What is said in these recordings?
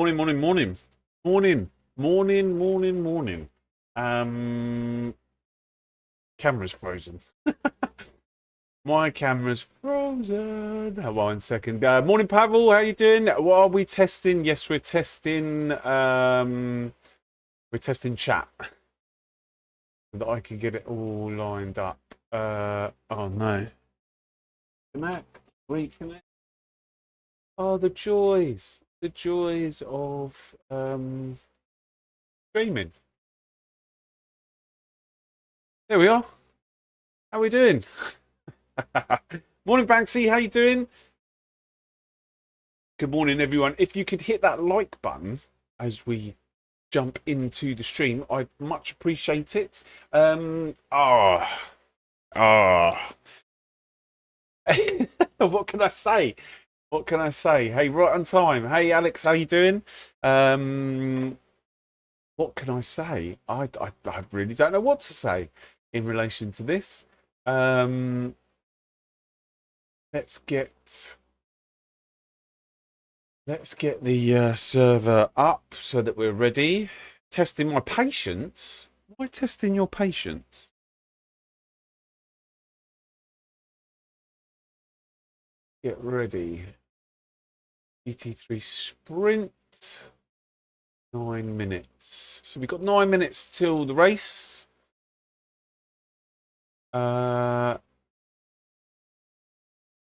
Morning, morning, morning. Morning, morning, morning, morning. Um, Camera's frozen. My camera's frozen. Hold on 1 second. Morning, Pavel. How you doing? What are we testing? Yes, we're testing chat so that I can get it all lined up. Oh no. Connect, reconnect. Oh, the joys of streaming. There we are. How we doing? Morning, Banksy. How you doing? Good morning, everyone. If you could hit that like button as we jump into the stream, I'd much appreciate it. What can I say? What can I say? Hey, right on time. Hey, Alex, how you doing? What can I say? I really don't know what to say in relation to this. Um, let's get the server up so that we're ready. Testing my patience. Why testing your patience? Get ready. GT3 Sprint. 9 minutes. So we've got 9 minutes till the race. Oh,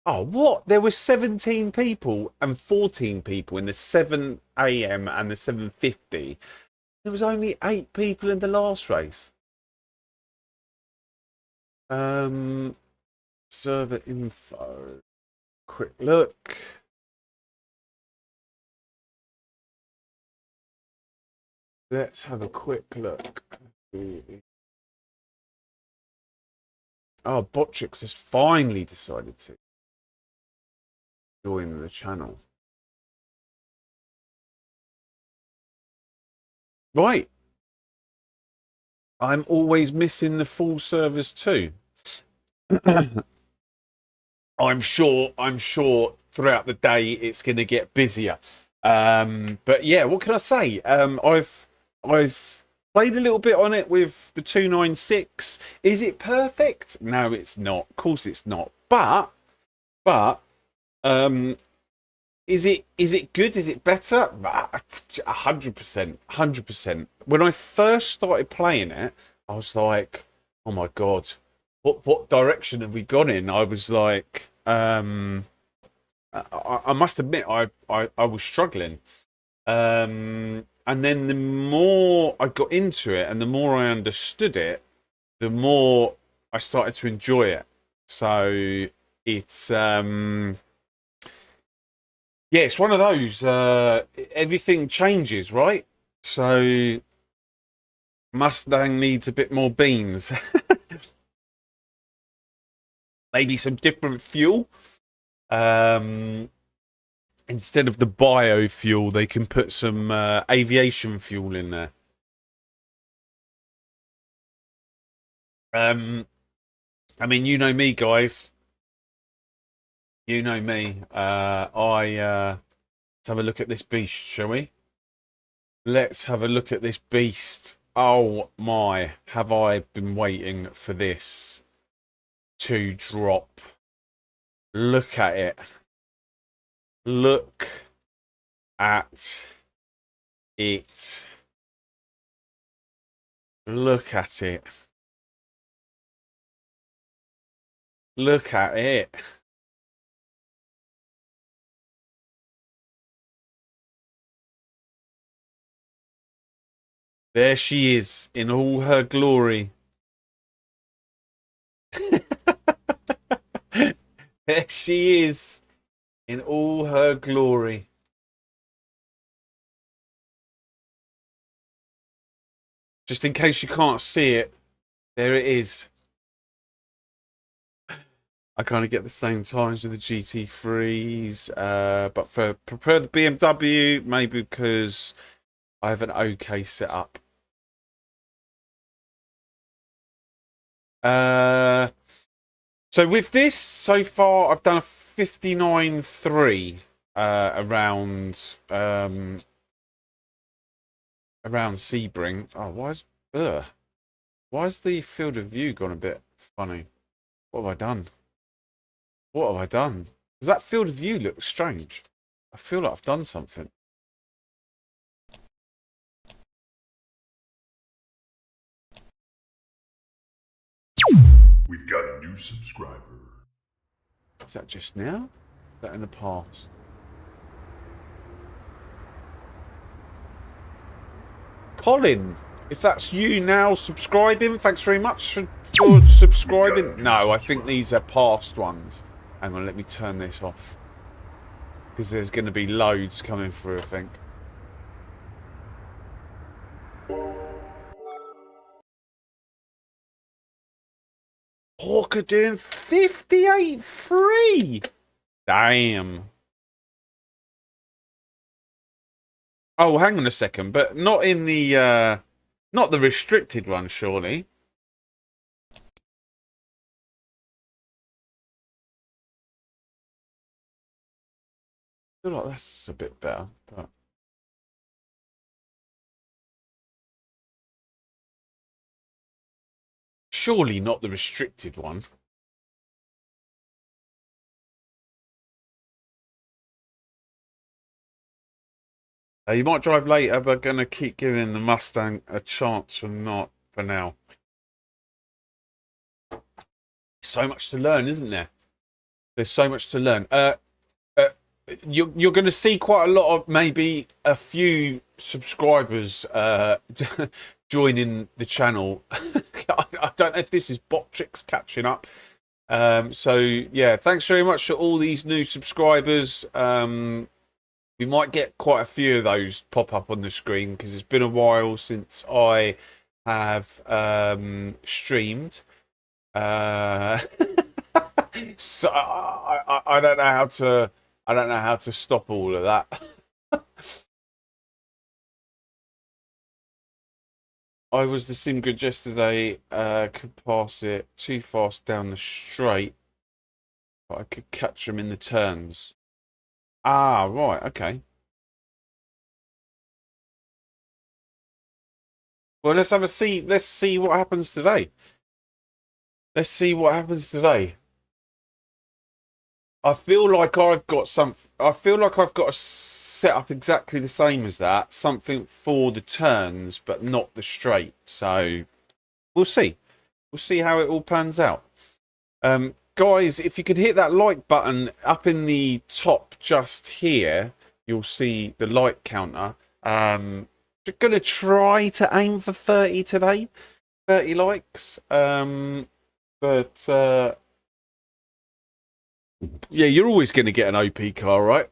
what? There were 17 people and 14 people in the 7 a.m. and the 7:50. There was only 8 people in the last race. Server info. Quick look. Let's have a quick look. Oh, Botrix has finally decided to join the channel. Right. I'm always missing the full servers too. I'm sure throughout the day it's going to get busier. But yeah, what can I say? I've played a little bit on it with the 296. Is it perfect? No, it's not. Of course it's not. But um is it good? Is it better? 100%, 100%. When I first started playing it, I was like, "Oh my god, what direction have we gone in?" I was like, I must admit, I was struggling. And then the more I got into it, and the more I understood it, the more I started to enjoy it. So it's yeah, it's one of those. Everything changes, right? So Mustang needs a bit more beans, maybe some different fuel. Um, Instead of the biofuel, they can put some aviation fuel in there. I mean, you know me, guys. You know me. Let's have a look at this beast, shall we? Let's have a look at this beast. Oh my, have I been waiting for this to drop? Look at it. Look at it. Look at it. Look at it. There she is in all her glory. There she is in all her glory. Just in case you can't see it, there it is. I kind of get the same times with the GT3s, but prefer the BMW, maybe because I have an okay setup. So with this, so far I've done a 59.3 around around Sebring. Oh, why has the field of view gone a bit funny? What have I done? What have I done? Does that field of view look strange? I feel like I've done something. We've got a new subscriber. Is that just now? Is that in the past? Colin, if that's you now subscribing, thanks very much for subscribing. No, I think these are past ones. Hang on, let me turn this off. Because there's going to be loads coming through, I think. Hawker doing 58.3. Damn. Oh, hang on a second, but not in the not the restricted one, surely. I feel like that's a bit better, but surely not the restricted one. You might drive later, but gonna keep giving the Mustang a chance or not for now. So much to learn, isn't there? There's so much to learn. You're going to see quite a lot of, maybe a few subscribers joining the channel. I don't know if this is bot tricks catching up. So yeah, thanks very much to all these new subscribers. We might get quite a few of those pop up on the screen because it's been a while since I have streamed. So I don't know how to stop all of that. I was the sim good yesterday. Could pass it too fast down the straight, but I could catch them in the turns. Ah, right, okay. Well, let's have a see. Let's see what happens today. Let's see what happens today. I feel like I've got some. I feel like I've got a set up exactly the same as that. Something for the turns, but not the straight. So we'll see. We'll see how it all pans out. Guys, if you could hit that like button up in the top just here, you'll see the like counter. We're going to try to aim for 30 today. 30 likes. But yeah, you're always going to get an OP car, right?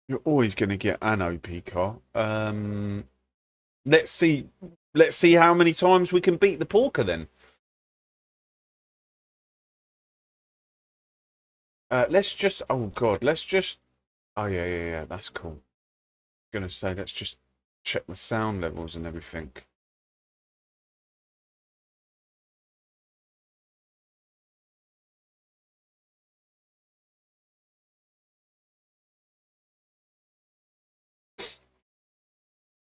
You're always going to get an OP car. Let's see how many times we can beat the Porker then. Let's just. Oh God, let's just. Oh yeah. That's cool. I'm gonna say let's just check the sound levels and everything.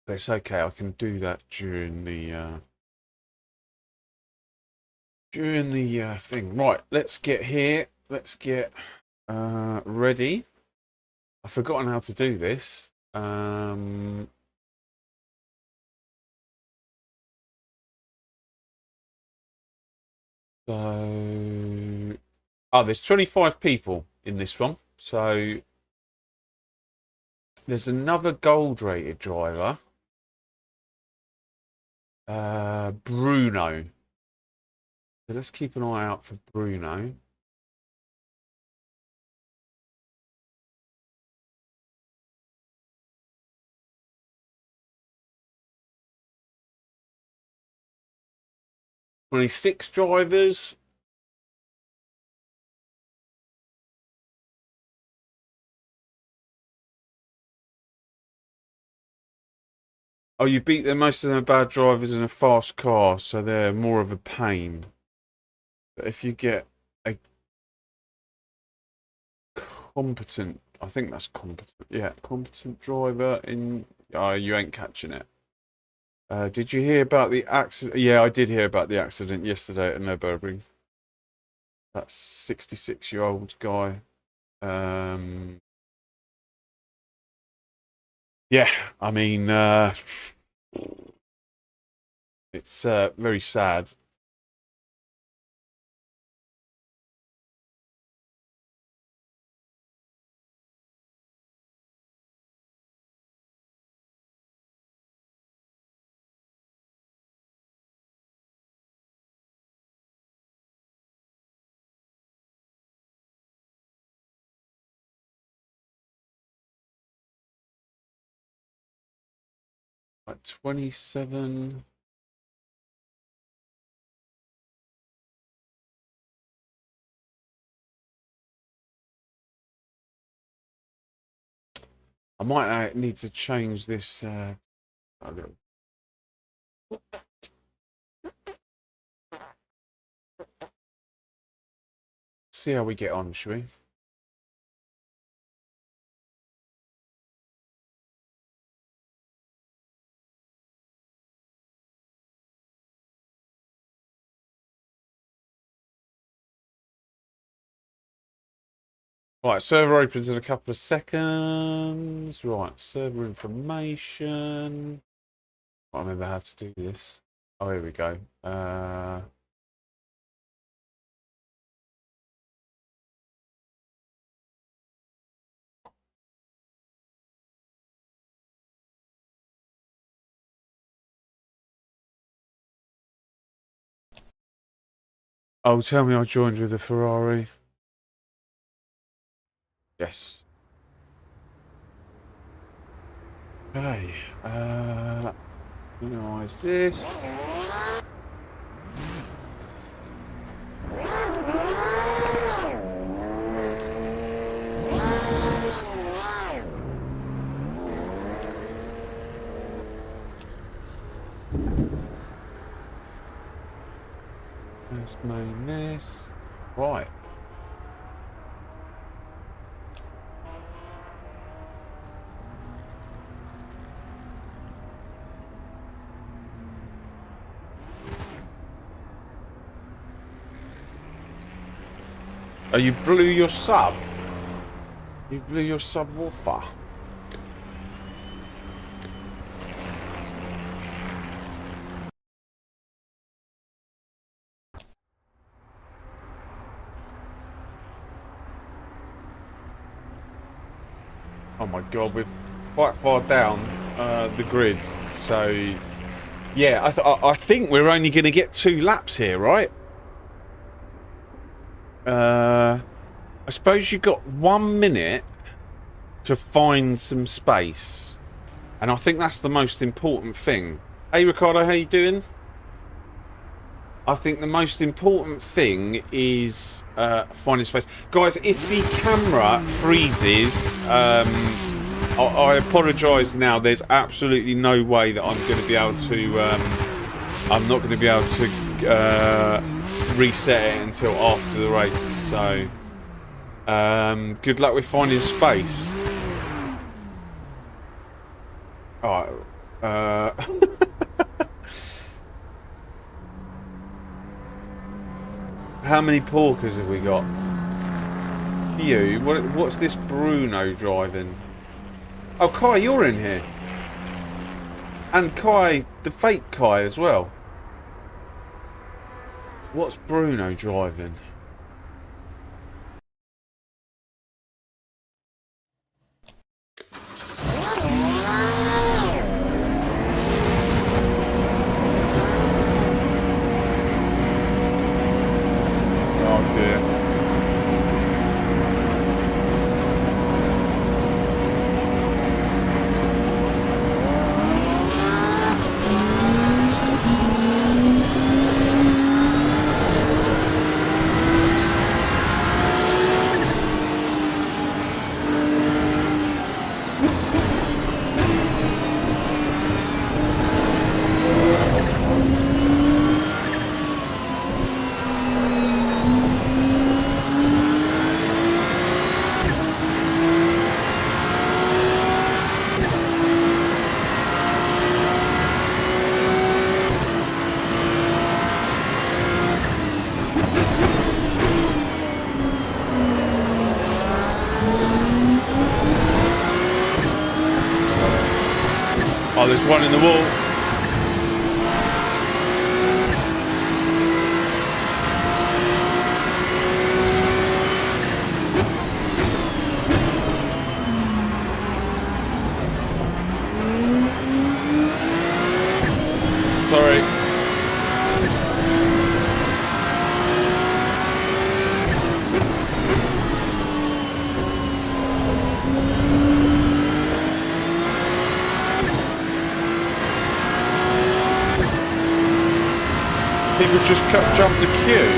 But it's okay. I can do that during the thing. Right. Let's get here. Let's get ready. I've forgotten how to do this. So, there's 25 people in this one. So, there's another gold rated driver. Bruno. So let's keep an eye out for Bruno. Only 6 drivers. Oh, you beat them. Most of them are bad drivers in a fast car, so they're more of a pain. But if you get a competent... I think that's competent. Yeah, competent driver in... Oh, you ain't catching it. Did you hear about the accident? Yeah, I did hear about the accident yesterday at Nürburgring. That 66-year-old guy. Yeah, I mean, it's very sad. Like 27. I might need to change this. See how we get on, shall we? Right, server opens in a couple of seconds. Right, server information. I remember how to do this. Oh, here we go. Oh, tell me I joined with a Ferrari. Yes. Okay. Minimize this. Let's main this. Right. Oh, you blew your sub? You blew your subwoofer? Oh my god, we're quite far down the grid, so yeah, I think we're only going to get 2 laps here, right? I suppose you got 1 minute to find some space, and I think that's the most important thing. Hey Ricardo, how you doing? I think the most important thing is finding space. Guys, if the camera freezes, I apologise now. There's absolutely no way that I'm going to be able to... I'm not going to be able to reset it until after the race. So, good luck with finding space. Alright. How many porkers have we got? You, what's this Bruno driving? Oh, Kai, you're in here. And Kai, the fake Kai as well. What's Bruno driving? Oh dear. Oh, there's one in the wall. Sorry. People just jump the queue.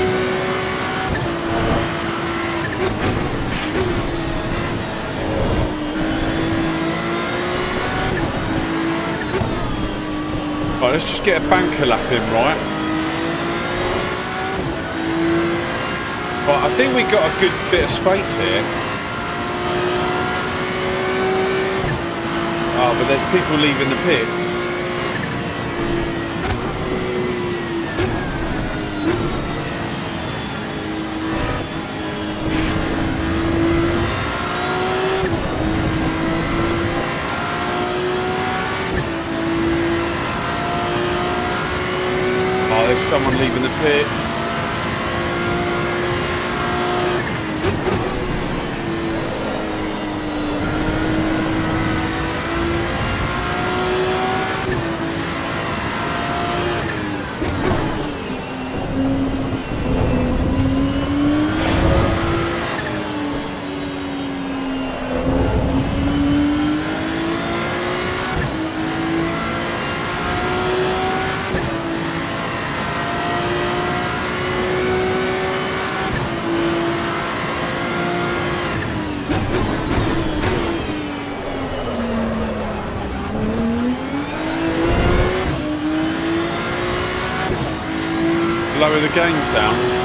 Right, let's just get a banker lap in, right? Right, I think we got a good bit of space here. Oh, but there's people leaving the pits. Oh, there's someone leaving the pits. Lower the game sound.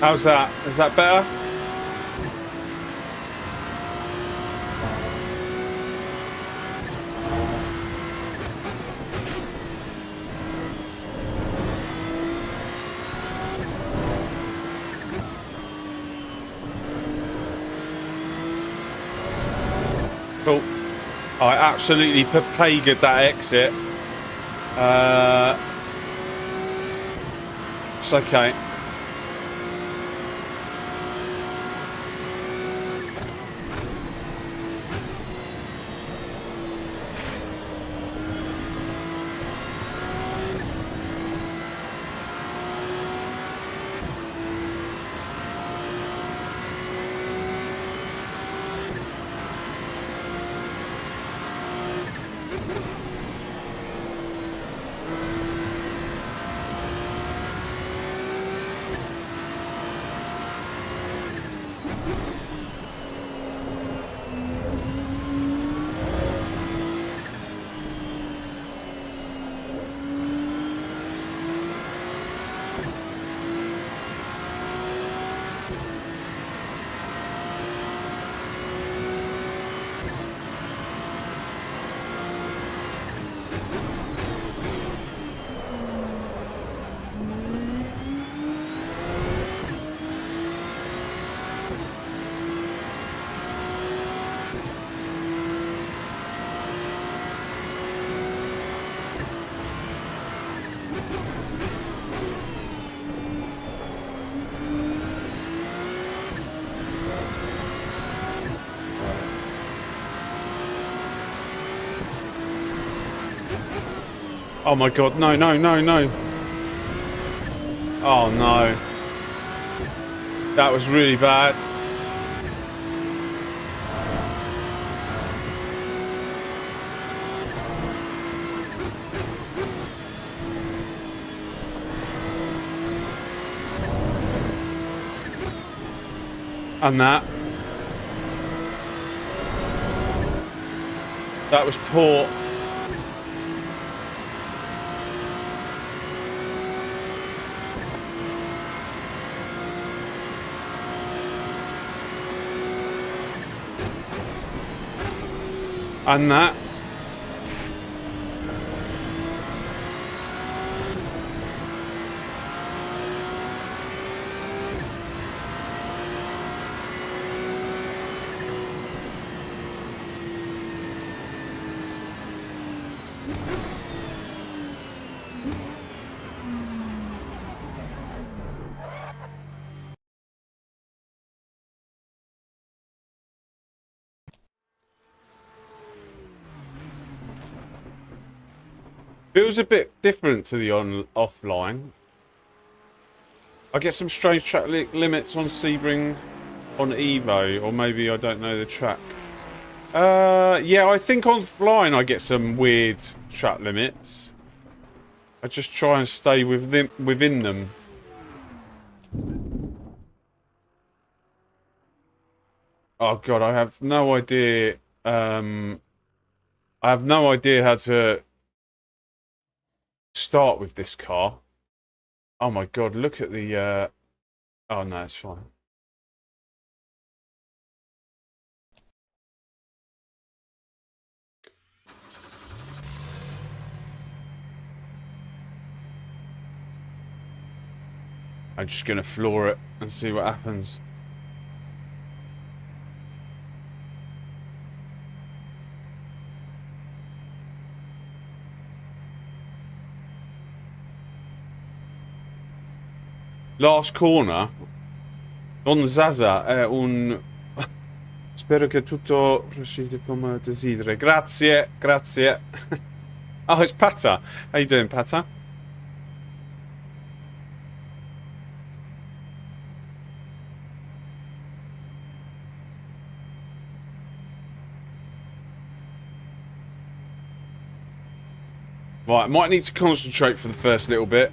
How's that? Is that better? Cool. I absolutely papegaed that exit. It's okay. Oh my god, no, no, no, no. Oh no. That was really bad. And that. That was poor. And that. Feels a bit different to the offline. I get some strange track limits on Sebring on Evo, or maybe I don't know the track. Yeah, I think offline I get some weird track limits. I just try and stay within them. Oh god, I have no idea. I have no idea how to start with this car. Oh my god, look at the oh no, it's fine. I'm just gonna floor it and see what happens. Last corner. Don Zaza è un... Spero che tutto proceda come desideri. Grazie, grazie. Oh, it's Pata. How you doing, Pata? Right, might need to concentrate for the first little bit.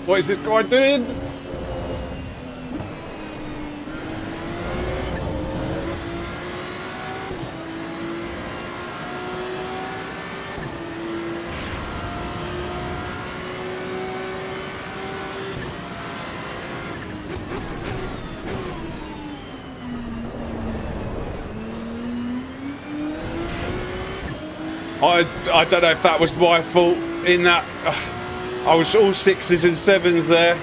What is this guy doing? I don't know if that was my fault in that I was all 6s and 7s there.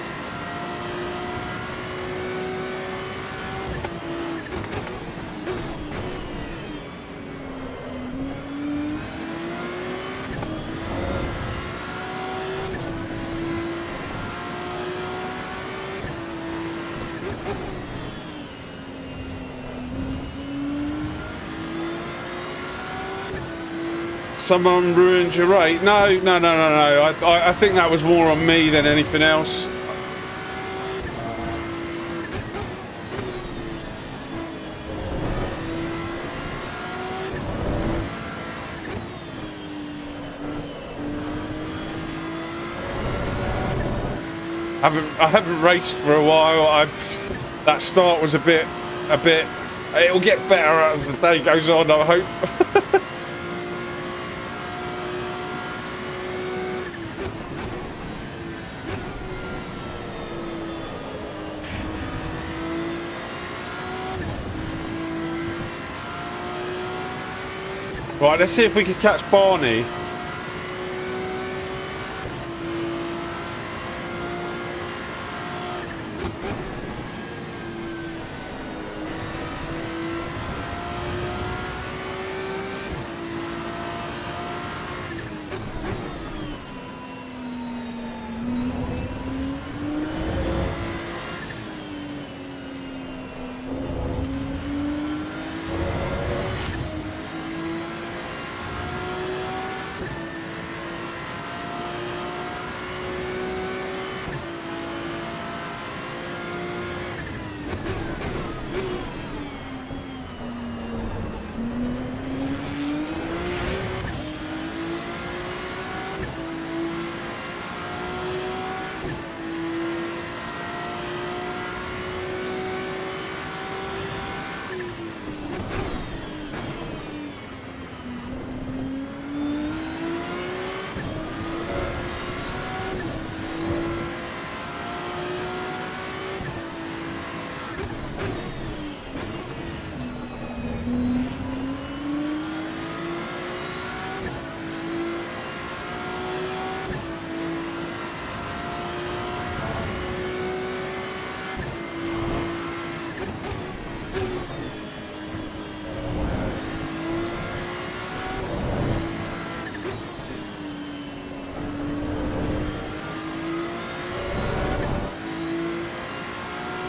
Someone ruined your rate. No. I think that was more on me than anything else. I haven't raced for a while. That start was a bit. It'll get better as the day goes on, I hope. Right, let's see if we can catch Barney.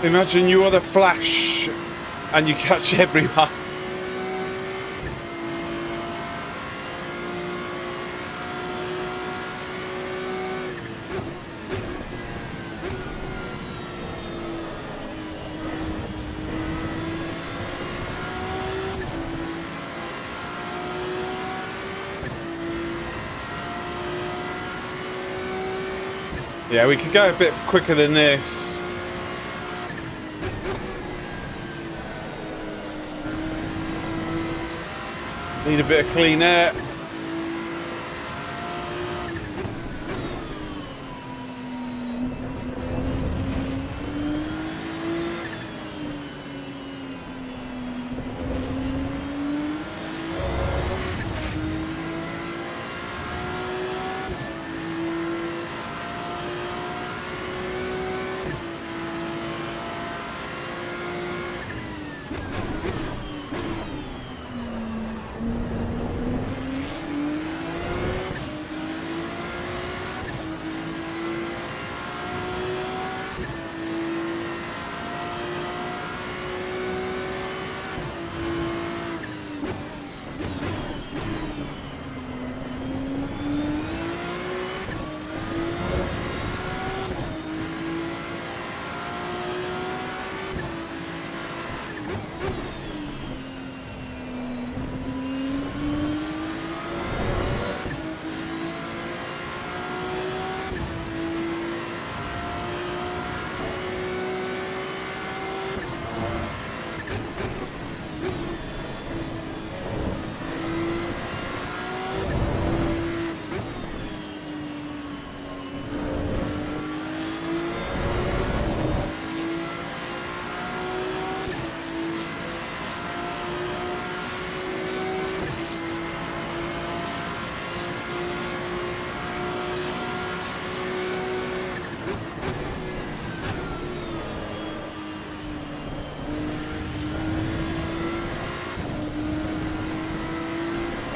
Imagine you are the Flash and you catch everyone. Yeah, we could go a bit quicker than this. Need a bit of clean air.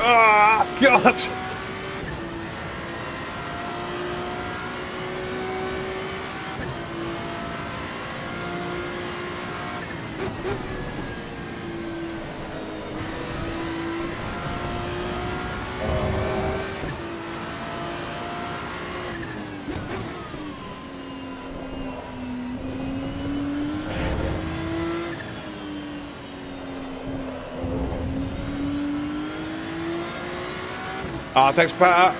Ah, God! Ah, thanks, Pat.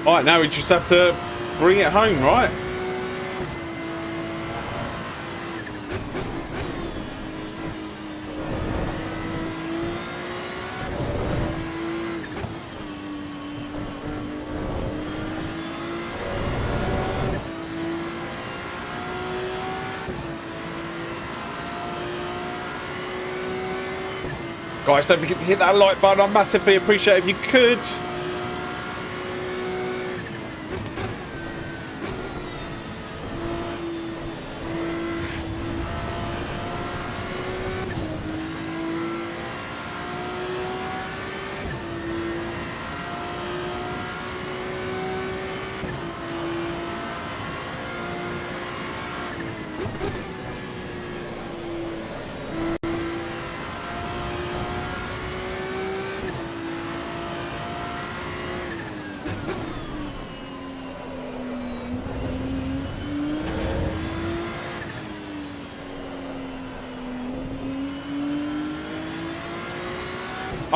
All right, now we just have to bring it home, right? Guys, don't forget to hit that like button. I'd massively appreciate it if you could.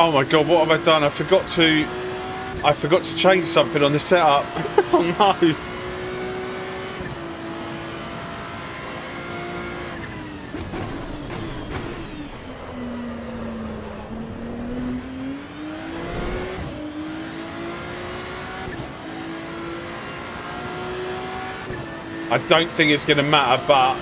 Oh my God, what have I done? I forgot to change something on the setup. Oh no. I don't think it's going to matter, but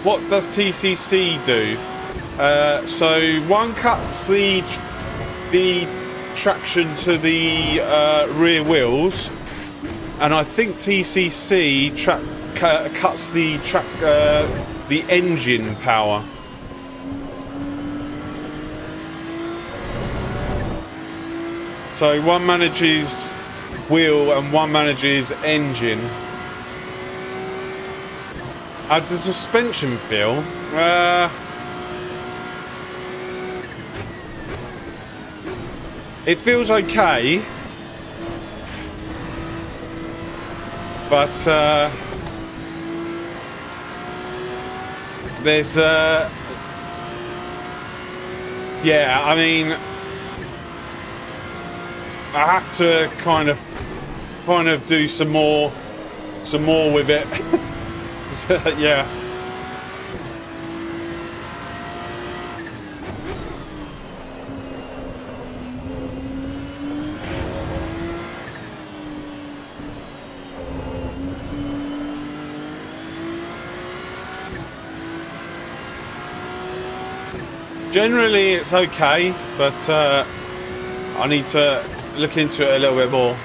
what does TCC do? So one cuts the traction to the rear wheels, and I think TCC cuts the engine power. So one manages wheel and one manages engine. How does the suspension feel? It feels okay, but there's yeah, I mean, I have to kind of do some more with it. So, yeah. Generally it's okay, but I need to look into it a little bit more.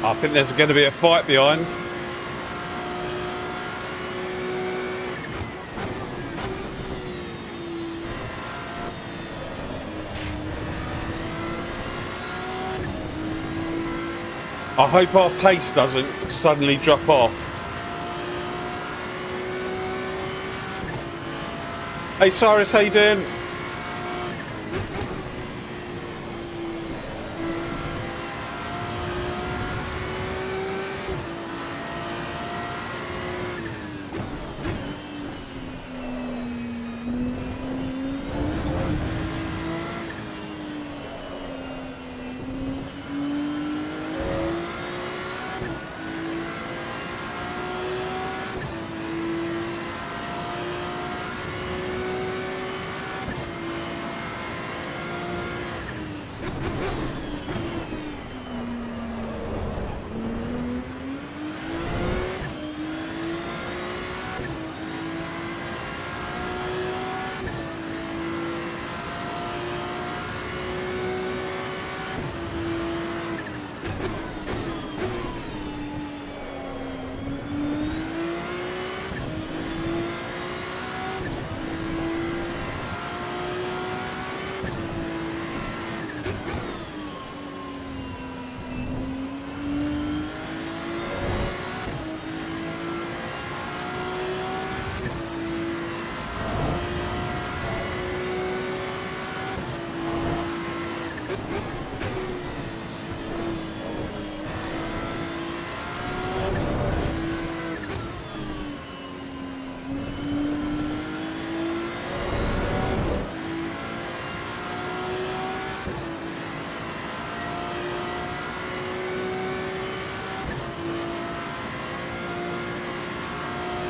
I think there's going to be a fight behind. I hope our pace doesn't suddenly drop off. Hey Cyrus, how you doing?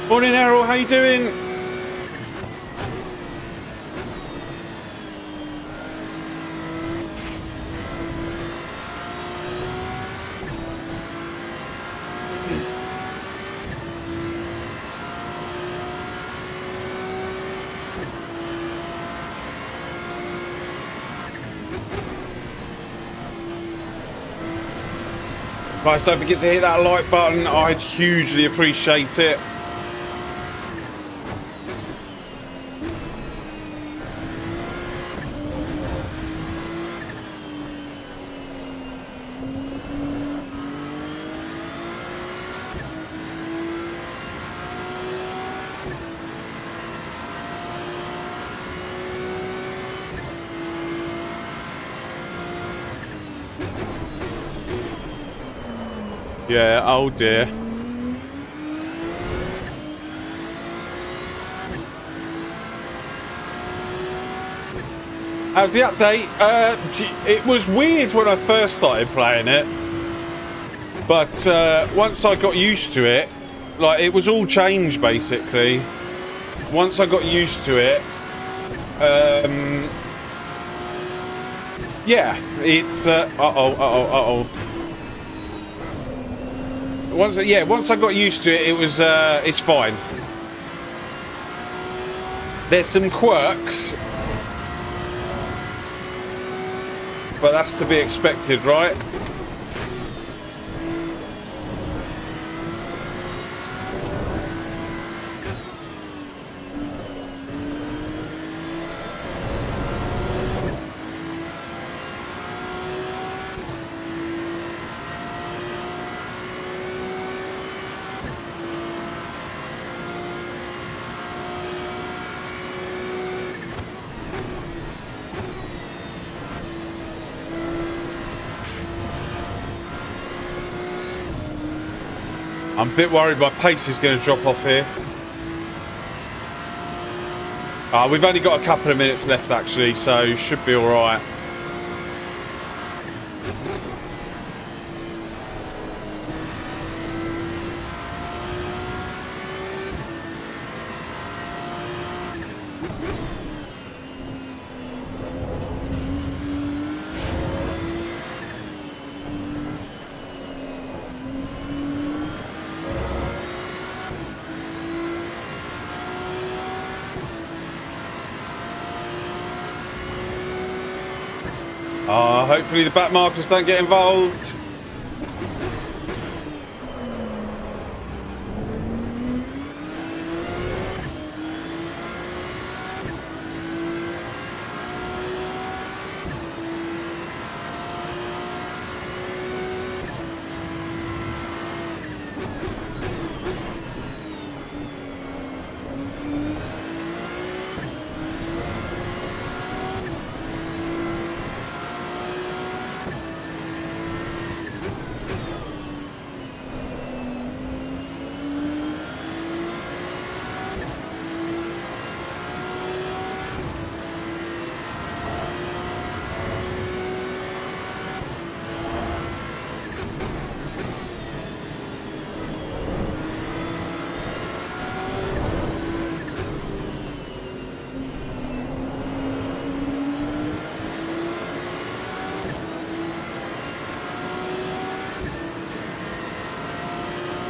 Morning, Errol. How you doing? Guys, don't forget to hit that like button. I'd hugely appreciate it. Yeah, oh dear. How's the update? It was weird when I first started playing it. But once I got used to it, like, it was all changed basically. Once I got used to it, yeah, it's once I got used to it, it was it's fine. There's some quirks, but that's to be expected, right? I'm a bit worried my pace is going to drop off here. We've only got a couple of minutes left actually, so should be alright. Hopefully the back markers don't get involved.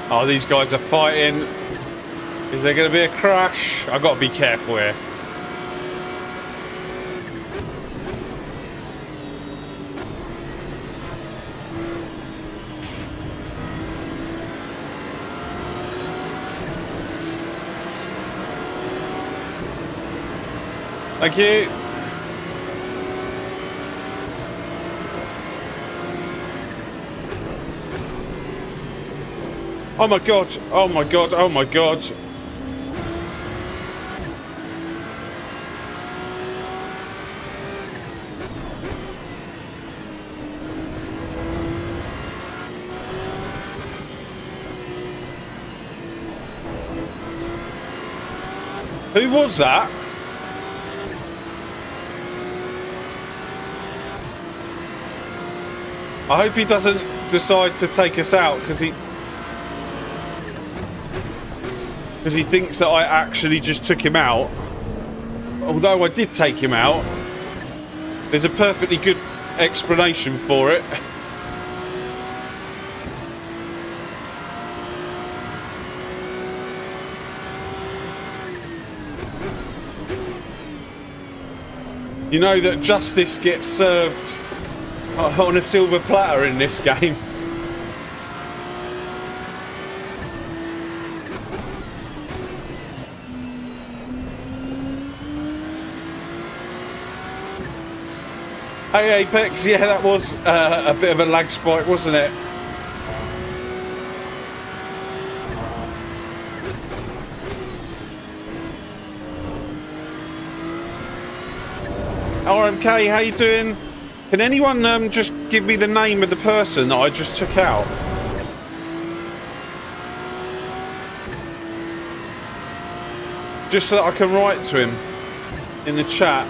Oh, these guys are fighting. Is there going to be a crash? I've got to be careful here. Thank you. Oh my god, oh my god, oh my god. Who was that? I hope he doesn't decide to take us out, because because he thinks that I actually just took him out. Although I did take him out, there's a perfectly good explanation for it. You know that justice gets served on a silver platter in this game. Hey Apex, yeah, that was a bit of a lag spike, wasn't it? RMK, how you doing? Can anyone just give me the name of the person that I just took out? Just so that I can write to him in the chat.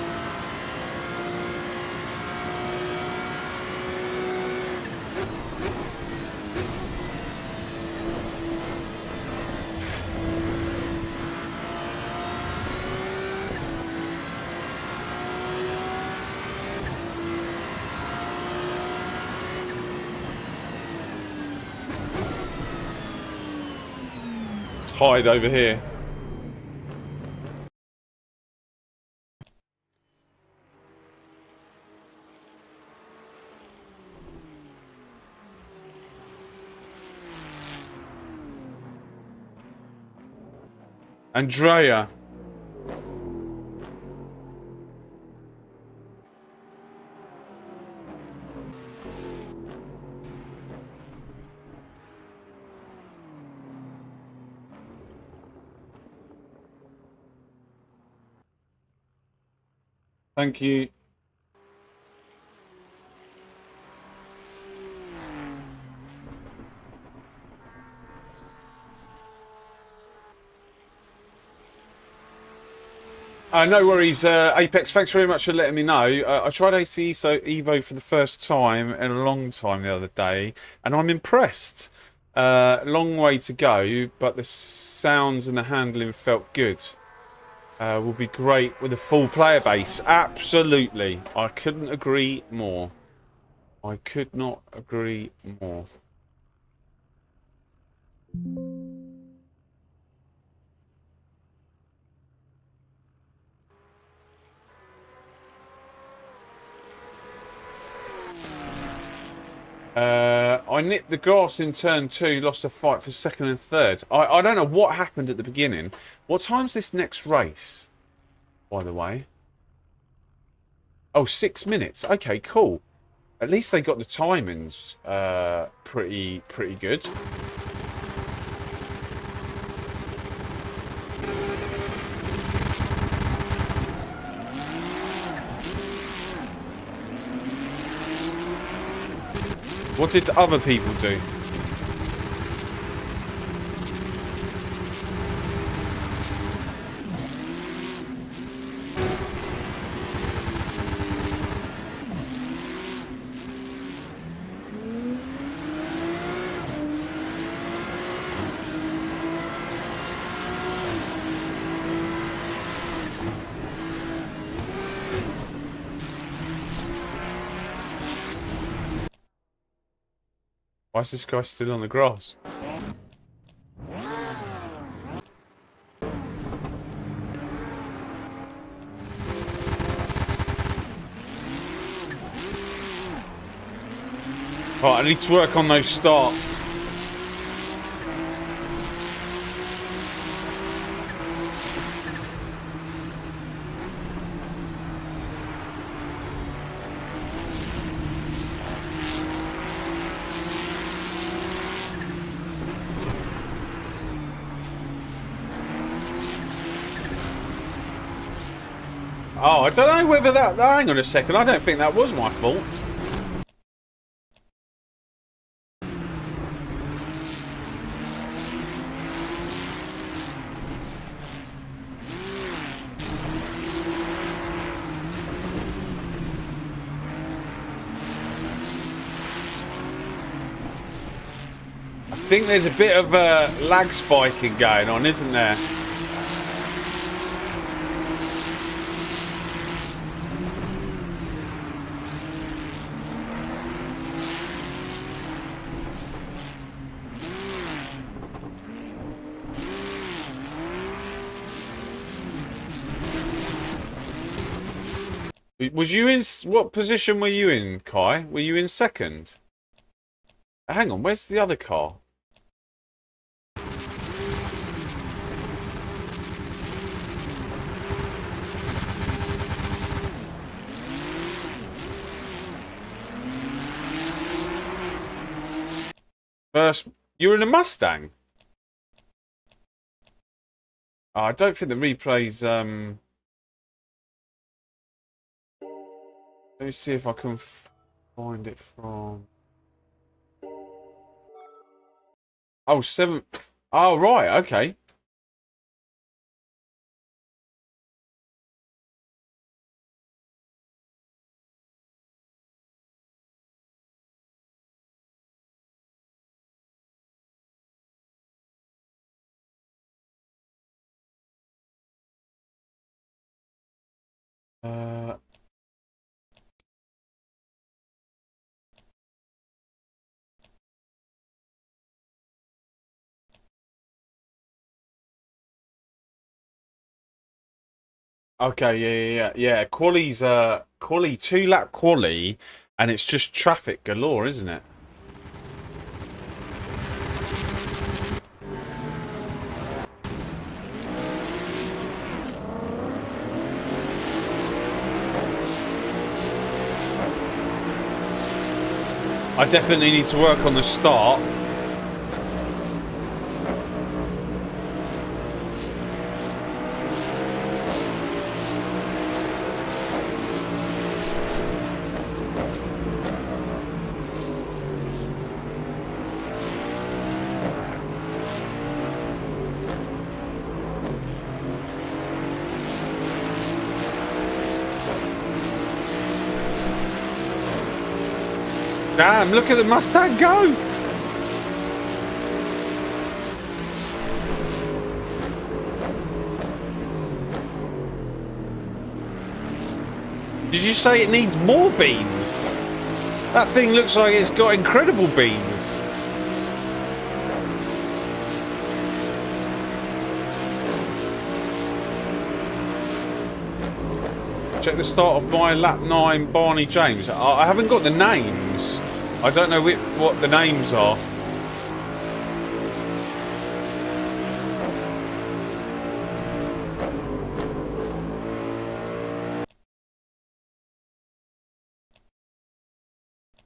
Hide over here. Andrea. Thank you. No worries, Apex. Thanks very much for letting me know. I tried Assetto Evo for the first time in a long time the other day, and I'm impressed. Long way to go, but the sounds and the handling felt good. Will be great with a full player base. Absolutely. I couldn't agree more. I could not agree more. I nipped the grass in turn 2, lost a fight for second and third. I don't know what happened at the beginning. What time's this next race, by the way? Oh, 6 minutes. Okay, cool. At least they got the timings pretty good. What did other people do? Why is this guy still on the grass? Right, I need to work on those starts. Oh, I don't know whether that... Hang on a second, I don't think that was my fault. I think there's a bit of lag spiking going on, isn't there? Was you in... What position were you in, Kai? Were you in second? Hang on, where's the other car? First, you were in a Mustang? Oh, I don't think the replay's... Let me see if I can find it from... Oh, 7... Oh, right, okay. Okay, yeah. Quali's quali 2-lap quali, and it's just traffic galore, isn't it? I definitely need to work on the start. Damn, look at the Mustang go! Did you say it needs more beans? That thing looks like it's got incredible beans. Check the start of my lap 9 Barney James. I haven't got the names. I don't know what the names are.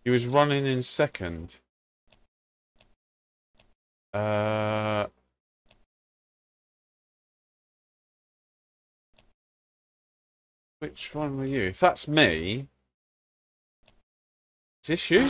He was running in second. Which one were you? If that's me... Is this you?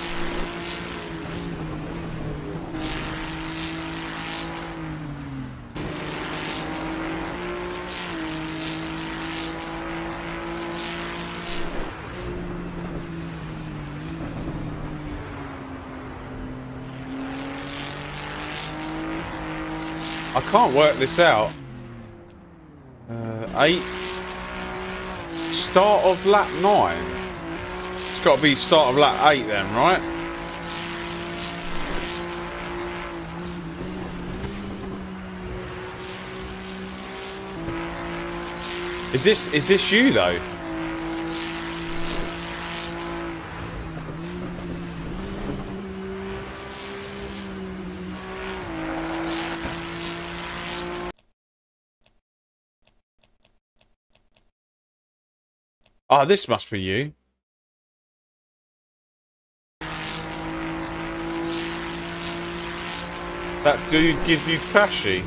I can't work this out. 8. Start of lap 9. It's got to be start of lap 8 then, right? Is this you though? Ah, this must be you. That dude gives you crashy.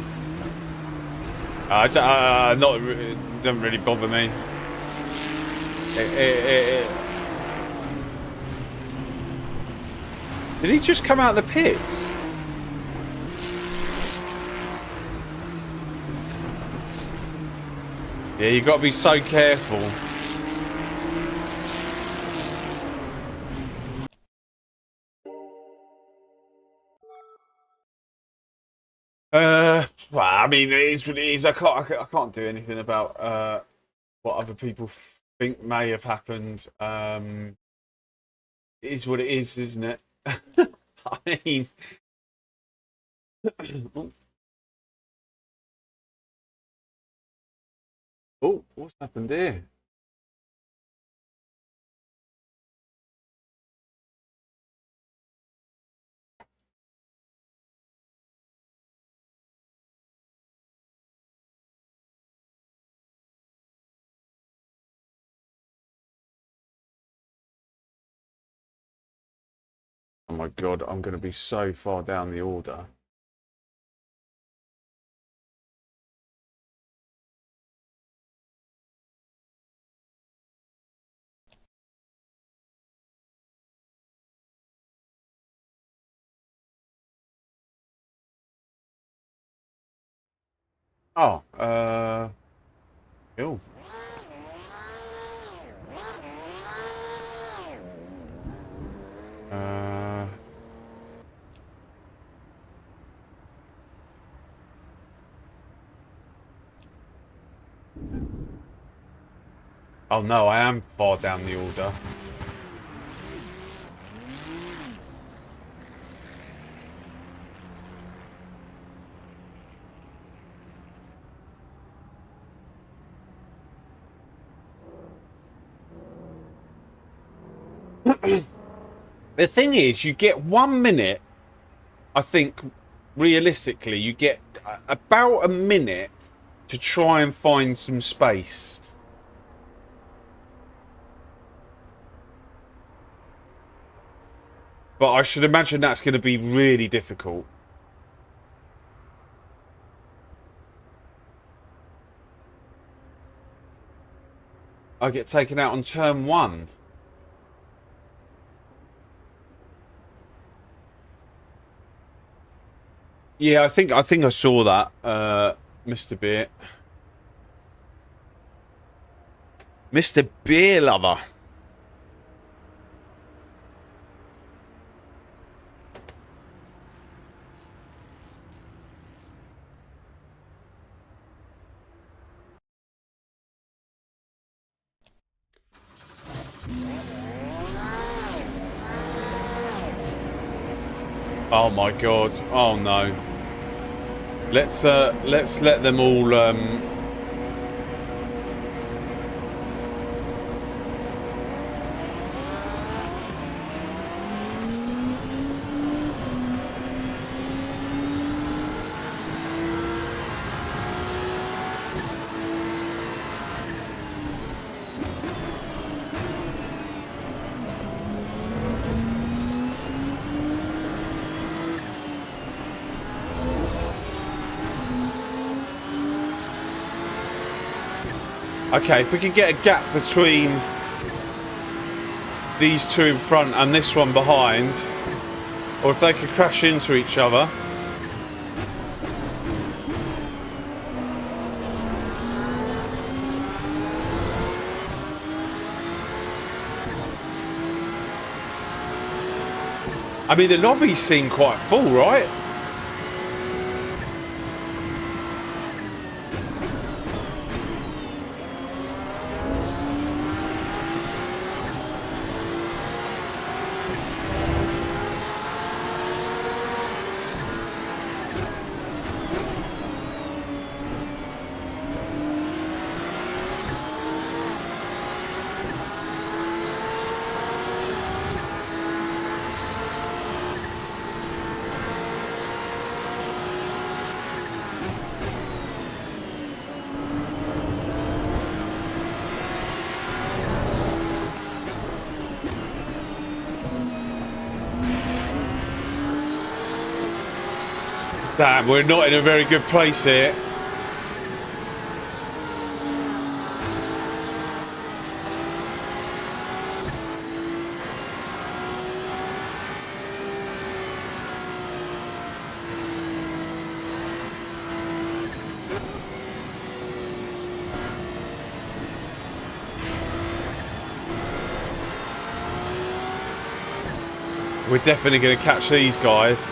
It doesn't really bother me. Did he just come out of the pits? Yeah, you got to be so careful. Well, I mean, it is what it is. I can't do anything about what other people think may have happened. It is what it is, isn't it? I mean, oh, what's happened here? Oh my God, I'm going to be so far down the order. Oh, ew. Uh, oh no, I am far down the order. The thing is, you get 1 minute. I think realistically, you get about a minute to try and find some space. But I should imagine that's going to be really difficult. I get taken out on turn 1. Yeah, I think I saw that, Mr. Beer. Mr. Beer Lover. Oh my God. Oh no. Let's let them all okay, if we can get a gap between these two in front and this one behind, or if they could crash into each other. I mean, the lobbies seem quite full, right? Damn, we're not in a very good place here. We're definitely going to catch these guys.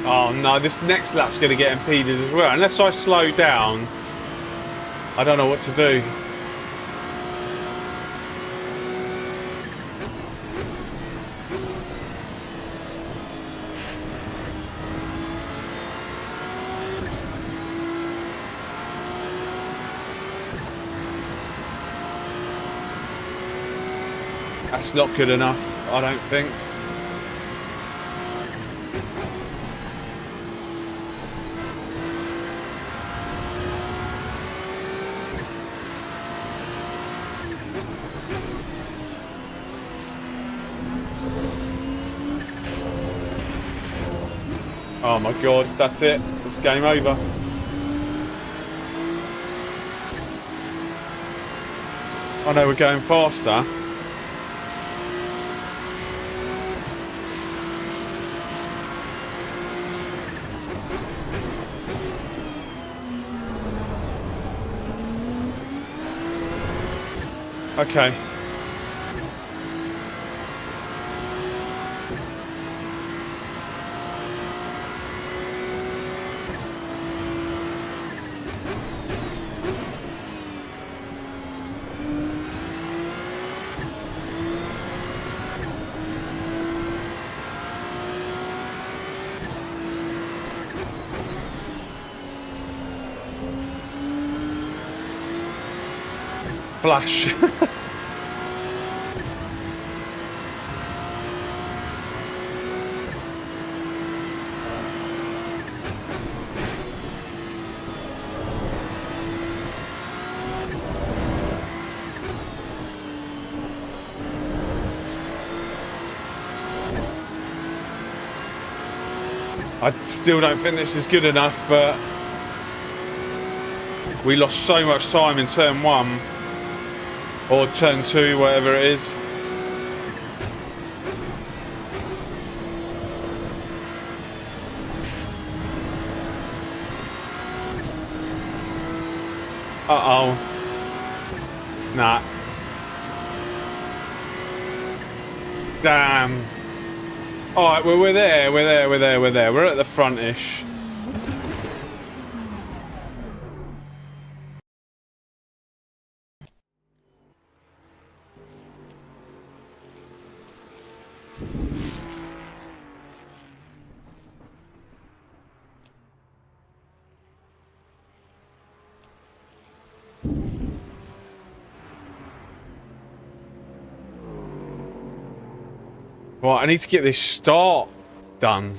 Oh no, this next lap's going to get impeded as well. Unless I slow down, I don't know what to do. That's not good enough, I don't think. Oh my god, that's it. It's game over. I know we're going faster. Okay. Flash. I still don't think this is good enough, but we lost so much time in turn 1 or turn 2, whatever it is. Uh-oh. Nah. Damn. Alright, well, we're there. We're at the front-ish. Right, I need to get this start done.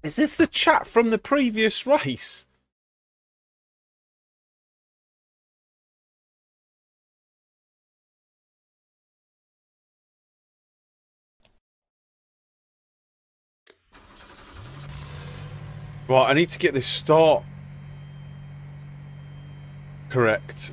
Is this the chat from the previous race? Right, I need to get this start correct.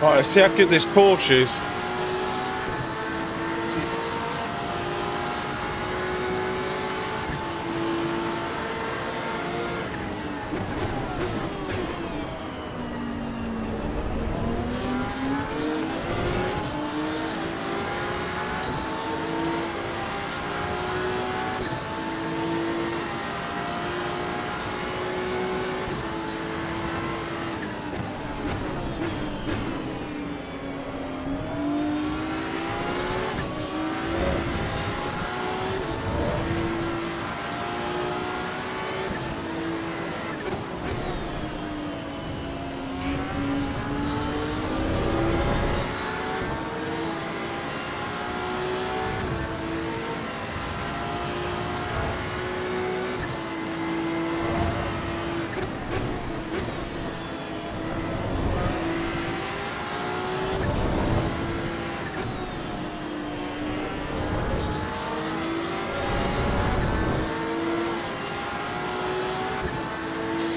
Right, let's see how good this Porsche is.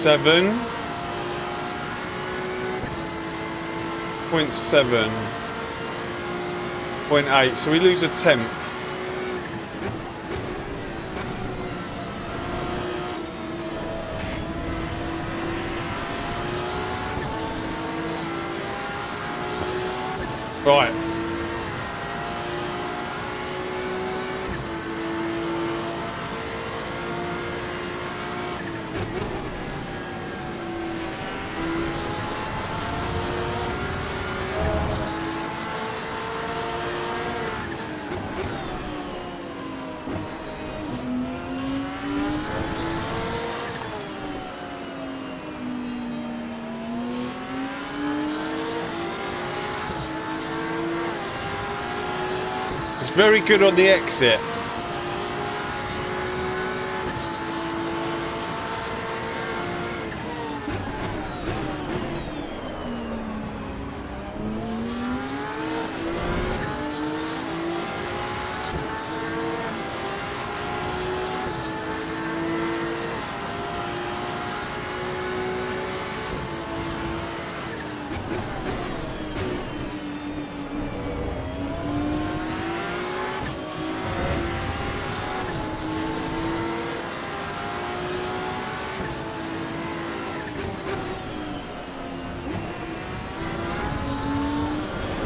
.7. .8, so we lose a tenth. Right. It's very good on the exit.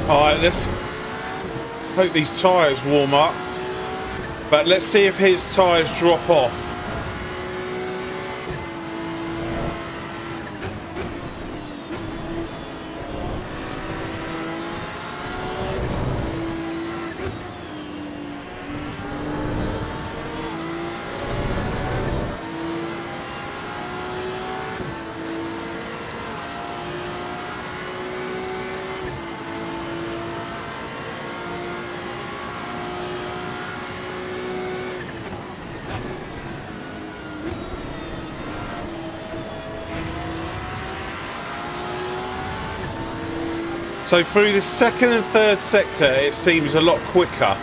Alright, let's hope these tyres warm up. But let's see if his tyres drop off. So through the second and third sector, it seems a lot quicker.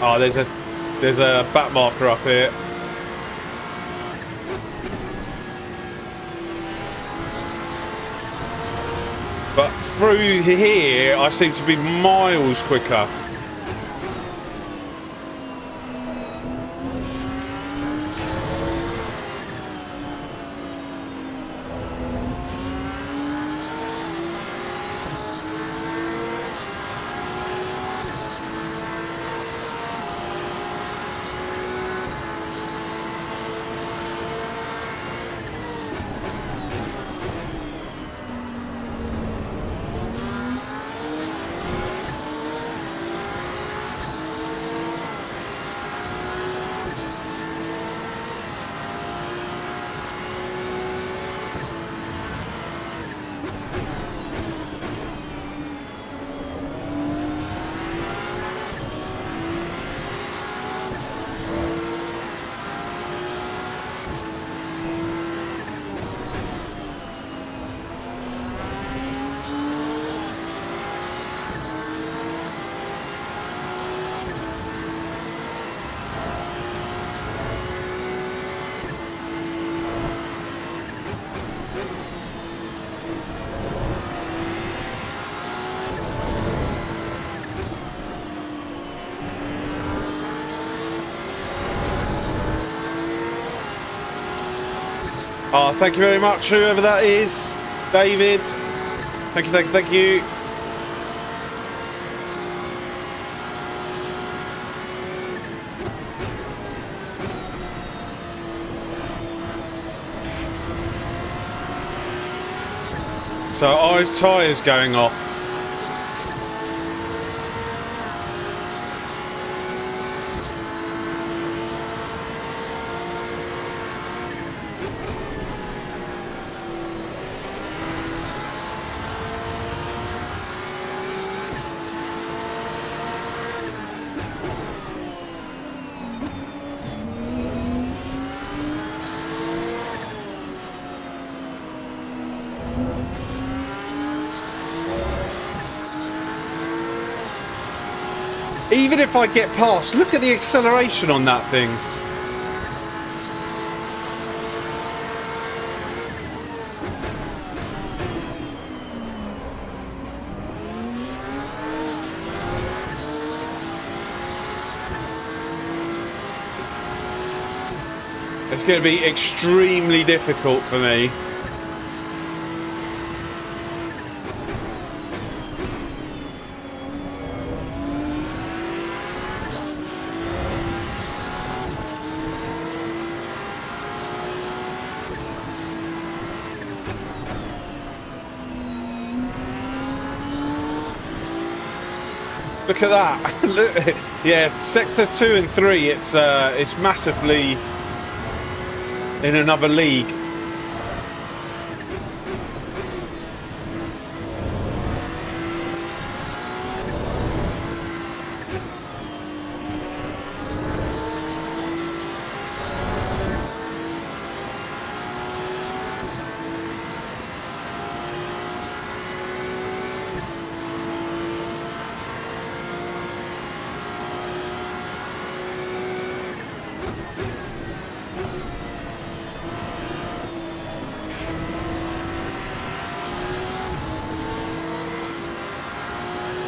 Oh, there's a back marker up here. But through here, I seem to be miles quicker. Oh, thank you very much, whoever that is. David. Thank you, thank you, thank you. So our tyres going off. Even if I get past, look at the acceleration on that thing. It's going to be extremely difficult for me. Look at that! Look, yeah, sector 2 and 3. It's massively in another league.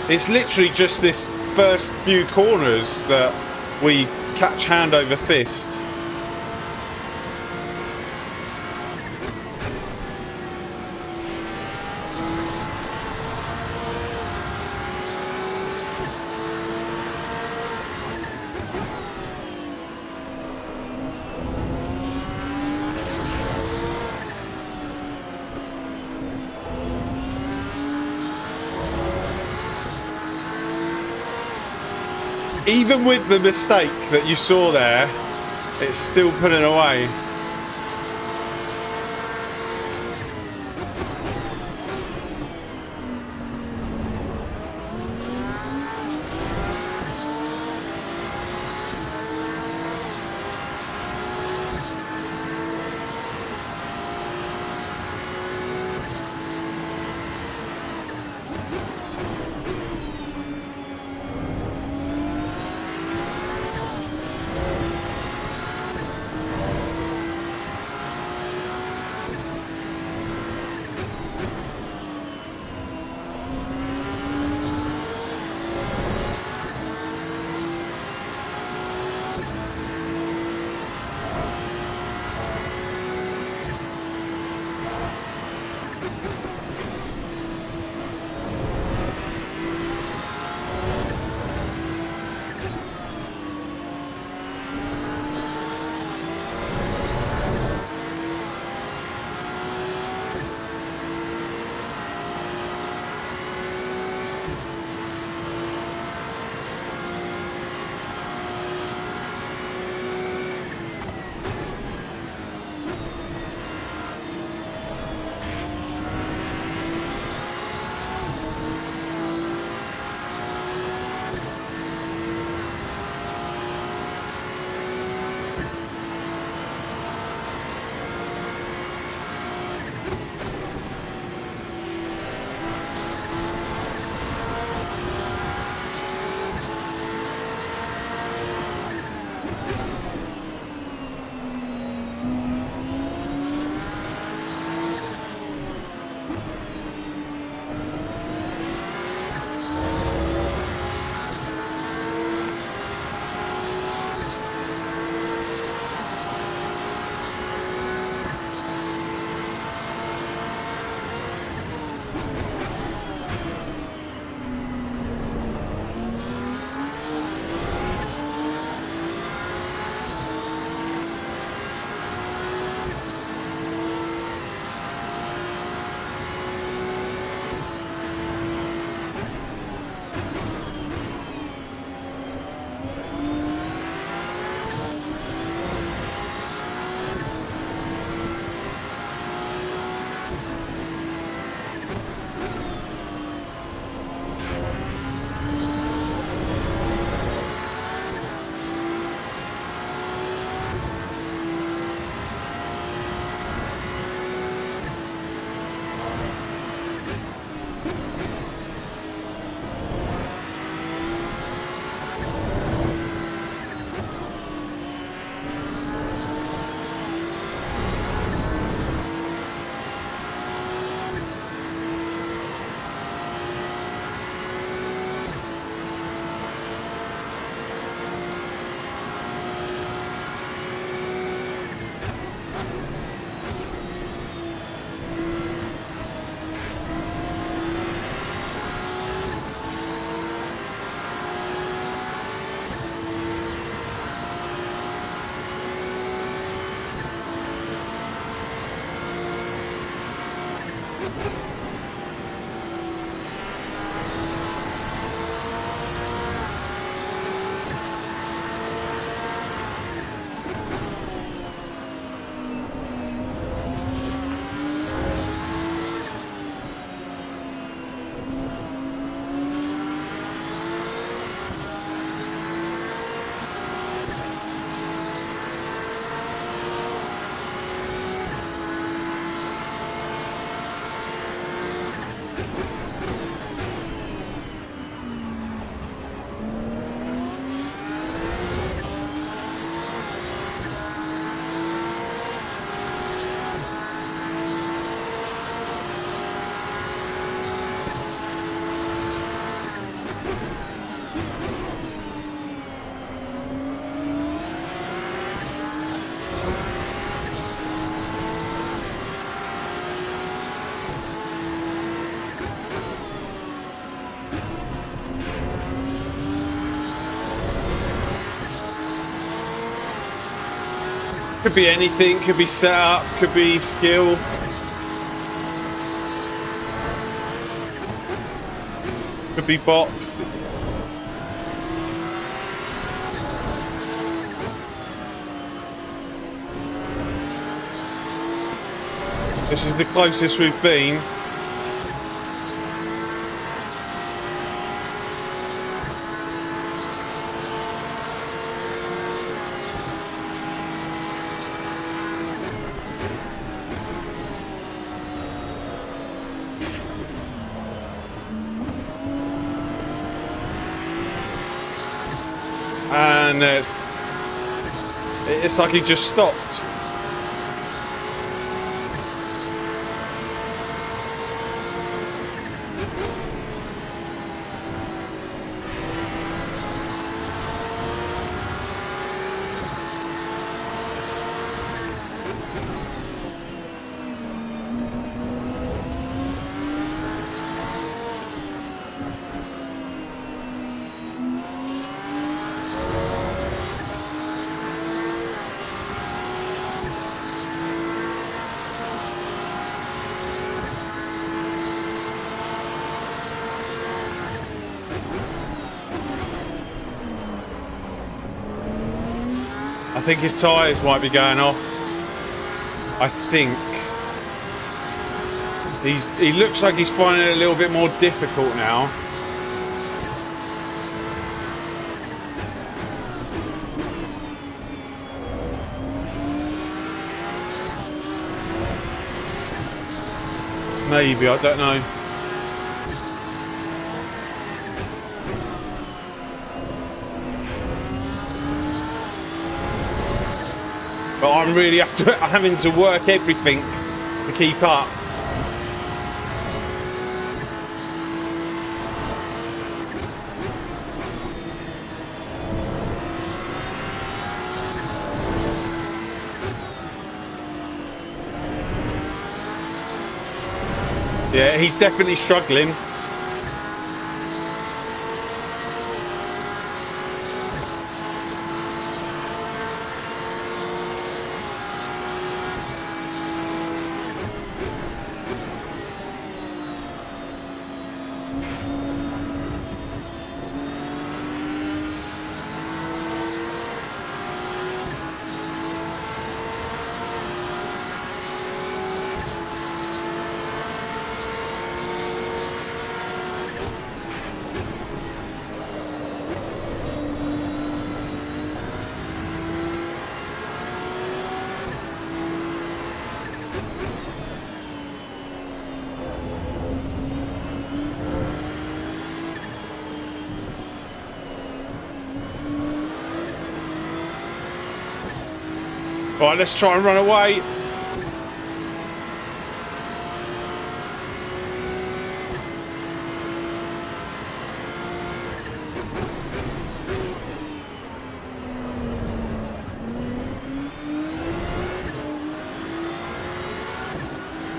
It's literally just this first few corners that we catch hand over fist. Even with the mistake that you saw there, it's still pulling away. Could be anything, could be setup, could be skill. Could be bot. This is the closest we've been. And it's like he just stopped. I think his tyres might be going off. I think. He looks like he's finding it a little bit more difficult now. Maybe, I don't know. But I'm really having to work everything to keep up. Yeah, he's definitely struggling. Right, let's try and run away.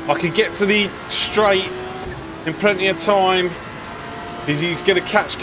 I can get to the straight in plenty of time. He's going to catch.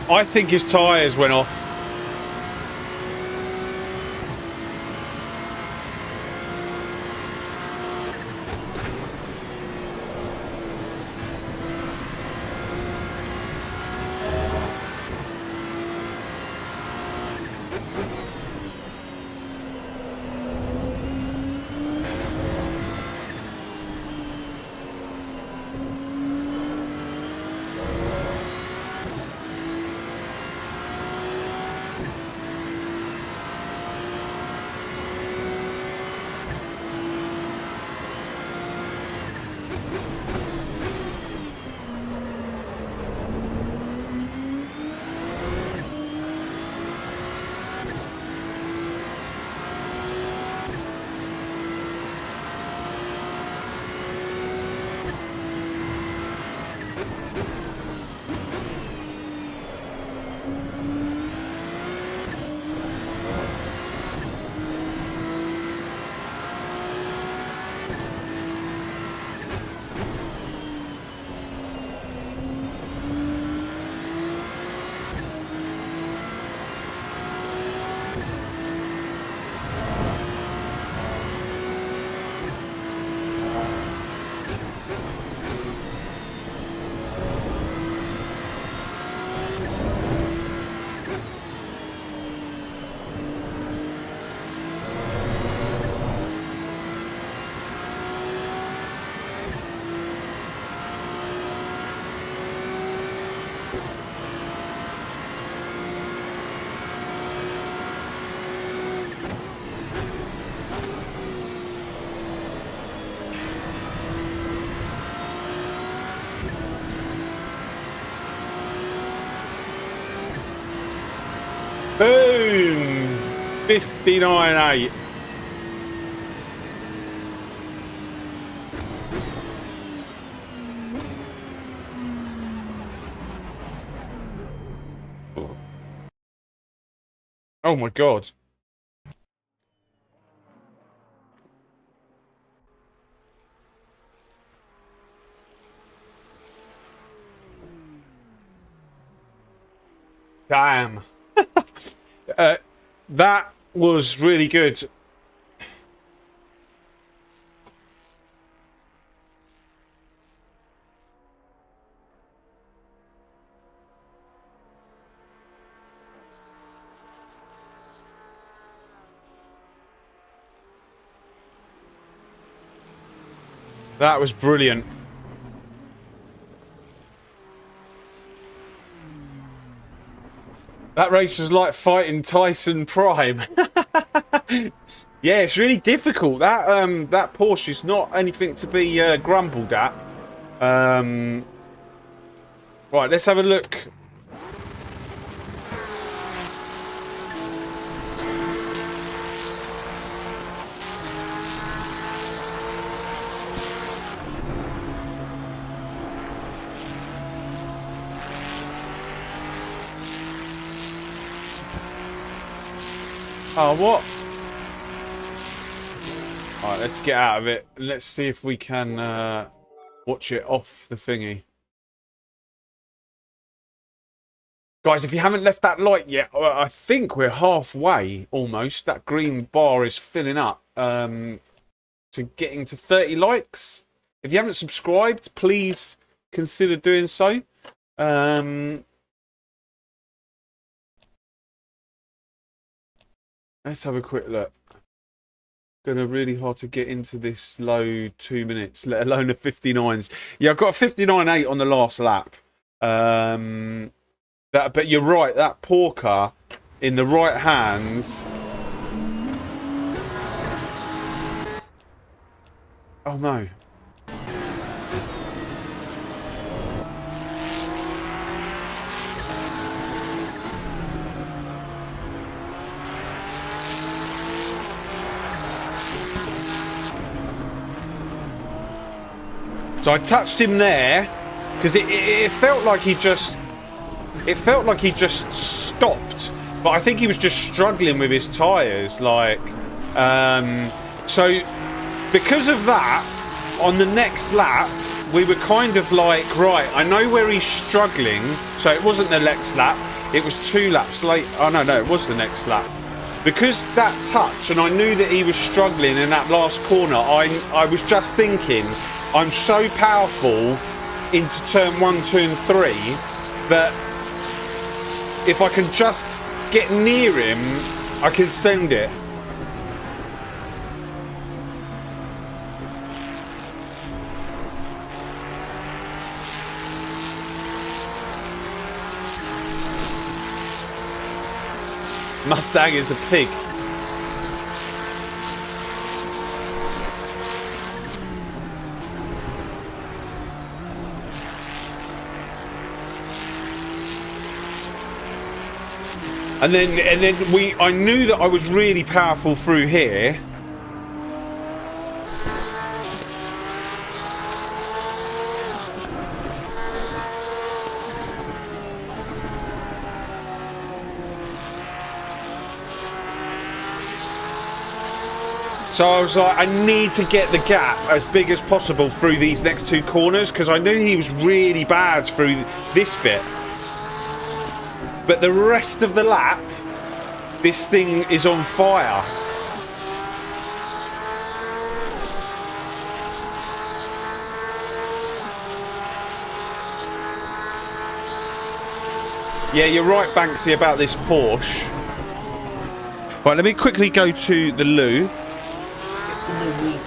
I think his tyres went off. Boom! 59.8. Oh my god. Damn. That was really good. That was brilliant. That race was like fighting Tyson Prime. Yeah, it's really difficult. That Porsche is not anything to be grumbled at. Right, let's have a look. Oh, what? Alright, let's get out of it. Let's see if we can watch it off the thingy. Guys, if you haven't left that like yet, I think we're halfway almost. That green bar is filling up to getting to 30 likes. If you haven't subscribed, please consider doing so. Let's have a quick look. Gonna really hard to get into this low 2 minutes, let alone the 59s. Yeah, I've got a 59.8 on the last lap. But you're right, that Porker in the right hands. Oh no. So I touched him there because it felt like he just stopped, but I think he was just struggling with his tyres. Like, so because of that, on the next lap we were kind of like, right, I know where he's struggling. So it wasn't the next lap. It was 2 laps late. Oh, no, it was the next lap. Because that touch, and I knew that he was struggling in that last corner, I was just thinking, I'm so powerful into turn 1, 2 and 3 that if I can just get near him, I can send it. Mustang is a pig. And then I knew that I was really powerful through here. So I was like, I need to get the gap as big as possible through these next 2 corners because I knew he was really bad through this bit. But the rest of the lap, this thing is on fire. Yeah, you're right, Banksy, about this Porsche. Right, let me quickly go to the loo. Get some more water.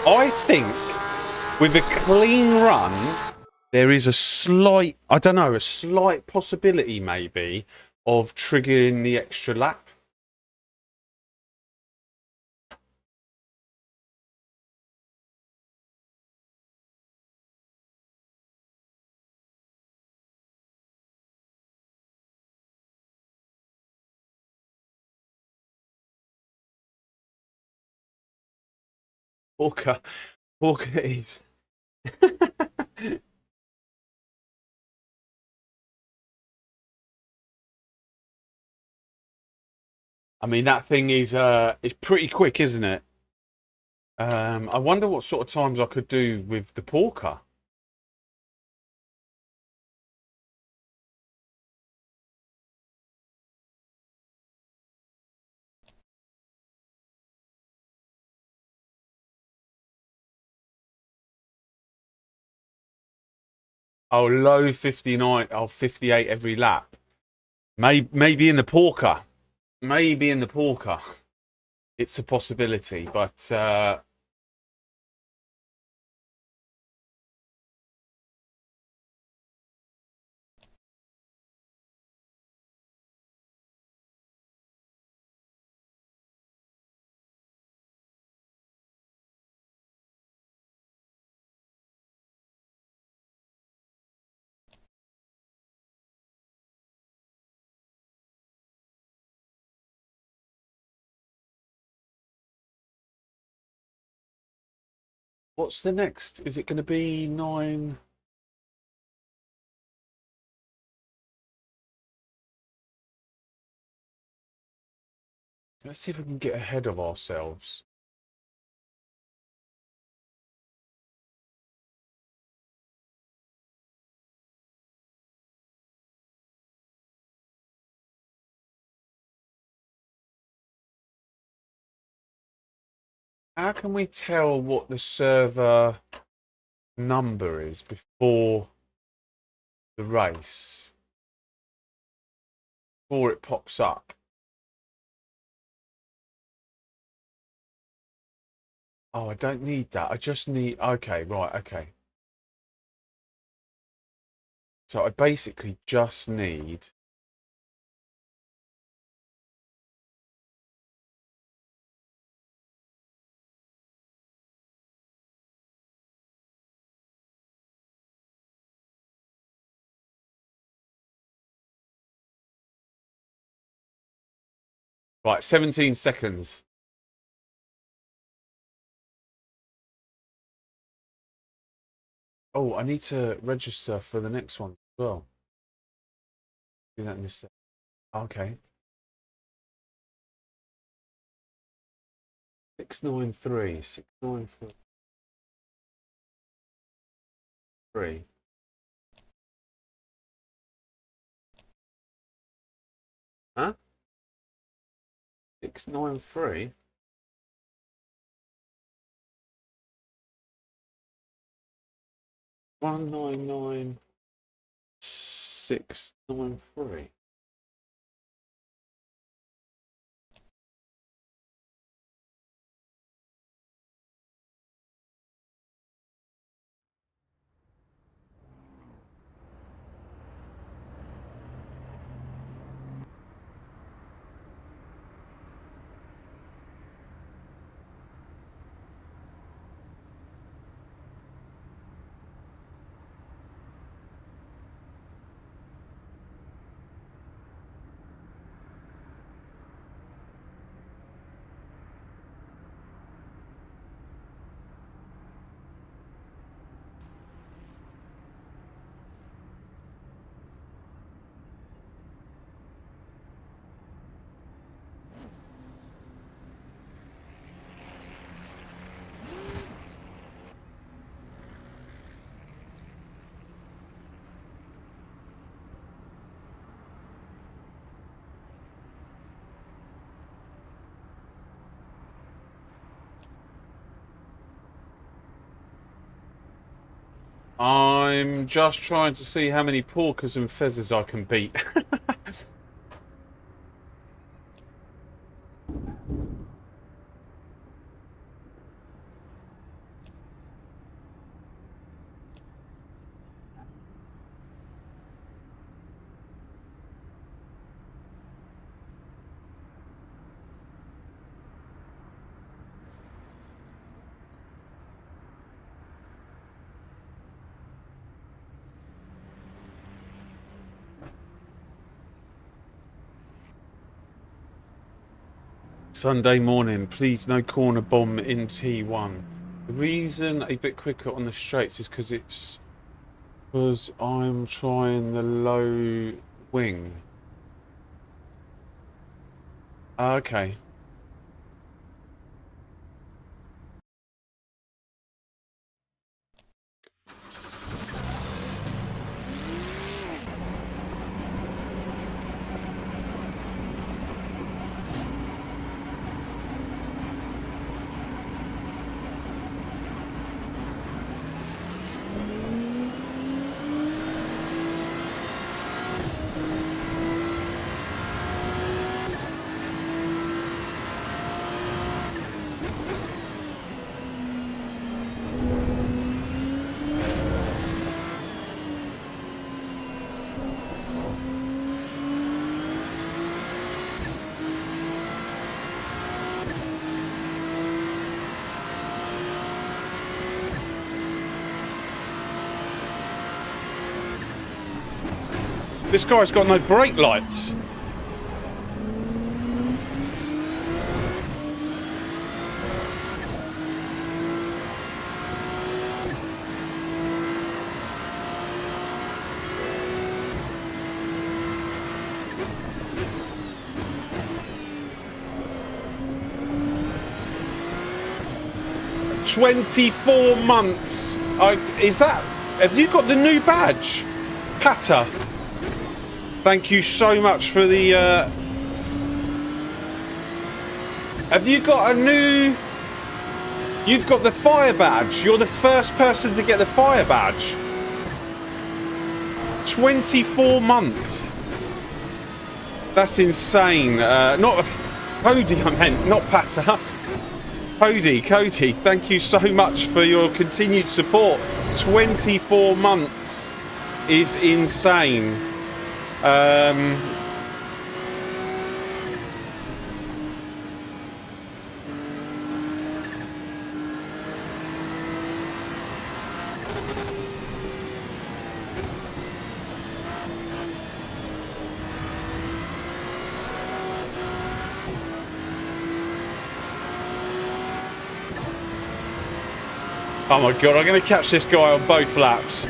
I think with a clean run, there is a slight, I don't know, a slight possibility maybe of triggering the extra lap. Walker is. I mean, that thing is pretty quick, isn't it? I wonder what sort of times I could do with the Porker. Oh, low 59, oh, 58 every lap. Maybe in the Porker. Maybe in the Porker. It's a possibility, but what's the next? Is it going to be 9? Let's see if we can get ahead of ourselves. How can we tell what the server number is before the race? Before it pops up? Oh, I don't need that. I just need... Okay, right, okay. So I basically just need... Right, 17 seconds. Oh, I need to register for the next one as well. Do that in a sec. Okay. 693. 693. Huh? 693? One nine nine 693. I'm just trying to see how many porkers and fezzes I can beat. Sunday morning, please no corner bomb in T1. The reason a bit quicker on the straights is because I'm trying the low wing. Okay. This guy's got no brake lights. $24 months. Is that... Have you got the new badge? Pata. Thank you so much for the... Have you got a new... You've got the fire badge. You're the first person to get the fire badge. 24 months. That's insane. Not Cody, I meant, not Patter. Cody, thank you so much for your continued support. 24 months is insane. Oh my god, I'm going to catch this guy on both laps.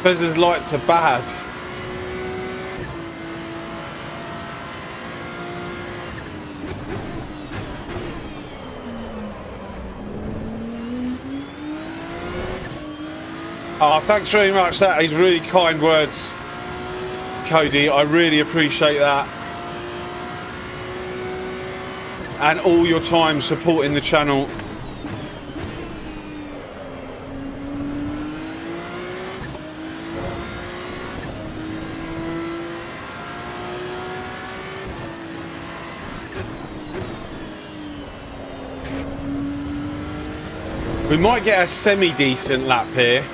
Bezos lights are bad. Oh, thanks very much. That is really kind words, Cody. I really appreciate that. And all your time supporting the channel. We might get a semi-decent lap here.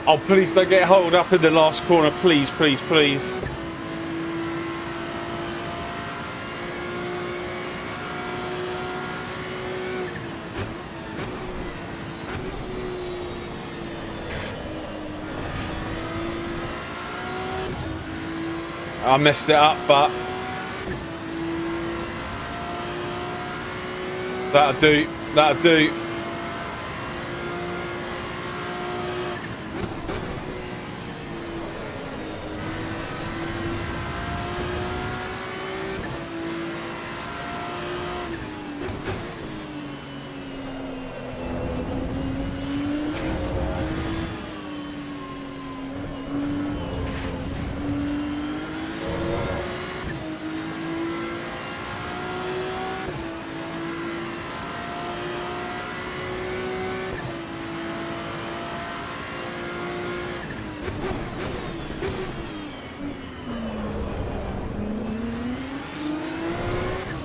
Oh, please don't get hold up in the last corner. Please, please, please. I messed it up, but that'll do. That'll do.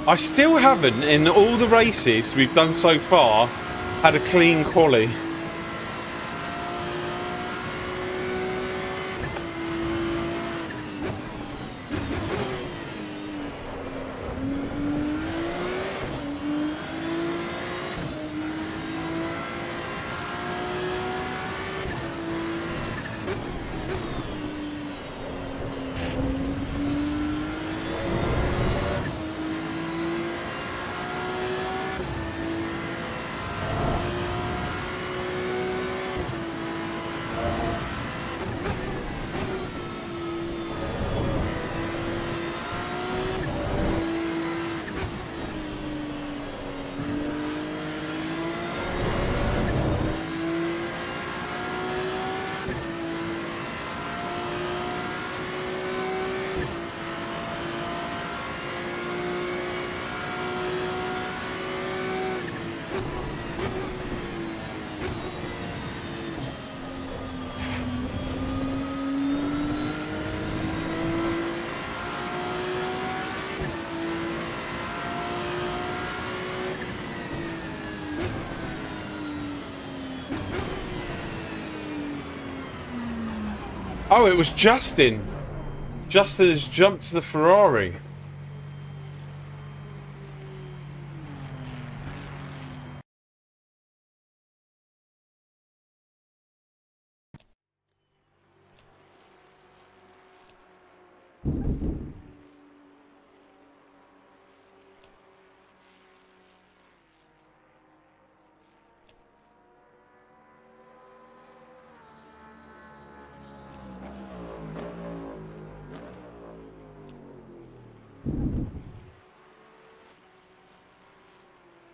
I still haven't, in all the races we've done so far, had a clean quali. Oh, it was Justin. Justin has jumped to the Ferrari.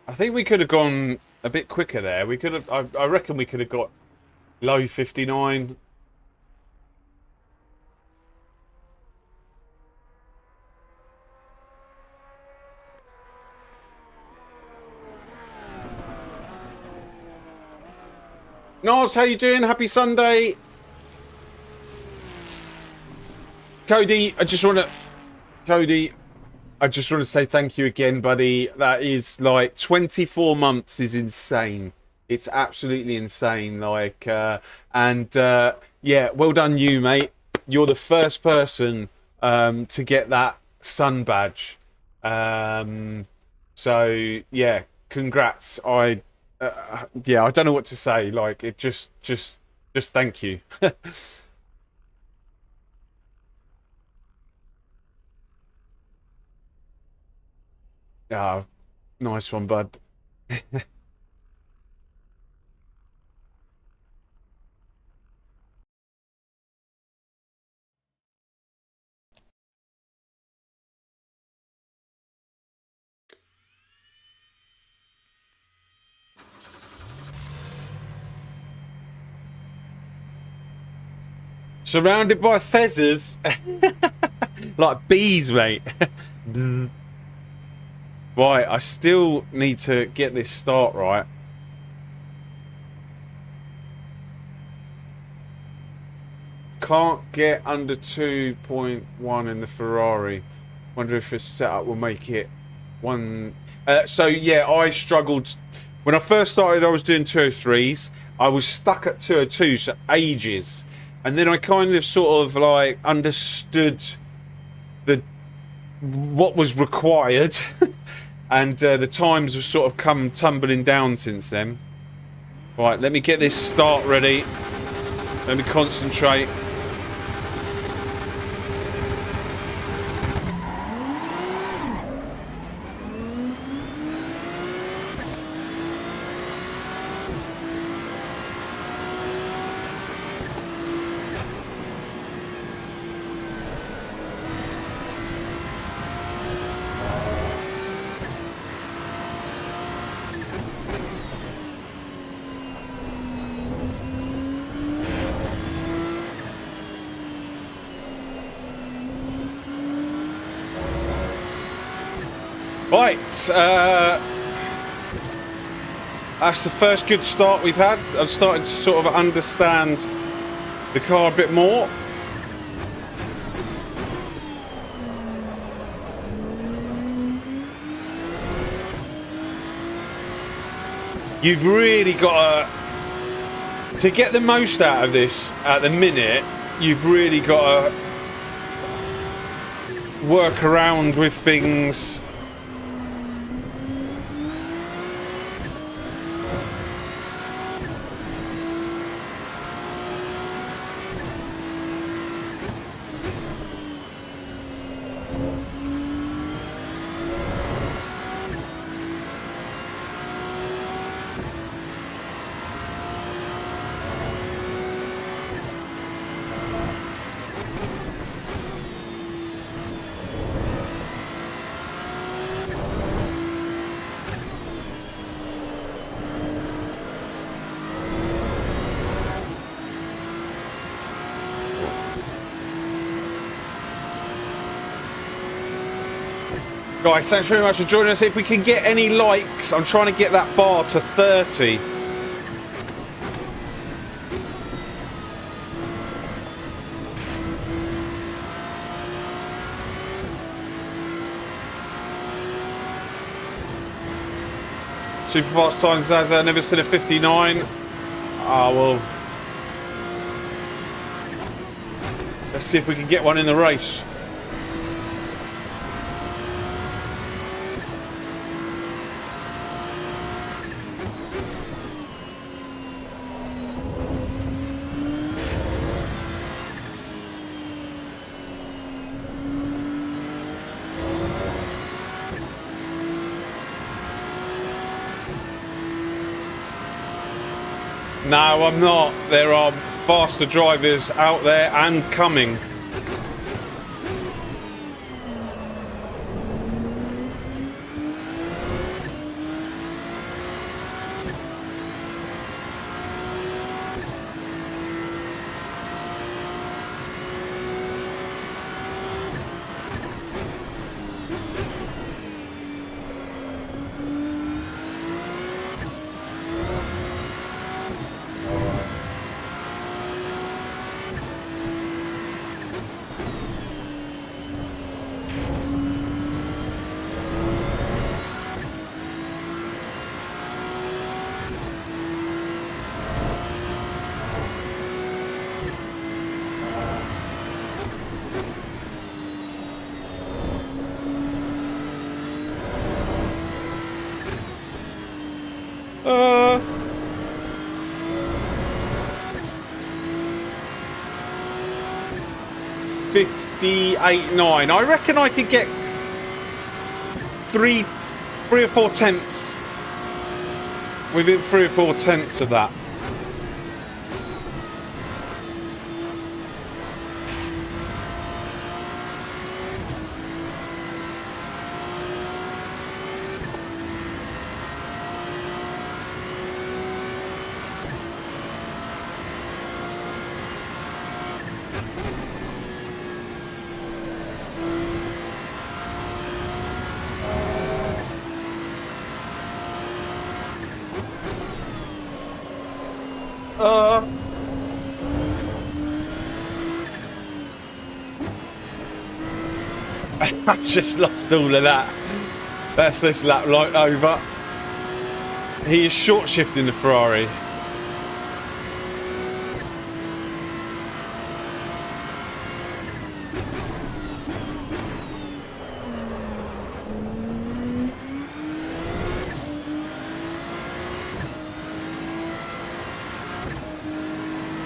I think we could have gone a bit quicker there. We could have. I reckon we could have got low 59. Nos, how you doing? Happy Sunday. Cody, I just want to say thank you again, buddy. That is like 24 months is insane. It's absolutely insane. Like, yeah, well done you, mate. You're the first person to get that sun badge. So yeah, congrats. Yeah, I don't know what to say. Like, it just thank you. Ah, nice one, bud. Surrounded by fezzes. Like bees, mate. Right, I still need to get this start right. Can't get under 2.1 in the Ferrari. Wonder if this setup will make it one. So yeah, I struggled when I first started. I was doing 203s. I was stuck at 202s for ages, and then I kind of sort of like understood what was required, and the times have sort of come tumbling down since then. Right, let me get this start ready. Let me concentrate. Right, that's the first good start we've had. I'm starting to sort of understand the car a bit more. You've really got to get the most out of this at the minute. You've really got to work around with things. Guys, thanks very much for joining us. If we can get any likes, I'm trying to get that bar to 30. Super fast time, Zaza. Never seen a 59. Ah, well. Let's see if we can get one in the race. No, I'm not. There are faster drivers out there and coming. Uh... 58.9. I reckon I could get three or four tenths within 3 or 4 tenths of that. I just lost all of that. That's this lap light over. He is short shifting the Ferrari.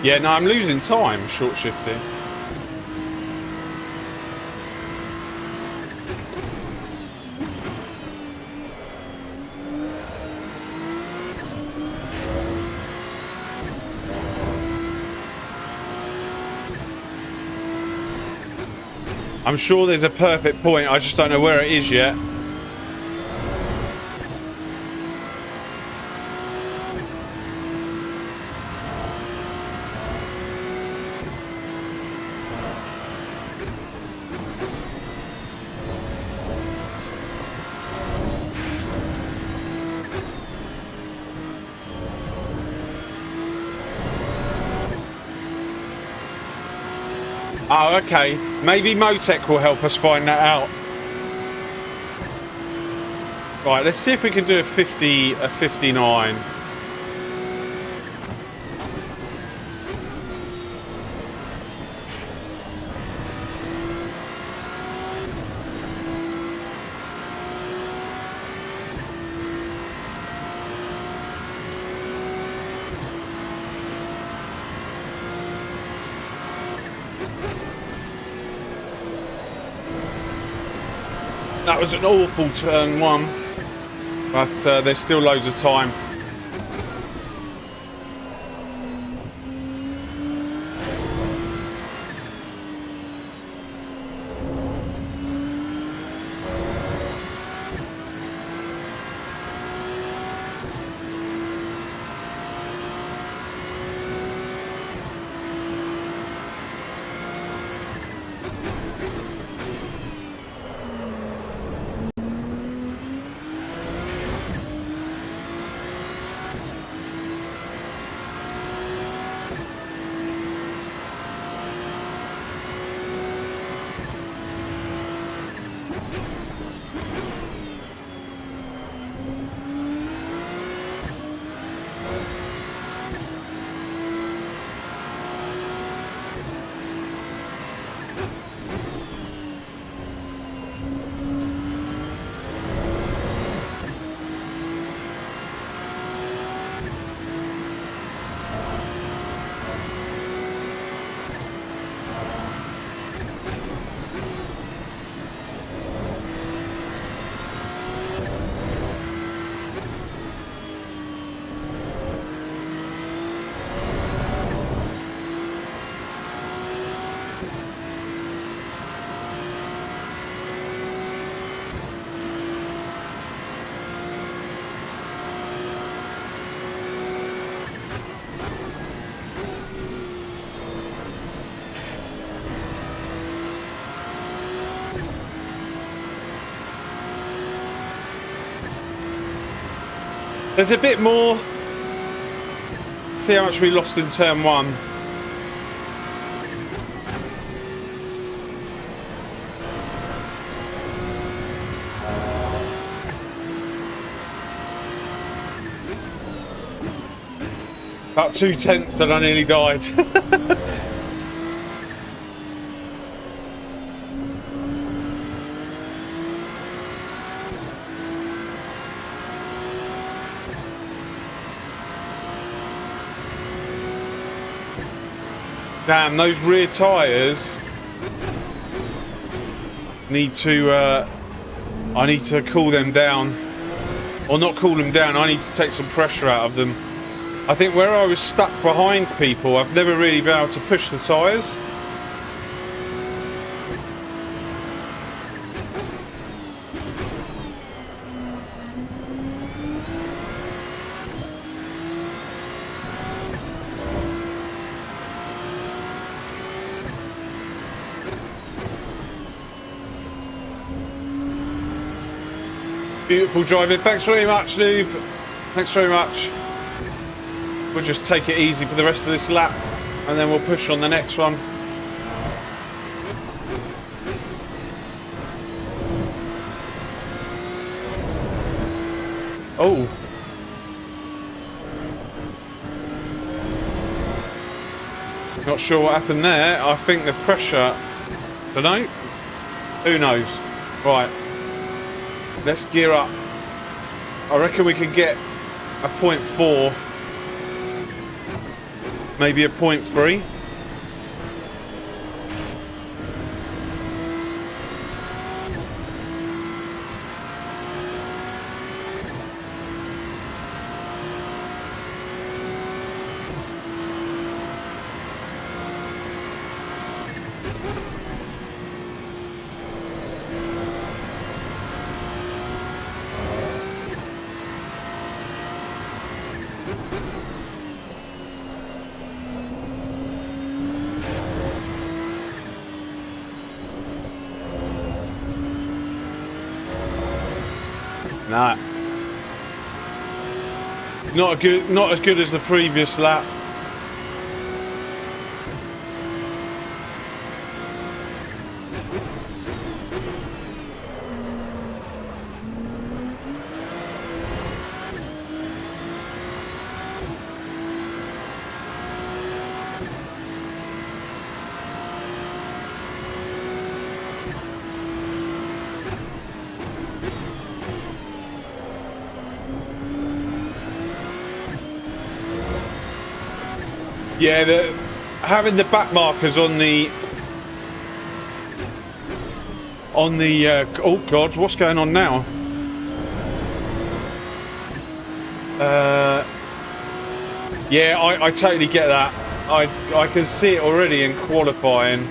Yeah, no, I'm losing time short shifting. I'm sure there's a perfect point, I just don't know where it is yet. Oh, okay. Maybe Motec will help us find that out. Right, let's see if we can do a 59. That was an awful turn one, but there's still loads of time. There's a bit more. See how much we lost in turn 1. About 2/10 and I nearly died. Damn, those rear tyres need to, I need to cool them down. Or not cool them down, I need to take some pressure out of them. I think where I was stuck behind people, I've never really been able to push the tyres. Beautiful driving. Thanks very much, Noob. Thanks very much. We'll just take it easy for the rest of this lap and then we'll push on the next one. Oh. Not sure what happened there. I think the pressure... Don't know. Who knows? Right. Let's gear up. I reckon we can get a 0.4, maybe a 0.3. Nah. Not as good as the previous lap. Yeah, having the back markers on the oh god, what's going on now? Yeah, I totally get that. I can see it already in qualifying.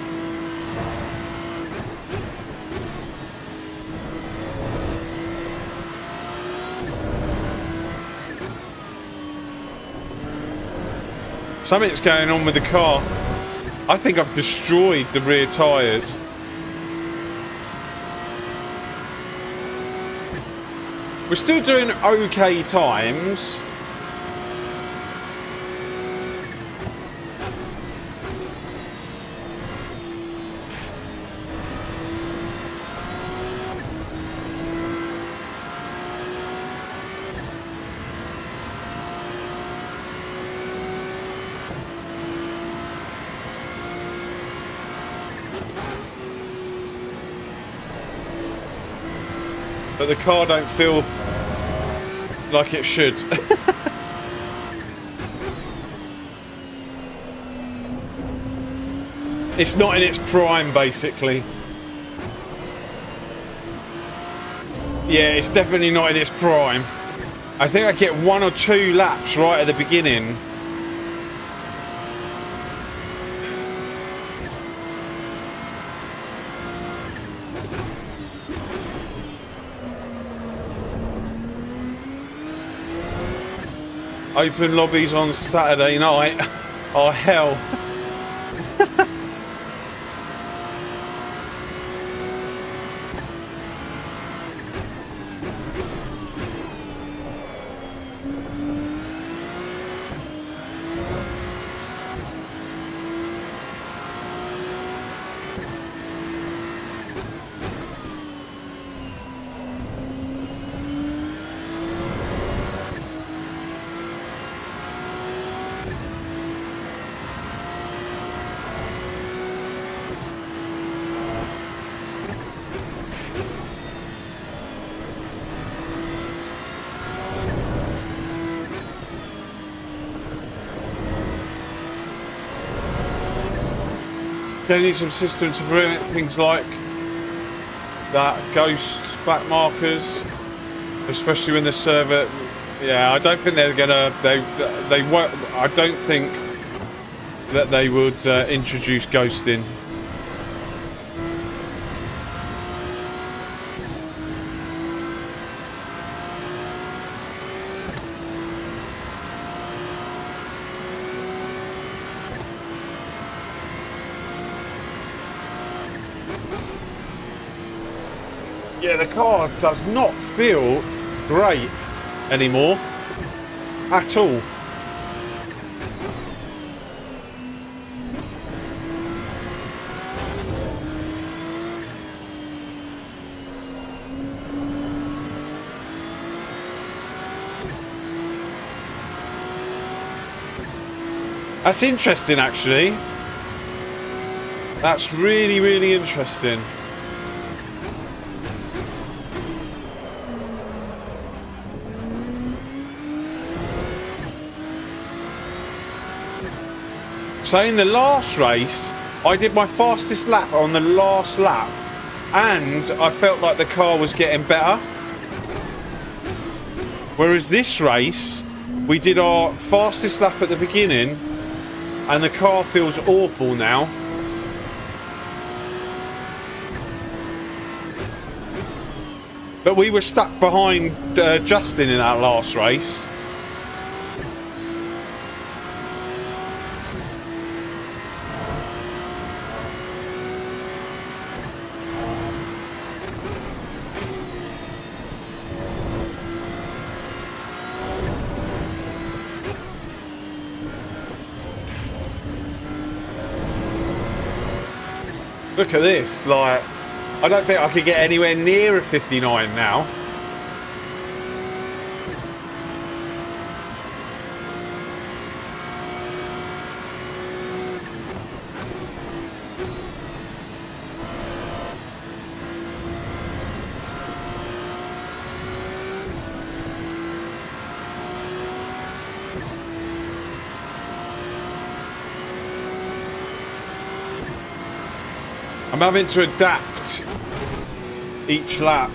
Something's going on with the car. I think I've destroyed the rear tyres. We're still doing okay times. But the car don't feel like it should. It's not in its prime, basically. Yeah, it's definitely not in its prime. I think I get 1 or 2 laps right at the beginning. Open lobbies on Saturday night. Oh, hell. They need some system to prevent things like that, ghost back markers, especially when the server. Yeah, I don't think they're gonna. They won't. I don't think that they would introduce ghosting. Yeah, the car does not feel great anymore at all. That's interesting, actually. That's really, really interesting. So in the last race, I did my fastest lap on the last lap, and I felt like the car was getting better. Whereas this race, we did our fastest lap at the beginning, and the car feels awful now. But we were stuck behind Justin in that last race. Look at this, like, I don't think I could get anywhere near a 59 now. I'm having to adapt each lap.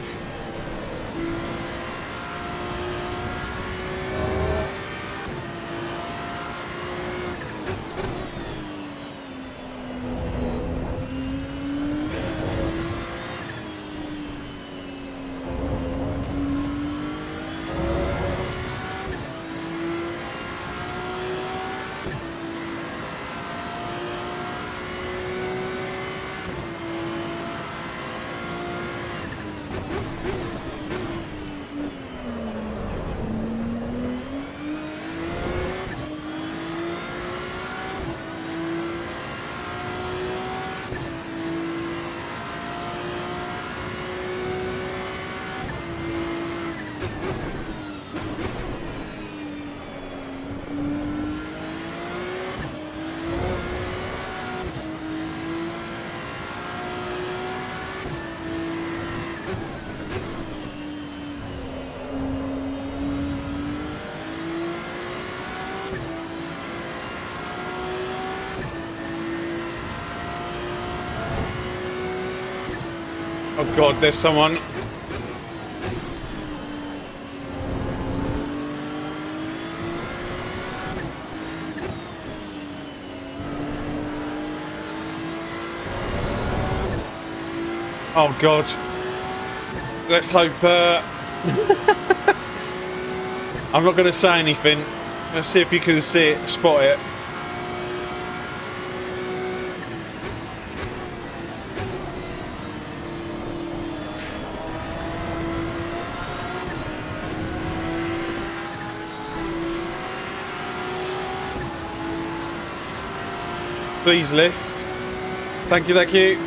Oh God, there's someone. Oh God. Let's hope. I'm not going to say anything. Let's see if you can see it, spot it. Please lift. Thank you, thank you.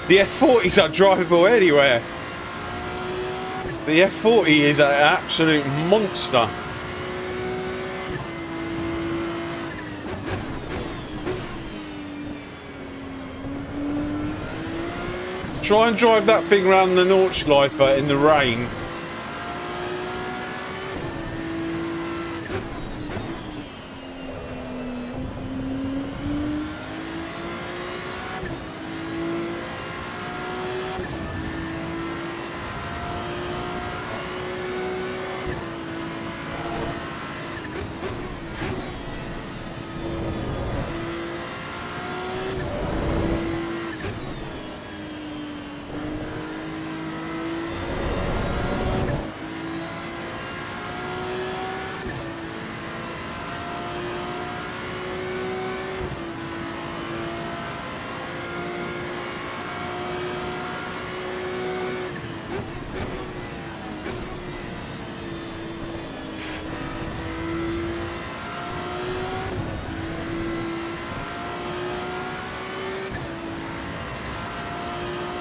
The F40s are drivable anywhere. The F40 is an absolute monster. Try and drive that thing around the Nordschleife in the rain.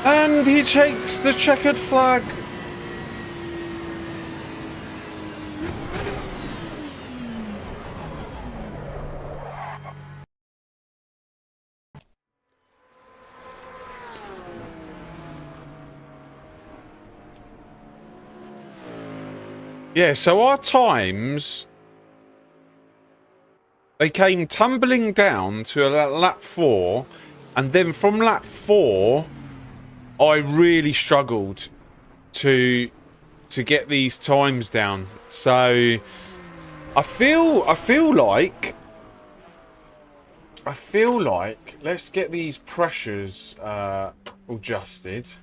And he takes the checkered flag. Yeah, so our times, they came tumbling down to lap 4, and then from lap 4, I really struggled to get these times down. So I feel like let's get these pressures adjusted.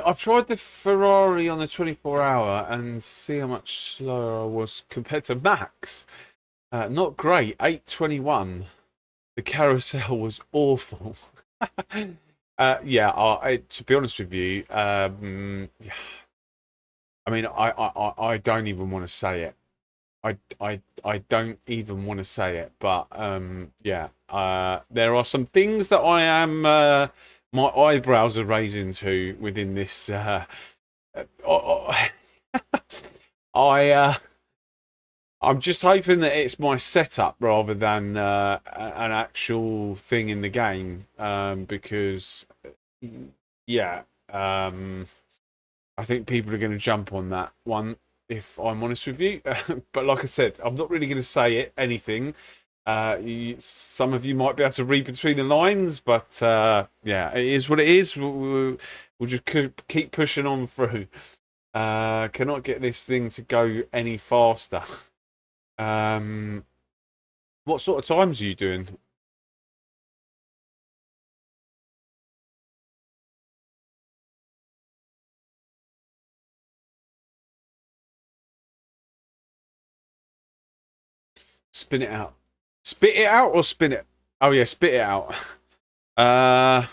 I've tried the Ferrari on the 24-hour and see how much slower I was compared to Max. Not great, 8:21. The carousel was awful. Yeah, to be honest with you, yeah. I mean, I don't even want to say it. I don't even want to say it, but yeah, there are some things that I am my eyebrows are raising to within this. I'm just hoping that it's my setup rather than an actual thing in the game, because yeah, I think people are going to jump on that one, if I'm honest with you. But like I said, I'm not really going to say anything. Some of you might be able to read between the lines, but yeah, it is what it is. We'll just keep pushing on through. Cannot get this thing to go any faster. What sort of times are you doing? Spin it out. Spit it out or spin it? Oh yeah, spit it out. I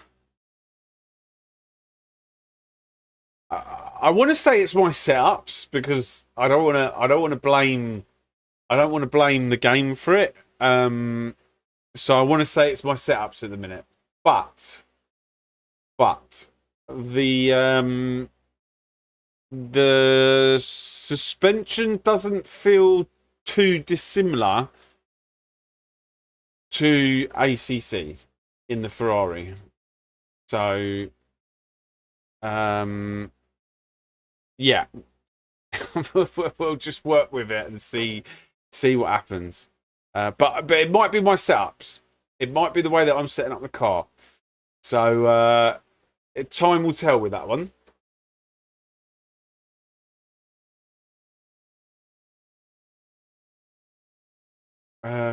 want to say it's my setups, because I don't want to blame the game for it. So I want to say it's my setups at the minute. But the suspension doesn't feel too dissimilar to ACC in the Ferrari. So yeah. We'll just work with it and see what happens. But it might be my setups. It might be the way that I'm setting up the car. So time will tell with that one.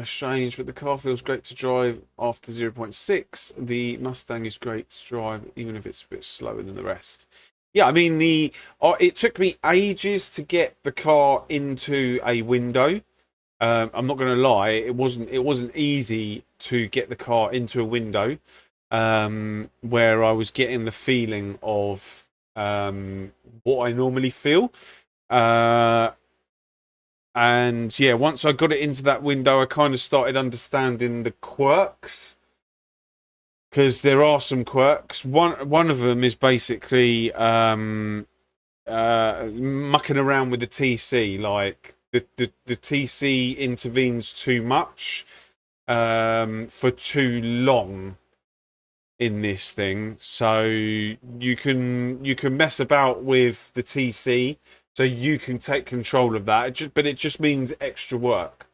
Strange, but the car feels great to drive after 0.6. The Mustang is great to drive, even if it's a bit slower than the rest. Yeah, I mean it took me ages to get the car into a window. I'm not going to lie, it wasn't easy to get the car into a window, where I was getting the feeling of what I normally feel. Uh, and yeah, once I got it into that window, I kind of started understanding the quirks, because there are some quirks. One of them is basically mucking around with the TC. Like the TC intervenes too much for too long in this thing, so you can mess about with the TC, so you can take control of that. But it just means extra work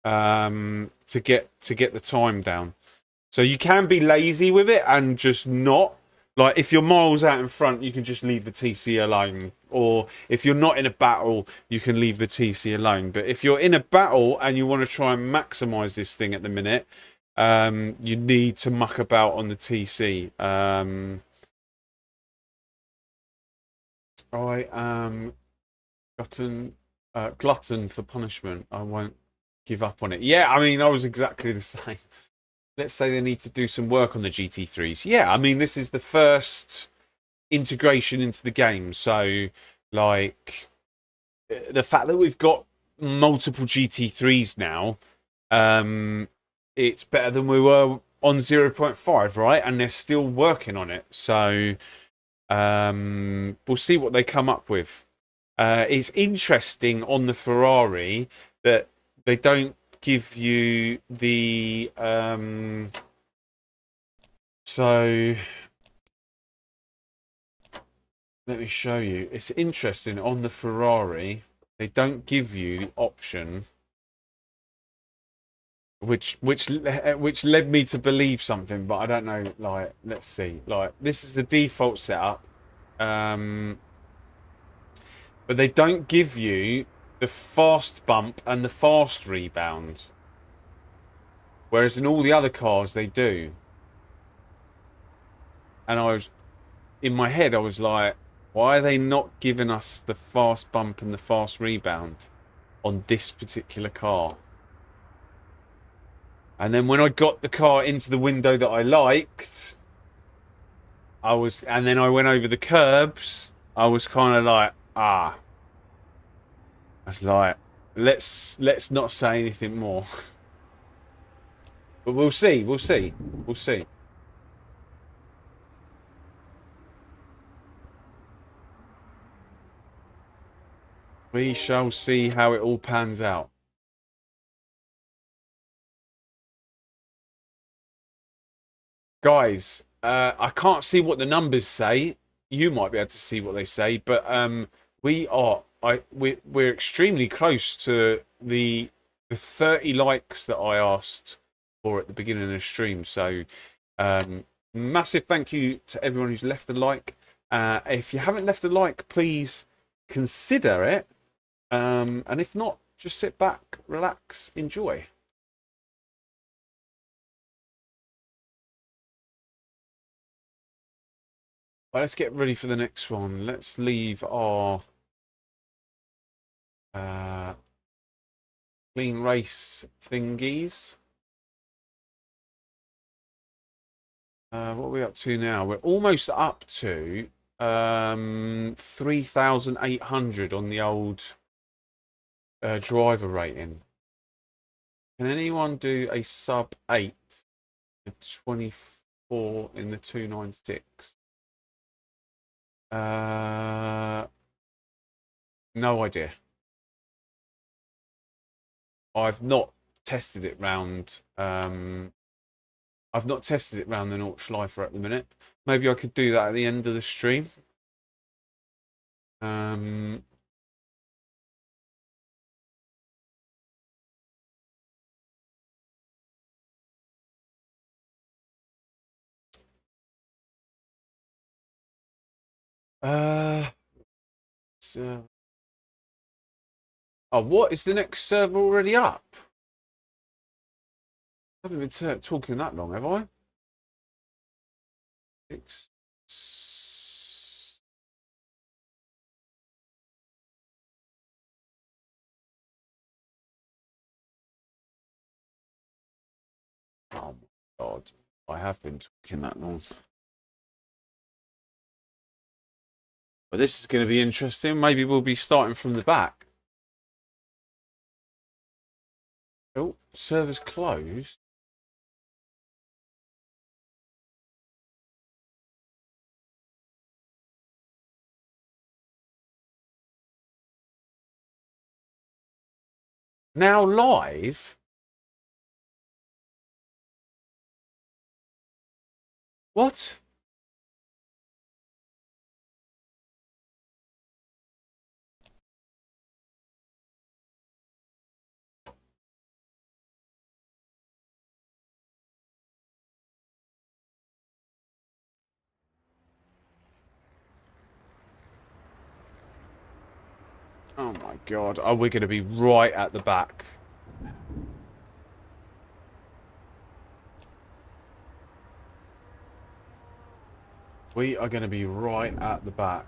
to get the time down. So you can be lazy with it and just not. Like, if you're miles out in front, you can just leave the TC alone. Or if you're not in a battle, you can leave the TC alone. But if you're in a battle and you want to try and maximize this thing at the minute, you need to muck about on the TC. I am glutton for punishment. I won't give up on it. Yeah, I mean, I was exactly the same. Let's say they need to do some work on the GT3s. Yeah, I mean, this is the first integration into the game. So, like, the fact that we've got multiple GT3s now, it's better than we were on 0.5, right? And they're still working on it. So, we'll see what they come up with. It's interesting on the Ferrari that they don't give you the so let me show you. It's interesting on the Ferrari, they don't give you the option, which led me to believe something, but I don't know. Like, let's see. Like, this is the default setup, but they don't give you the fast bump and the fast rebound, whereas in all the other cars they do. And in my head, I was like, why are they not giving us the fast bump and the fast rebound on this particular car? And then when I got the car into the window that I liked, and then I went over the curbs, I was kind of like, I was like, let's not say anything more. But we'll see, we'll see, we'll see. We shall see how it all pans out. Guys, I can't see what the numbers say. You might be able to see what they say, but we're extremely close to the 30 likes that I asked for at the beginning of the stream. So, massive thank you to everyone who's left a like. If you haven't left a like, please consider it. And if not, just sit back, relax, enjoy. Right, let's get ready for the next one. Let's leave our clean race thingies. What are we up to now? We're almost up to 3,800 on the old driver rating. Can anyone do a sub 8, a 24 in the 296? No idea. I've not tested it round. I've not tested it round the Nordschleifer at the minute. Maybe I could do that at the end of the stream. So, oh, what is the next server already up? I haven't been talking that long, have I? 6. Oh my god, I have been talking that long. But this is going to be interesting. Maybe we'll be starting from the back. Oh, server's closed. Now live? What? Oh my god. Oh, we're going to be right at the back. We are going to be right at the back.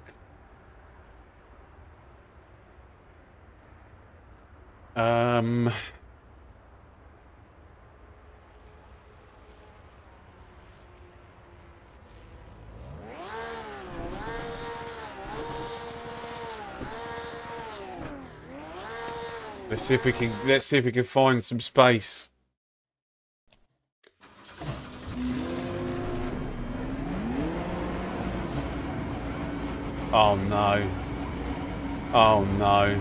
Let's see if we can find some space. Oh no. Oh no.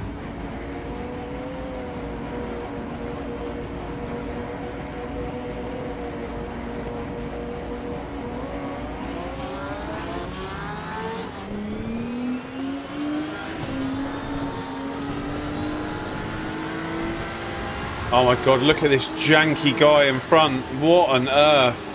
Oh my god, look at this janky guy in front. What on earth?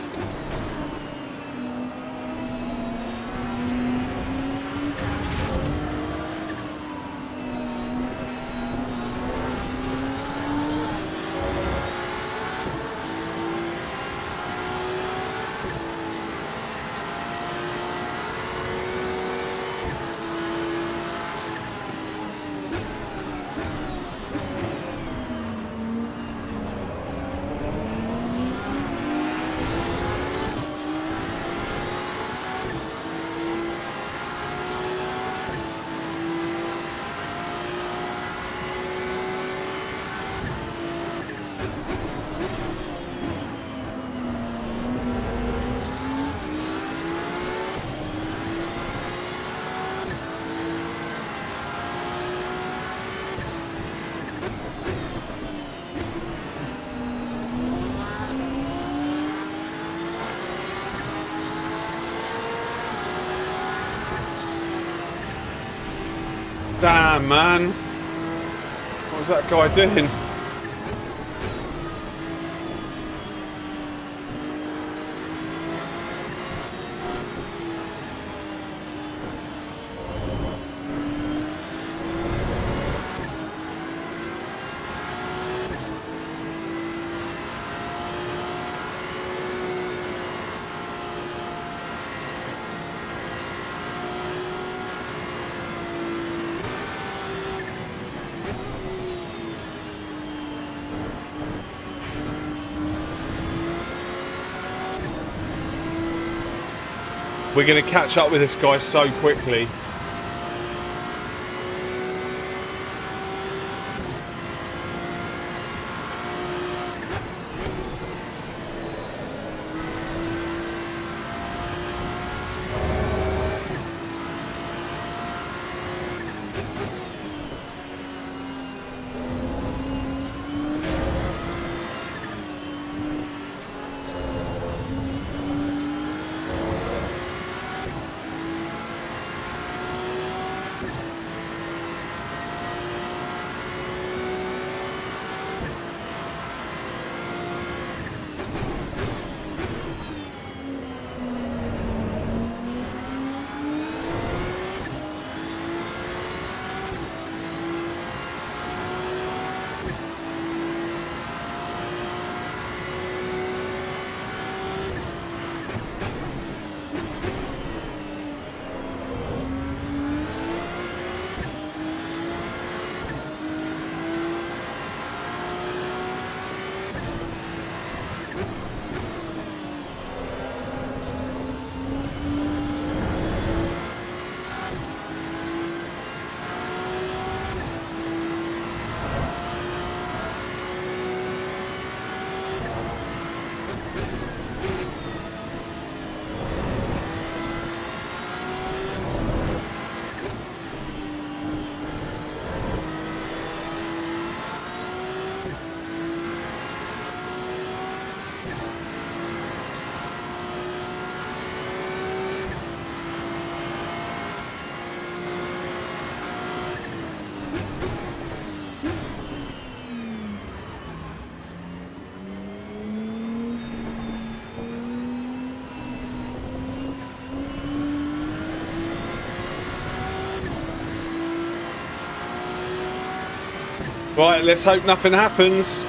Damn, man. What was that guy doing? We're going to catch up with this guy so quickly. Right, let's hope nothing happens.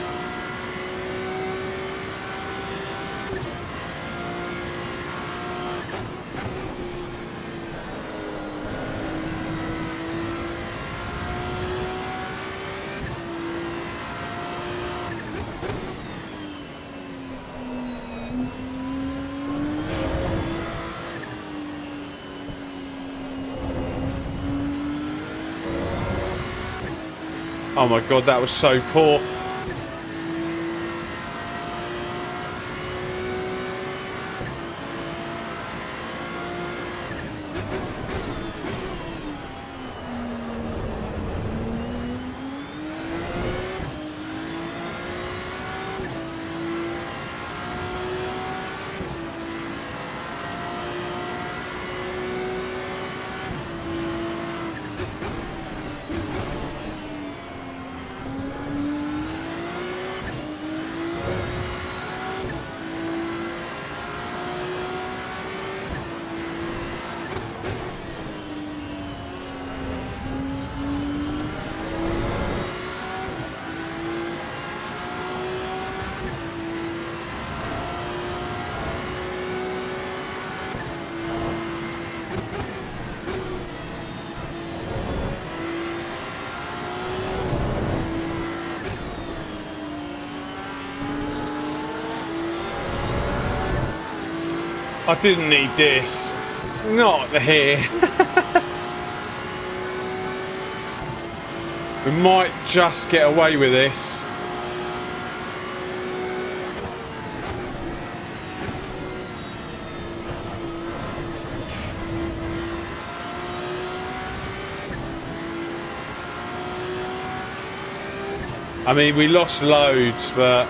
Oh my god, that was so poor. I didn't need this. Not here. We might just get away with this. I mean, we lost loads, but...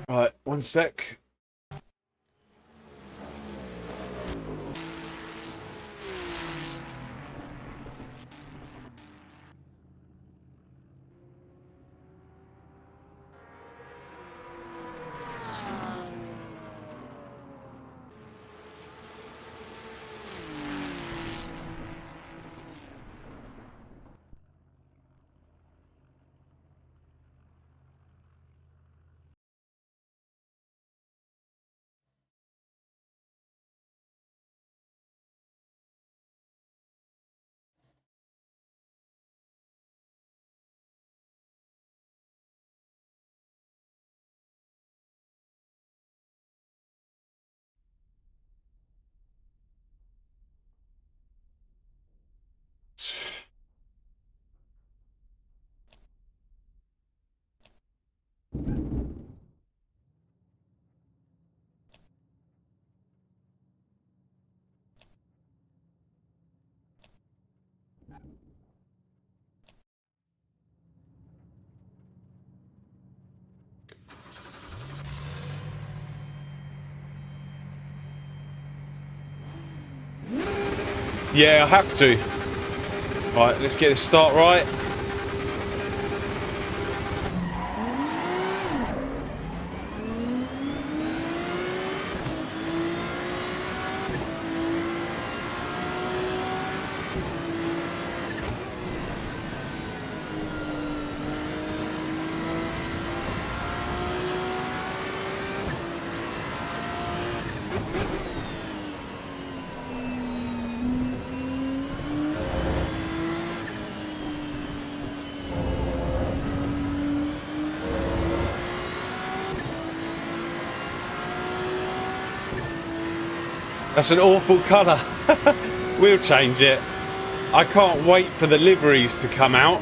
Right, one sec. Yeah, I have to. Right, let's get this start right. That's an awful colour. We'll change it. I can't wait for the liveries to come out.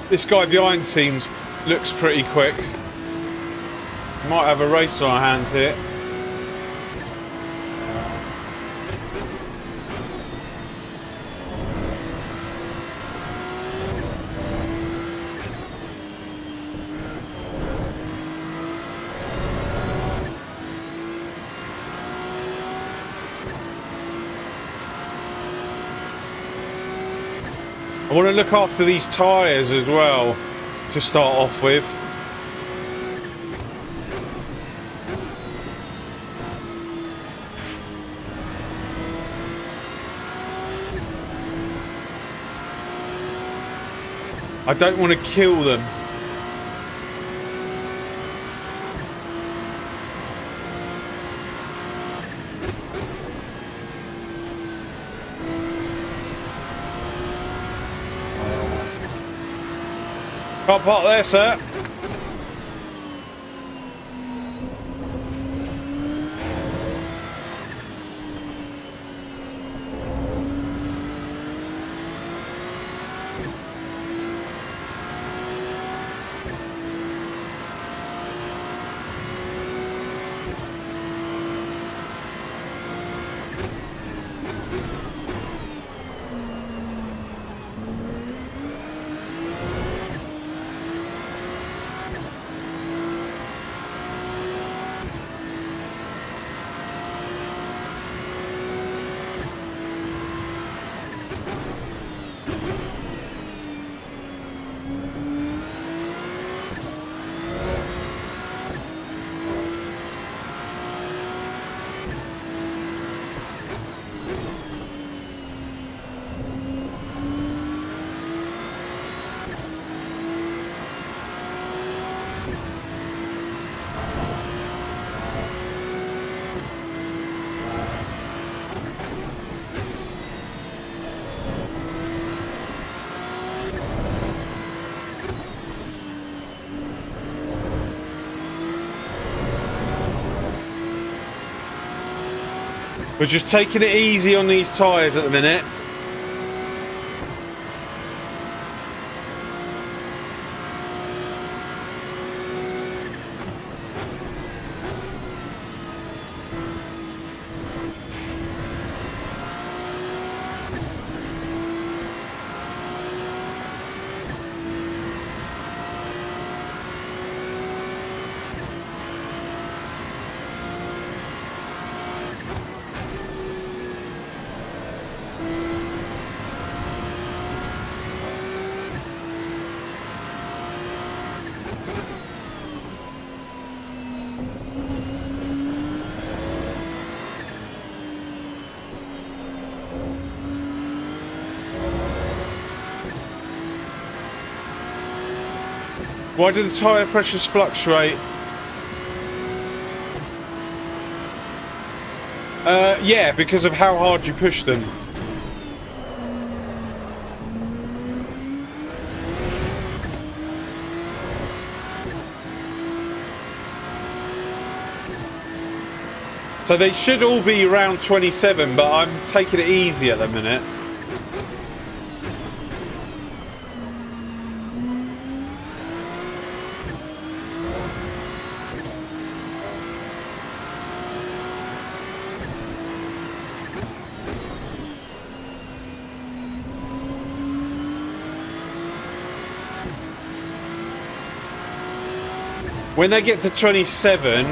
This guy behind seems Looks pretty quick. Might have a race on our hands here. I want to look after these tyres as well to start off with. I don't want to kill them. Can't park there, sir. We're just taking it easy on these tyres at the minute. Why do the tyre pressures fluctuate? Yeah, because of how hard you push them. So they should all be around 27, but I'm taking it easy at the minute. When they get to 27,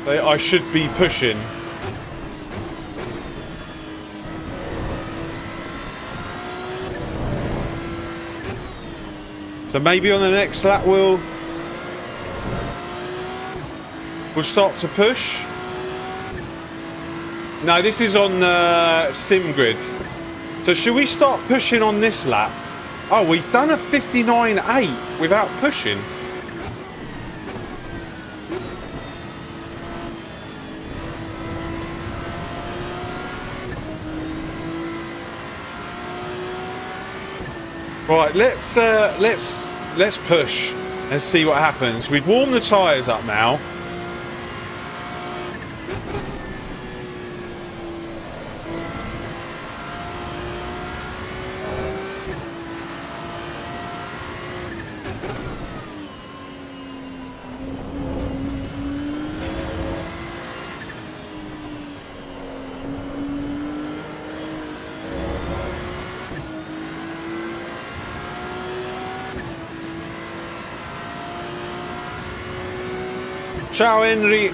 I should be pushing. So maybe on the next lap we'll start to push. No, this is on sim grid. So should we start pushing on this lap? Oh, we've done a 59.8 without pushing. Right, let's push and see what happens. We've warmed the tyres up now. Ciao, Henry.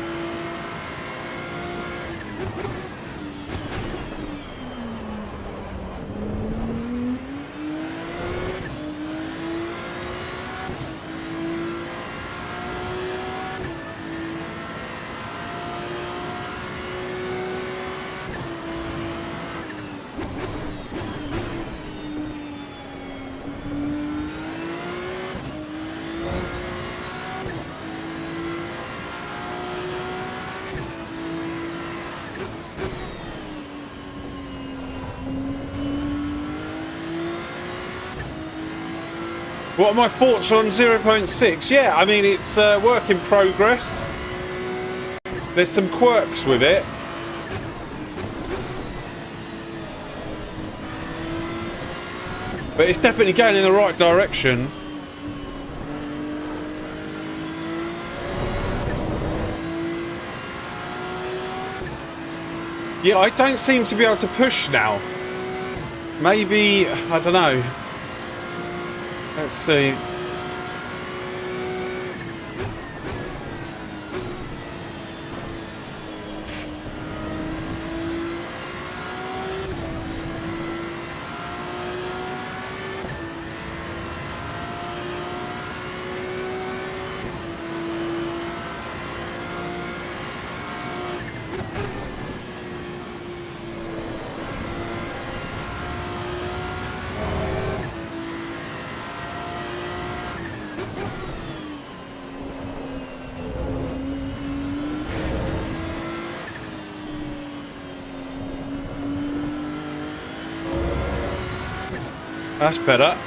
What are my thoughts on 0.6? Yeah, I mean, it's a work in progress. There's some quirks with it. But it's definitely going in the right direction. Yeah, I don't seem to be able to push now. Maybe, I don't know. Let's see. That's better.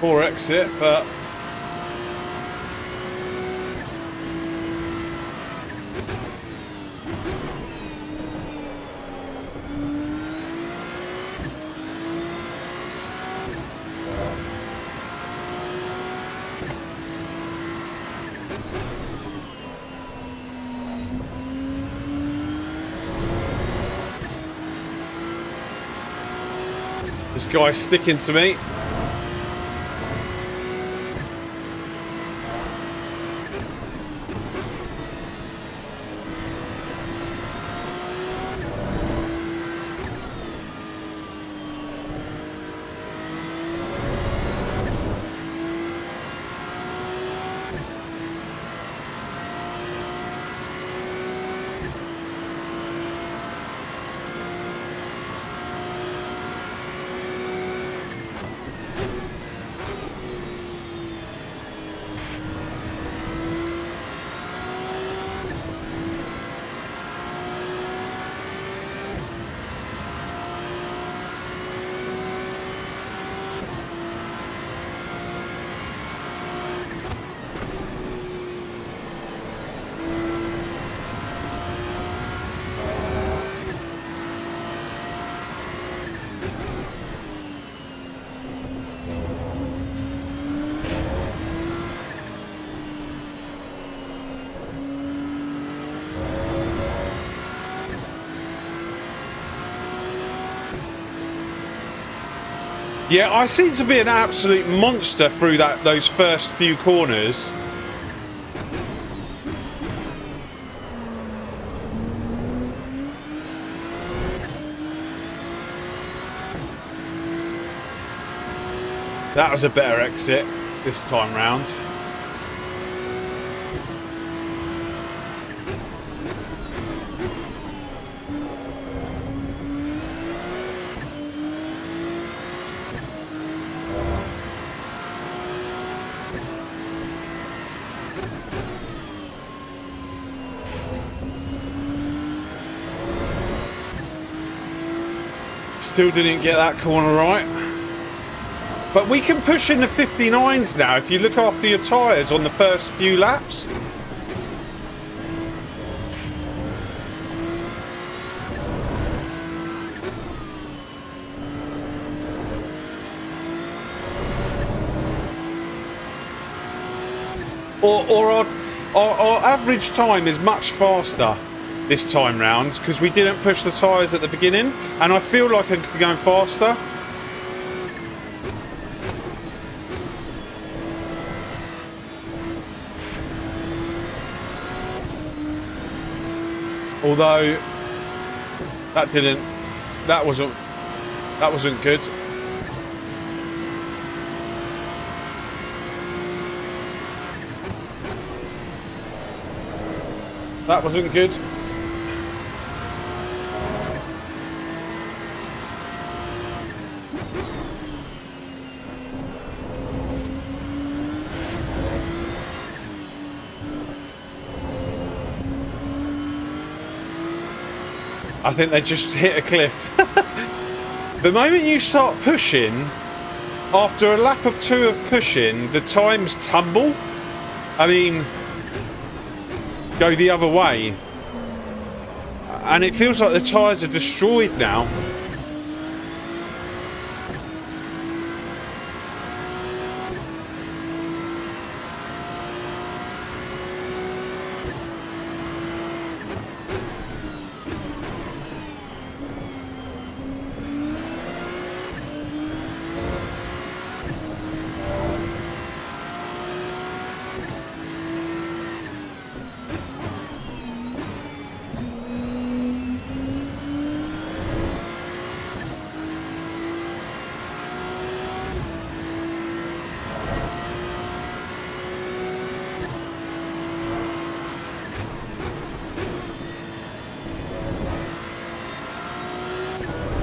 Poor exit, but this guy's sticking to me. Yeah, I seem to be an absolute monster through those first few corners. That was a better exit this time round. Still didn't get that corner right. But we can push in the 59s now if you look after your tyres on the first few laps. Or our average time is much faster this time round because we didn't push the tyres at the beginning, and I feel like I could be going faster. Although that wasn't good. That wasn't good. I think they just hit a cliff. The moment you start pushing, after a lap of 2 of pushing, the times tumble. I mean, go the other way. And it feels like the tyres are destroyed now.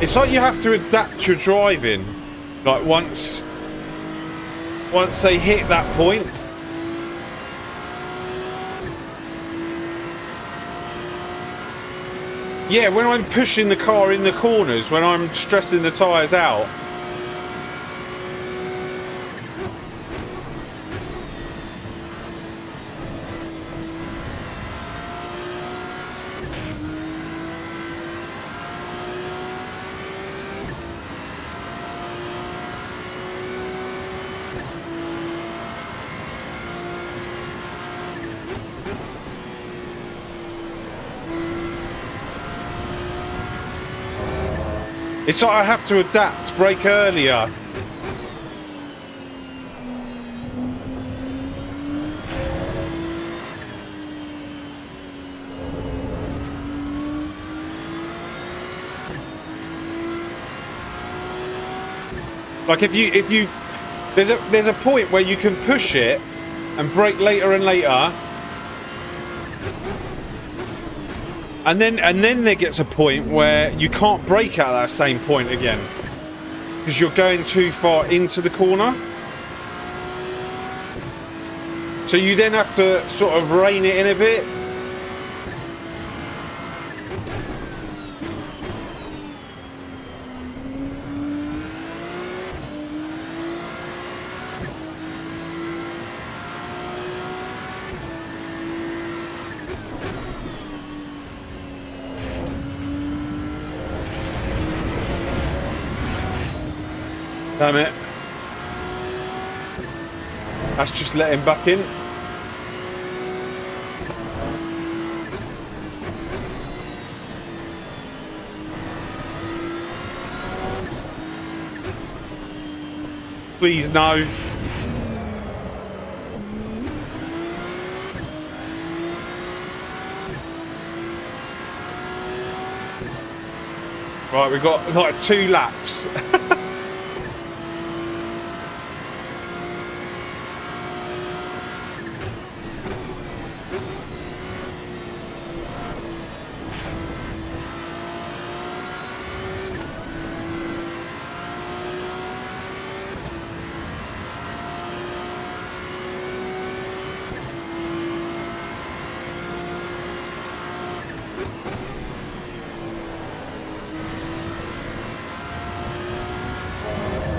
It's like you have to adapt your driving, like once they hit that point. Yeah, when I'm pushing the car in the corners, when I'm stressing the tyres out. It's like I have to adapt, brake earlier. Like if you there's a point where you can push it and brake later and later. And then there gets a point where you can't brake at that same point again because you're going too far into the corner. So you then have to sort of rein it in a bit. Damn it. That's just let him back in. Please, no. Right, we've got like 2 laps.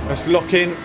Let's lock in.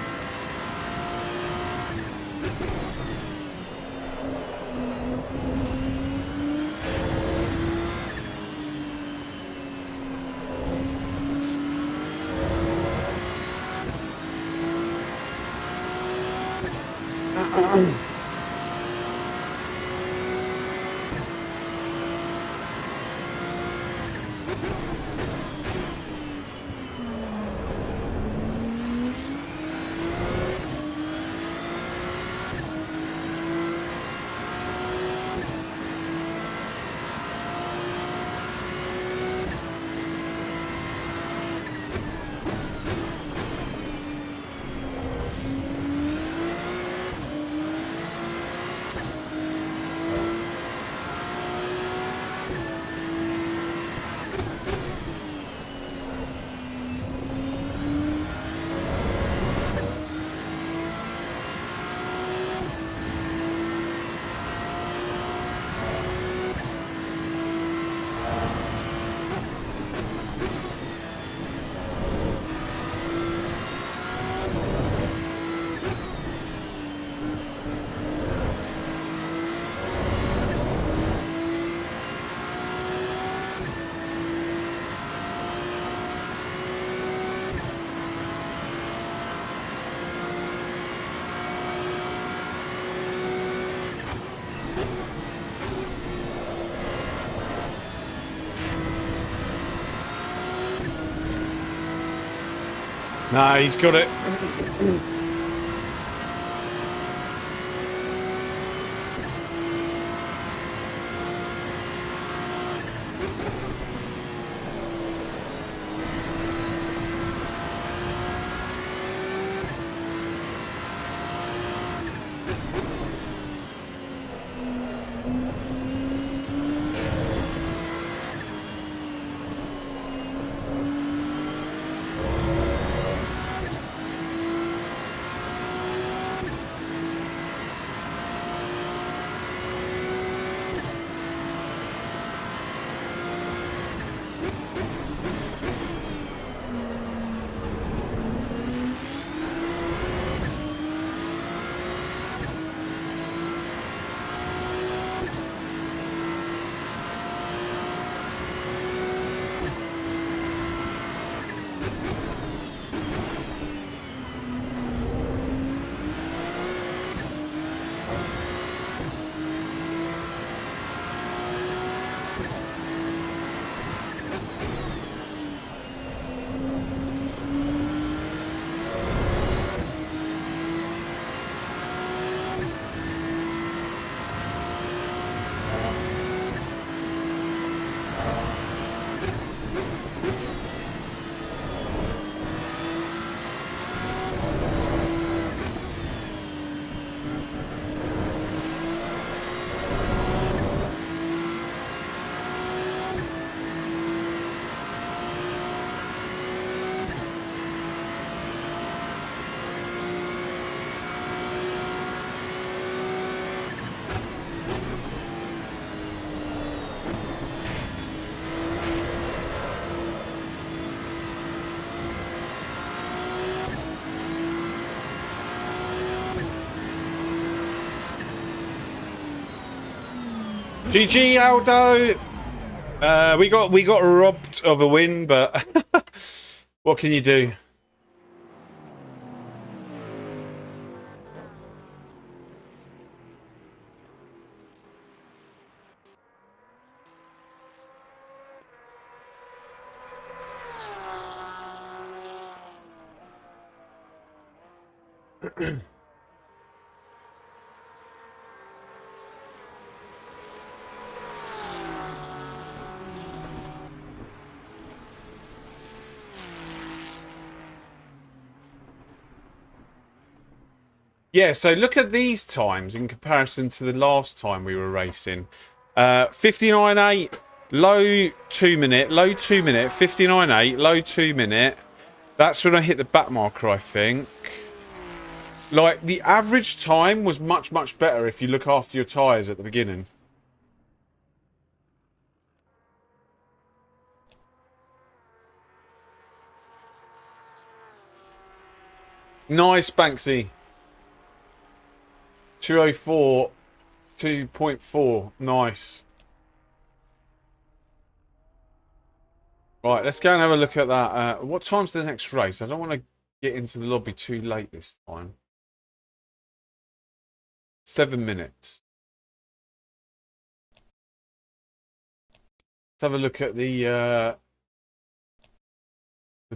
No, he's got it. GG, Aldo. We got robbed of a win, but what can you do? Yeah, so look at these times in comparison to the last time we were racing. 59.8, low 2 minute, 59.8, low 2 minute. That's when I hit the back marker, I think. Like, the average time was much, much better if you look after your tyres at the beginning. Nice, Banksy. 204, 2.4. Nice. Right, let's go and have a look at that. What time's the next race? I don't want to get into the lobby too late this time. 7 minutes. Let's have a look at the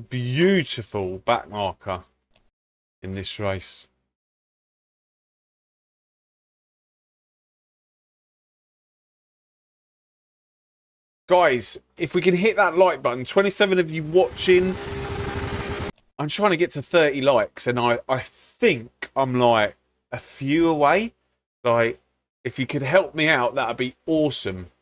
beautiful back marker in this race. Guys, if we can hit that like button, 27 of you watching. I'm trying to get to 30 likes, and I think I'm like a few away. Like, if you could help me out, that'd be awesome.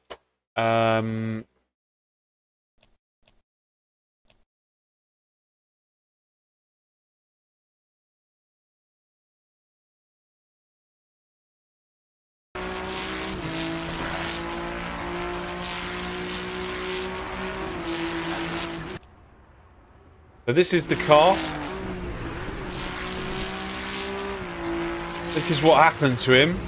So this is the car. This is what happened to him.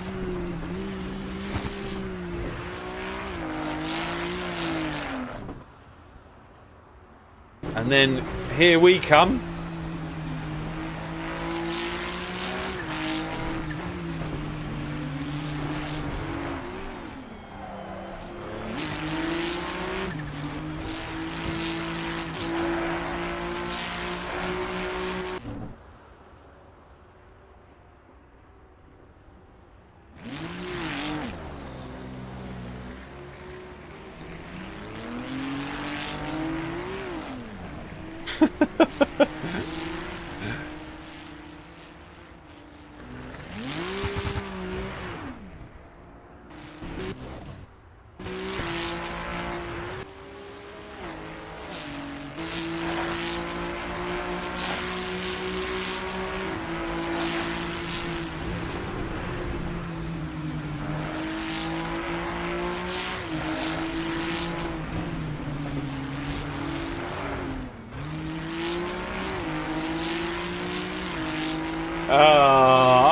And then here we come.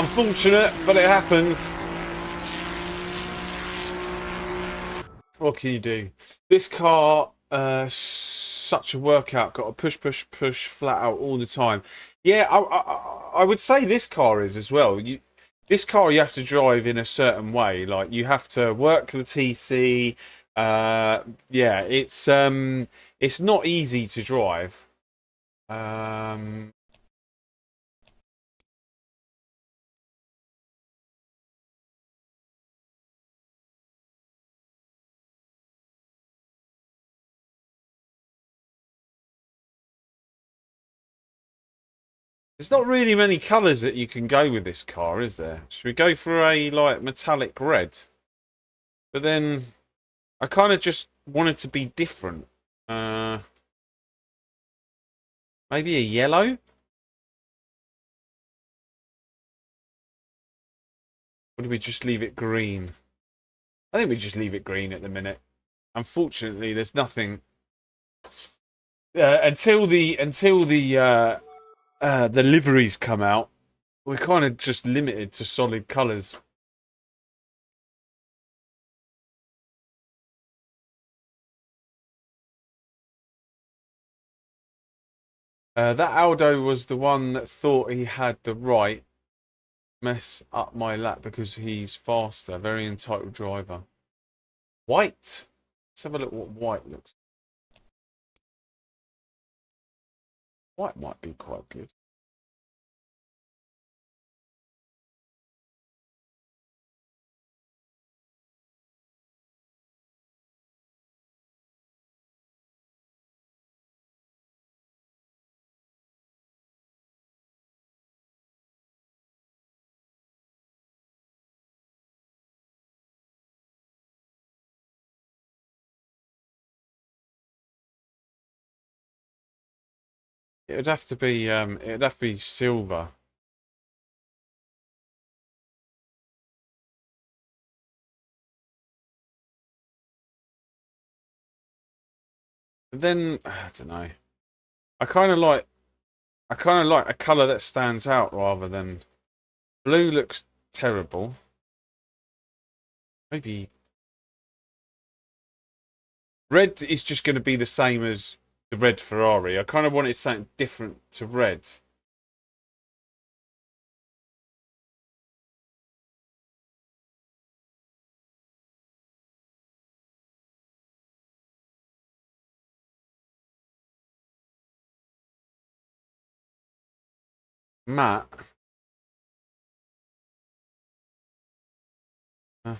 Unfortunate, but it happens. What can you do? This car, such a workout. Got to push, push, push, flat out all the time. Yeah, I would say this car is as well. This car you have to drive in a certain way. Like you have to work the TC. Yeah, it's not easy to drive. There's not really many colours that you can go with this car, is there? Should we go for a like metallic red? But then I kind of just want it to be different. Maybe a yellow? Or do we just leave it green? I think we just leave it green at the minute. Unfortunately, there's nothing until the liveries come out. We're kind of just limited to solid colours. That Aldo was the one that thought he had the right mess up my lap because he's faster. Very entitled driver. White. Let's have a look what white looks. White might be quite good. It'd have to be silver. But then I don't know. I kind of like a colour that stands out rather than blue looks terrible. Maybe red is just going to be the same as the red Ferrari. I kind of wanted something different to red. Matte. Uh,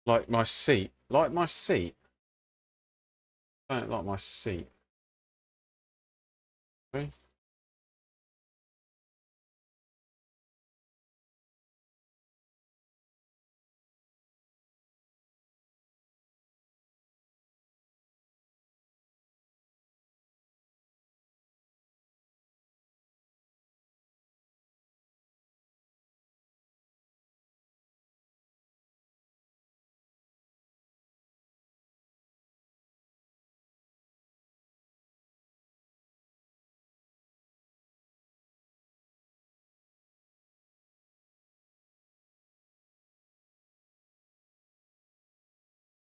like my seat. Like my seat. I don't like my seat. Okay.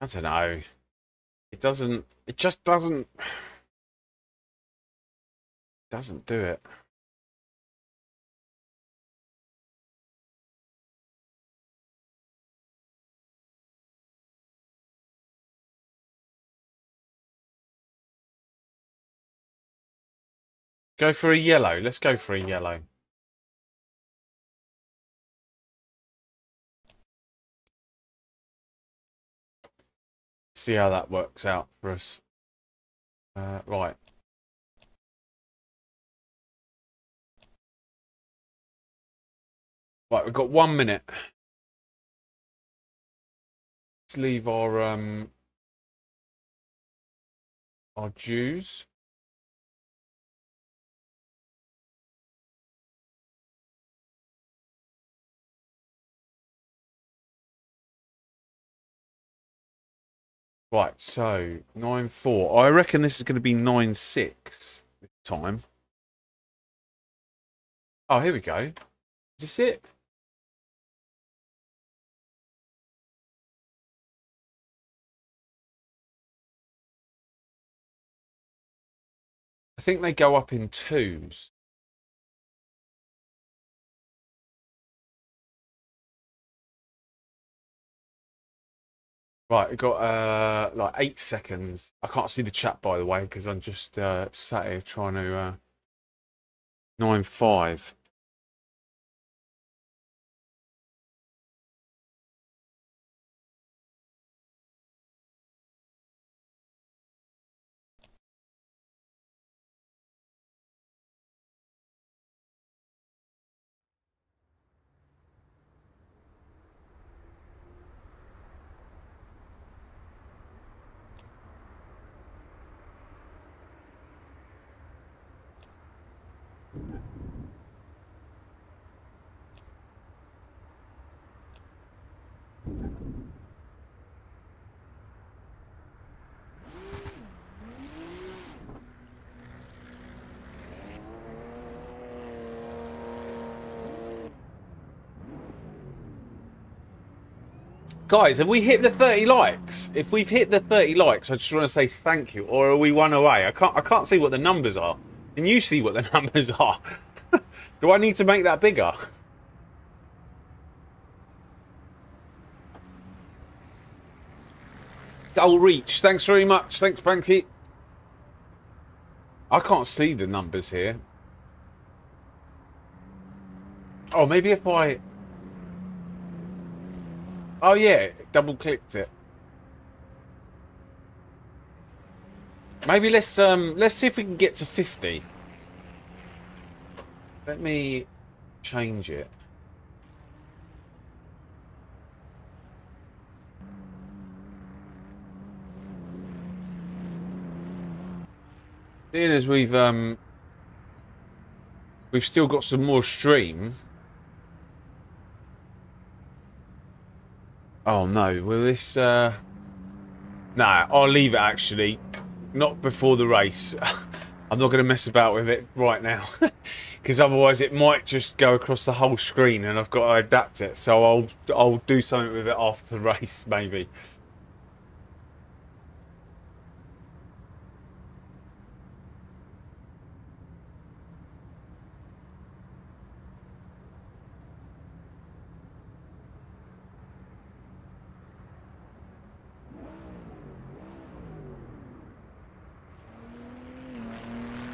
I don't know. It doesn't. It just doesn't. Doesn't do it. Go for a yellow. Let's go for a yellow. See how that works out for us. Right. Right, we've got 1 minute. Let's leave our dues. Right, so 9.4. I reckon this is going to be 9.6 this time. Oh, here we go. Is this it? I think they go up in twos. Right, we've got like 8 seconds. I can't see the chat, by the way, because I'm just sat here trying to 9.5. Guys, have we hit the 30 likes? If we've hit the 30 likes, I just want to say thank you. Or are we one away? I can't see what the numbers are. Can you see what the numbers are? Do I need to make that bigger? Goal reach. Thanks very much. Thanks, Banky. I can't see the numbers here. Oh, maybe if I... Oh, yeah. Double-clicked it. Maybe let's see if we can get to 50. Let me change it. Seeing as we've still got some more stream. Oh no, will this Nah, I'll leave it actually. Not before the race. I'm not going to mess about with it right now. Because otherwise it might just go across the whole screen and I've got to adapt it. So I'll do something with it after the race, maybe.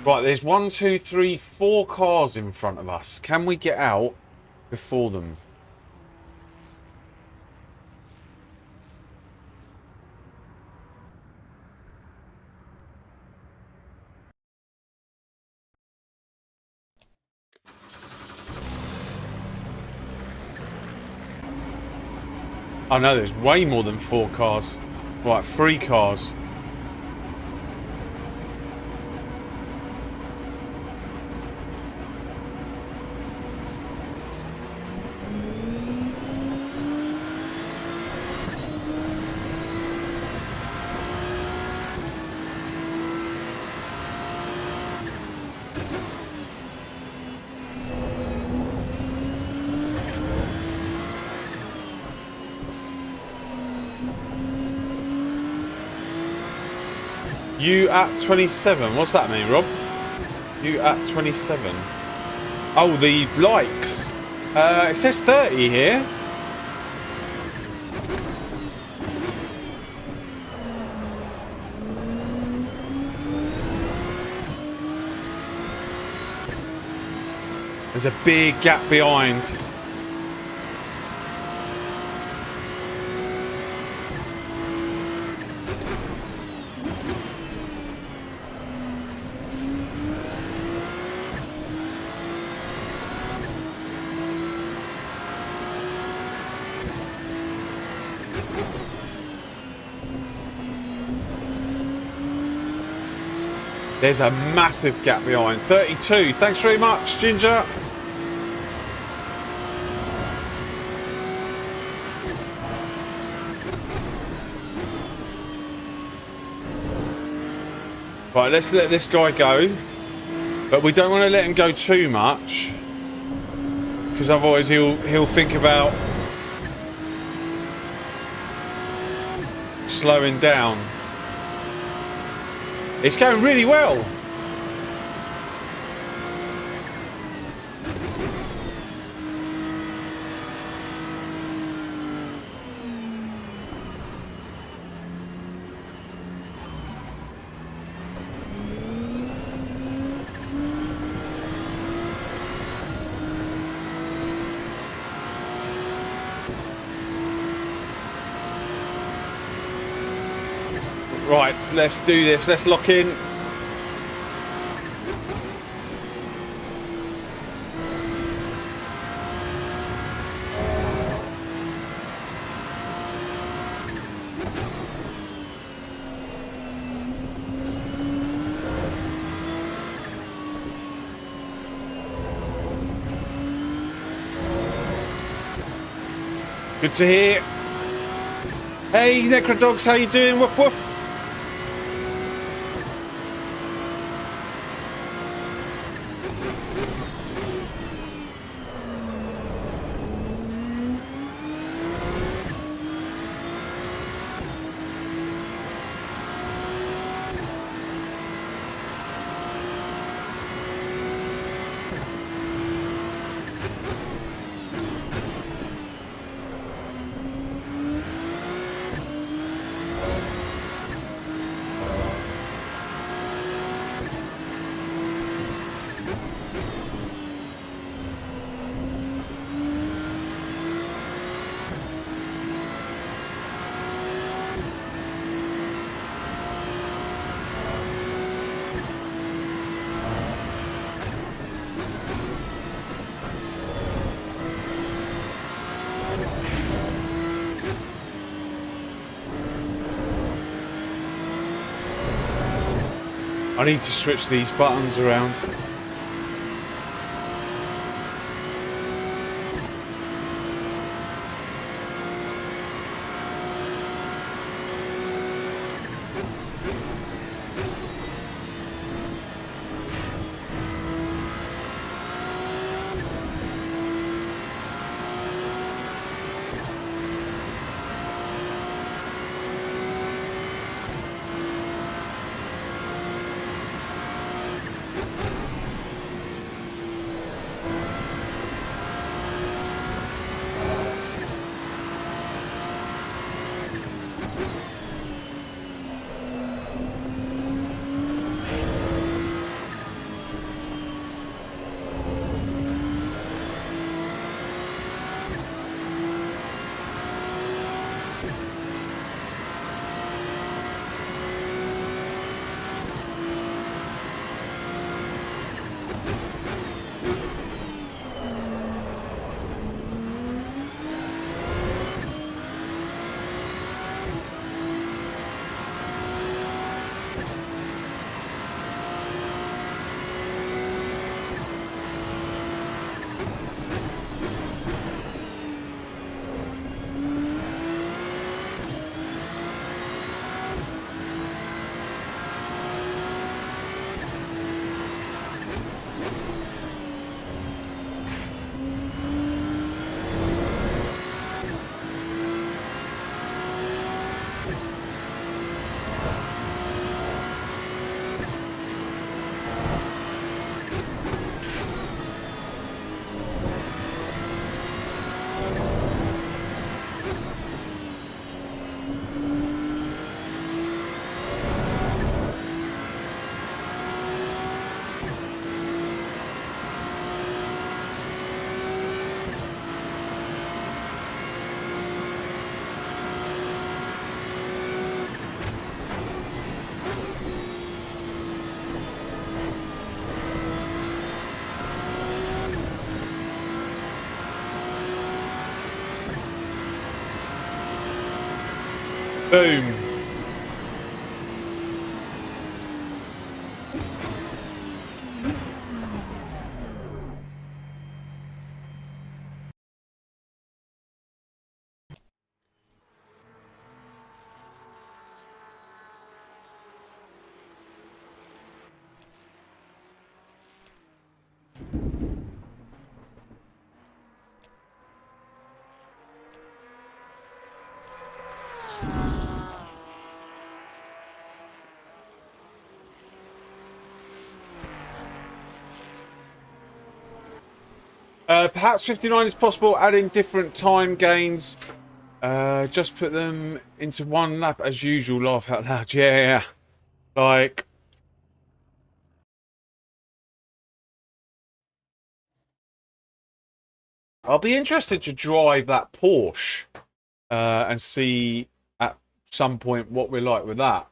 Right, there's 1, 2, 3, 4 cars in front of us. Can we get out before them? Oh no, there's way more than 4 cars. Right, 3 cars. You at 27. What's that mean, Rob? You at 27. Oh, the likes. It says 30 here. There's a big gap behind. There's a massive gap behind. 32. Thanks very much, Ginger. Right, let's let this guy go. But we don't want to let him go too much. Because otherwise he'll think about slowing down. It's going really well. Right, let's do this. Let's lock in. Good to hear. Hey, Necrodogs, how you doing? Woof woof. I need to switch these buttons around. Boom. Perhaps 59 is possible, adding different time gains. Just put them into one lap as usual, laugh out loud. Yeah. Like... I'll be interested to drive that Porsche and see at some point what we're like with that.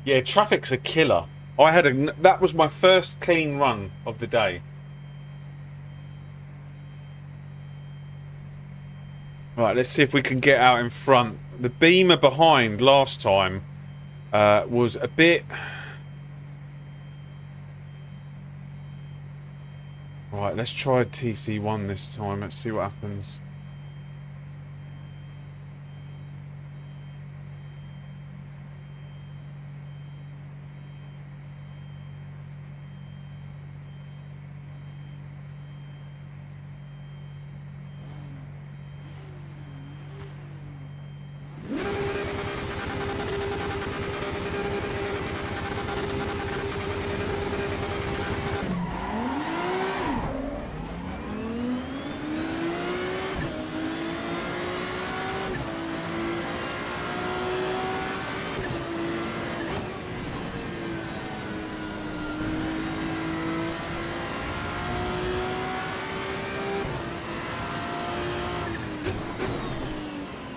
Yeah, traffic's a killer. That was my first clean run of the day. Right, let's see if we can get out in front. The Beamer behind last time was a bit... Right, let's try TC1 this time. Let's see what happens.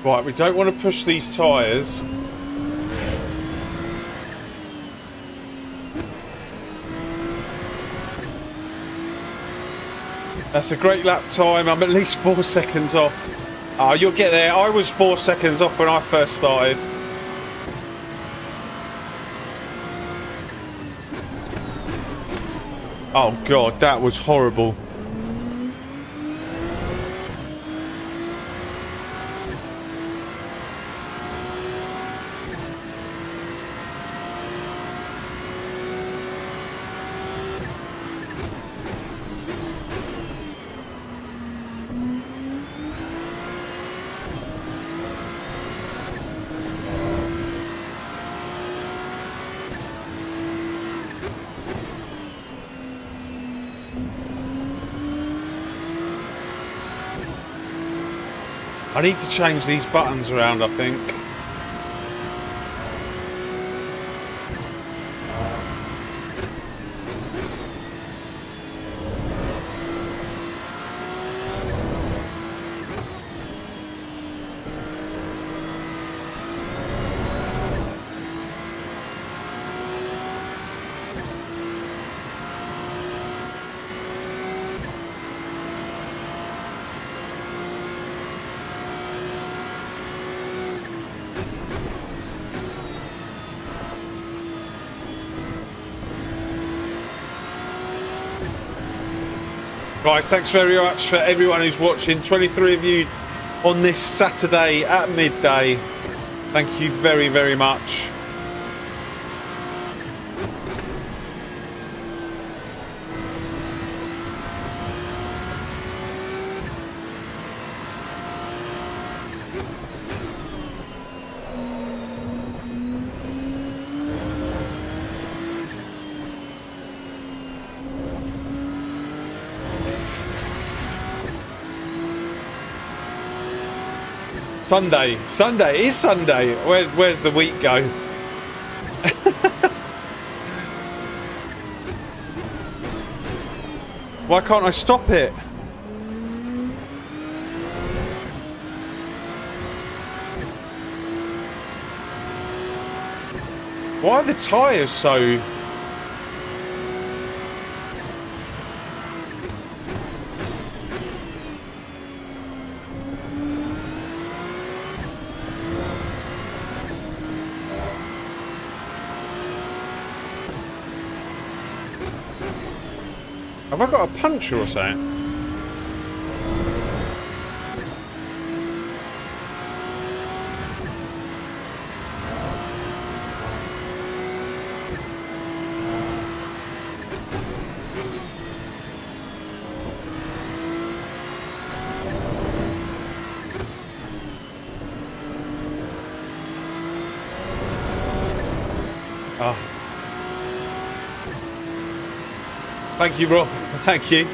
Right, we don't want to push these tyres. That's a great lap time. I'm at least 4 seconds off. Oh, you'll get there. I was 4 seconds off when I first started. Oh god, that was horrible. I need to change these buttons around, I think. Guys, thanks very much for everyone who's watching. 23 of you on this Saturday at midday. Thank you very, very much. Sunday. Sunday. It is Sunday. Where's the week go? Why can't I stop it? Why are the tyres so... Have I got a puncture or something? Oh, thank you, Rob. Thank you.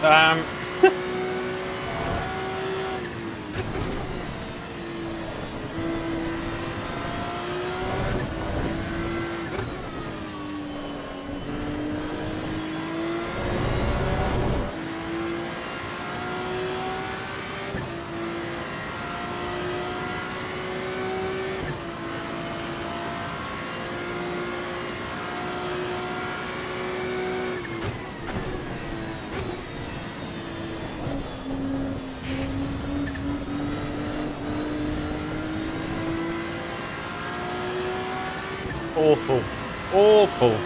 Um, awful. Awful.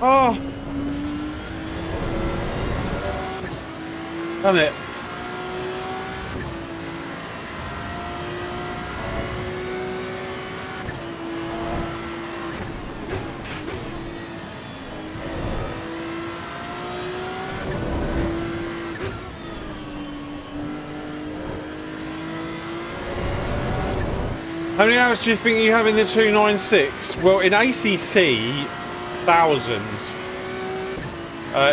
Oh, done it. How many hours do you think you have in the 296? Well, in ACC, thousands.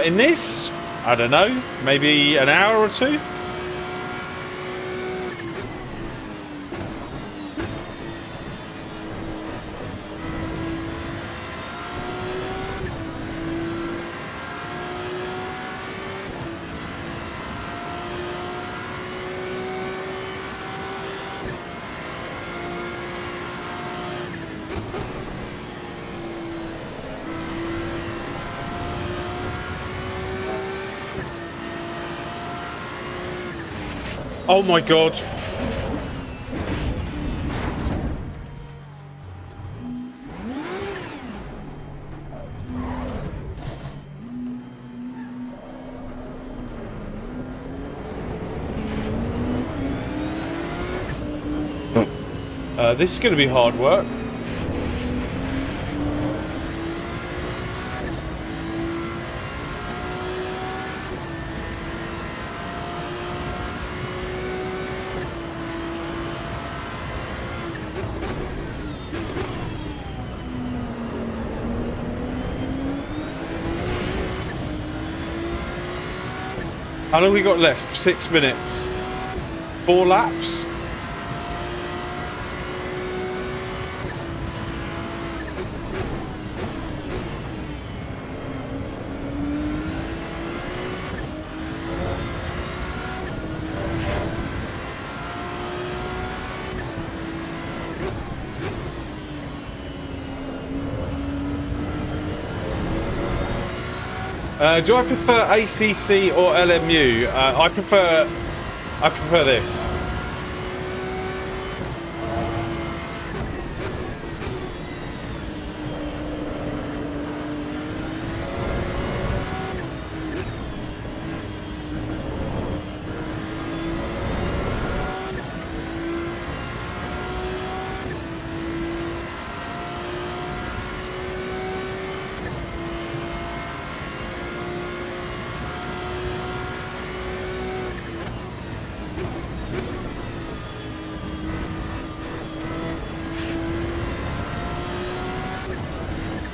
In this, I don't know, maybe an hour or two. Oh my god. This is going to be hard work. How long have we got left? 6 minutes. 4 laps? Do I prefer ACC or LMU? I prefer this.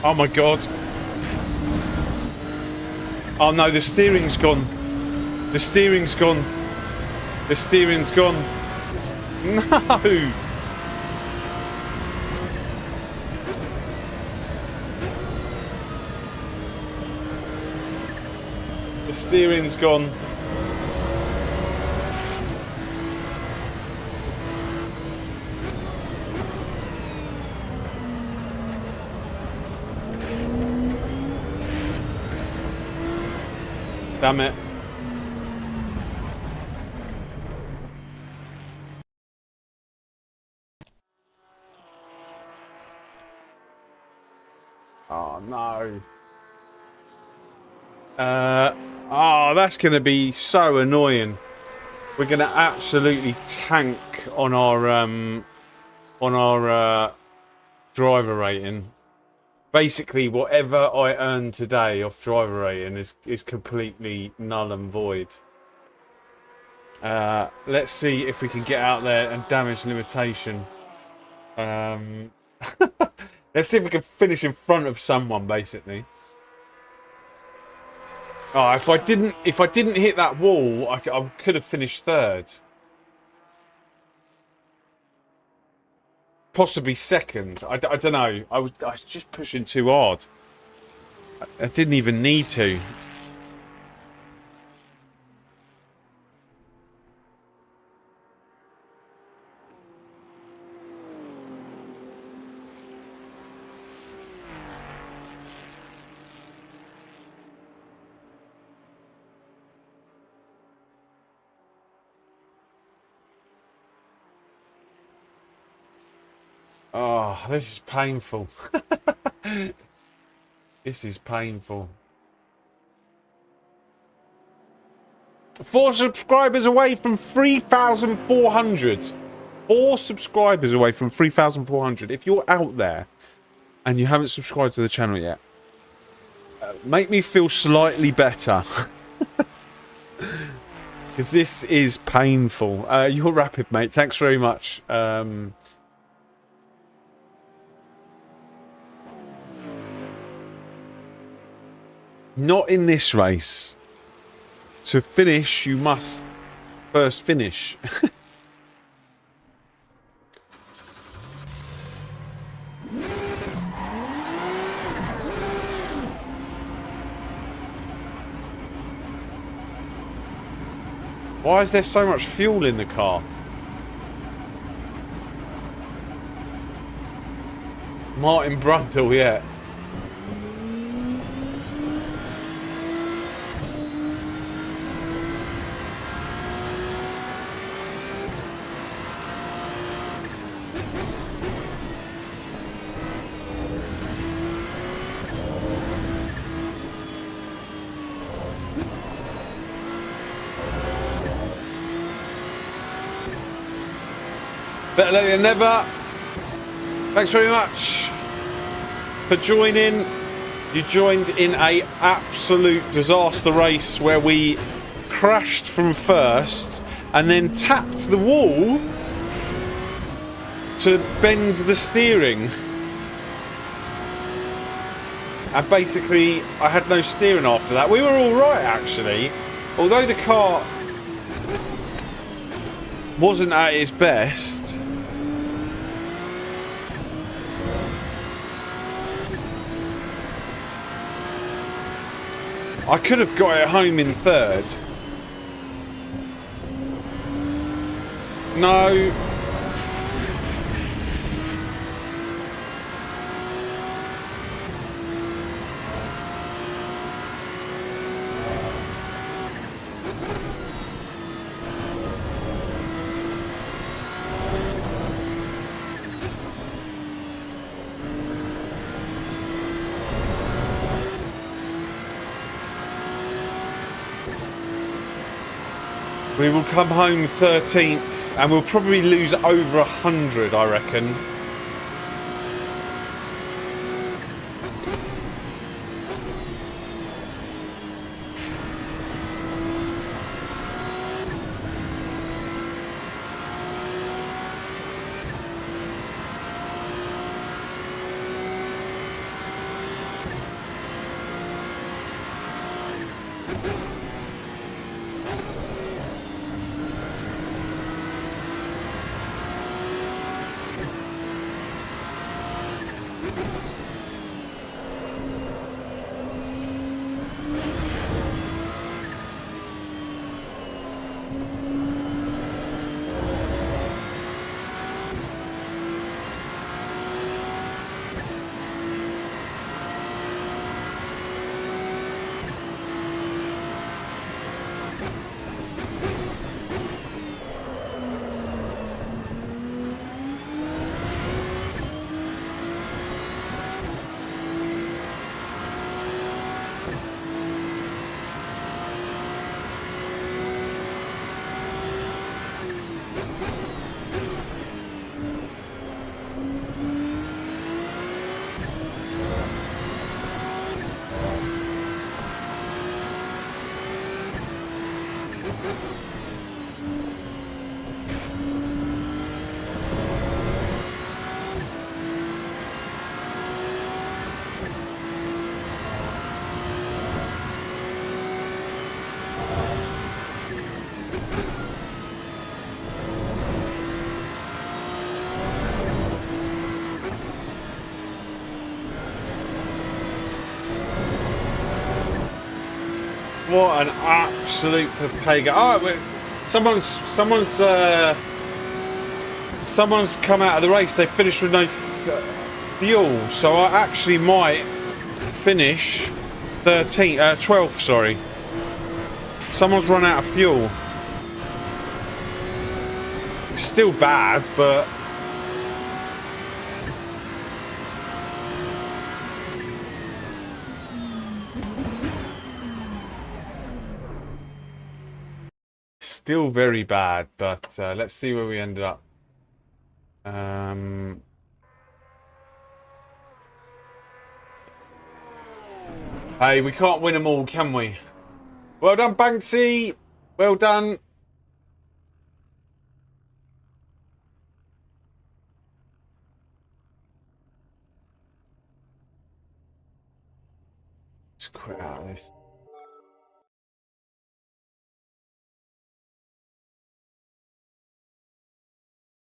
Oh my god. Oh no, the steering's gone. The steering's gone. The steering's gone. No! steering's gone. Damn it. Oh, no. Oh, that's going to be so annoying. We're going to absolutely tank on our driver rating. Basically, whatever I earn today off driver rating is completely null and void. Let's see if we can get out there and damage limitation. Let's see if we can finish in front of someone, basically. Oh, if I didn't hit that wall, I could have finished third. Possibly second. I don't know. I was just pushing too hard. I didn't even need to. Oh, this is painful. This is painful. 4 subscribers away from 3,400. 4 subscribers away from 3,400. If you're out there and you haven't subscribed to the channel yet, make me feel slightly better. Because this is painful. You're rapid, mate. Thanks very much. Not in this race. To finish, you must first finish. Why is there so much fuel in the car? Martin Brundle, yeah. Better late than never. Thanks very much for joining. You joined in a absolute disaster race where we crashed from first and then tapped the wall to bend the steering. And basically, I had no steering after that. We were all right, actually. Although the car wasn't at its best. I could have got it home in third. No. We will come home 13th and we'll probably lose over 100, I reckon. What an absolute pega. Oh, wait. Someone's come out of the race. They finished with no fuel, so I actually might finish 12th. Sorry, someone's run out of fuel. It's still bad, but still very bad. But let's see where we ended up. Hey, we can't win them all, can we? Well done, Banksy. Well done. Let's quit out of this.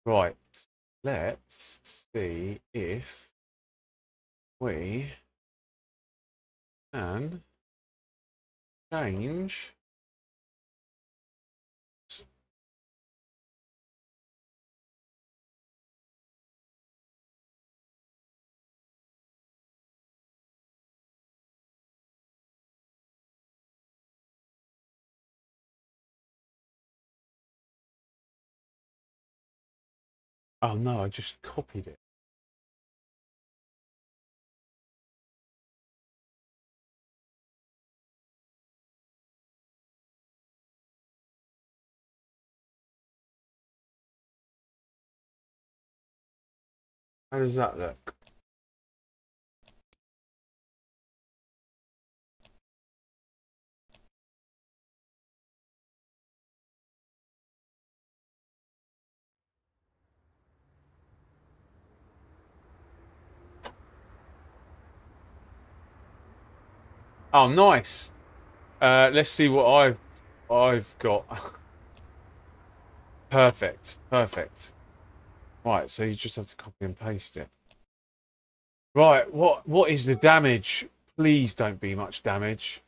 Right. Let's see if we can change. Oh no, I just copied it. How does that look? Oh, nice. Let's see what I've got. Perfect. Perfect. Right, so you just have to copy and paste it. Right, what is the damage? Please don't be much damage.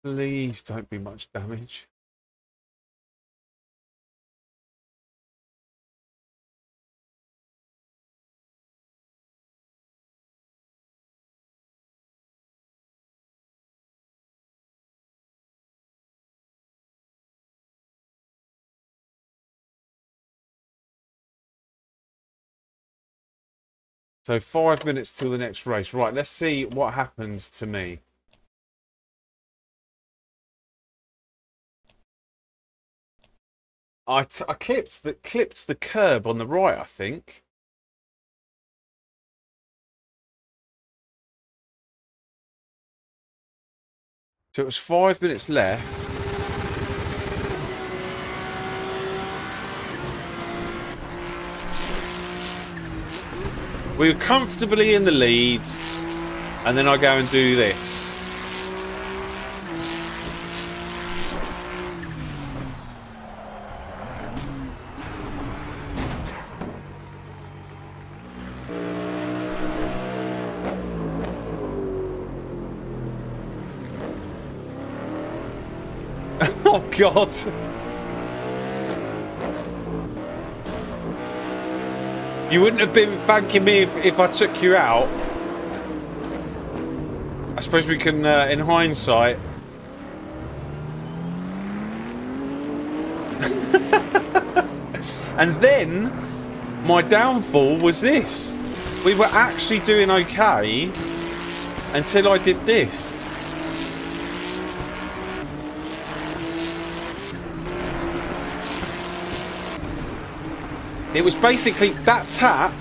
Please don't be much damage. So 5 minutes till the next race. Right, let's see what happens to me. I clipped the curb on the right, I think. So it was 5 minutes left. We were comfortably in the lead, and then I go and do this. Oh, God. You wouldn't have been thanking me if I took you out. I suppose we can, in hindsight. And then, my downfall was this. We were actually doing okay until I did this. It was basically that tap,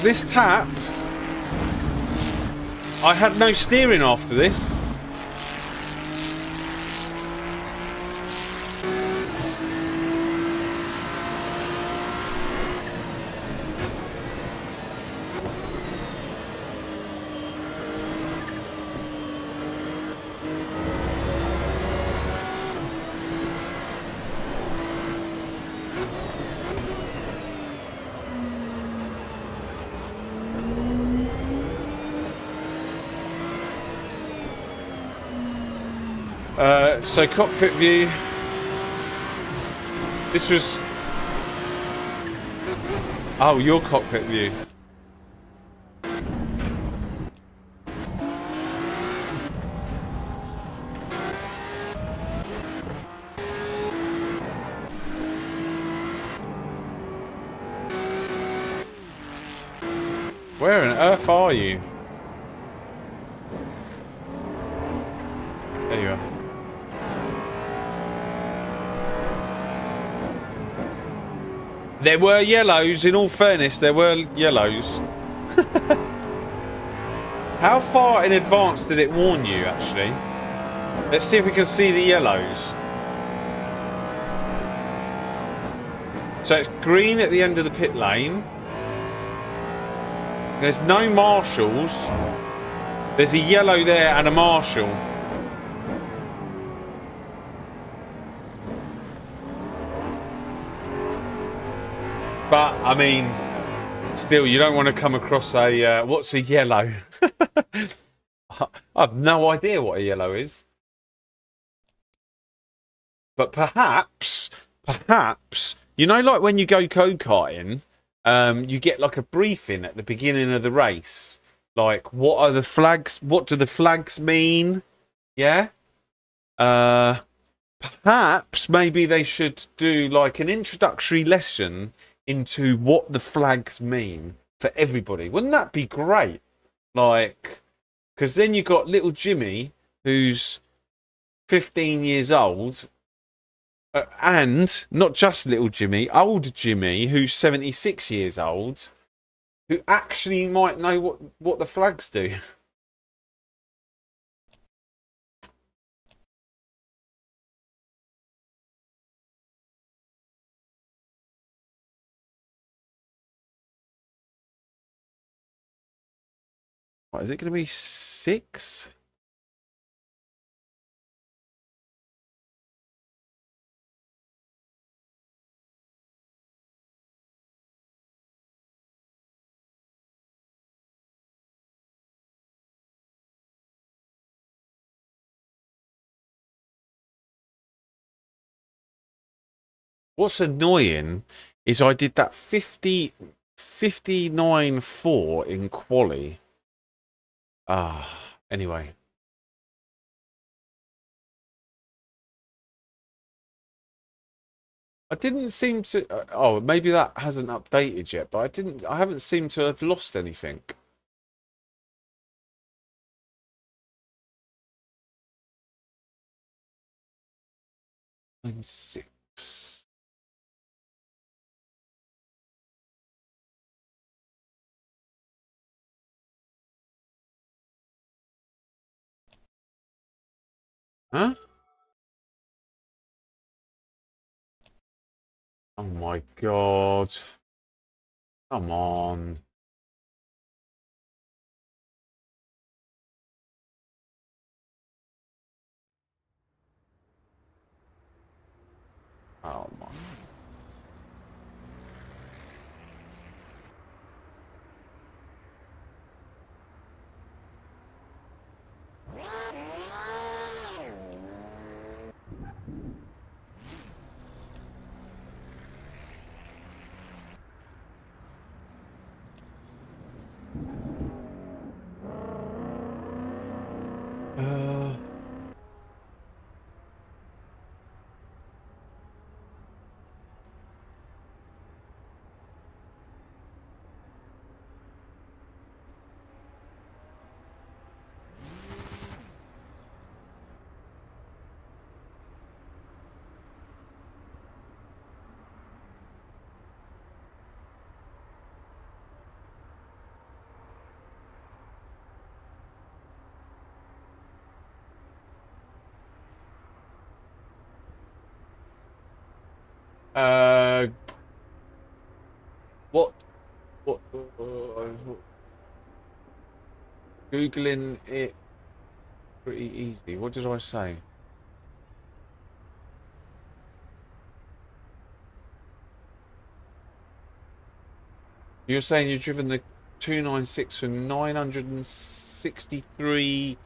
this tap. I had no steering after this. So cockpit view. This was... Oh, your cockpit view. Where on earth are you? There you are. There were yellows, in all fairness, there were yellows. How far in advance did it warn you, actually? Let's see if we can see the yellows. So it's green at the end of the pit lane. There's no marshals. There's a yellow there and a marshal. But, I mean, still, you don't want to come across a... what's a yellow? I have no idea what a yellow is. But perhaps, you know, like when you go go-karting, you get like a briefing at the beginning of the race. Like, what are the flags? What do the flags mean? Yeah? Perhaps maybe they should do like an introductory lesson into what the flags mean for everybody. Wouldn't that be great? Like, because then you got little Jimmy, who's 15 years old, and not just little Jimmy, old Jimmy, who's 76 years old, who actually might know what the flags do. What, is it going to be 6? What's annoying is I did that 59.4 in quali. Anyway. I didn't seem to... oh, maybe that hasn't updated yet, but I haven't seemed to have lost anything. And 6. Huh? Oh my god. Come on. Oh my. What? Googling it pretty easy. What did I say? You're saying you've driven the 296 for 963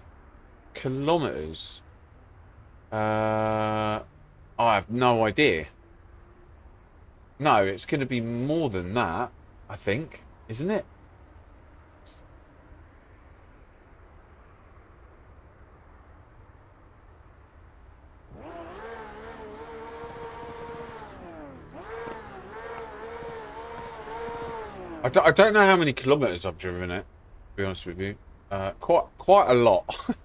kilometers. I have no idea. No, it's going to be more than that, I think, isn't it? I don't know how many kilometers I've driven it, to be honest with you. Quite a lot.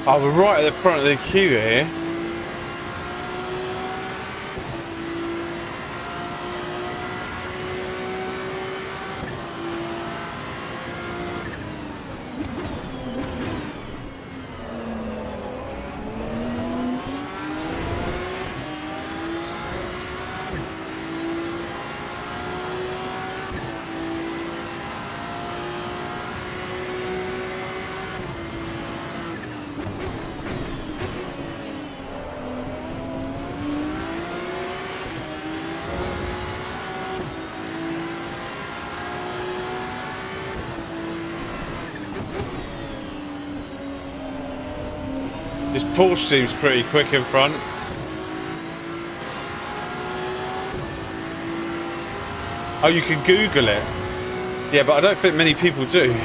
Oh, we're right at the front of the queue here. This Porsche seems pretty quick in front. Oh, you can Google it. Yeah, but I don't think many people do.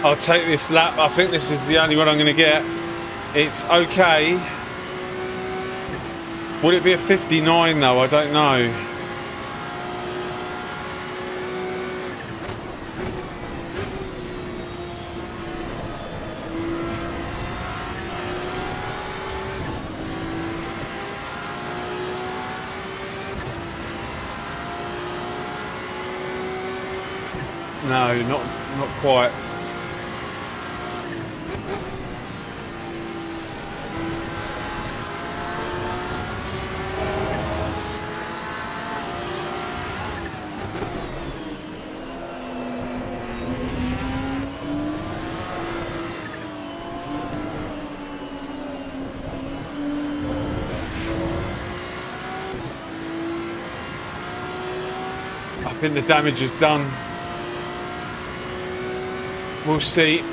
I'll take this lap. I think this is the only one I'm going to get. It's okay. Would it be a 59 though? I don't know. No, not quite. I think the damage is done. We'll see.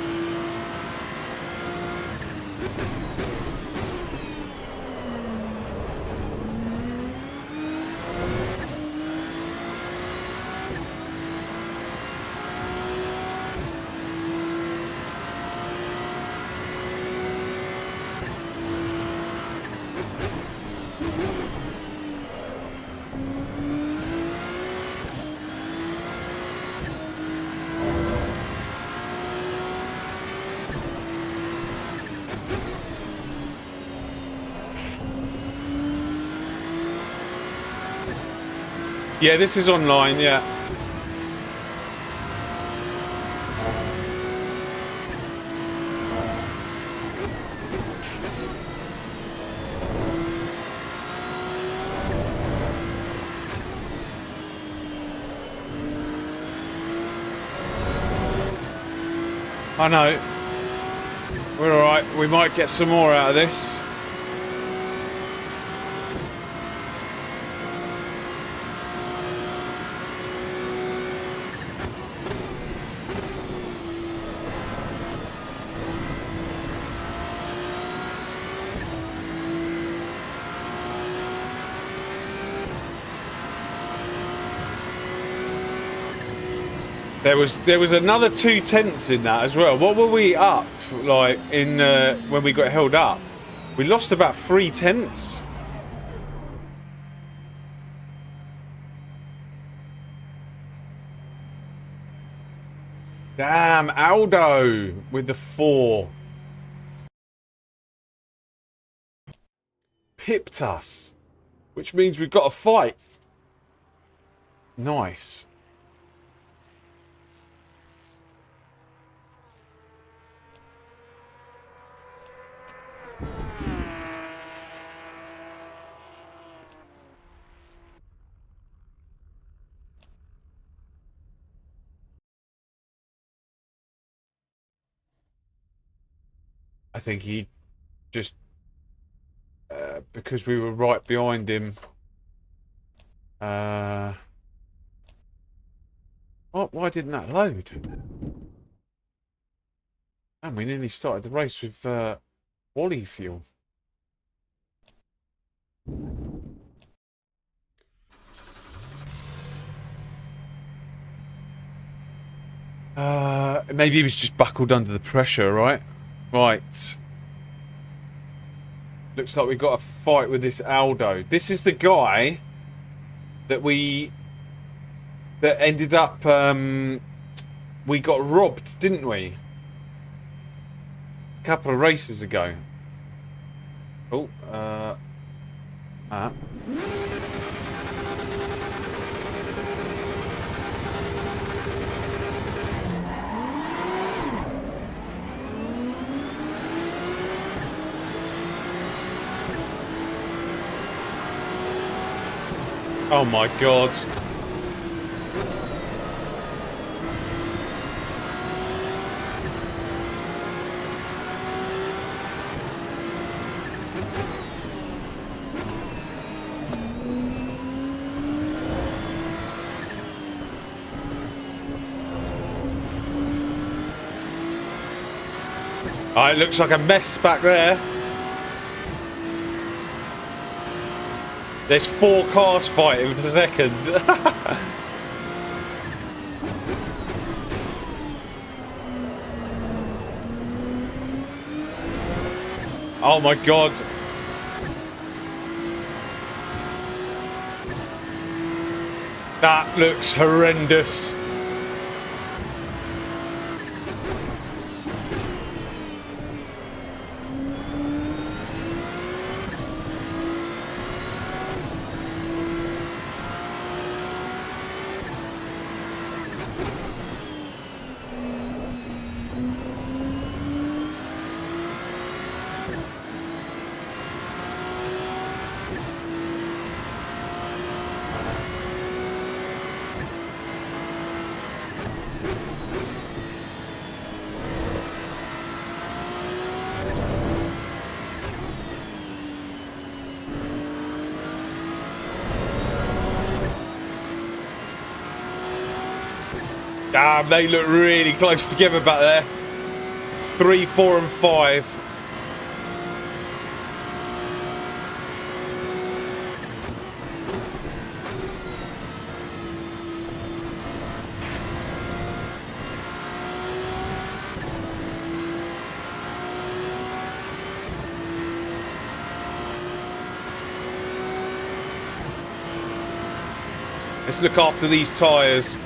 Yeah, this is online, yeah. I know. We're alright. We might get some more out of this. There was another 2/10 in that as well. What were we up like in when we got held up? We lost about 3/10. Damn, Aldo with the 4. Pipped us. Which means we've got a fight. Nice. I think he just because we were right behind him. Oh, why didn't that load? And we nearly started the race with Wally fuel. Maybe he was just buckled under the pressure, right? Right. Looks like we've got a fight with this Aldo. This is the guy that that ended up we got robbed, didn't we? A couple of races ago. Oh, oh my God. Oh, it looks like a mess back there. There's 4 cars fighting for second. Oh my God. That looks horrendous. Damn, they look really close together back there. 3, 4, and 5. Let's look after these tyres.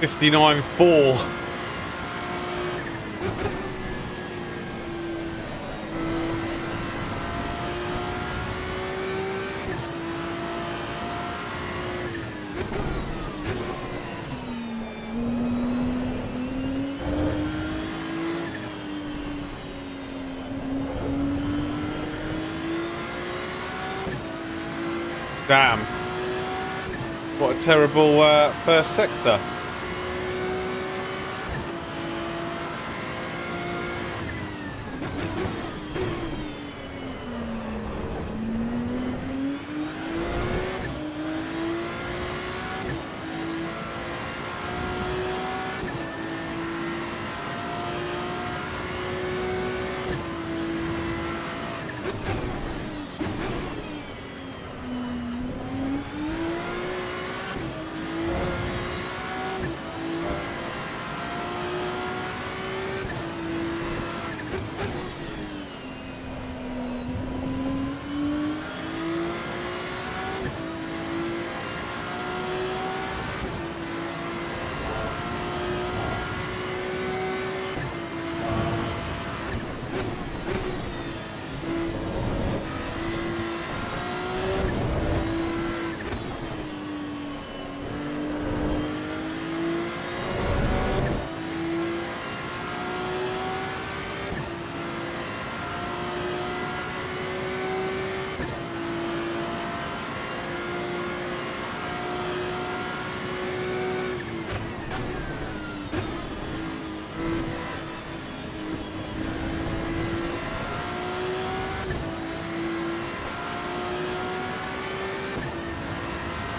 $59.4. Damn. What a terrible first sector.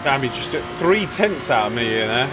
Damn, he just took 3/10 out of me in there.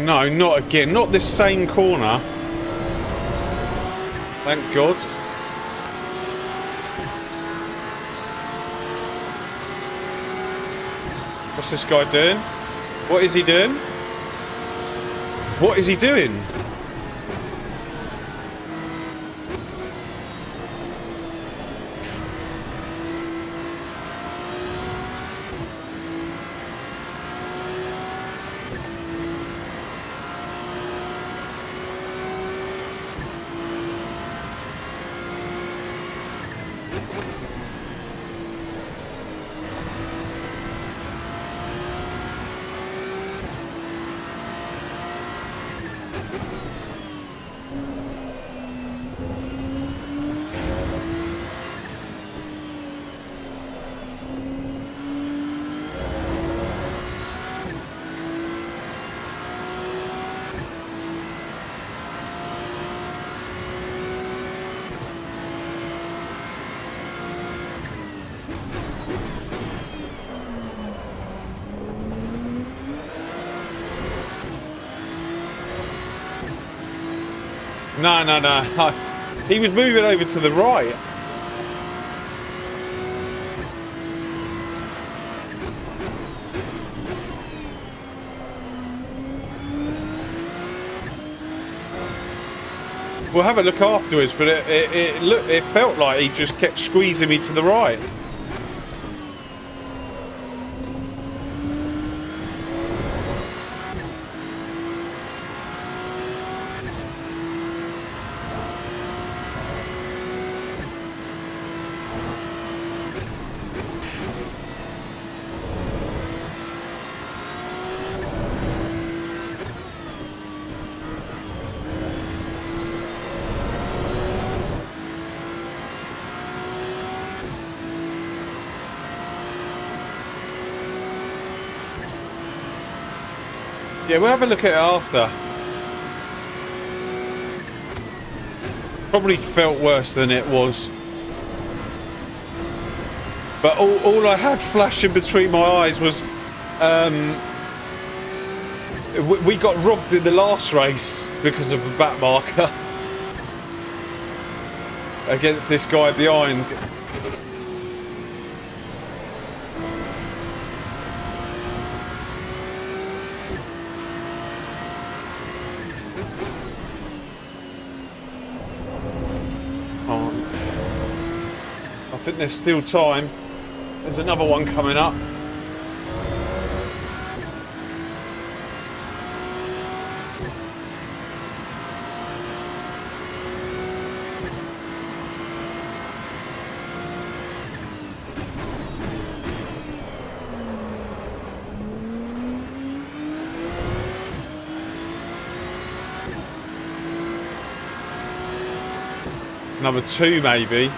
no, not again. Not this same corner. Thank God. What's this guy doing? What is he doing? What is he doing? No, no, no. He was moving over to the right. We'll have a look afterwards, but it felt like he just kept squeezing me to the right. Yeah, we'll have a look at it after. Probably felt worse than it was. But all I had flashing between my eyes was... we got robbed in the last race because of a back marker. Against this guy behind. I think there's still time. There's another one coming up. Number 2 maybe.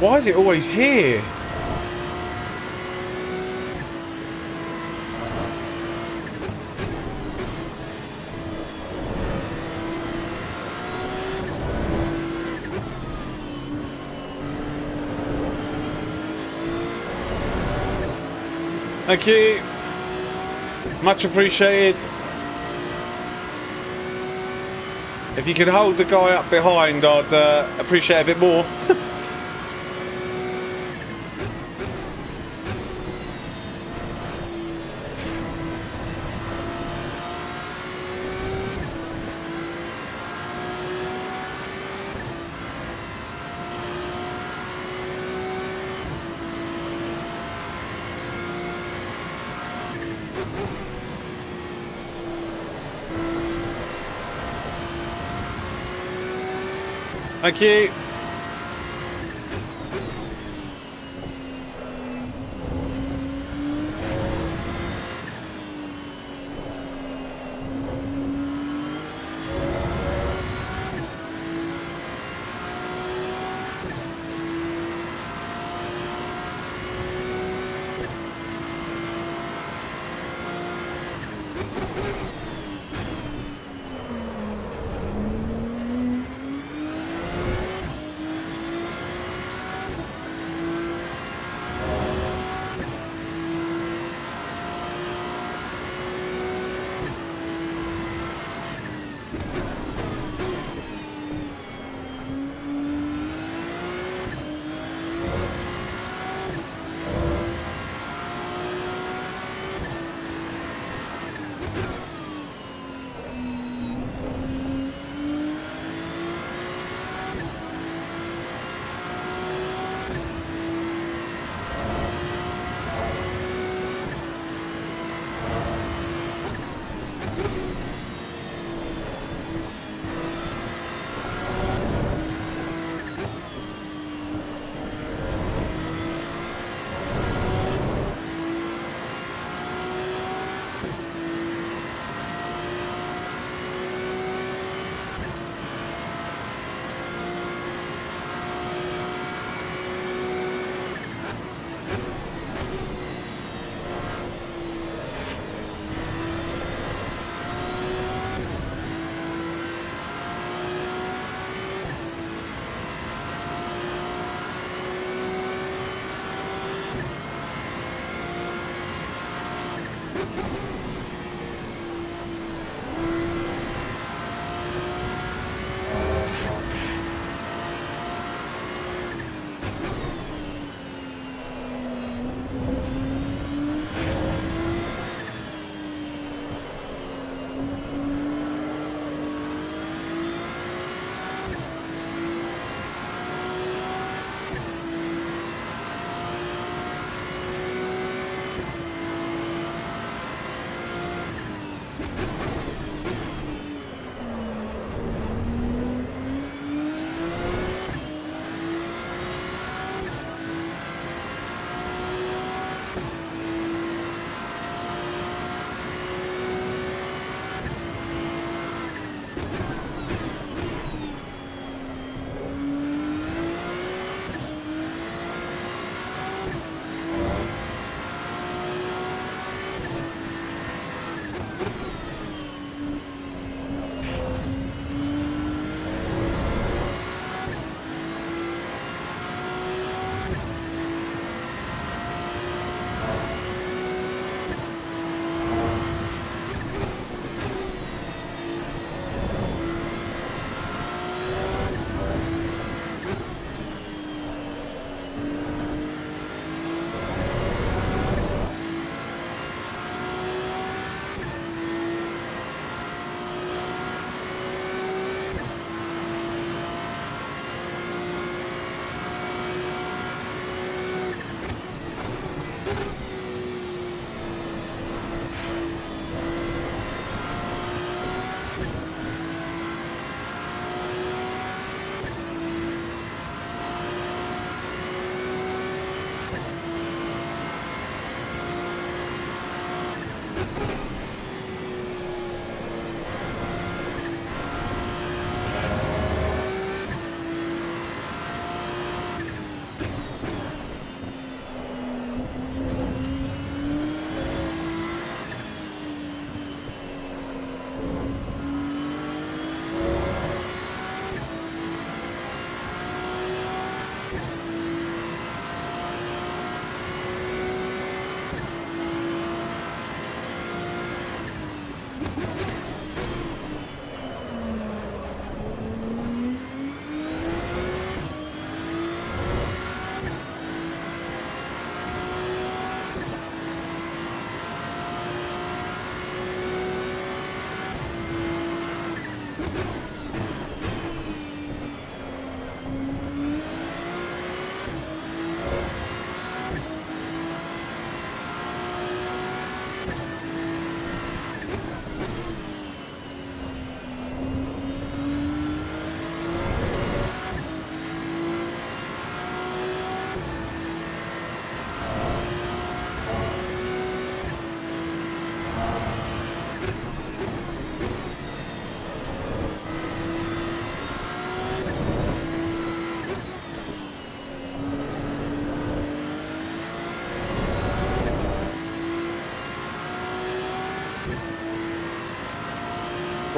Why is it always here? Thank you. Much appreciated. If you could hold the guy up behind, I'd appreciate a bit more. Thank you.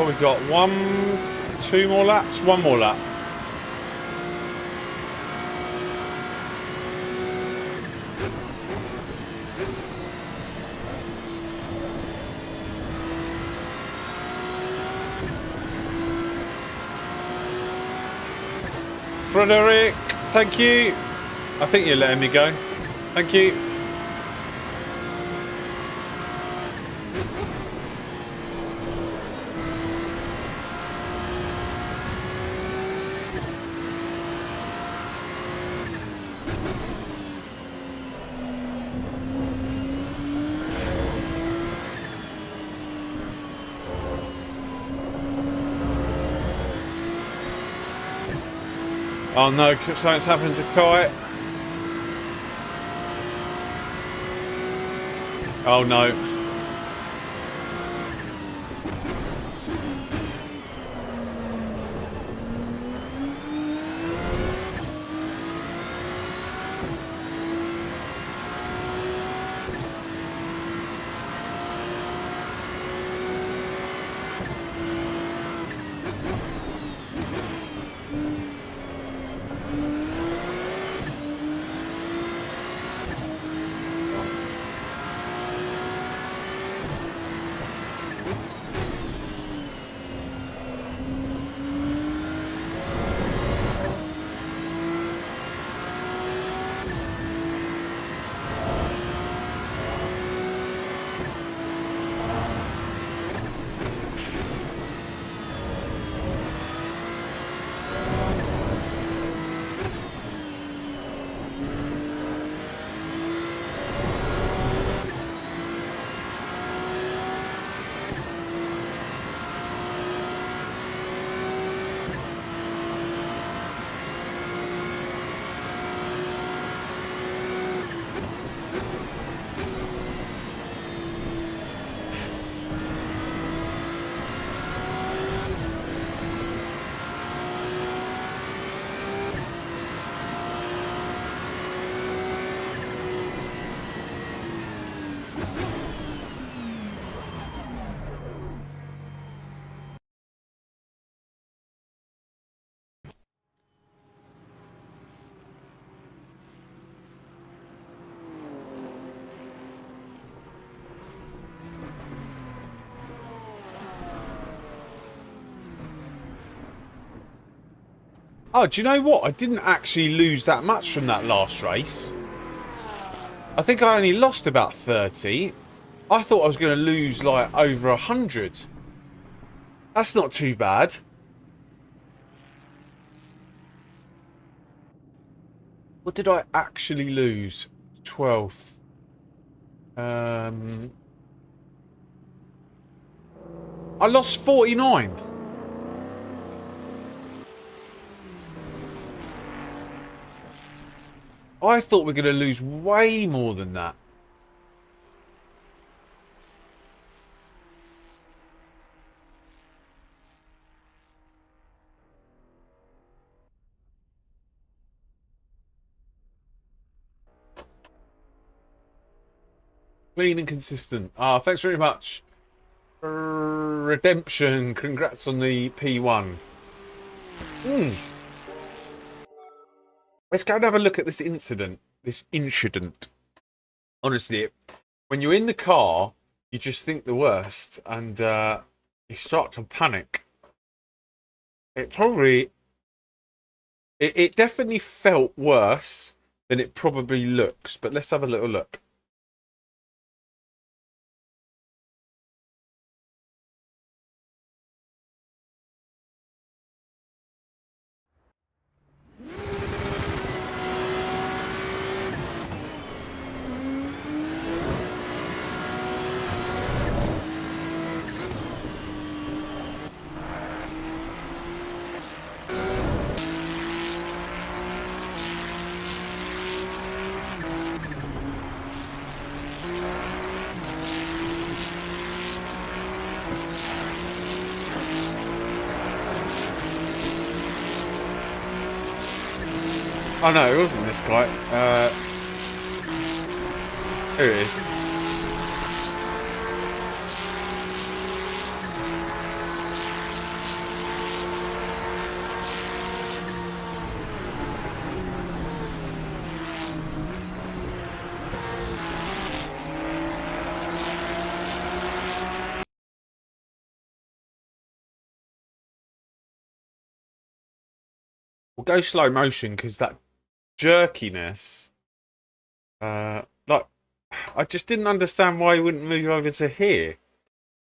What we got? Two more laps? One more lap. Frederick, thank you. I think you're letting me go. Thank you. Oh no, something's happened to Kai. Oh no. Oh, do you know what? I didn't actually lose that much from that last race. I think I only lost about 30. I thought I was going to lose like over 100. That's not too bad. What did I actually lose? 12th. I lost 49. I thought we were going to lose way more than that. Clean and consistent. Ah, thanks very much. Redemption. Congrats on the P1. Let's go and have a look at this incident. This incident. Honestly, when you're in the car, you just think the worst, and you start to panic. It probably... It definitely felt worse than it probably looks, but let's have a little look. Oh no, it wasn't this guy. Here it is. We'll go slow motion because that jerkiness. Like, I just didn't understand why he wouldn't move over to here.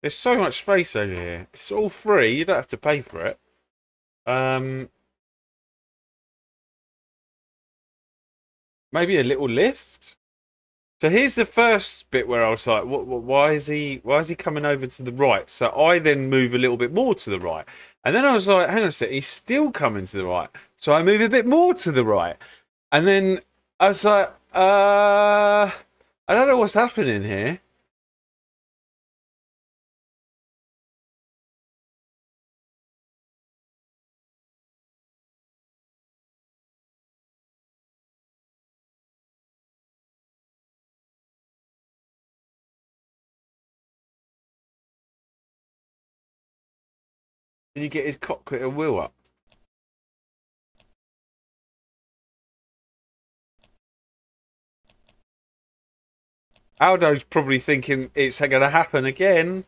There's so much space over here. It's all free. You don't have to pay for it. Maybe a little lift. So here's the first bit where I was like, why is he coming over to the right? So I then move a little bit more to the right. And then I was like, hang on a sec, he's still coming to the right. So I move a bit more to the right. And then I was like, I don't know what's happening here. Can you get his cockpit and wheel up? Aldo's probably thinking it's going to happen again.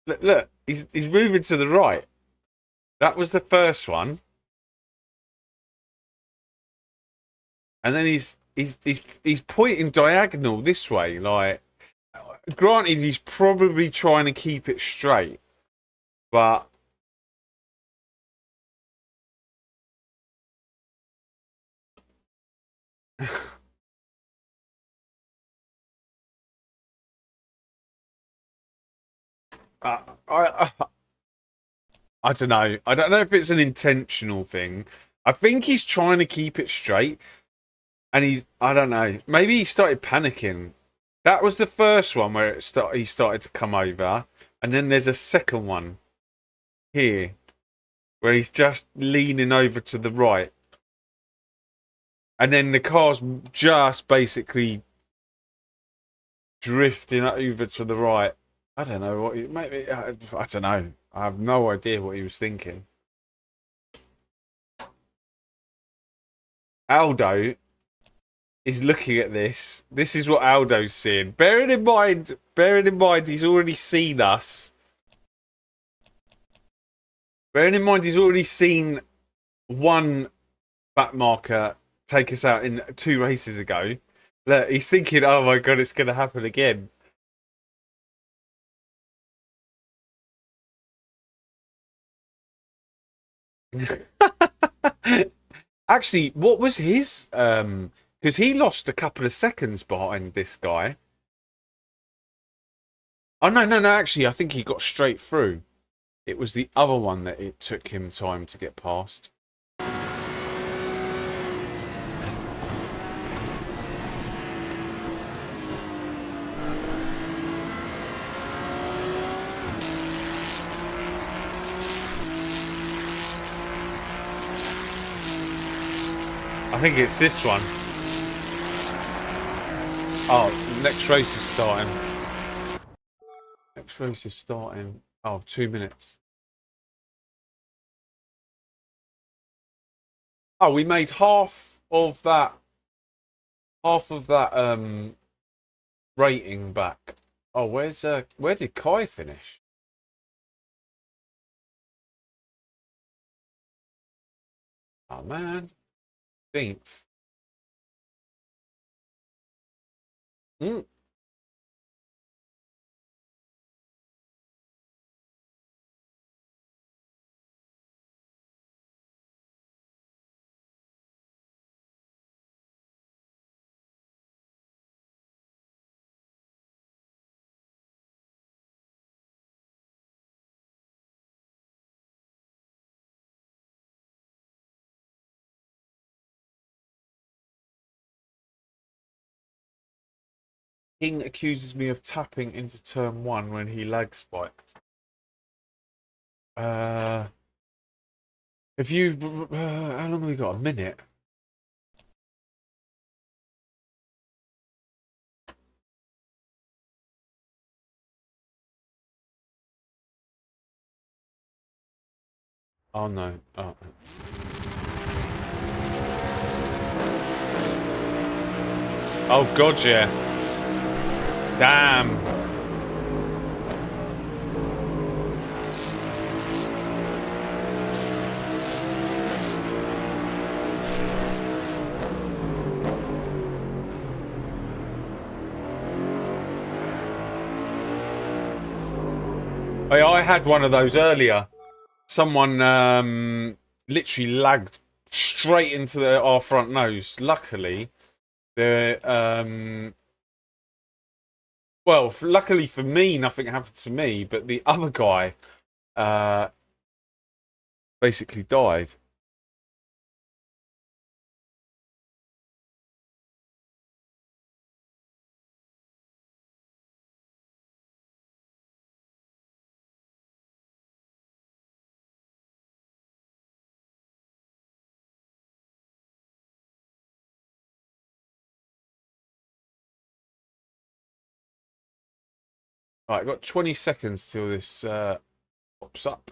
Look, he's moving to the right. That was the first one. And then he's pointing diagonal this way. Like, granted, he's probably trying to keep it straight, but I don't know. I don't know if it's an intentional thing. I think he's trying to keep it straight, and I don't know. Maybe he started panicking. That was the first one where he started to come over, and then there's a second one here where he's just leaning over to the right, and then the car's just basically drifting over to the right. I don't know what maybe I don't know. I have no idea what he was thinking. Aldo is looking at this. This is what Aldo's seeing. Bearing in mind, he's already seen us. Bearing in mind, he's already seen one backmarker take us out in 2 races ago. Look, he's thinking, oh my god, it's going to happen again. Actually, what was his? Because he lost a couple of seconds behind this guy. Oh no! Actually, I think he got straight through. It was the other one that it took him time to get past. I think it's this one. Oh, next race is starting. Next race is starting. Oh, 2 minutes. Oh, we made half of that rating back. Oh, where did Kai finish? Oh man. 15th. King accuses me of tapping into turn 1 when he lag spiked. If you, how long have we got? A minute. Oh no. Oh. Oh god, yeah. Damn. I had one of those earlier. Someone literally lagged straight into our front nose. Luckily, luckily for me, nothing happened to me, but the other guy basically died. Right, I've got 20 seconds till this pops up.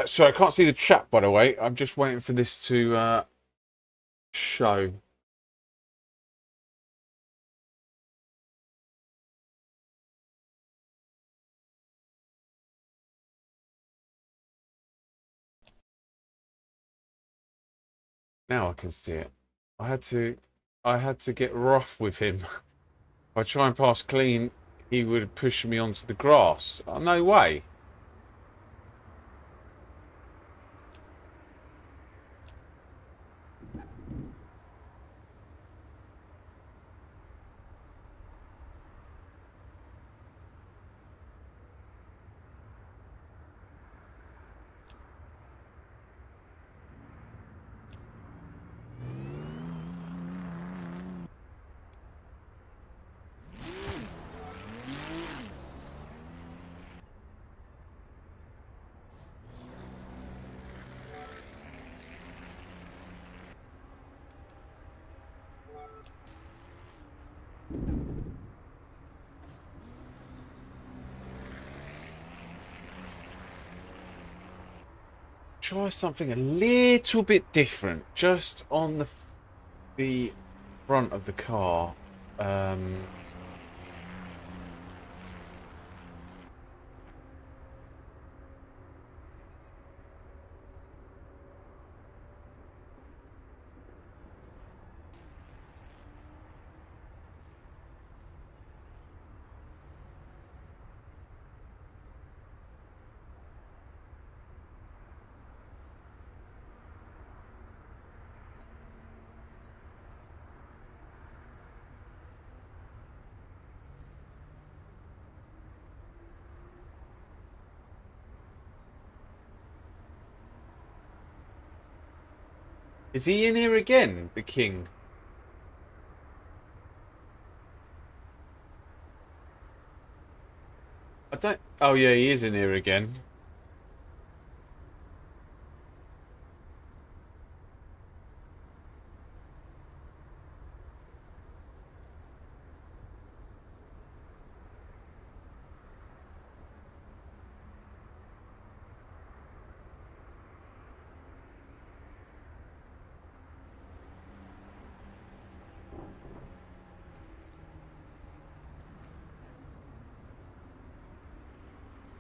Sorry, I can't see the chat, by the way. I'm just waiting for this to show. Now I can see it. I had to get rough with him. If I try and pass clean, he would push me onto the grass. Oh, no way. Try something a little bit different, just on the front of the car. Is he in here again, the king? I don't... Oh, yeah, he is in here again.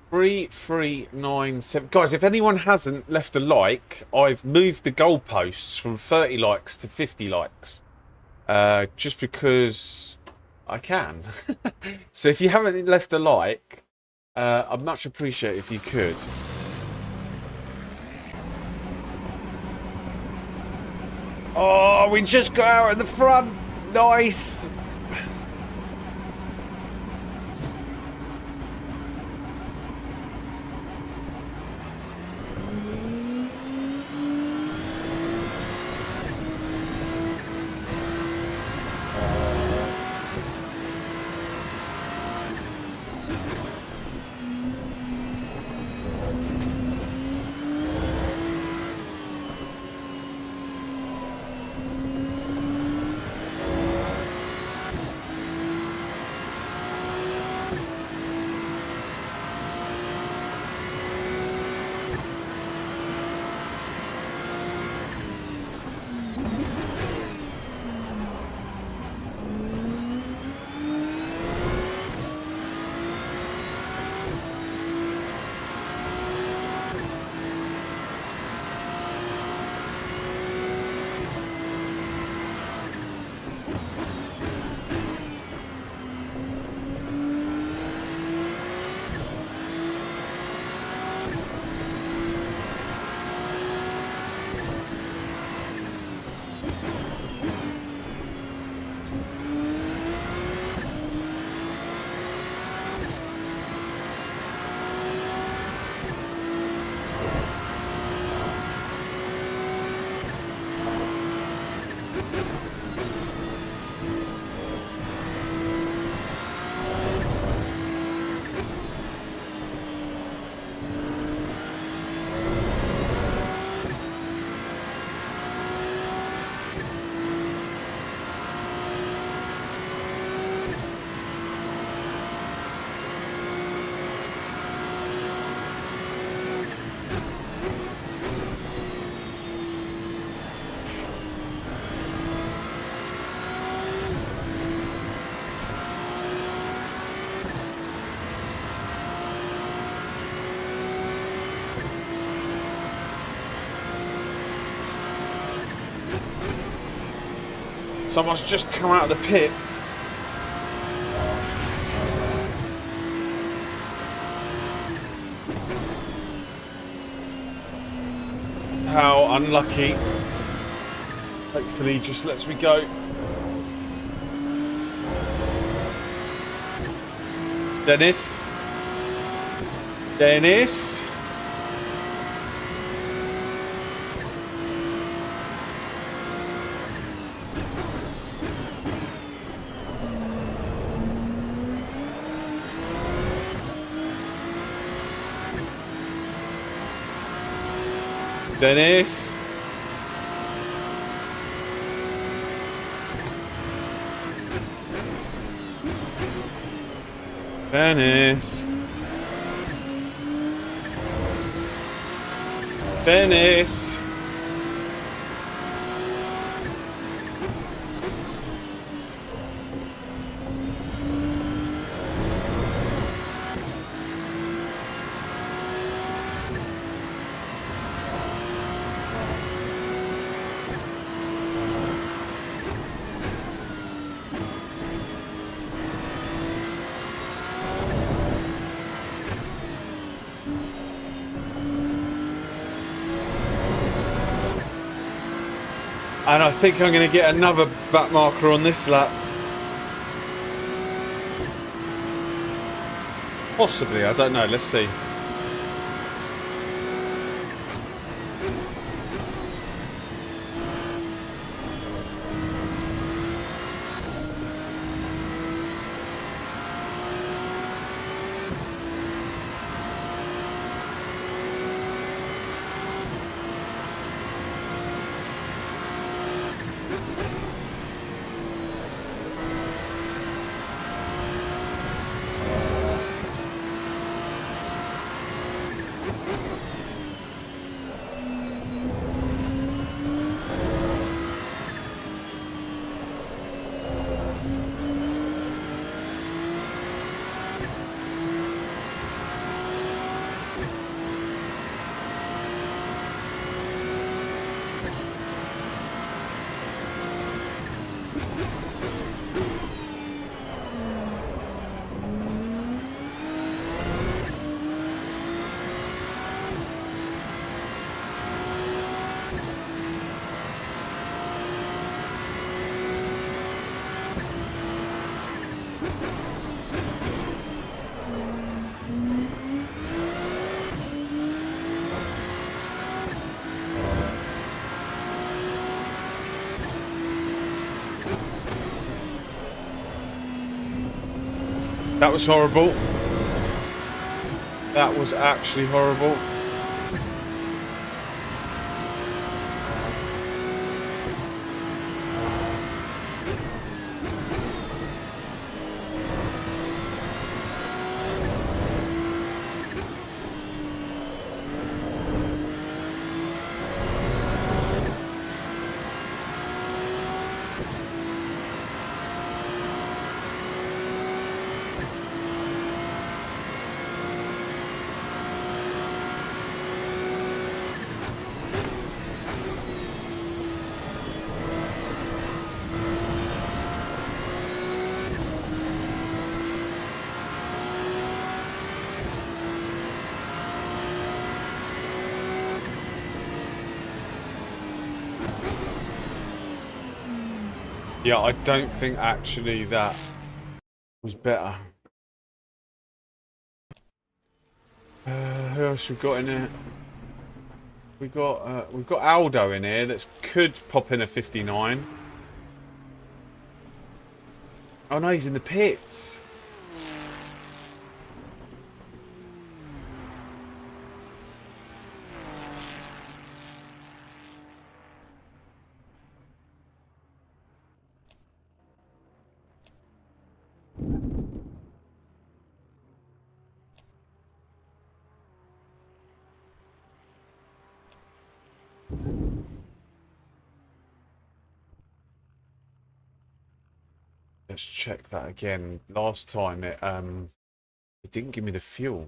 Three, 397. Guys, if anyone hasn't left a like, I've moved the goalposts from 30 likes to 50 likes. Just because I can. So if you haven't left a like, I'd much appreciate it if you could. Oh, we just got out at the front. Nice. Someone's just come out of the pit. How unlucky. Hopefully he just lets me go. Dennis. Dennis. Dennis. Dennis. Dennis. And I think I'm going to get another back marker on this lap. Possibly, I don't know. Let's see. That was horrible. That was actually horrible. Yeah, I don't think actually that was better. Who else we got in here? We've got Aldo in here that could pop in a 59. Oh no, he's in the pits. Let's check that again. Last time it didn't give me the fuel.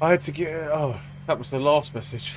I had to get. Oh, that was the last message.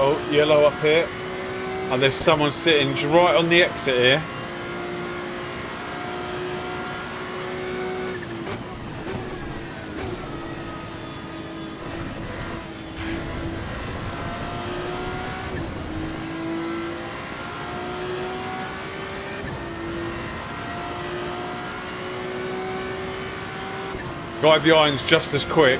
Oh, yellow up here. And there's someone sitting right on the exit here. Guy behind's just as quick.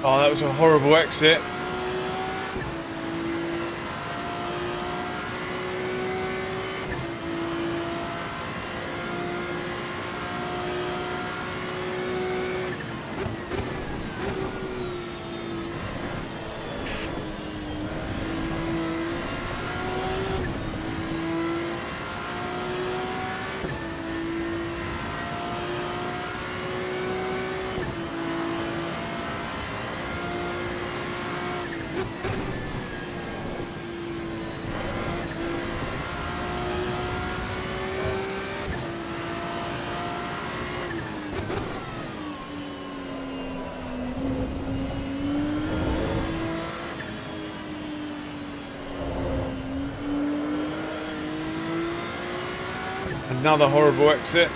Oh, that was a horrible exit. Another horrible exit.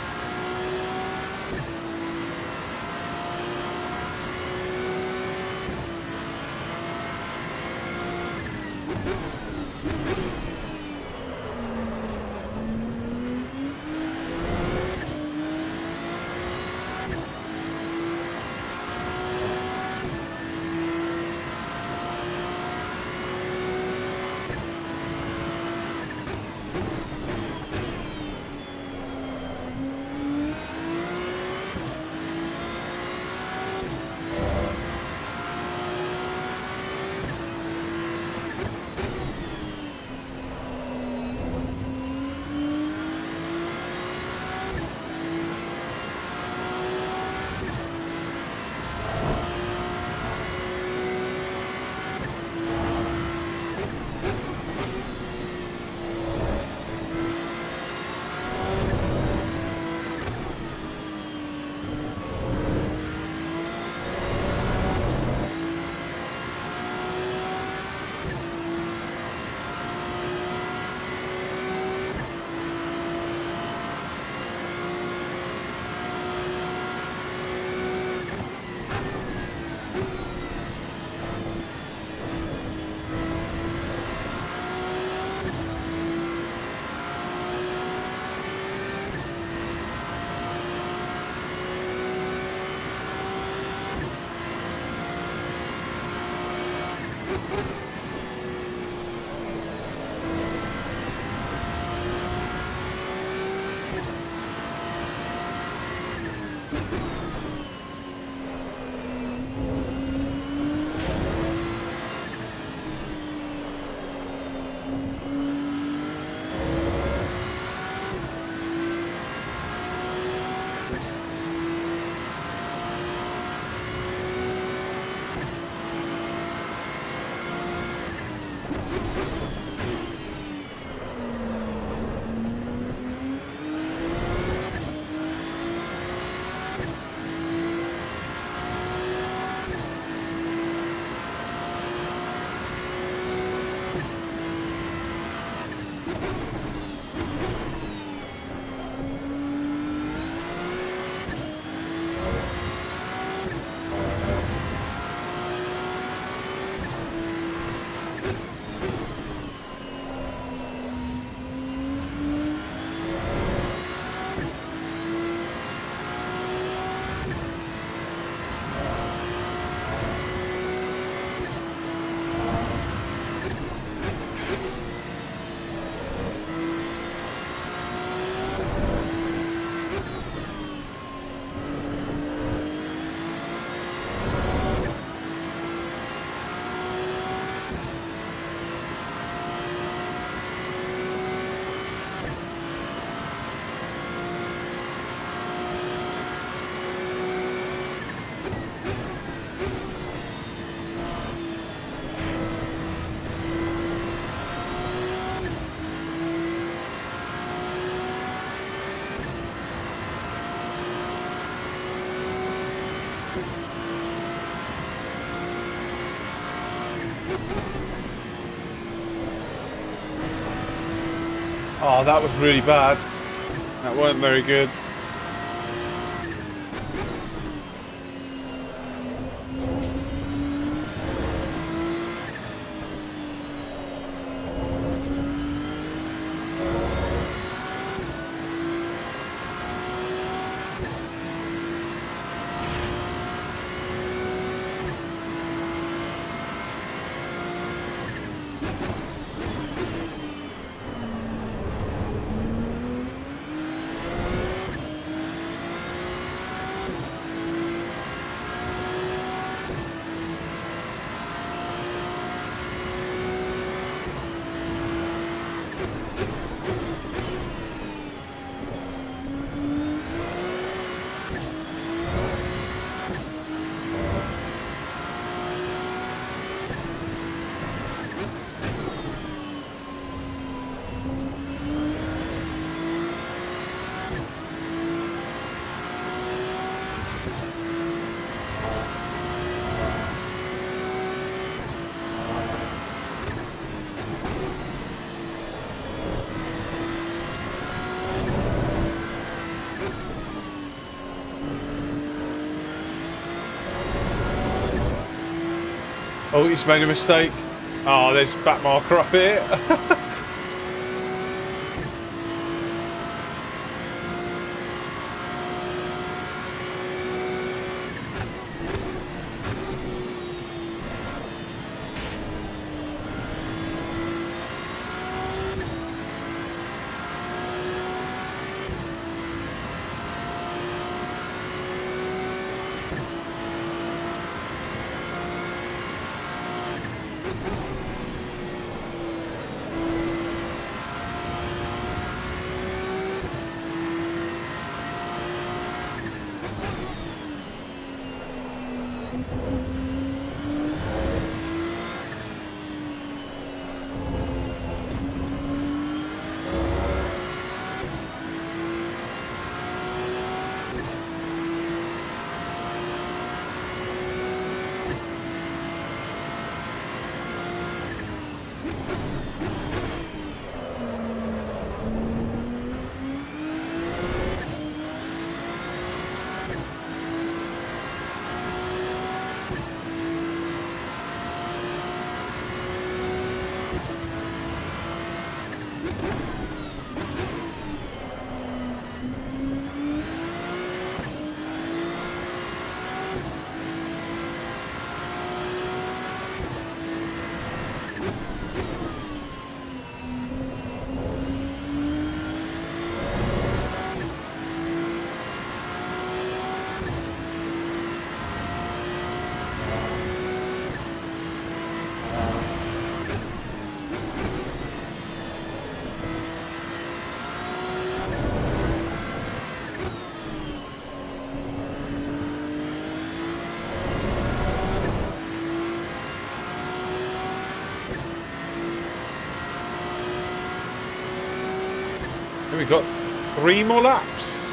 Oh, that was really bad. That weren't very good. Oh, he's made a mistake. Oh, there's back marker up here. We've got 3 more laps.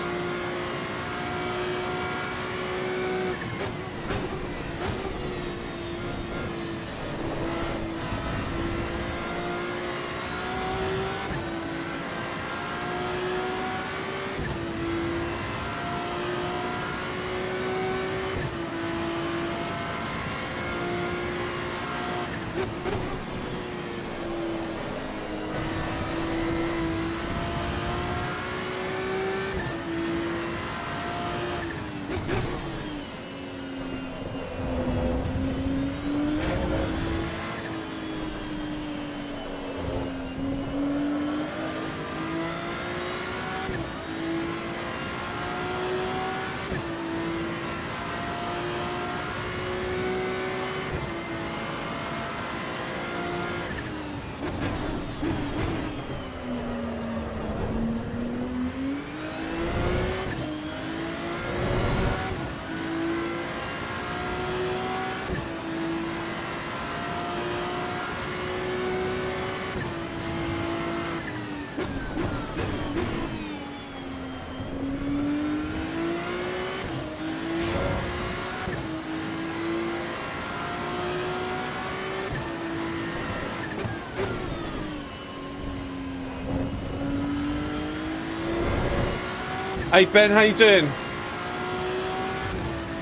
Hey Ben, how you doing?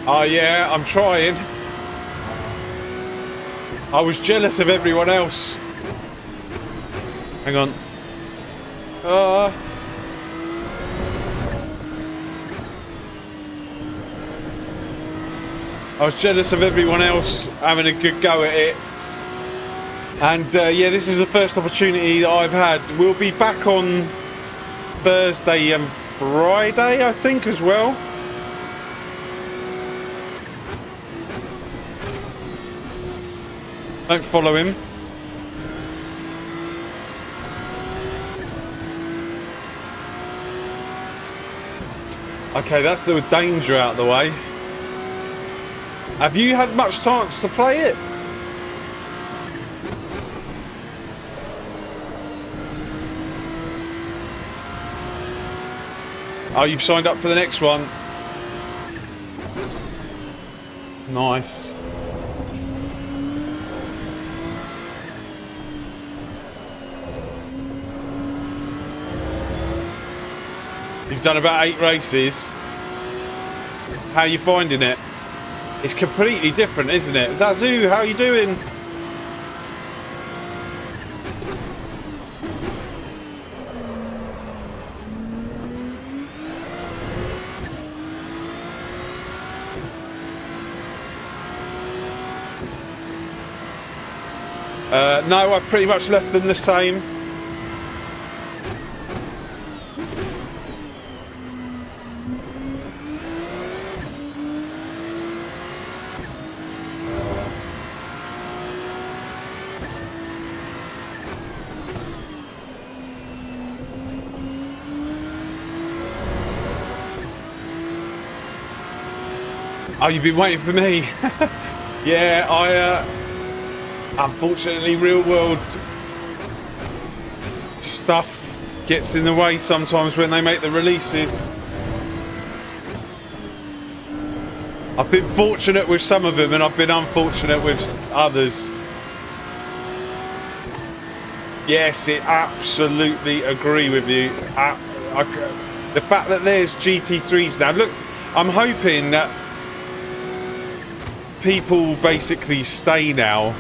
Oh yeah, I'm trying. I was jealous of everyone else. Hang on. I was jealous of everyone else having a good go at it. And yeah, this is the first opportunity that I've had. We'll be back on Thursday and Friday, I think, as well. Don't follow him. Okay, that's the danger out of the way. Have you had much chance to play it? Oh, you've signed up for the next one. Nice. You've done about 8 races. How are you finding it? It's completely different, isn't it? Zazu, how you doing? No, I've pretty much left them the same. Oh, you've been waiting for me? Yeah, unfortunately, real world stuff gets in the way sometimes when they make the releases. I've been fortunate with some of them and I've been unfortunate with others. Yes, I absolutely agree with you. The fact that there's GT3s now, look, I'm hoping that people basically stay now.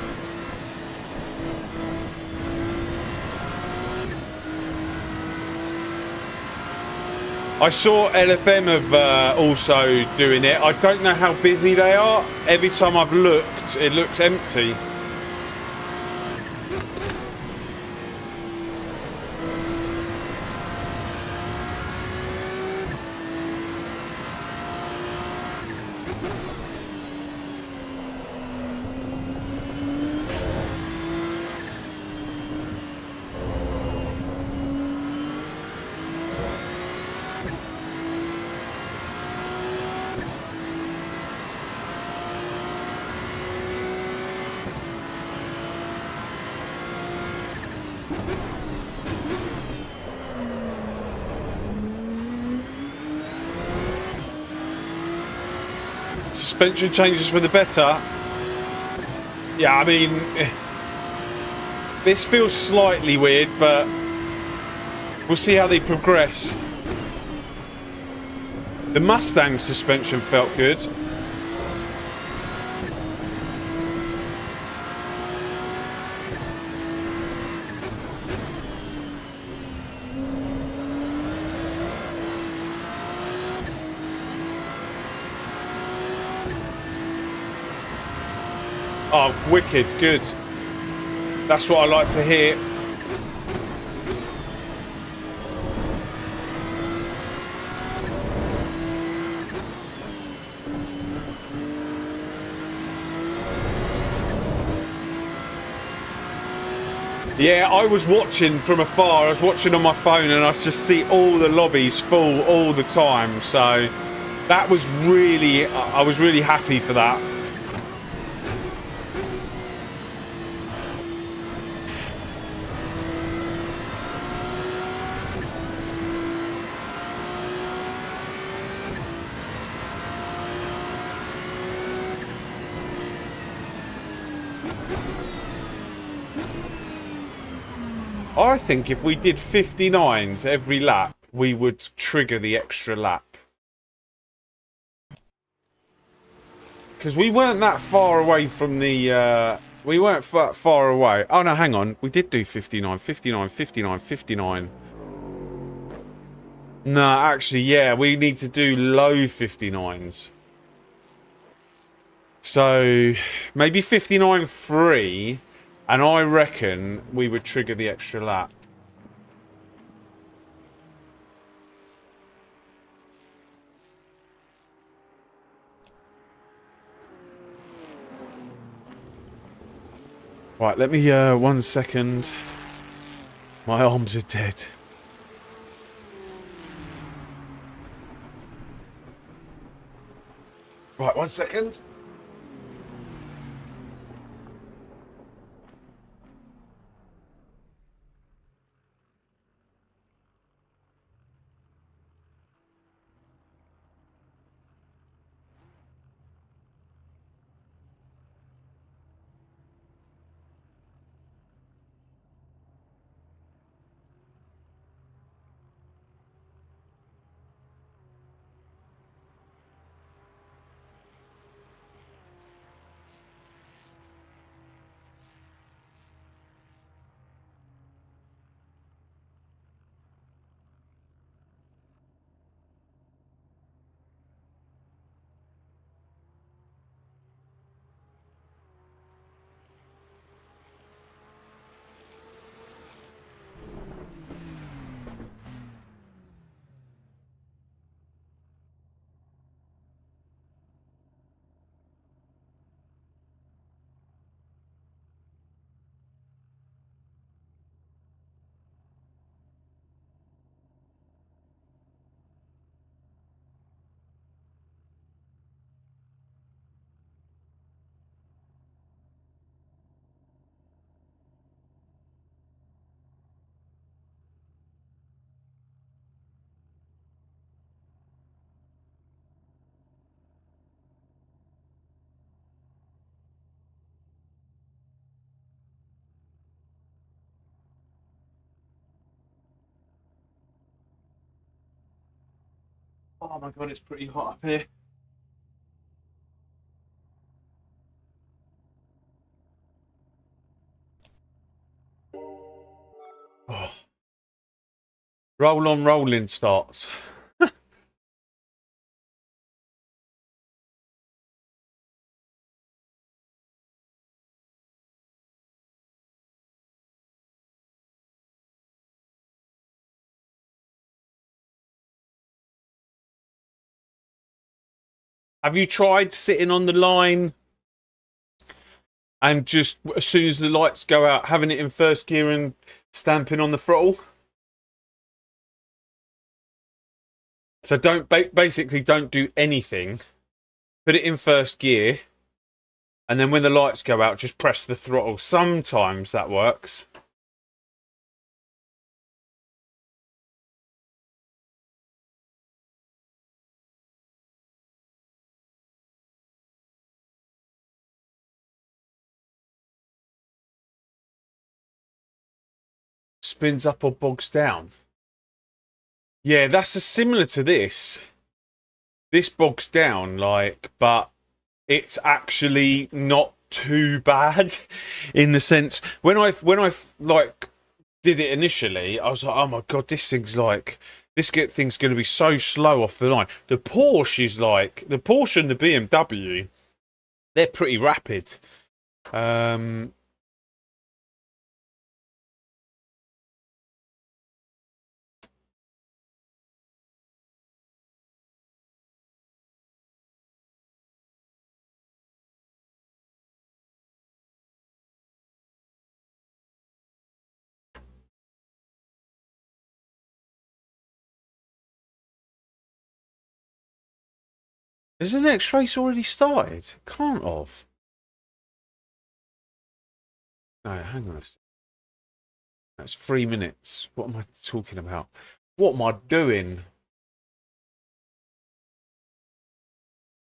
I saw LFM have also doing it. I don't know how busy they are. Every time I've looked, it looks empty. Suspension changes for the better. Yeah, I mean, this feels slightly weird, but we'll see how they progress. The Mustang suspension felt good. Oh, wicked, good. That's what I like to hear. Yeah, I was watching from afar. I was watching on my phone and I just see all the lobbies full all the time. So that was really, I was really happy for that. I think if we did 59s every lap, we would trigger the extra lap. Because we weren't that far away from the... we weren't far away. Oh, no, hang on. We did do 59, 59, 59, 59. No, actually, yeah, we need to do low 59s. So, maybe 59.3, and I reckon we would trigger the extra lap. Right, let me, 1 second. My arms are dead. Right, 1 second. Oh my god, it's pretty hot up here. Oh. Roll on rolling starts. Have you tried sitting on the line and just as soon as the lights go out, having it in first gear and stamping on the throttle? So don't basically don't do anything. Put it in first gear, and then when the lights go out, just press the throttle. Sometimes that works. Spins up or bogs down. Yeah, that's similar to this. This bogs down, like, but it's actually not too bad in the sense when I like did it initially, I was like, oh my god, this thing's like thing's going to be so slow off the line. The Porsche is like the Porsche and the BMW, they're pretty rapid. Has the next race already started? Can't have. No, hang on a second. That's 3 minutes. What am I talking about? What am I doing?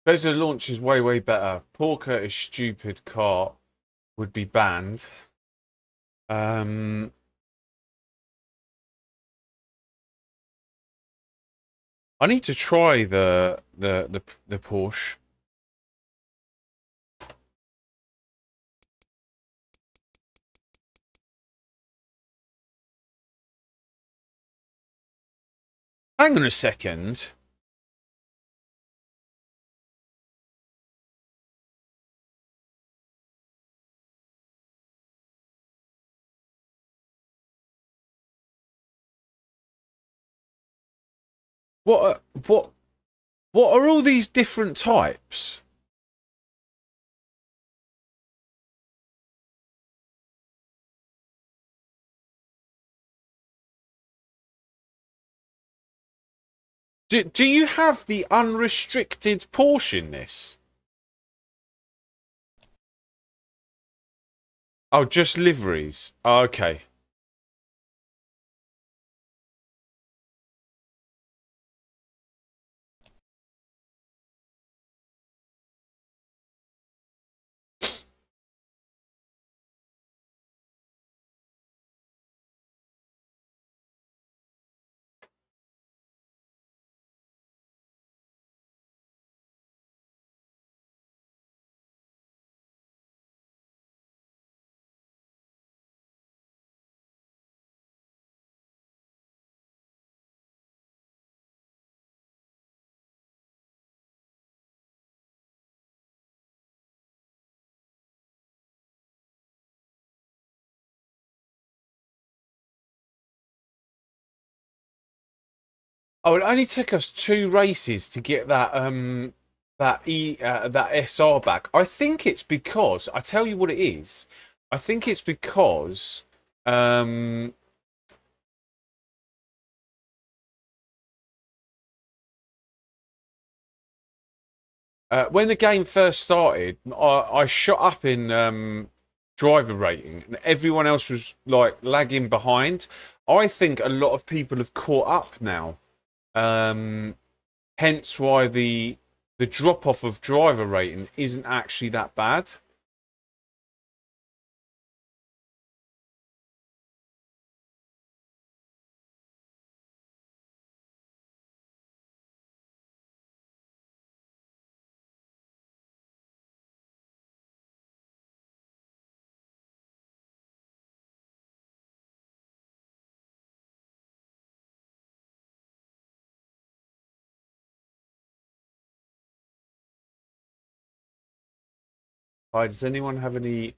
Bezza launch is way better. Porker is stupid. Car would be banned. I need to try the Porsche. Hang on a second. What are all these different types? Do you have the unrestricted Porsche in this? Oh, just liveries. Oh, okay. Oh, it only took us 2 races to get that SR back. I think it's because I tell you what it is. I think it's because um when the game first started, I shot up in driver rating, and everyone else was like lagging behind. I think a lot of people have caught up now. Hence why the drop off of driver rating isn't actually that bad. Hi, does anyone have any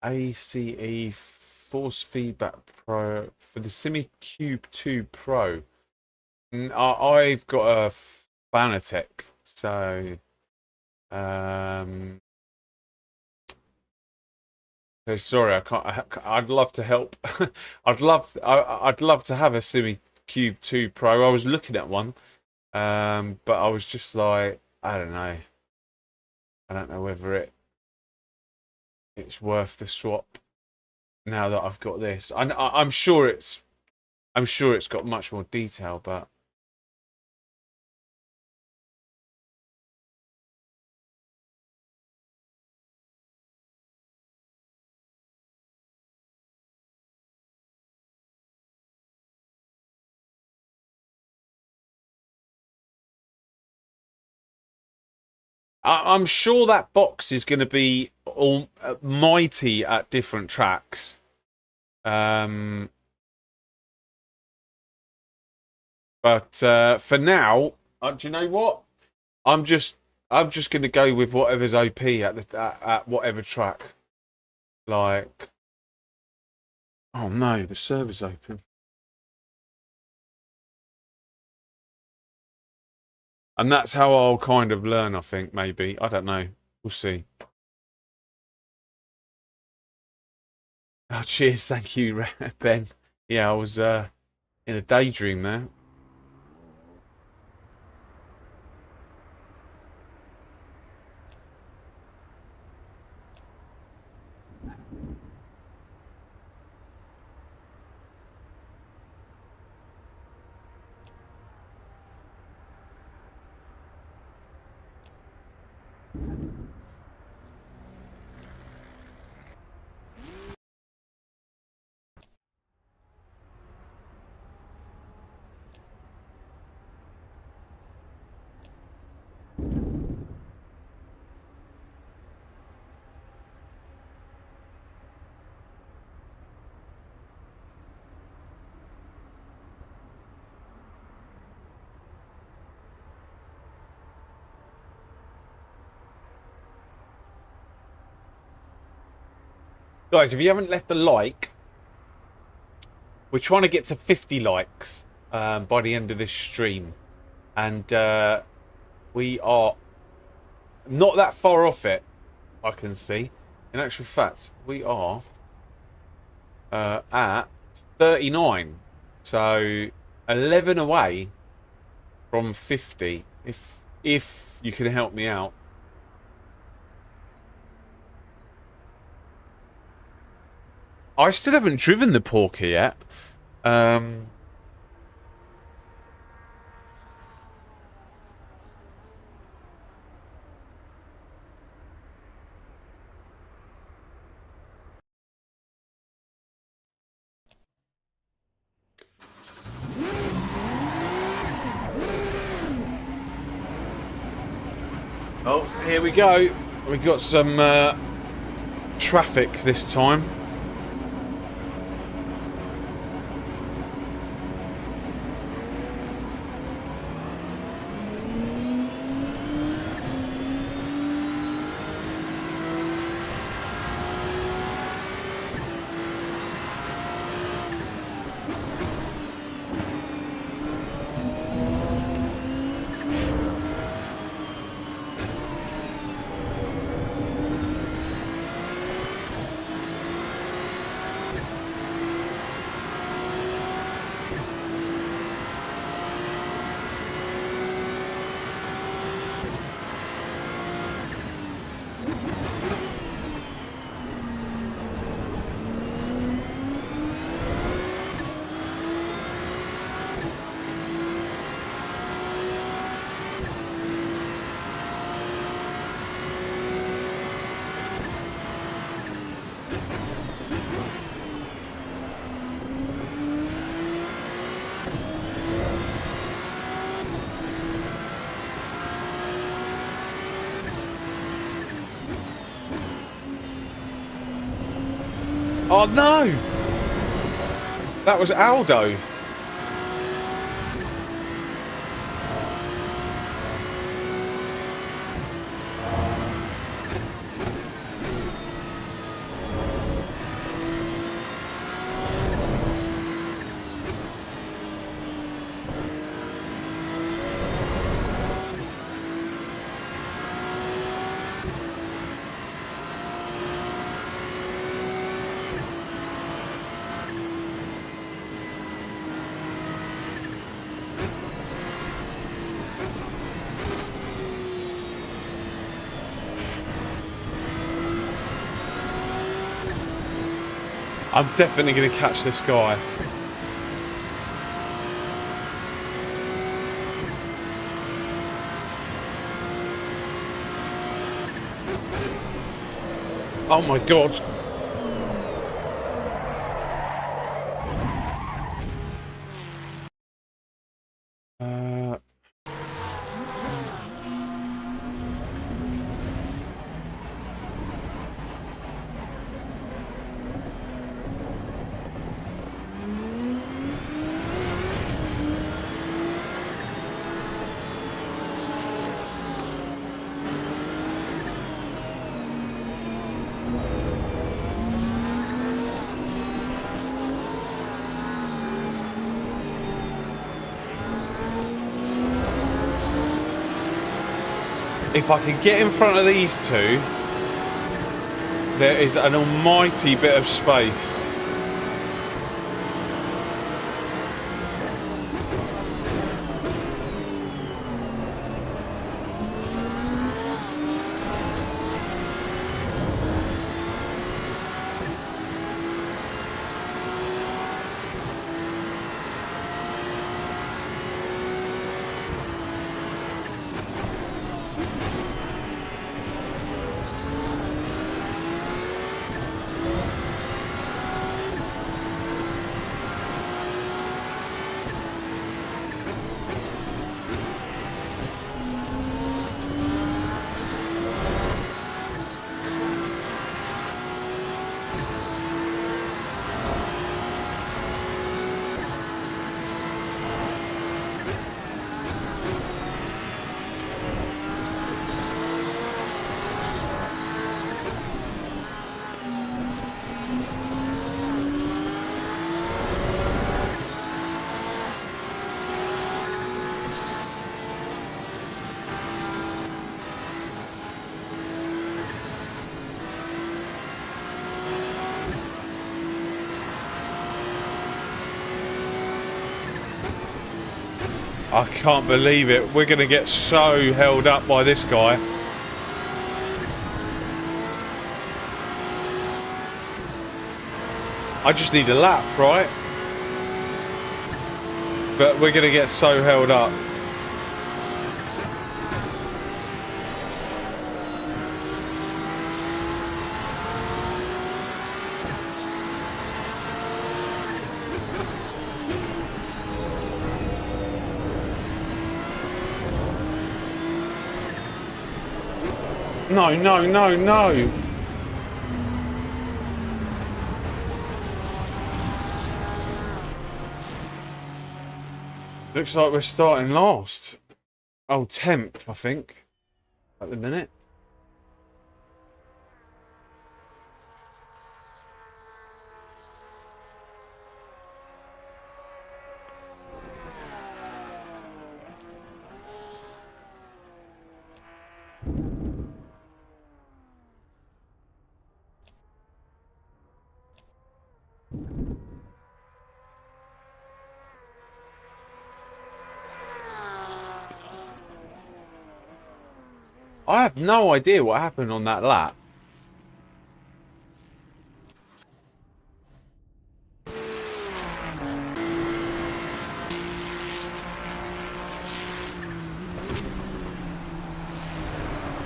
ACE Force Feedback Pro for the Simi Cube 2 Pro? I've got a Fanatec, so sorry, I can't. I'd love to help. I'd love to have a Simi Cube 2 Pro. I was looking at one, but I was just like, I don't know. I don't know whether it's worth the swap now that I've got this. I'm sure it's got much more detail, but I'm sure that box is going to be all mighty at different tracks. But for now, do you know what? I'm just going to go with whatever's OP at whatever track. Like, oh no, the server's open. And that's how I'll kind of learn, I think, maybe. I don't know. We'll see. Oh, cheers. Thank you, Ben. Yeah, I was in a daydream there. Guys, if you haven't left a like, we're trying to get to 50 likes by the end of this stream. And we are not that far off it, I can see. In actual fact, we are at 39. So 11 away from 50. If you can help me out. I still haven't driven the Porker yet. Oh, here we go. We've got some traffic this time. Oh no! That was Aldo. I'm definitely going to catch this guy. Oh my god. If I can get in front of these two, there is an almighty bit of space. I can't believe it. We're going to get so held up by this guy. I just need a lap, right? But we're going to get so held up. No, no, no, no. Looks like we're starting last. Oh, 10th, I think. At the minute. I have no idea what happened on that lap.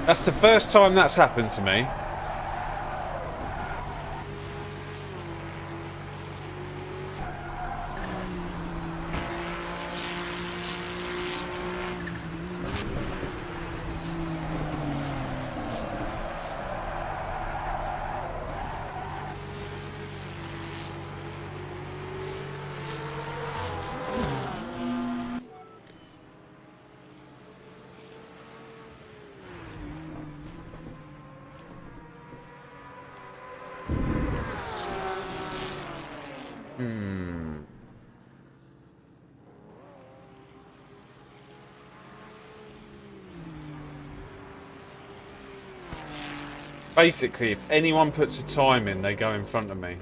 That's the first time that's happened to me. Basically, if anyone puts a time in, they go in front of me.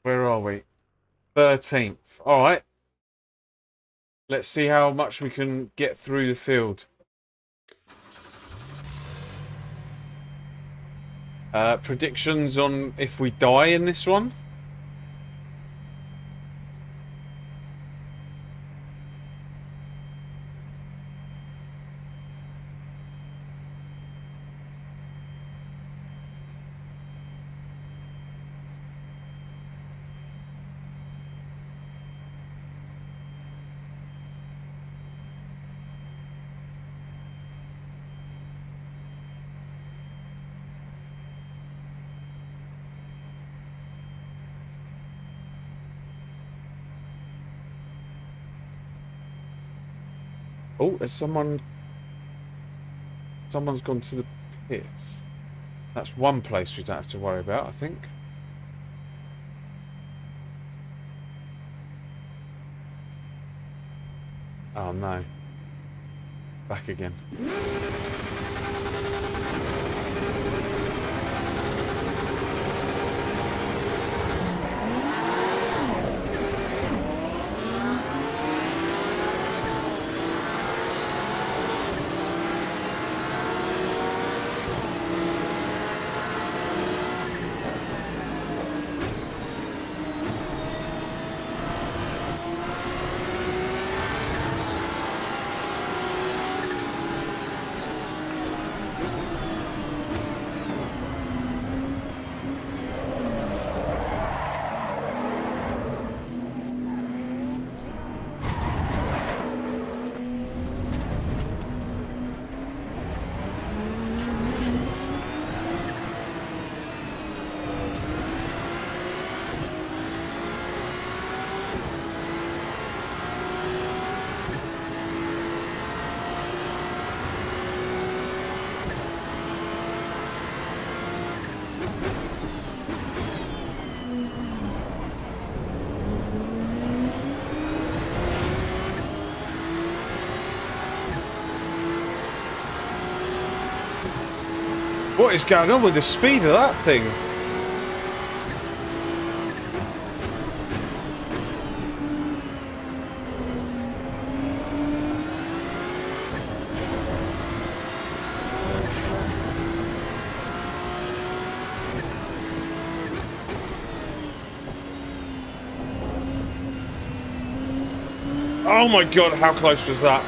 Where are we? 13th. Alright. Let's see how much we can get through the field. Predictions on if we die in this one? Oh, there's someone... Someone's gone to the pits. That's one place we don't have to worry about, I think. Oh, no. Back again. What is going on with the speed of that thing? Oh my god, how close was that?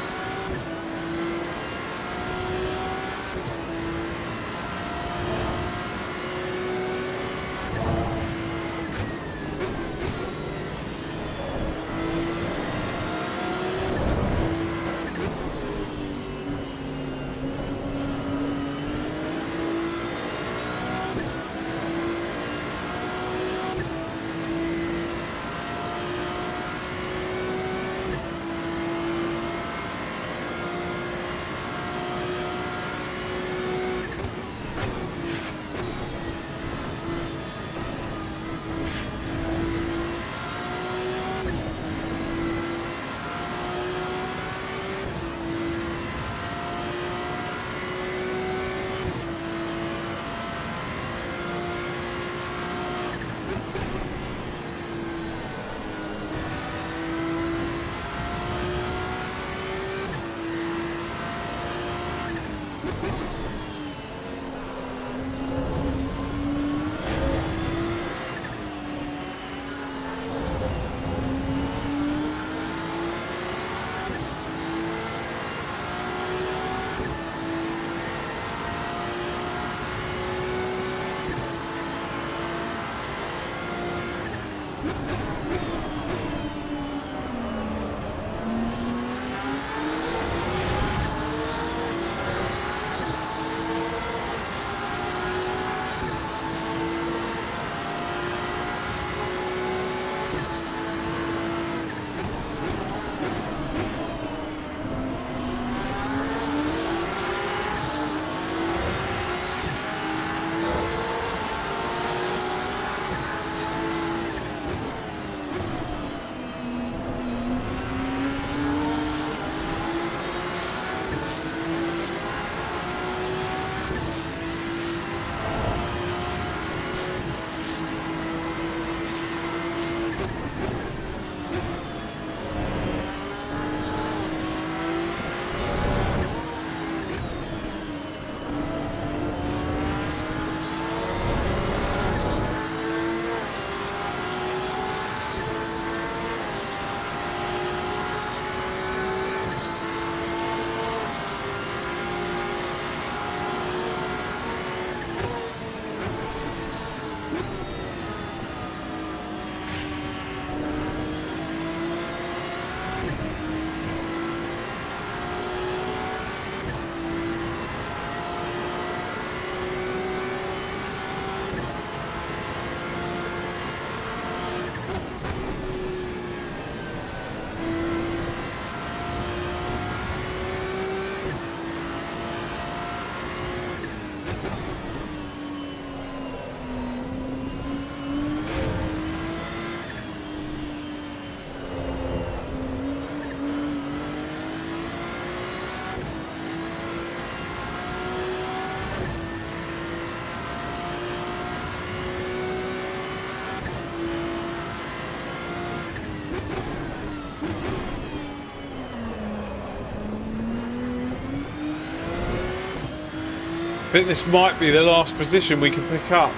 think this might be the last position we can pick up.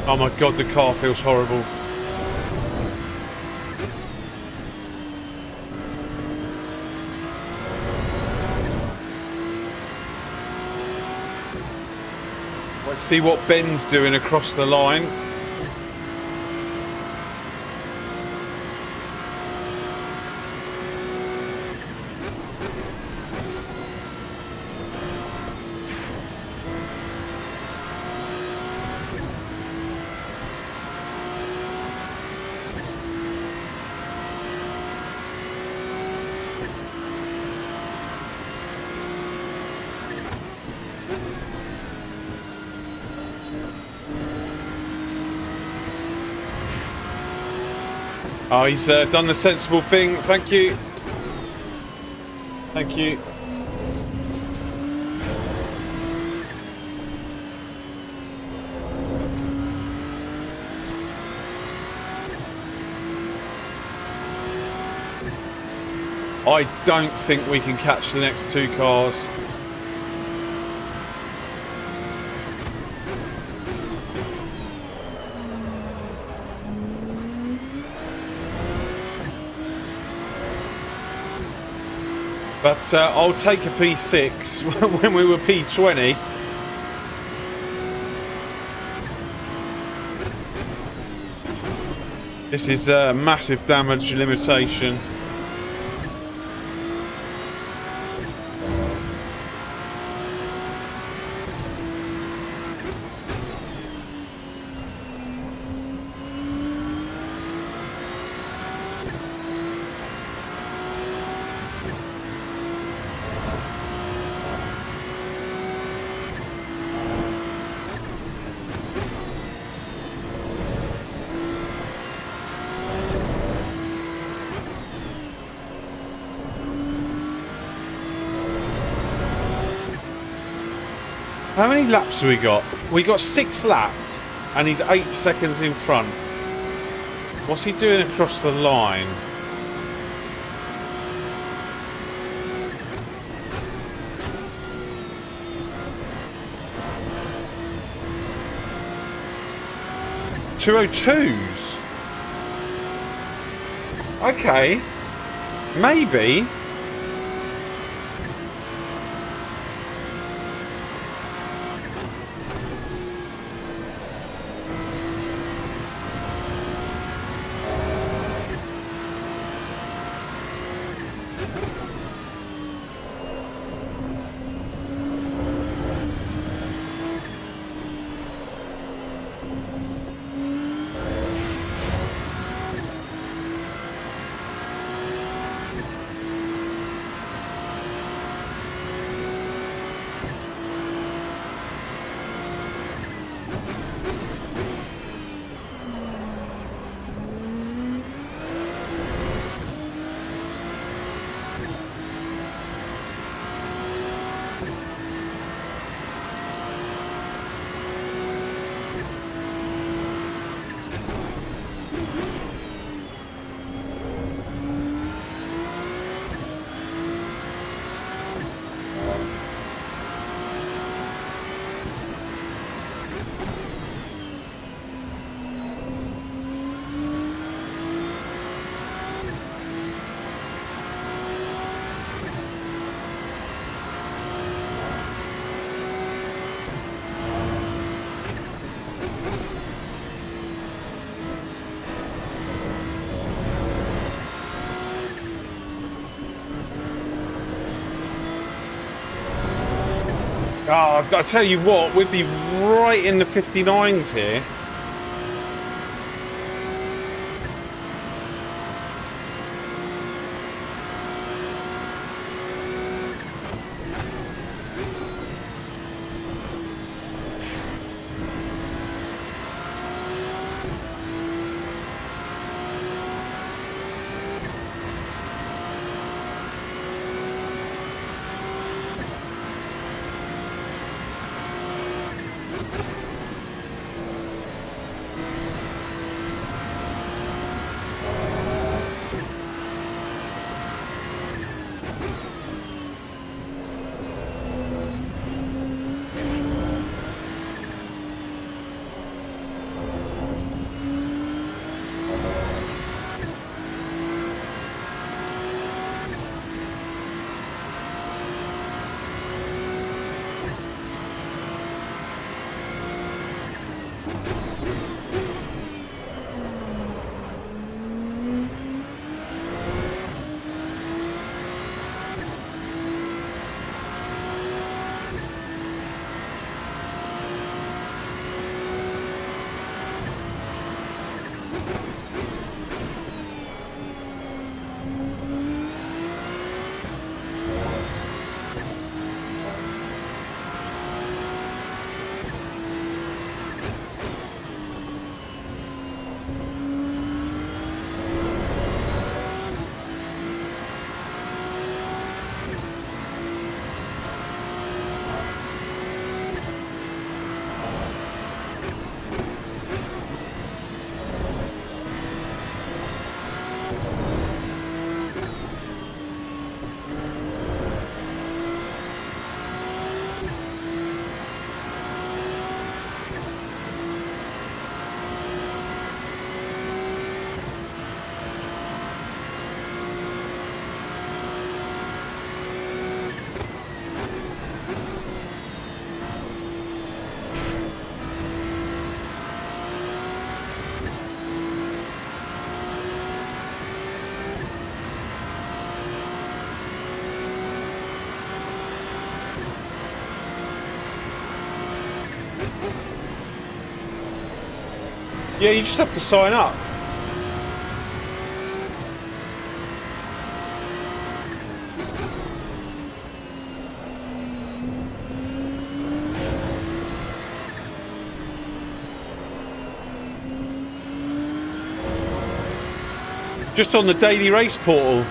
Oh my god, the car feels horrible. Let's see what Ben's doing across the line. Oh, he's done the sensible thing. Thank you. Thank you. I don't think we can catch the next two cars. But I'll take a P6 when we were P20. This is a massive damage limitation. How many laps have we got? We got 6 laps, and he's 8 seconds in front. What's he doing across the line? .202s. Okay, maybe. Oh, I tell you what, we'd be right in the 59s here. Yeah, you just have to sign up. Just on the daily race portal.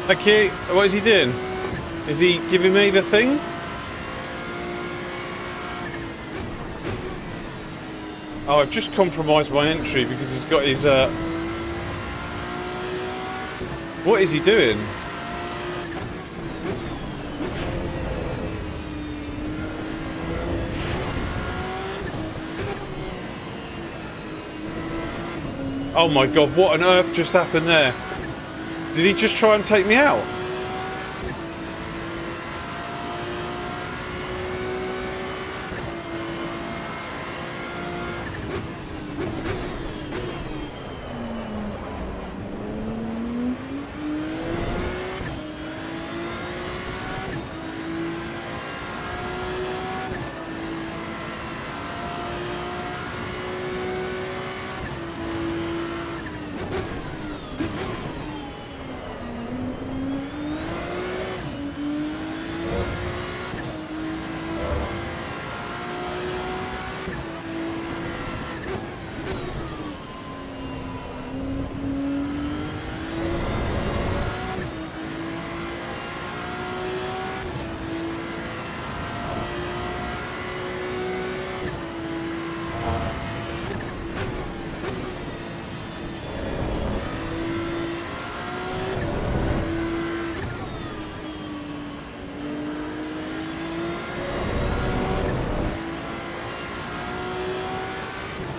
Okay, what is he doing? Is he giving me the thing? Oh, I've just compromised my entry because he's got his, What is he doing? Oh my god, what on earth just happened there? Did he just try and take me out?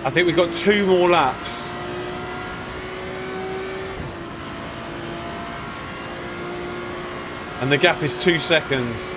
I think we've got 2 more laps. And the gap is 2 seconds.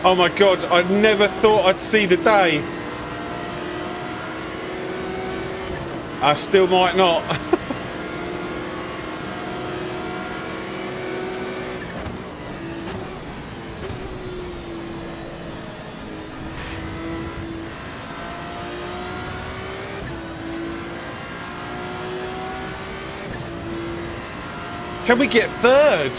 Oh my god, I never thought I'd see the day. I still might not. Can we get third?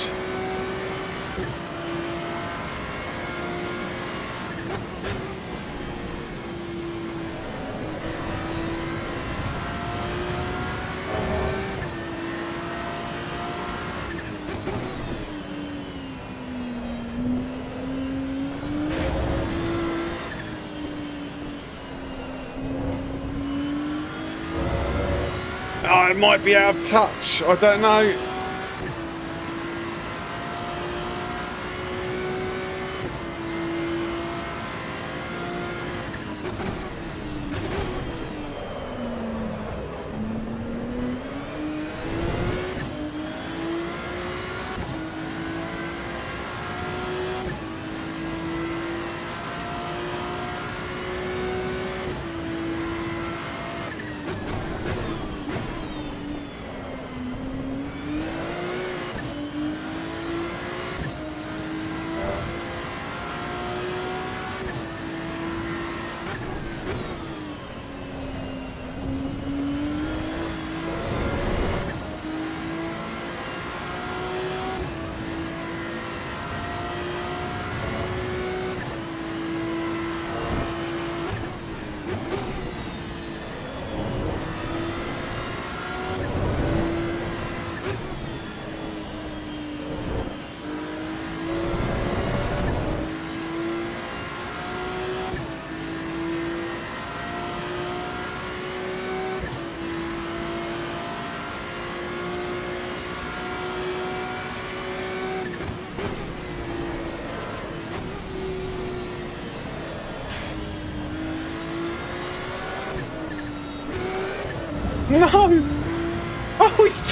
Oh, it might be out of touch. I don't know. No! Oh, he's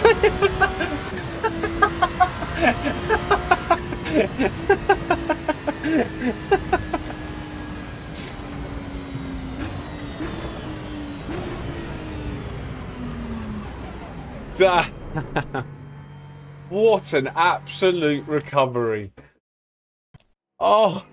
What an absolute recovery. Oh.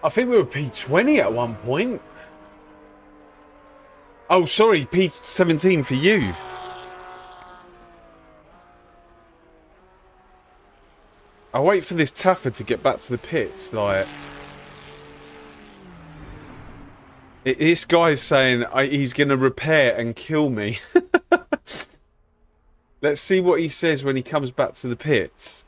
I think we were P20 at one point. Oh, sorry, P17 for you. I'll wait for this Taffer to get back to the pits, like... This guy's saying he's going to repair and kill me. Let's see what he says when he comes back to the pits.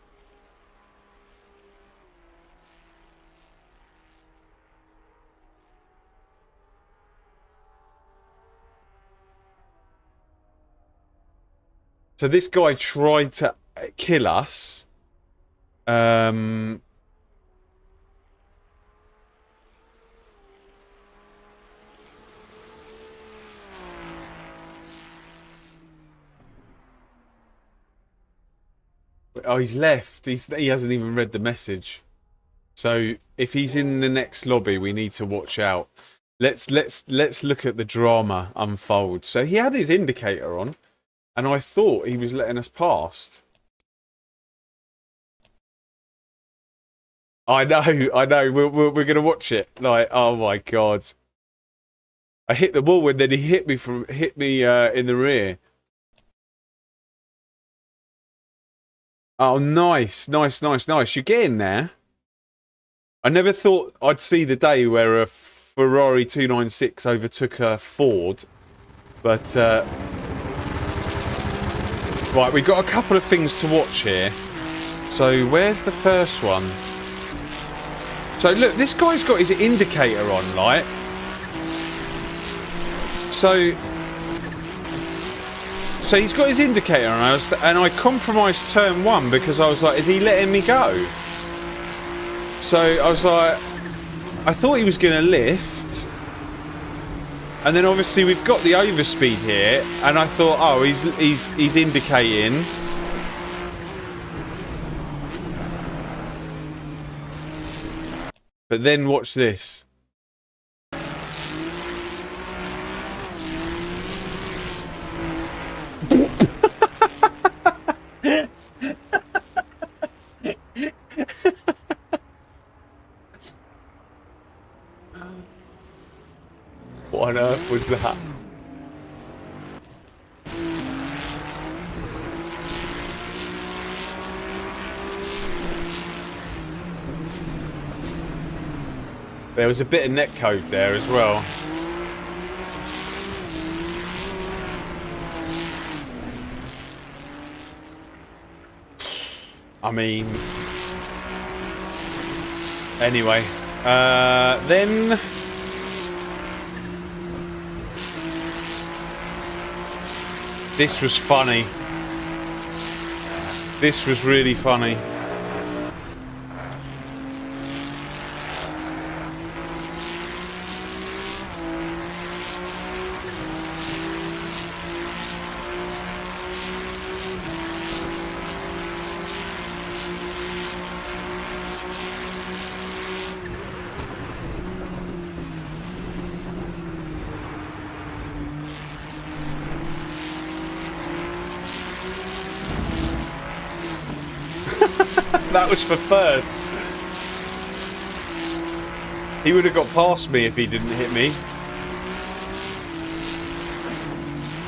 So this guy tried to kill us. Oh, he's left. He hasn't even read the message. So if he's in the next lobby, we need to watch out. Let's look at the drama unfold. So he had his indicator on, and I thought he was letting us past. I know. We're gonna watch it. Like, oh my god! I hit the wall and then he hit me in the rear. Oh, nice. You're getting there. I never thought I'd see the day where a Ferrari 296 overtook a Ford, but Right, we've got a couple of things to watch here. So, where's the first one? So, look, this guy's got his indicator on, like. So he's got his indicator on, and I compromised turn 1 because I was like, is he letting me go? So I was like, I thought he was going to lift. And then obviously we've got the overspeed here, and I thought, oh, he's indicating. But then watch this. What on earth was that? There was a bit of netcode there as well. I mean... Anyway. Then... This was funny. This was really funny. That was for third. He would have got past me if he didn't hit me.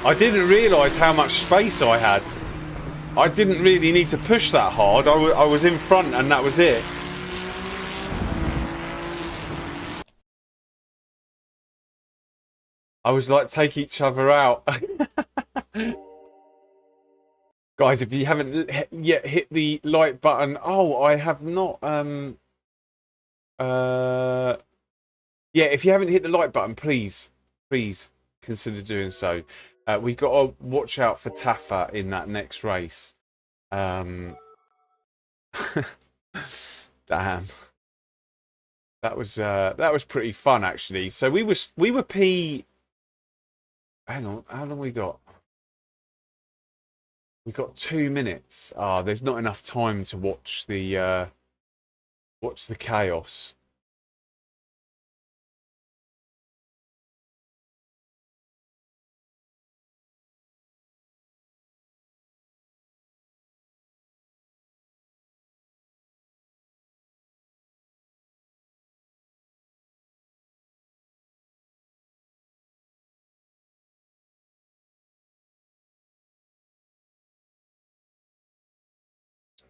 I didn't realise how much space I had. I didn't really need to push that hard. I was in front and that was it. I was like, take each other out. Guys, if you haven't yet hit the like button... Oh, I have not... Yeah, if you haven't hit the like button, please consider doing so. We've got to watch out for Taffa in that next race. Damn. That was pretty fun, actually. So we were P... Hang on, how long we got? We got 2 minutes. Ah, there's not enough time to watch the chaos.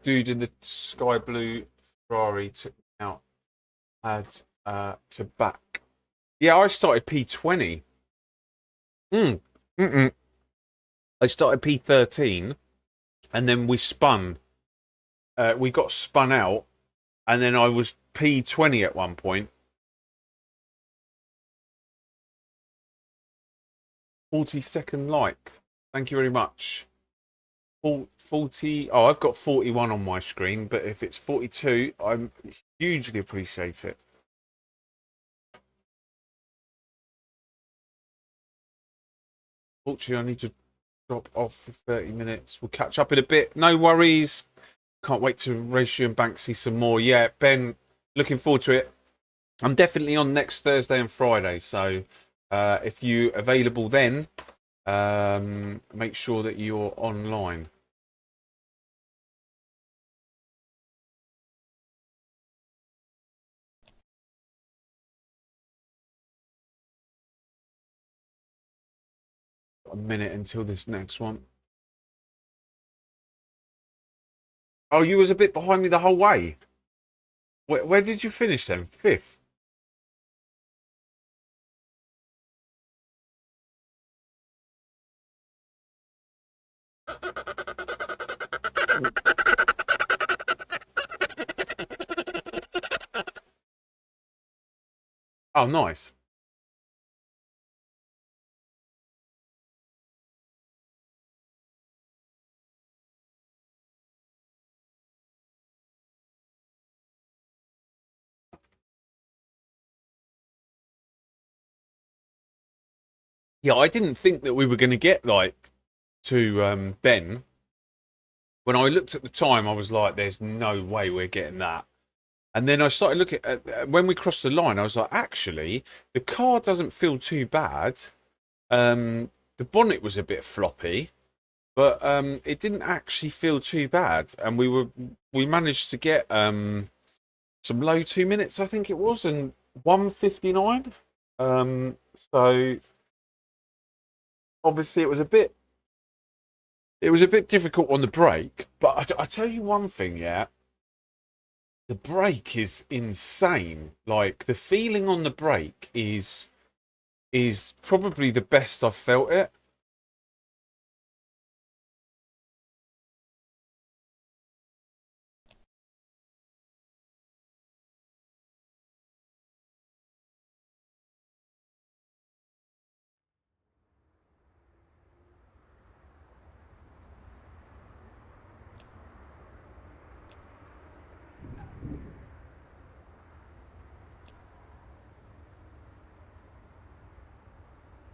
Dude in the sky blue Ferrari took me out. Had to back. Yeah, I started P20. I started P13, and then we spun. We got spun out, and then I was P20 at one point. 40-second like. Thank you very much. 40. Oh, I've got 41 on my screen, but if it's 42, I hugely appreciate it. Fortunately, I need to drop off for 30 minutes. We'll catch up in a bit. No worries. Can't wait to race you and Banksy some more. Yeah, Ben, looking forward to it. I'm definitely on next Thursday and Friday, so if you're available then, make sure that you're online. A minute until this next one. Oh, you was a bit behind me the whole way. Where did you finish then? 5th? Oh, nice. Yeah, I didn't think that we were going to get like to Ben. When I looked at the time, I was like, "There's no way we're getting that." And then I started looking at when we crossed the line. I was like, "Actually, the car doesn't feel too bad. The bonnet was a bit floppy, but it didn't actually feel too bad." And we managed to get some low 2 minutes, I think it was, and 1:59. So obviously it was a bit difficult on the brake, but I tell you one thing, yeah, the brake is insane. Like the feeling on the brake is probably the best I've felt it.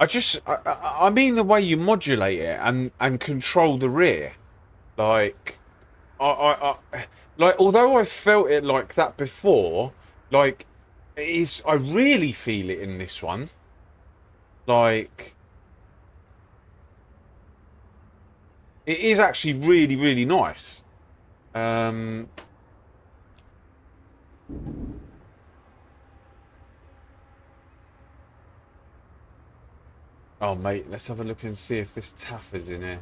I mean the way you modulate it and control the rear. Like like although I felt it like that before, like I really feel it in this one. Like it is actually really, really nice. Um, oh, mate, let's have a look and see if this Taffa's in here.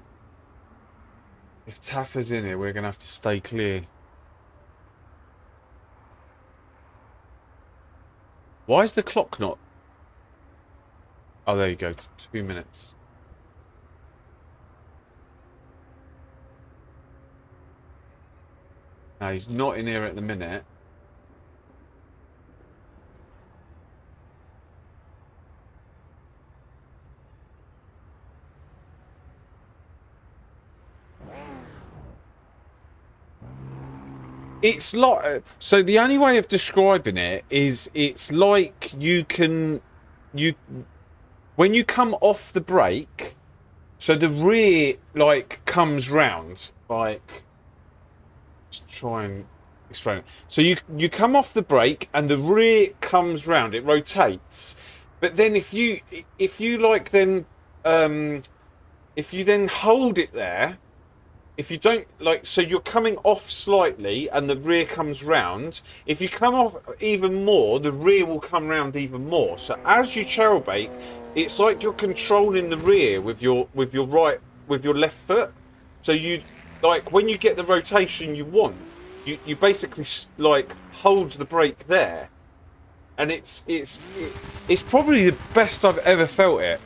If Taffa's in here, we're going to have to stay clear. Why is the clock not... Oh, there you go. 2 minutes. No, he's not in here at the minute. It's like... So the only way of describing it is it's like you can... When you come off the brake, so the rear, like, comes round, like... Let's try and explain it. So you come off the brake and the rear comes round, it rotates. But then if you like then if you then hold it there, if you don't like, so you're coming off slightly and the rear comes round. If you come off even more, the rear will come round even more. So as you channel brake, it's like you're controlling the rear with your left foot. So you like when you get the rotation you want, you basically like hold the brake there, and it's probably the best I've ever felt it.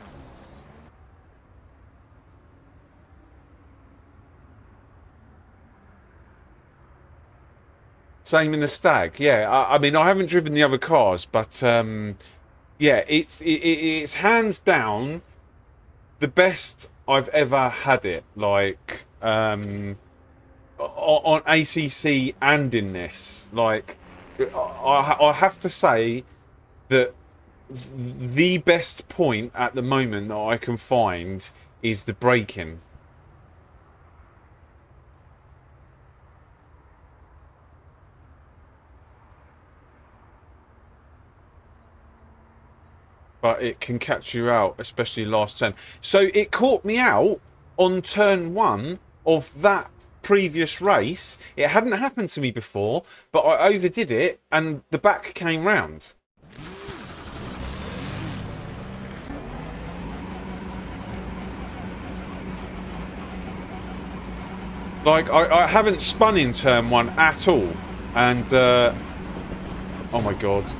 Same in the Stag, yeah. I mean, I haven't driven the other cars, but yeah, it's hands down the best I've ever had it. Like on ACC and in this, like I have to say that the best point at the moment that I can find is the braking. But it can catch you out, especially last turn. So it caught me out on turn 1 of that previous race. It hadn't happened to me before, but I overdid it and the back came round. Like, I haven't spun in turn 1 at all. And, oh my god.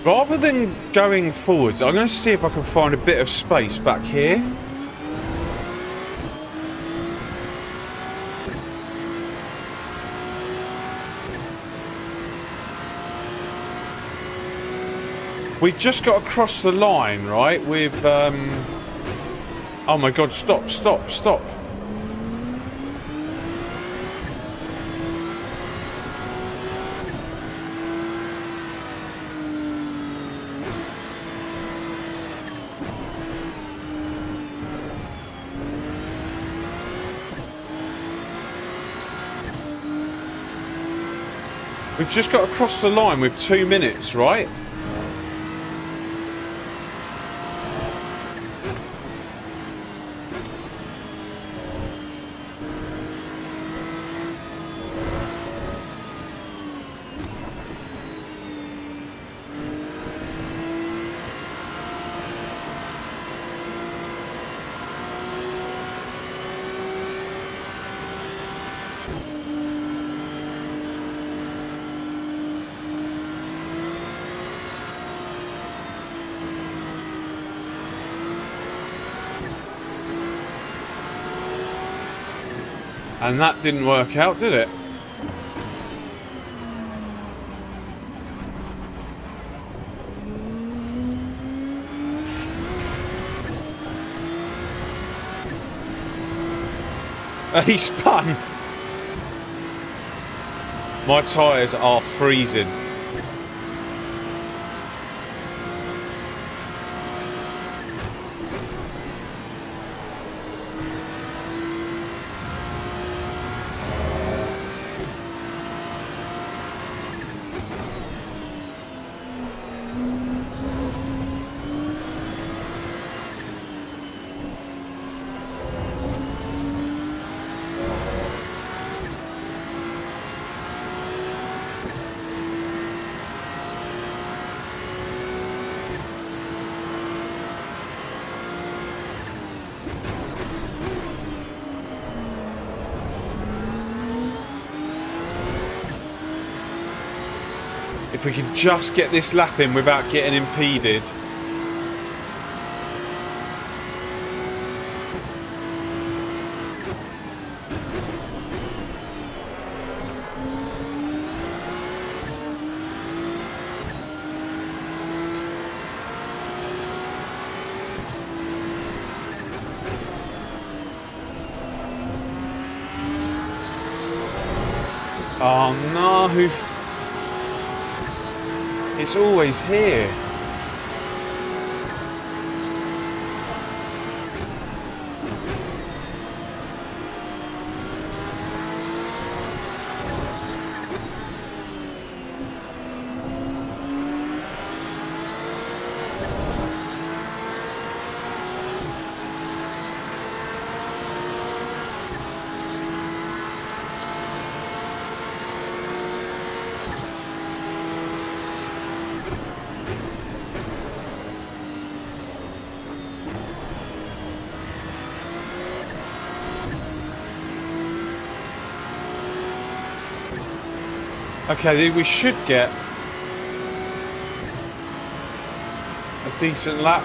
Rather than going forwards, I'm going to see if I can find a bit of space back here. We've just got to cross the line, right, with... Oh my god, stop, stop, stop. We've just got to cross the line with 2 minutes, right? And that didn't work out, did it? He spun. My tyres are freezing. If we could just get this lap in without getting impeded. Oh no! It's always here. Okay, we should get a decent lap.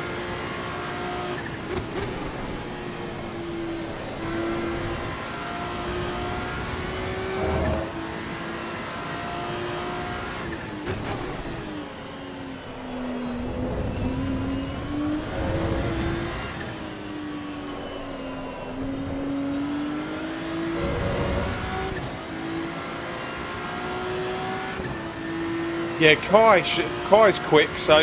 Yeah, Kai's quick, so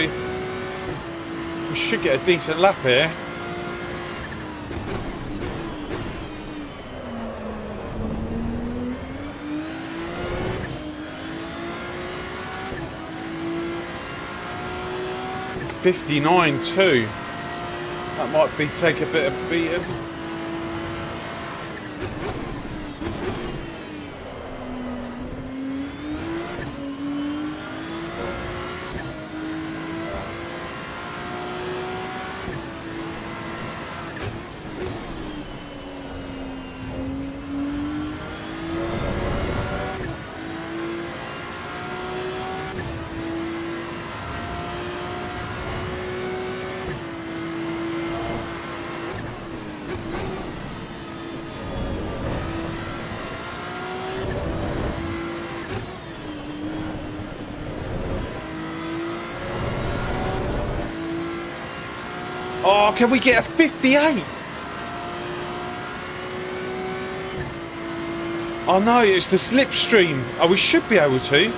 we should get a decent lap here. .59.2. That might be take a bit of beating. Oh, can we get a 58? Oh no, it's the slipstream. Oh, we should be able to.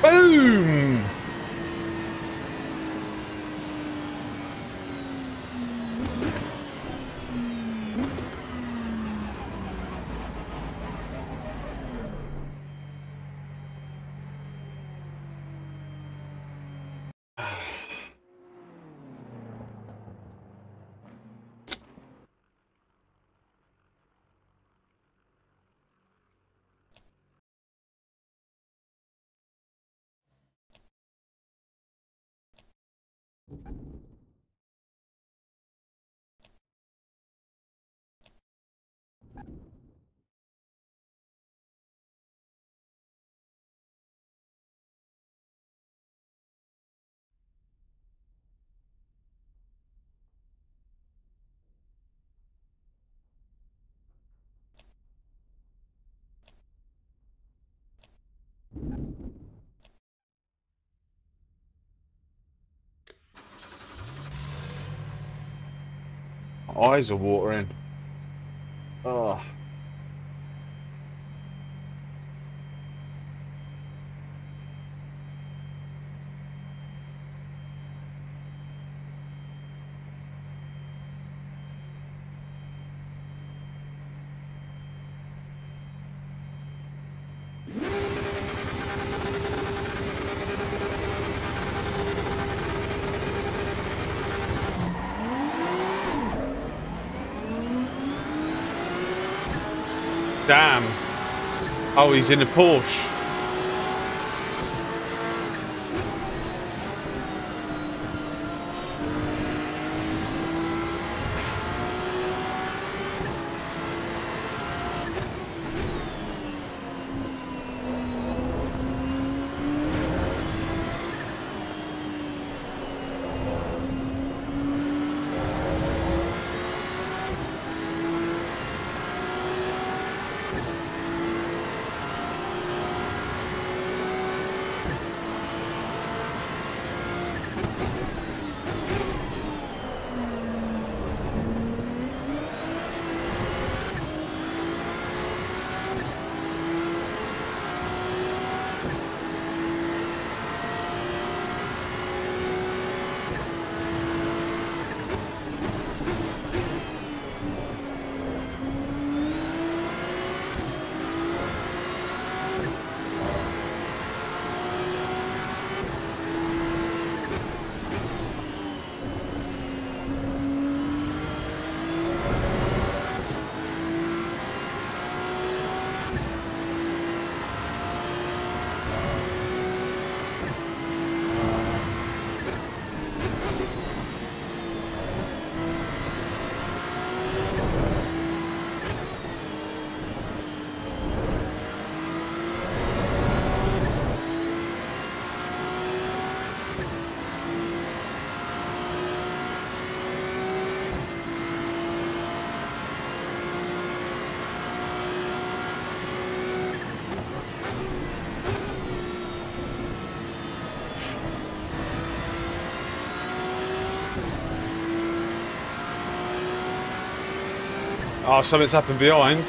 Boom! My eyes are watering. Oh. Damn. Oh, he's in a Porsche. Oh, something's happened behind.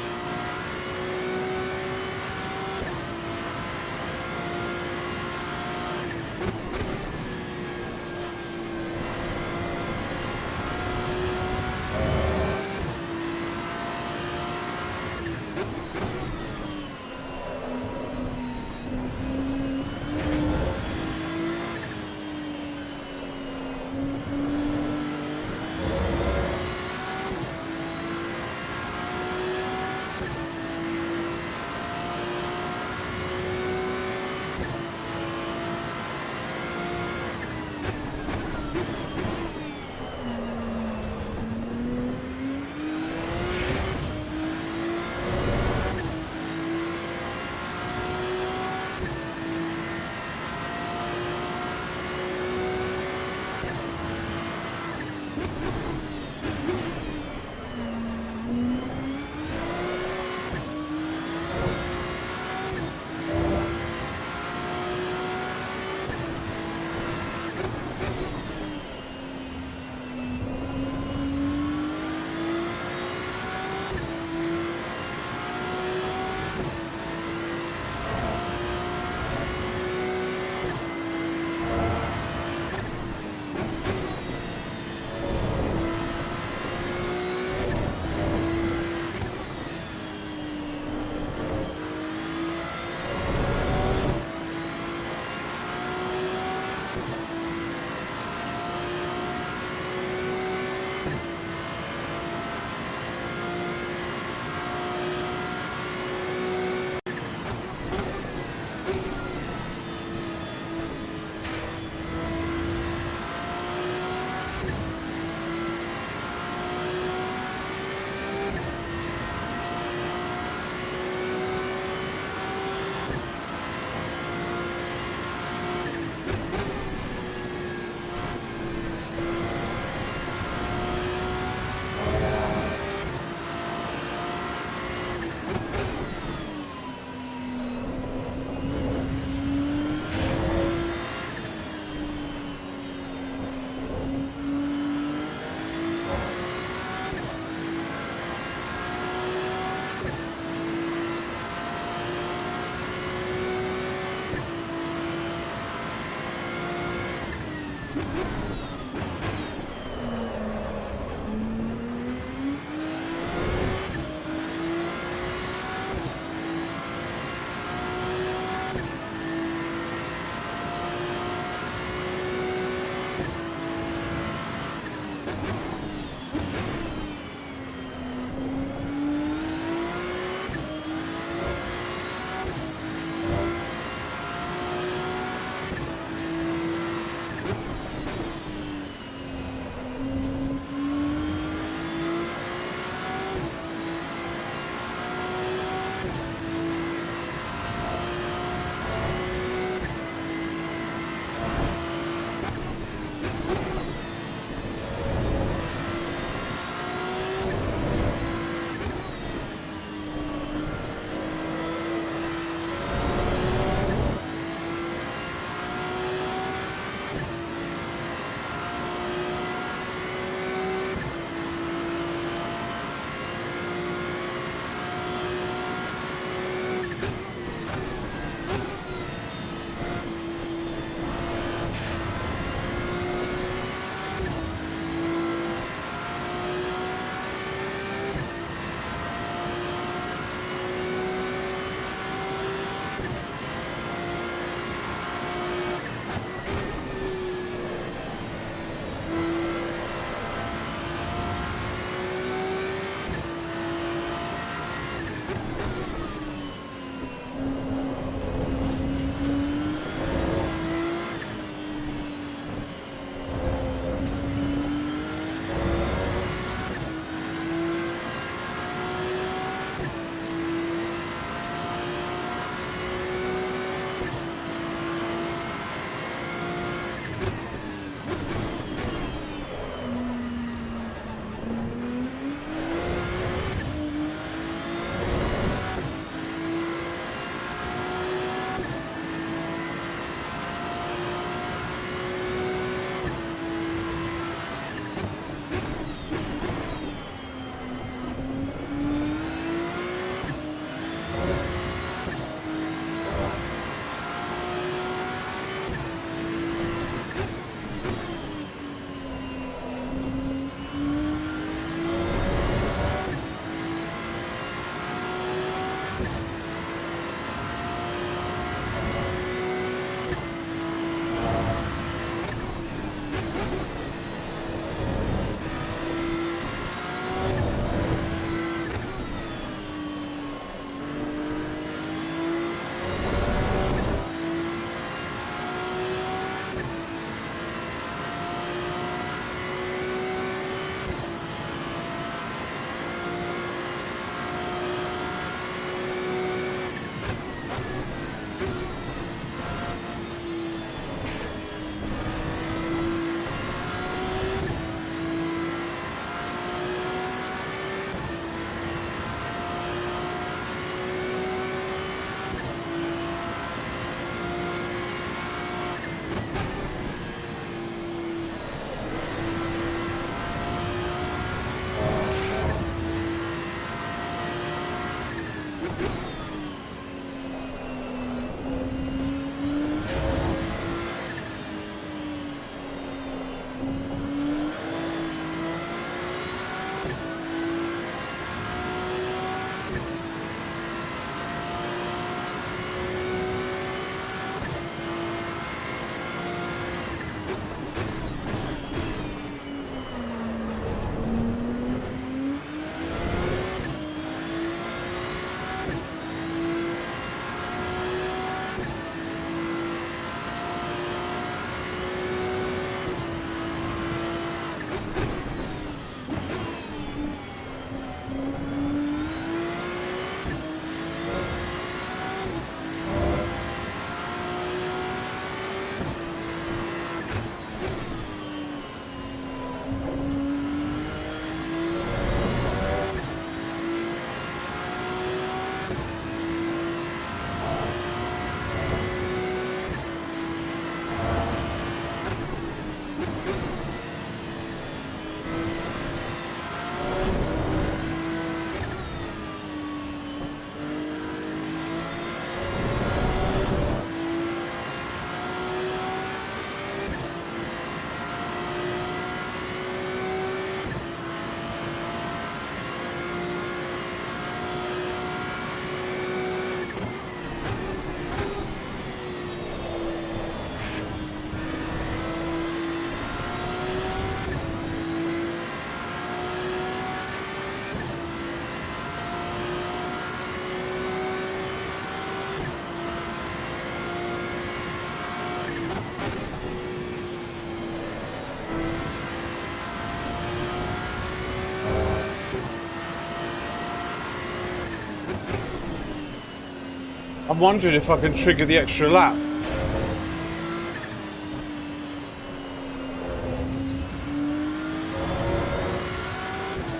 I'm wondering if I can trigger the extra lap.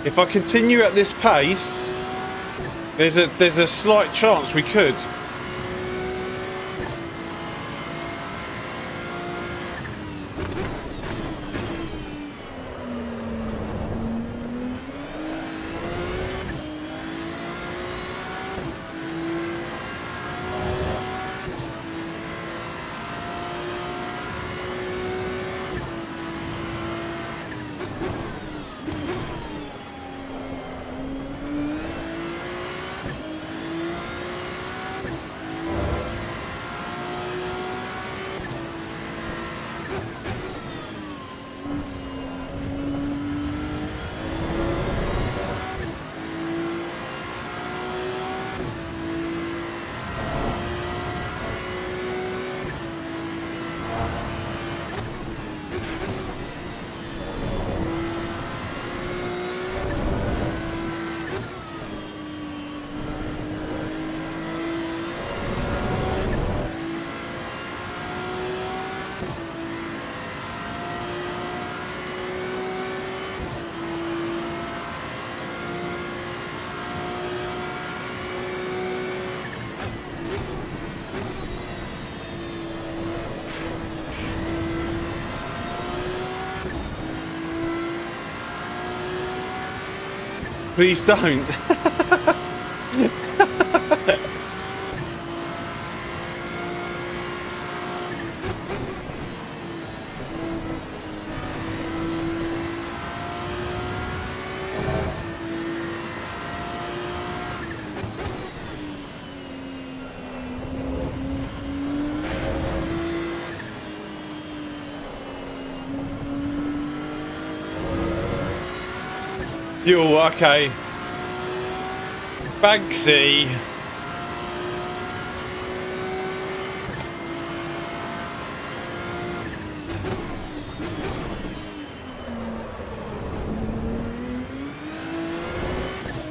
If I continue at this pace, there's a slight chance we could. Please don't. You're okay. Banksy.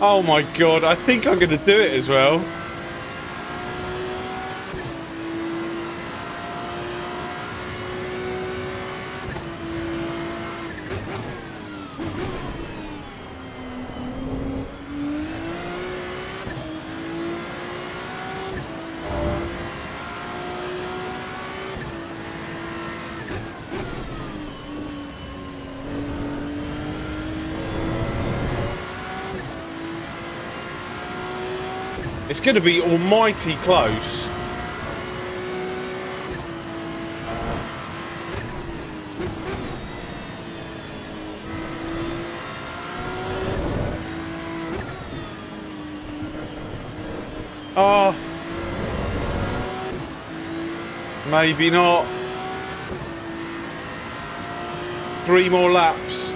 Oh my god, I think I'm gonna do it as well. It's going to be almighty close. Oh, maybe not. 3 more laps.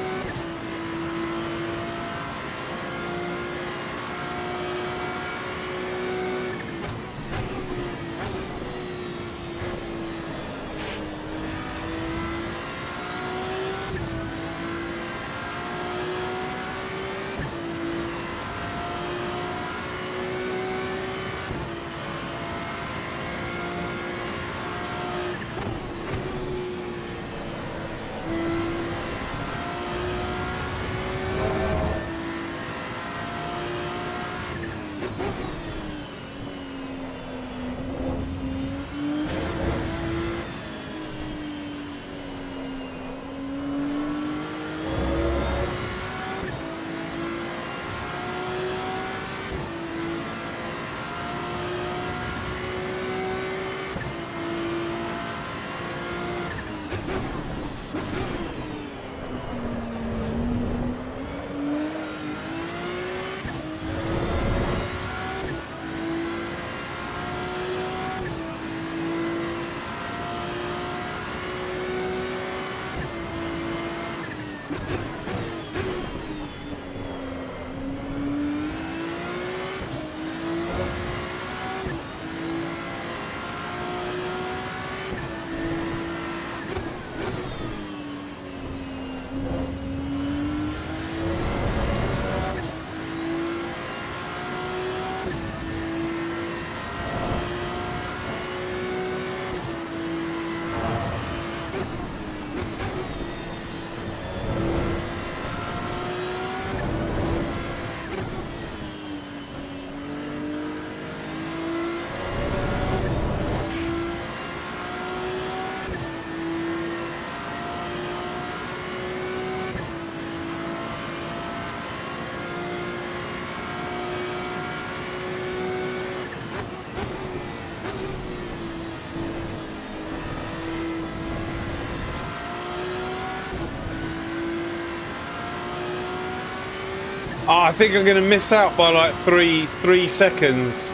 Oh, I think I'm going to miss out by like three seconds.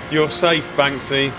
You're safe, Banksy.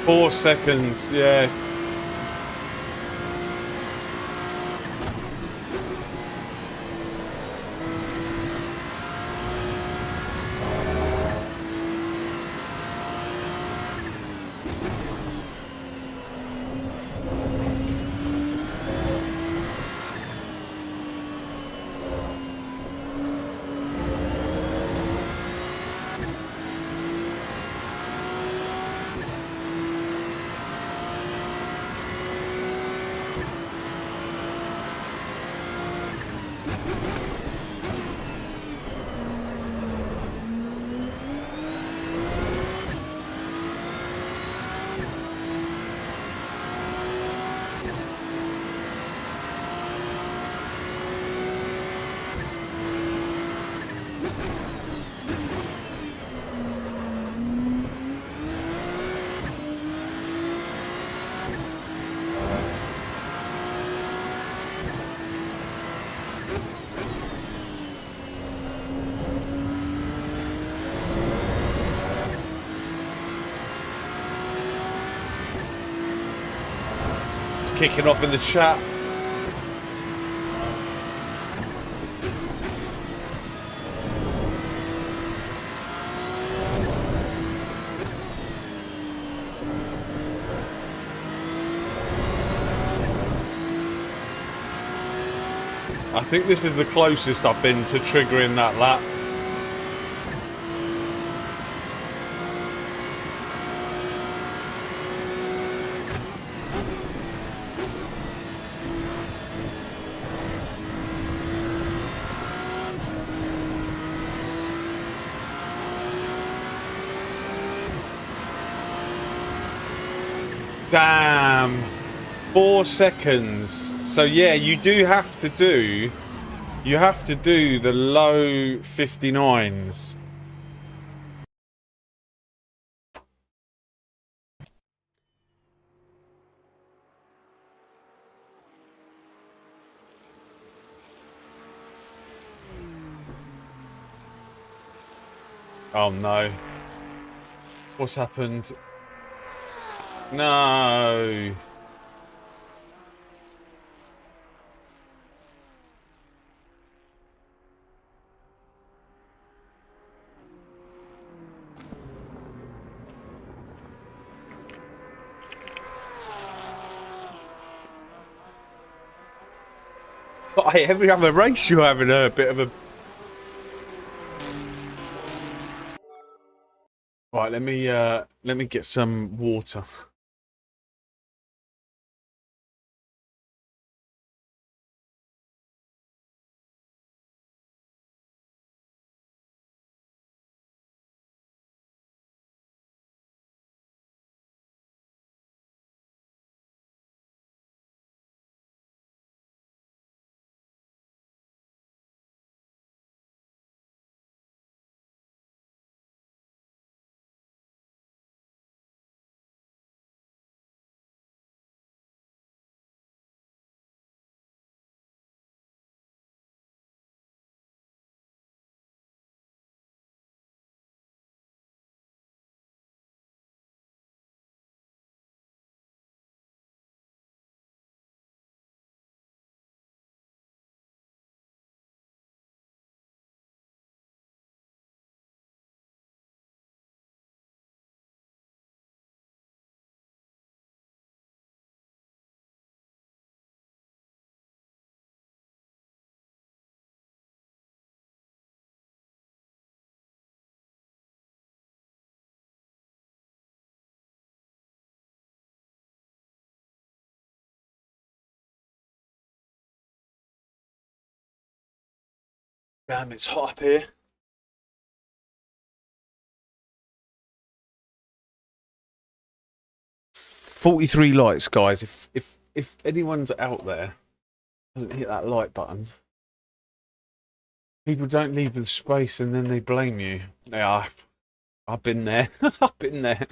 Four seconds, yeah. kicking off in the chat. I think this is the closest I've been to triggering that lap. Damn. 4 seconds. So yeah, you do have to do... You have to do the low 59s. Oh no. What's happened? No. But every other race you're having a bit of a... Right, let me get some water. Damn, it's hot up here. $43 likes, guys. If anyone's out there doesn't hit that like button, people don't leave the space and then they blame you. Yeah, I've been there. I've been there.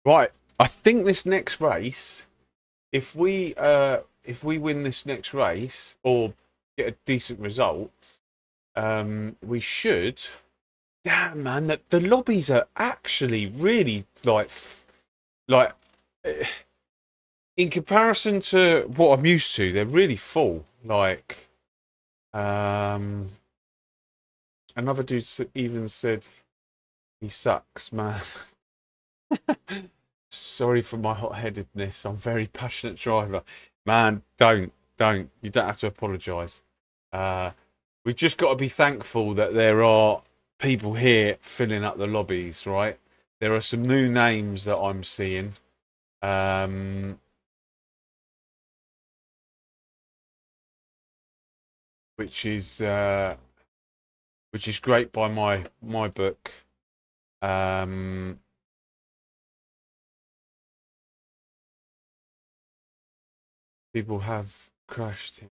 Right, I think this next race, if we win this next race or get a decent result, we should. Damn, man, the lobbies are actually really like in comparison to what I'm used to, they're really full. Like, another dude even said he sucks, man. Sorry for my hot-headedness. I'm a very passionate driver. Man, don't. You don't have to apologise. We've just got to be thankful that there are people here filling up the lobbies, right? There are some new names that I'm seeing. which is great by my book. People have crashed him.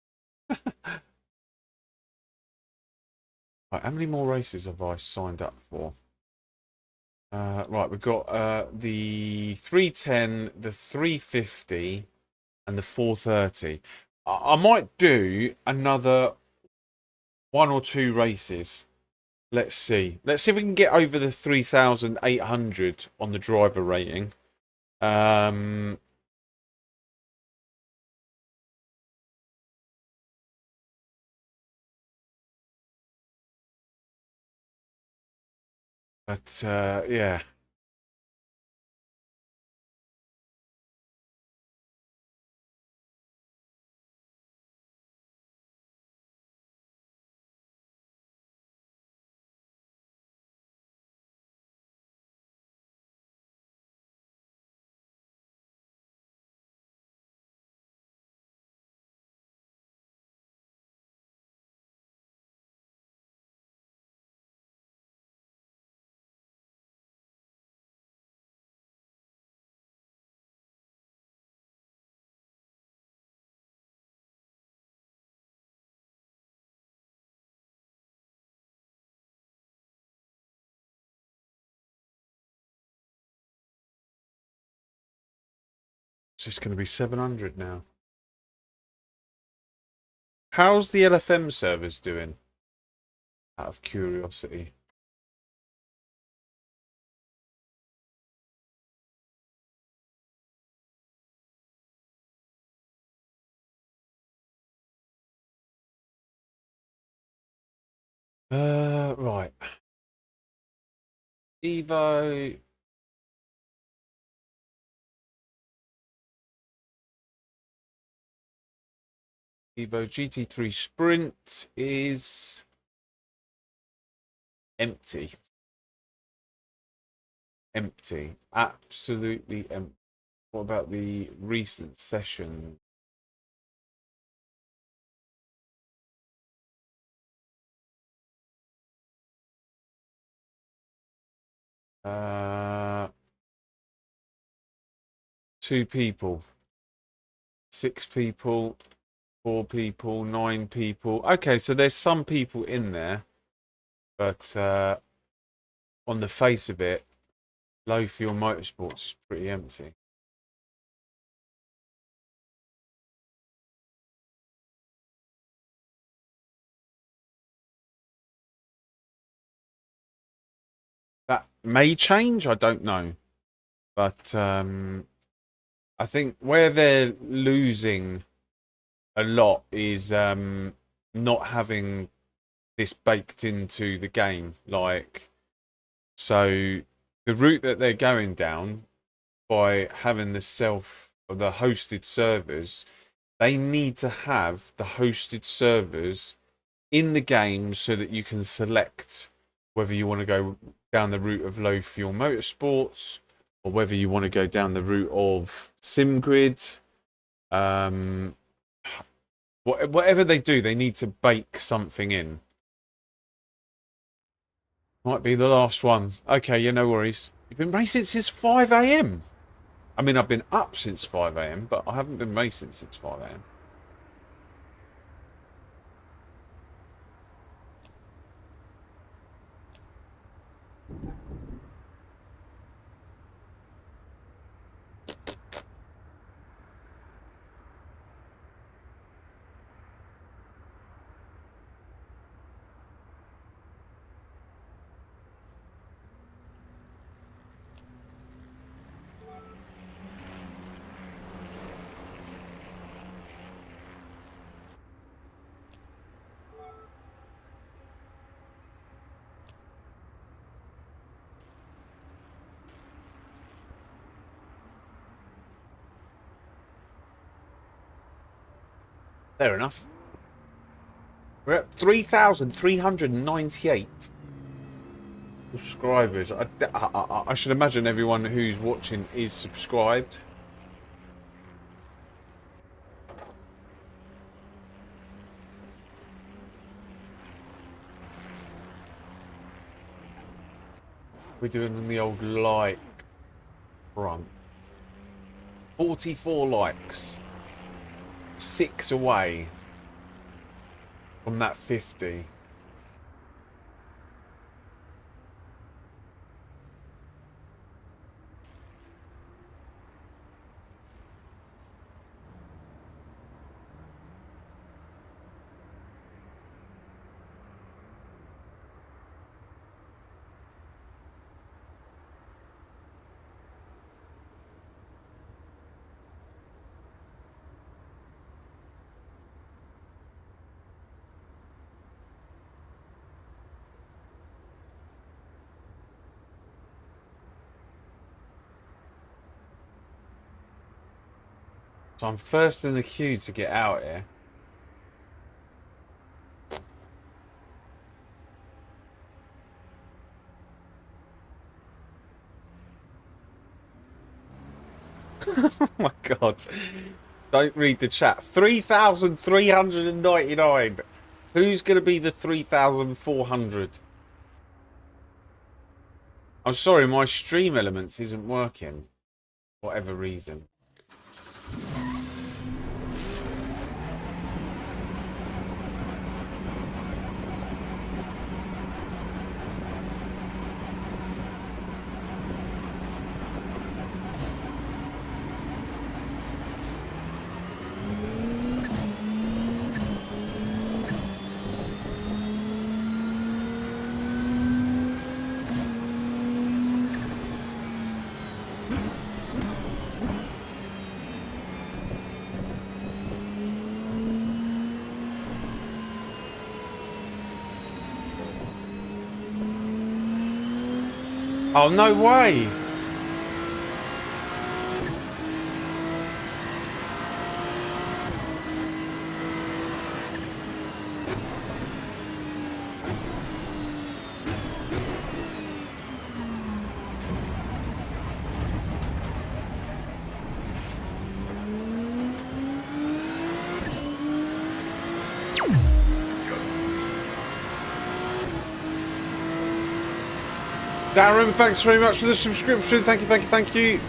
Right, how many more races have I signed up for? Right, we've got the 310, the 350, and the 430. I might do another 1 or 2 races. Let's see. Let's see if we can get over the 3,800 on the driver rating. But yeah. It's just going to be 700 now. How's the LFM servers doing? Out of curiosity. Right. Evo. Evo GT3 Sprint is empty. Empty. Absolutely empty. What about the recent session? Uh, 2 people. 6 people. 4 people. 9 people. Okay, so there's some people in there. But on the face of it, Low Fuel Motorsports is pretty empty. That may change, I don't know. But I think where they're losing a lot is not having this baked into the game. Like, so the route that they're going down by having the hosted servers, they need to have the hosted servers in the game so that you can select whether you want to go down the route of Low Fuel Motorsports or whether you want to go down the route of SimGrid. Whatever they do, they need to bake something in. Might be the last one. Okay, yeah, no worries. You've been racing since 5 a.m. I mean, I've been up since 5 a.m., but I haven't been racing since 5 a.m. Fair enough. We're at 3,398 subscribers. I should imagine everyone who's watching is subscribed. We're doing on the old like front. 44 likes. 6 away from that 50. So I'm first in the queue to get out here. Oh my god. Don't read the chat. 3,399. Who's going to be the 3,400? I'm sorry, my stream elements isn't working. For whatever reason. Oh, no way! Darren, thanks very much for the subscription. Thank you, thank you, thank you.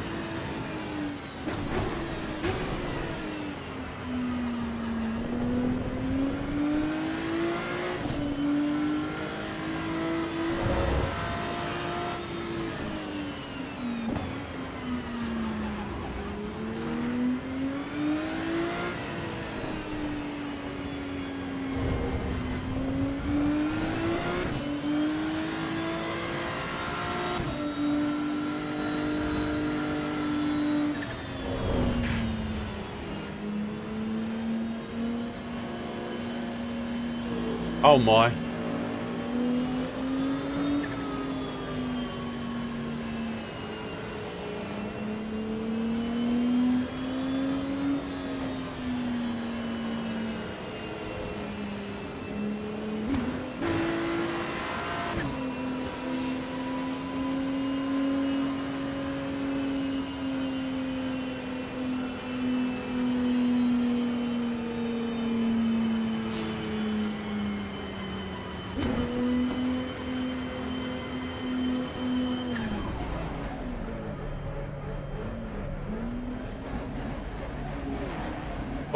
Oh my.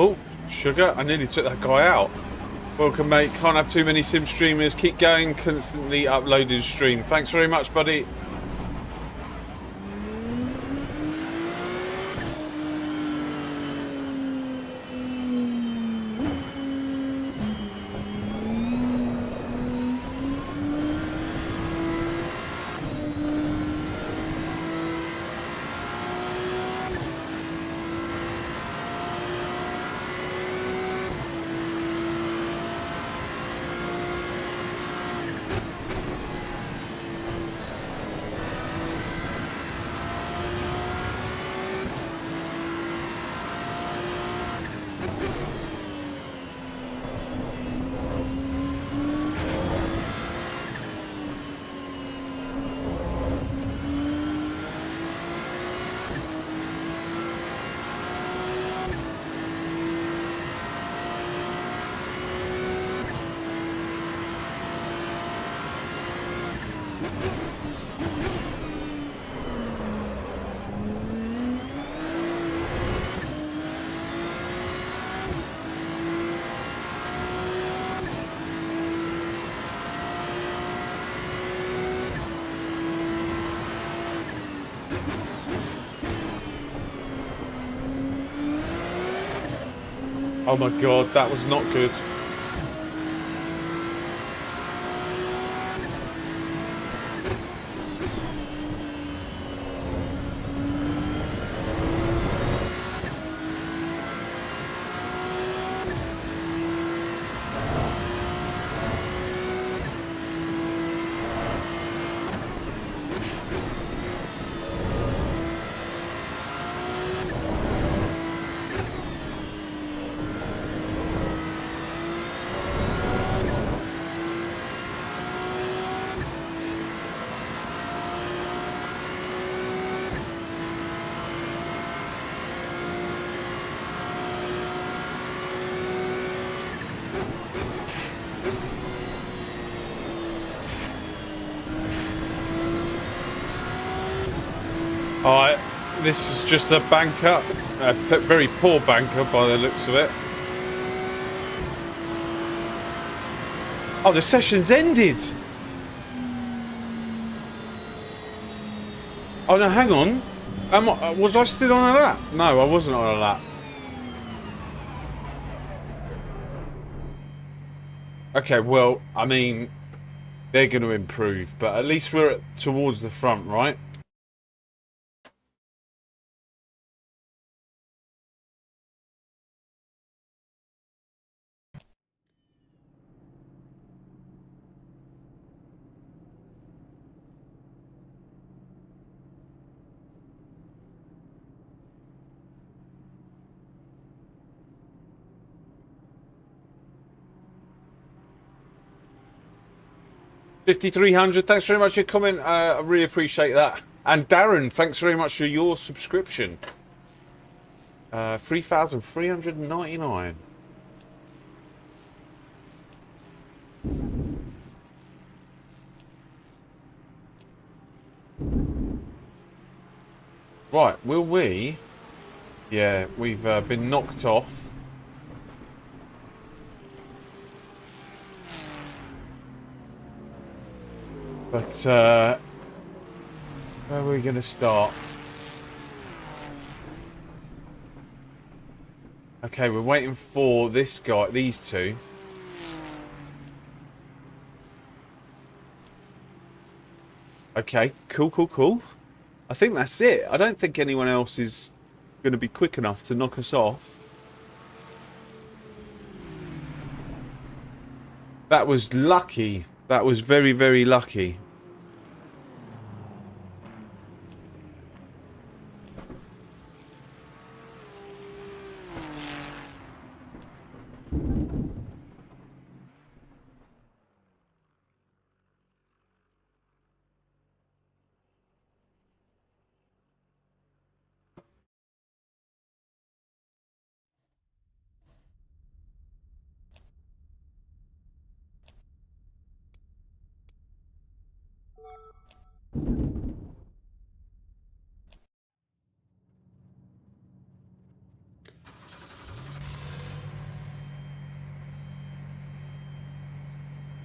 Oh, sugar, I nearly took that guy out. Welcome, mate. Can't have too many sim streamers. Keep going, constantly uploading stream. Thanks very much, buddy. Oh my god, that was not good. Alright, this is just a banker. A very poor banker by the looks of it. Oh, the session's ended! Oh no, hang on. Was I still on a lap? No, I wasn't on a lap. Okay, well, I mean, they're going to improve, but at least we're towards the front, right? $5,300. Thanks very much for your comment. I really appreciate that. And Darren, thanks very much for your subscription. 3,399. Right, will we? Yeah, we've been knocked off. But, where are we going to start? Okay, we're waiting for this guy, these two. Okay, cool, cool, cool. I think that's it. I don't think anyone else is going to be quick enough to knock us off. That was lucky. That was very, very lucky.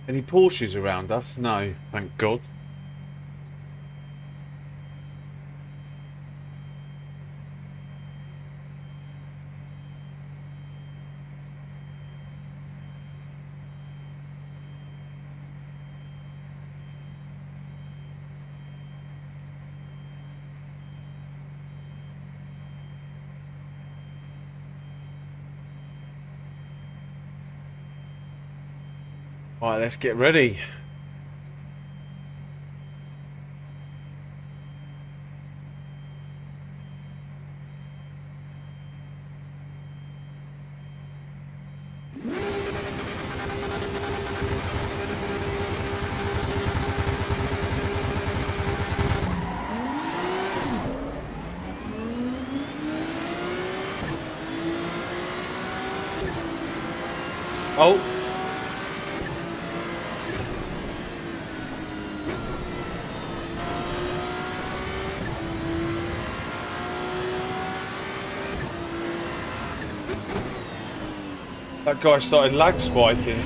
Any Porsches around us? No, thank God. Right, let's get ready. Oh. That guy started lag spiking.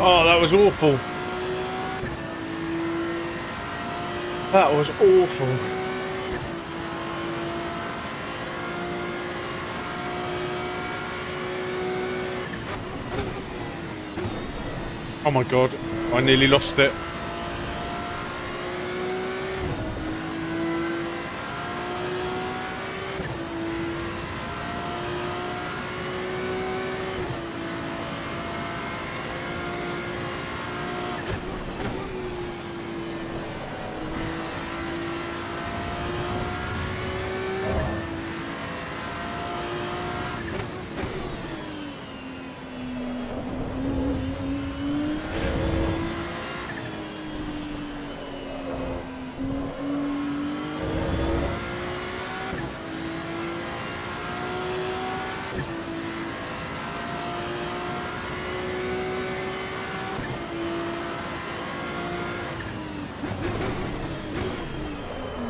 Oh, that was awful. That was awful. Oh my god, I nearly lost it.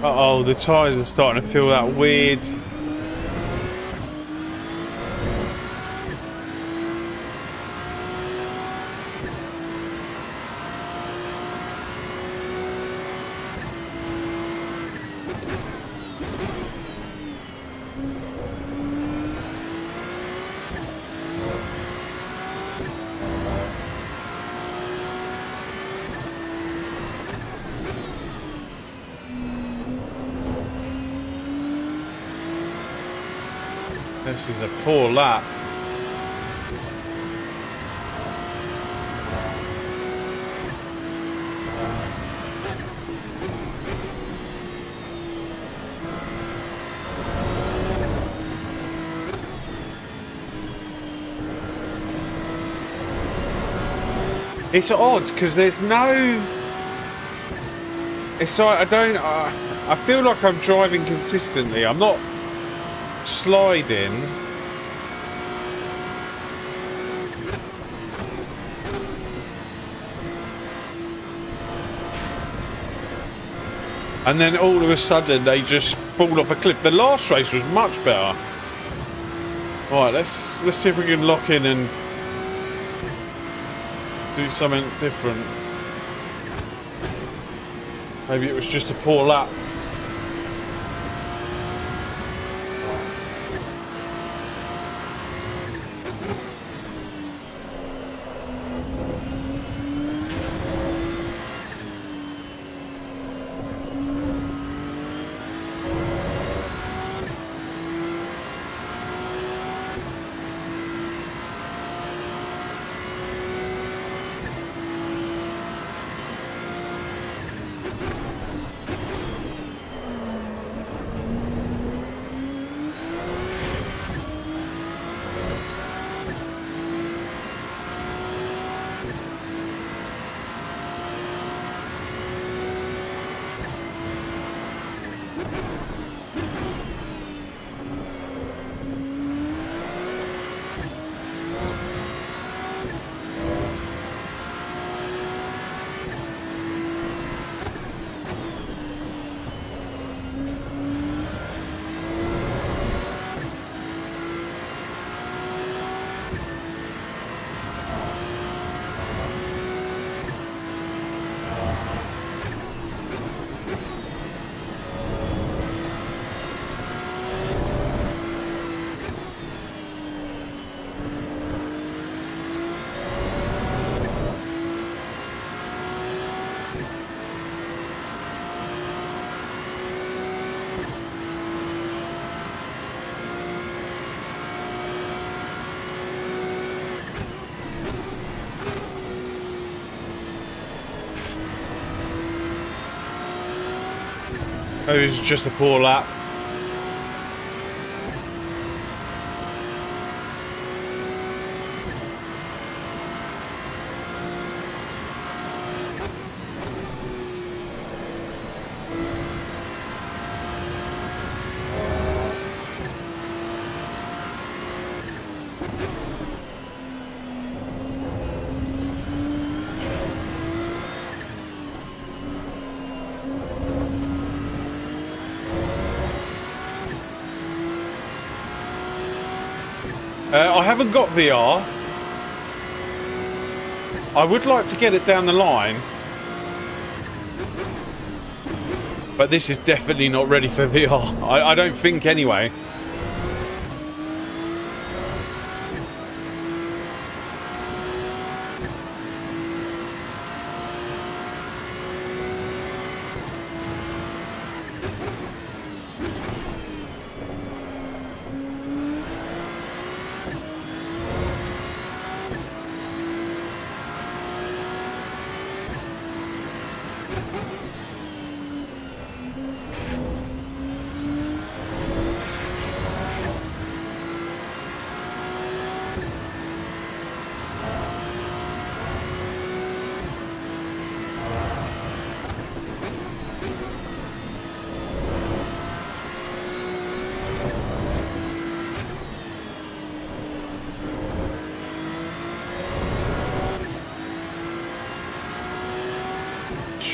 Uh-oh, the tyres are starting to feel that weird. This is a poor lap. It's odd because there's no. It's like I don't. I feel like I'm driving consistently. I'm not sliding. And then all of a sudden they just fall off a cliff. The last race was much better. Alright, let's see if we can lock in and do something different. Maybe it was just a poor lap. Maybe it was just a poor lap. I haven't got VR. I would like to get it down the line, but this is definitely not ready for VR. I don't think anyway.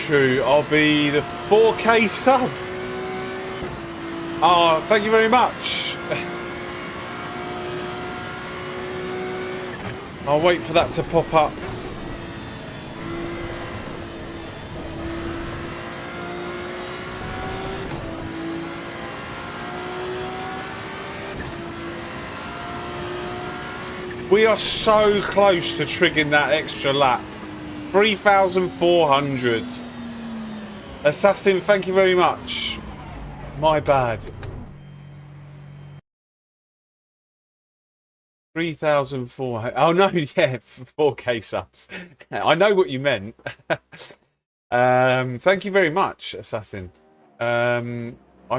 True, I'll be the 4K sub. Oh, thank you very much. I'll wait for that to pop up. We are so close to triggering that extra lap. 3,400. Assassin, thank you very much. My bad. 3,400. Oh no, yeah, 4K subs. I know what you meant. Thank you very much, Assassin. I'm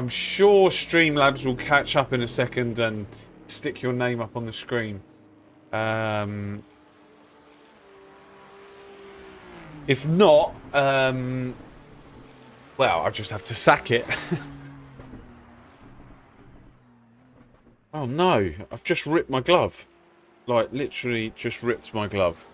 sure Streamlabs will catch up in a second and stick your name up on the screen. If not, well, I'll just have to sack it. Oh no, I've just ripped my glove. Like, literally just ripped my glove.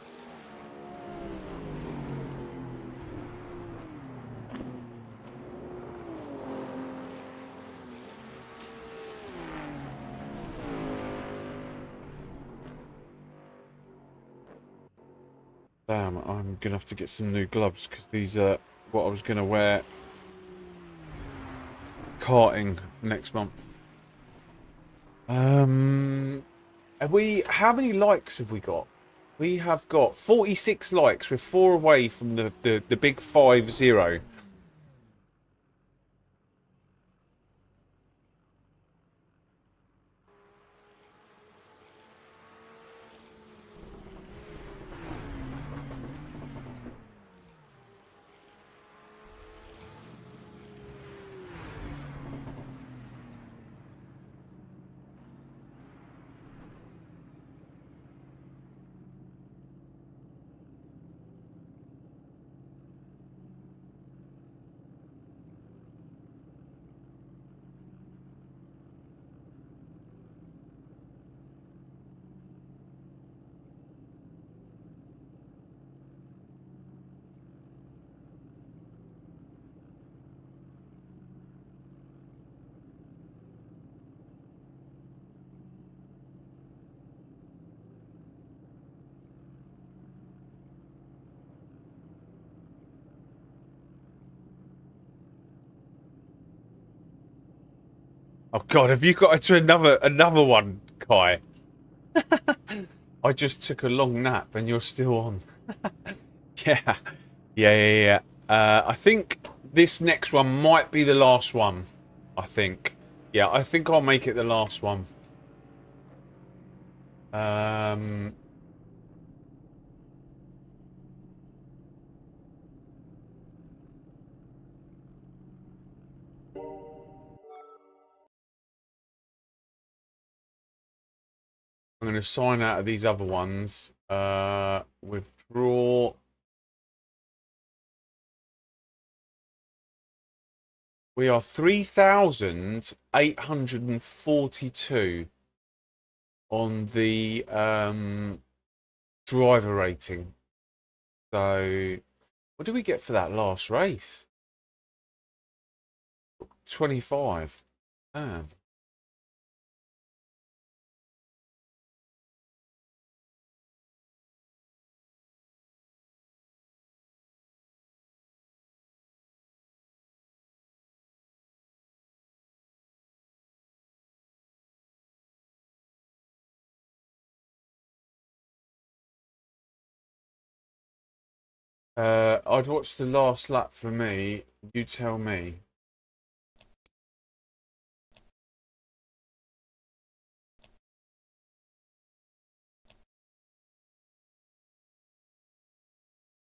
Damn, I'm gonna have to get some new gloves because these are what I was gonna wear karting next month. Have we? How many likes have we got? We have got 46 likes. We're 4 away from the big 50. Oh God, have you got to another one, Kai? I just took a long nap and you're still on. Yeah, yeah. I think this next one might be the last one. I think. Yeah, I think I'll make it the last one. I'm going to sign out of these other ones. Withdraw. We are 3,842 on the driver rating. So, what did we get for that last race? 25. Damn. I'd watch the last lap for me. You tell me.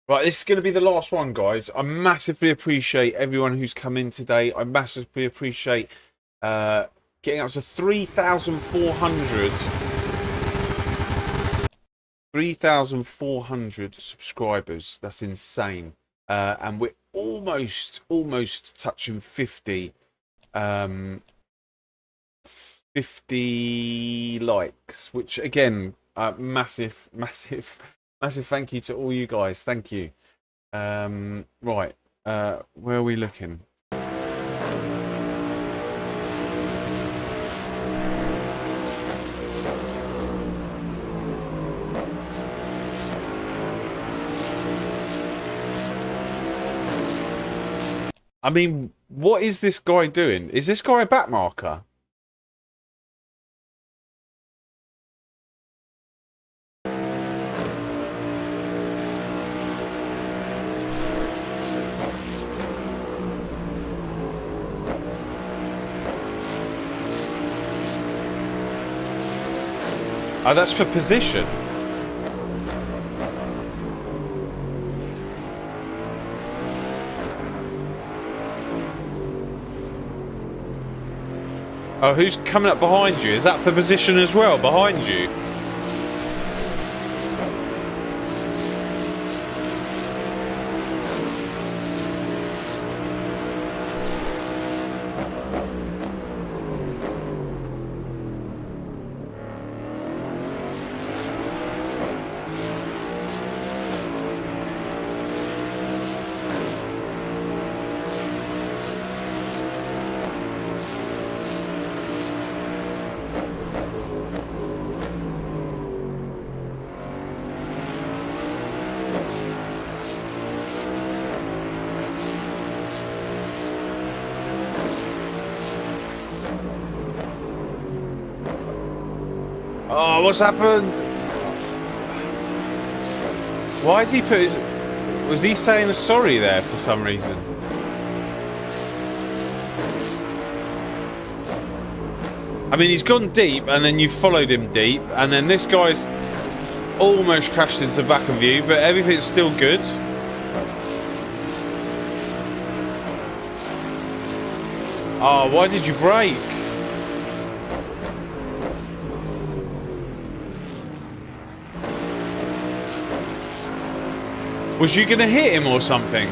Right, this is going to be the last one, guys. I massively appreciate everyone who's come in today. I massively appreciate getting up to 3,400. 3,400 subscribers. That's insane. And we're almost touching 50. 50 likes, which again, massive thank you to all you guys. Thank you. Right, where are we looking? I mean, what is this guy doing? Is this guy a backmarker? Oh, that's for position. Oh, who's coming up behind you? Is that for position as well, behind you? Oh, what's happened? Why has he put his... Was he saying sorry there for some reason? I mean, he's gone deep, and then you followed him deep, and then this guy's almost crashed into the back of you, but everything's still good. Oh, why did you brake? Was you going to hit him or something?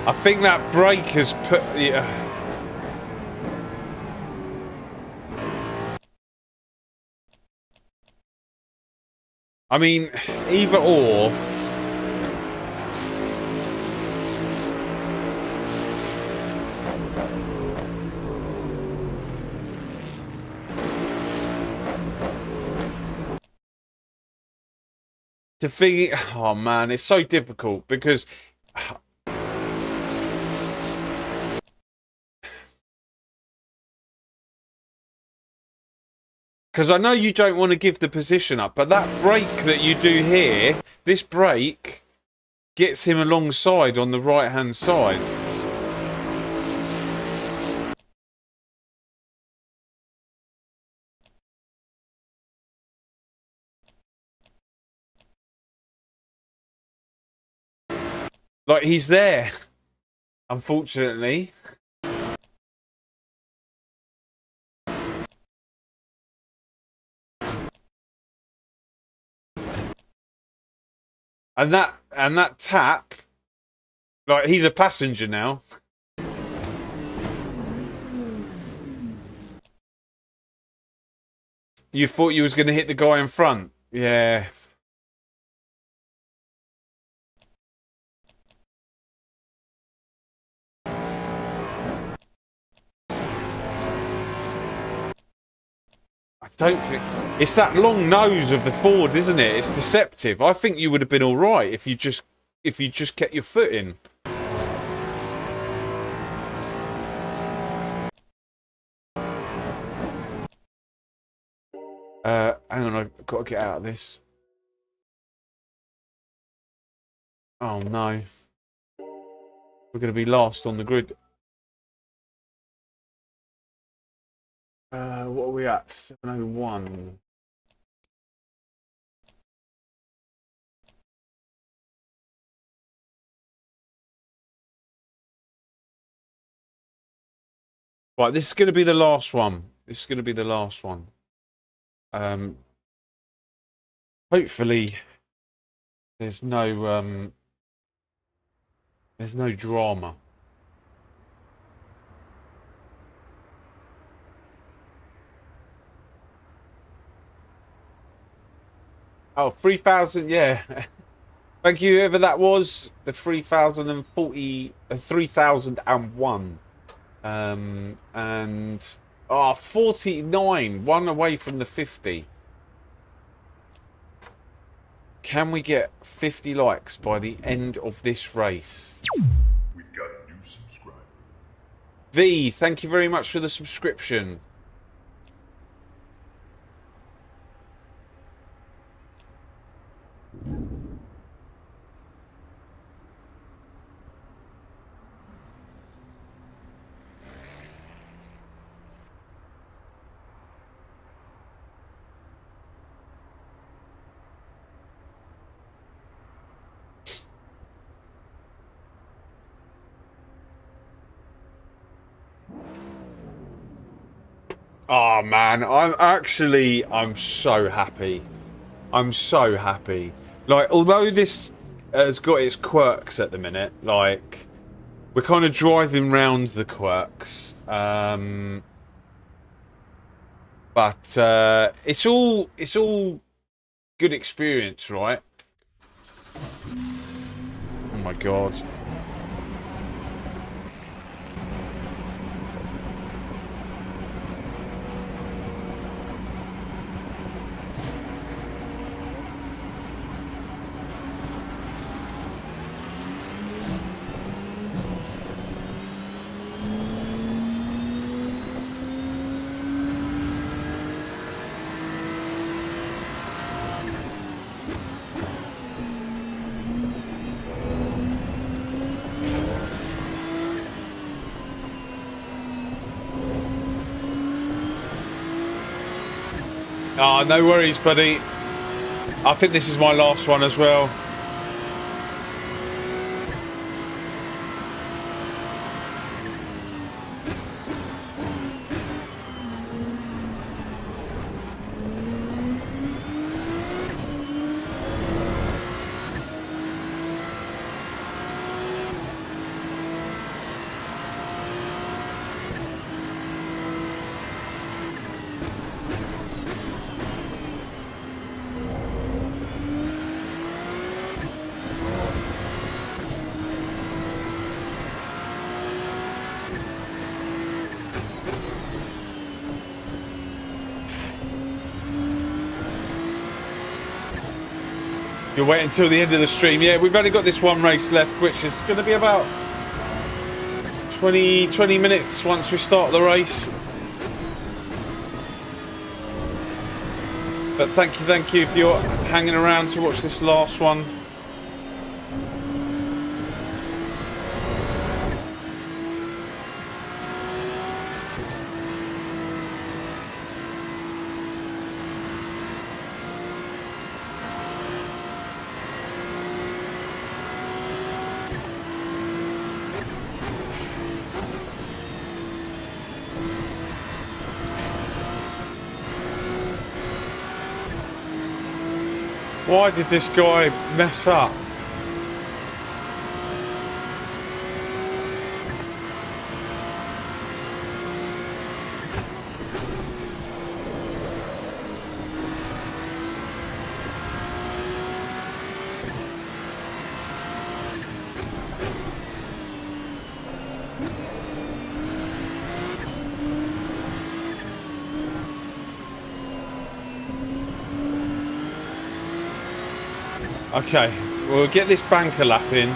I think that brake has put... Yeah. I mean, either or... To figure... Oh, man, it's so difficult because... Because I know you don't want to give the position up, but that brake that you do here, this brake gets him alongside on the right-hand side. Like, he's there, unfortunately. And that tap, like, he's a passenger now. You thought you was going to hit the guy in front. Yeah. I don't think... It's that long nose of the Ford, isn't it? It's deceptive. I think you would have been all right if you just if you just kept your foot in. Hang on, I've got to get out of this. Oh no. We're going to be last on the grid. What are we at? 701. Right, this is going to be the last one. This is going to be the last one. Hopefully, there's no drama. Oh, 3,000, yeah. Thank you, whoever that was. The 3,040, 3,001. And 49, one away from the 50. Can we get 50 likes by the end of this race? We've got a new subscriber. V, thank you very much for the subscription. Oh man, I'm so happy. I'm so happy. Like, although this has got its quirks at the minute, like, we're kind of driving round the quirks. But it's all good experience, right? Oh my god. Oh, no worries, buddy. I think this is my last one as well. You'll wait until the end of the stream. Yeah, we've only got this one race left, which is going to be about 20 minutes once we start the race. But thank you if you're hanging around to watch this last one. Why did this guy mess up? Okay, We'll get this banker lap in.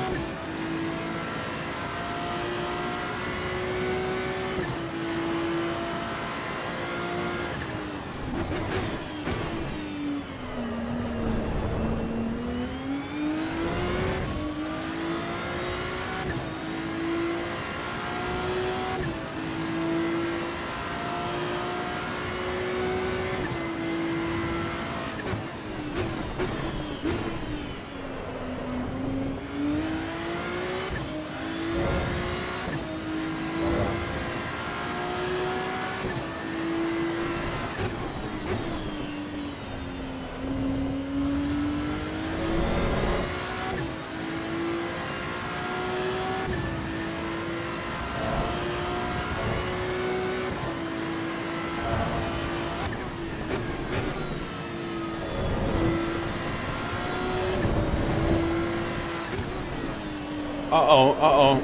Uh-oh, uh-oh.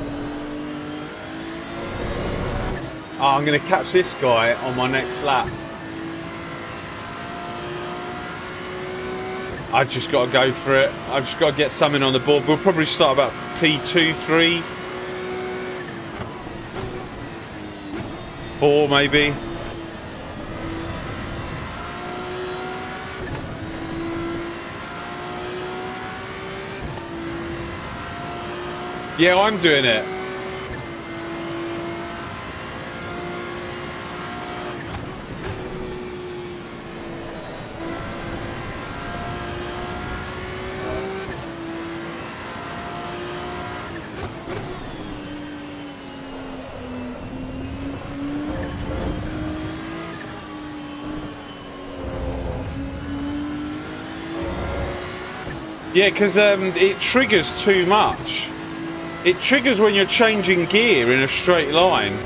Oh, I'm going to catch this guy on my next lap. I've just got to go for it. I've just got to get something on the board. We'll probably start about P2, 3, 4 maybe. Yeah, I'm doing it. Yeah, because it triggers too much. It triggers when you're changing gear in a straight line.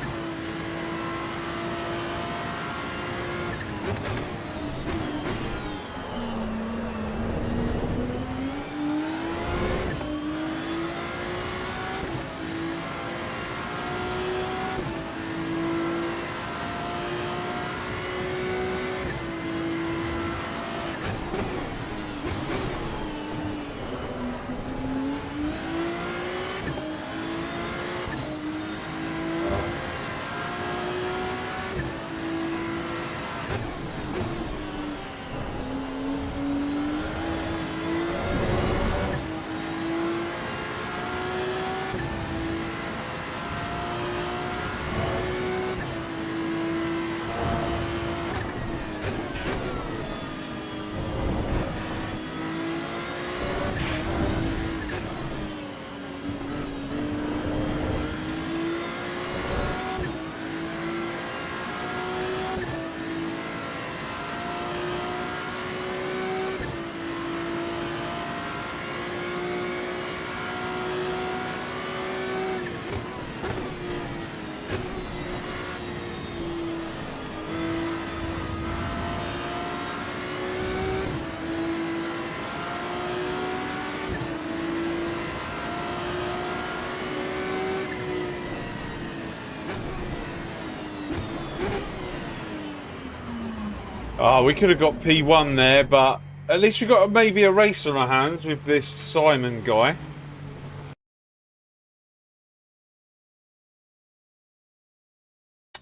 Oh, we could have got P1 there, but at least we've got maybe a race on our hands with this Simon guy.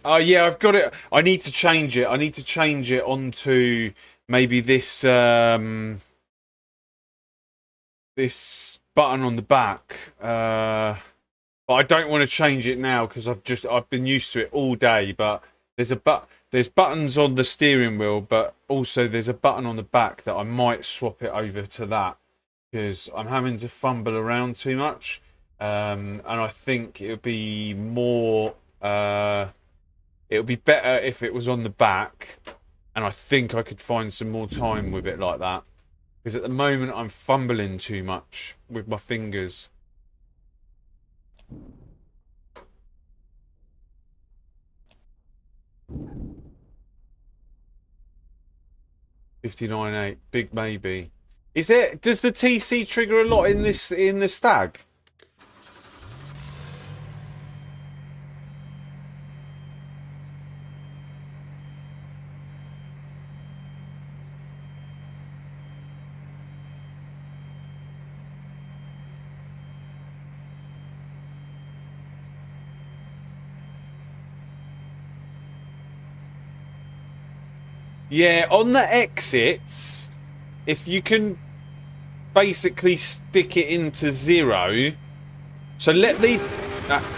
Oh, yeah, I've got it. I need to change it. I need to change it onto maybe this this button on the back. But I don't want to change it now because I've been used to it all day. But there's buttons on the steering wheel, but also there's a button on the back that I might swap it over to that because I'm having to fumble around too much. And I think it would be more. It would be better if it was on the back, and I think I could find some more time with it like that. Because at the moment I'm fumbling too much with my fingers. $59.8, big maybe. Is it? Does the TC trigger a lot in the Stag? Yeah, on the exits, if you can basically stick it into 0. So let the...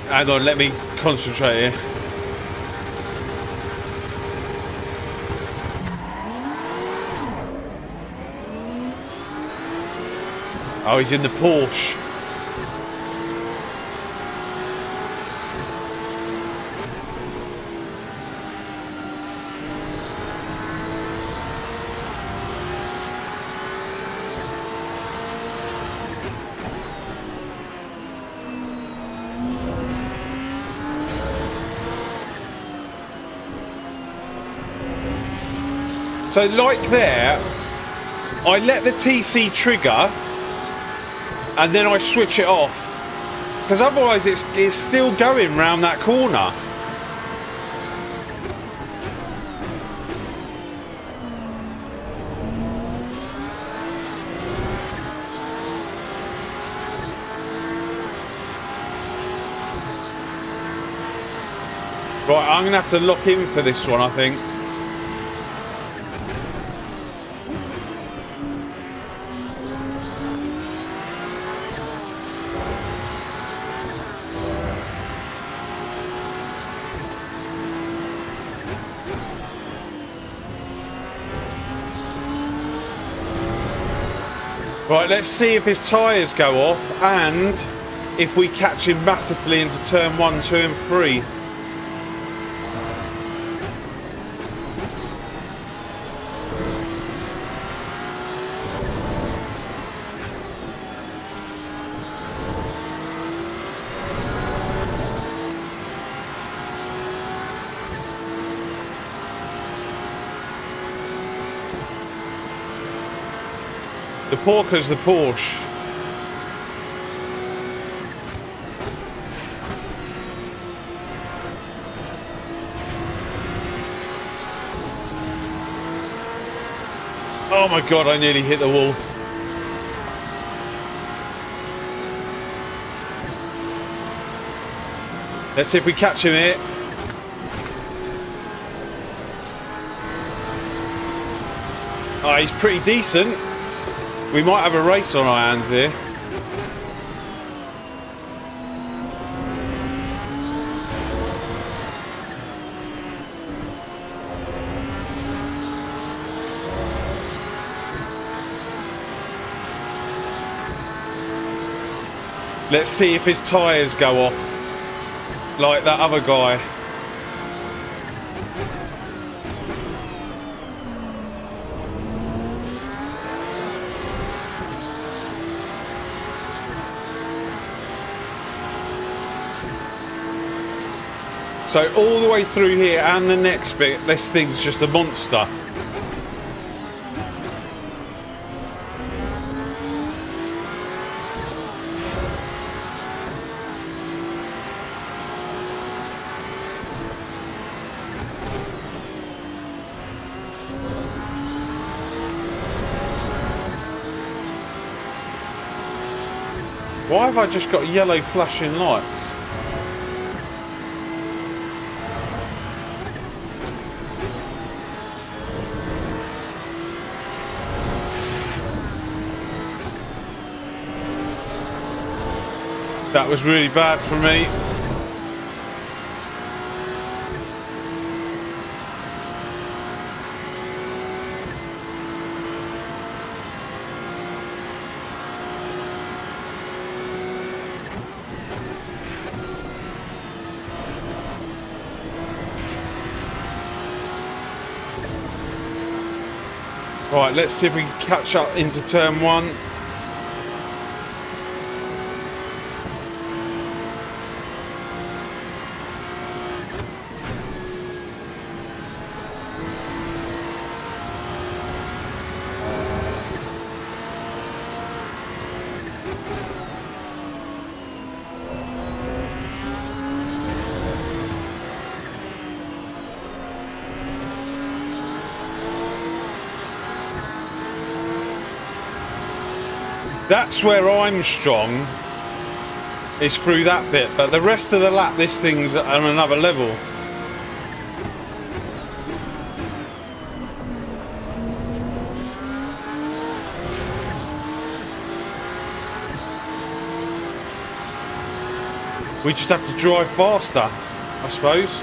hang on, let me concentrate here. Oh, he's in the Porsche. So like there, I let the TC trigger and then I switch it off, because otherwise it's still going round that corner. Right, I'm going to have to lock in for this one, I think. Right, let's see if his tyres go off and if we catch him massively into turn 1, 2 and 3. The Porker's the Porsche. Oh my god, I nearly hit the wall. Let's see if we catch him here. Oh, he's pretty decent. We might have a race on our hands here. Let's see if his tyres go off, like that other guy. So all the way through here and the next bit, this thing's just a monster. Why have I just got yellow flashing lights? That was really bad for me. Right, let's see if we can catch up into turn 1. That's where I'm strong, is through that bit, but the rest of the lap this thing's on another level. We just have to drive faster, I suppose.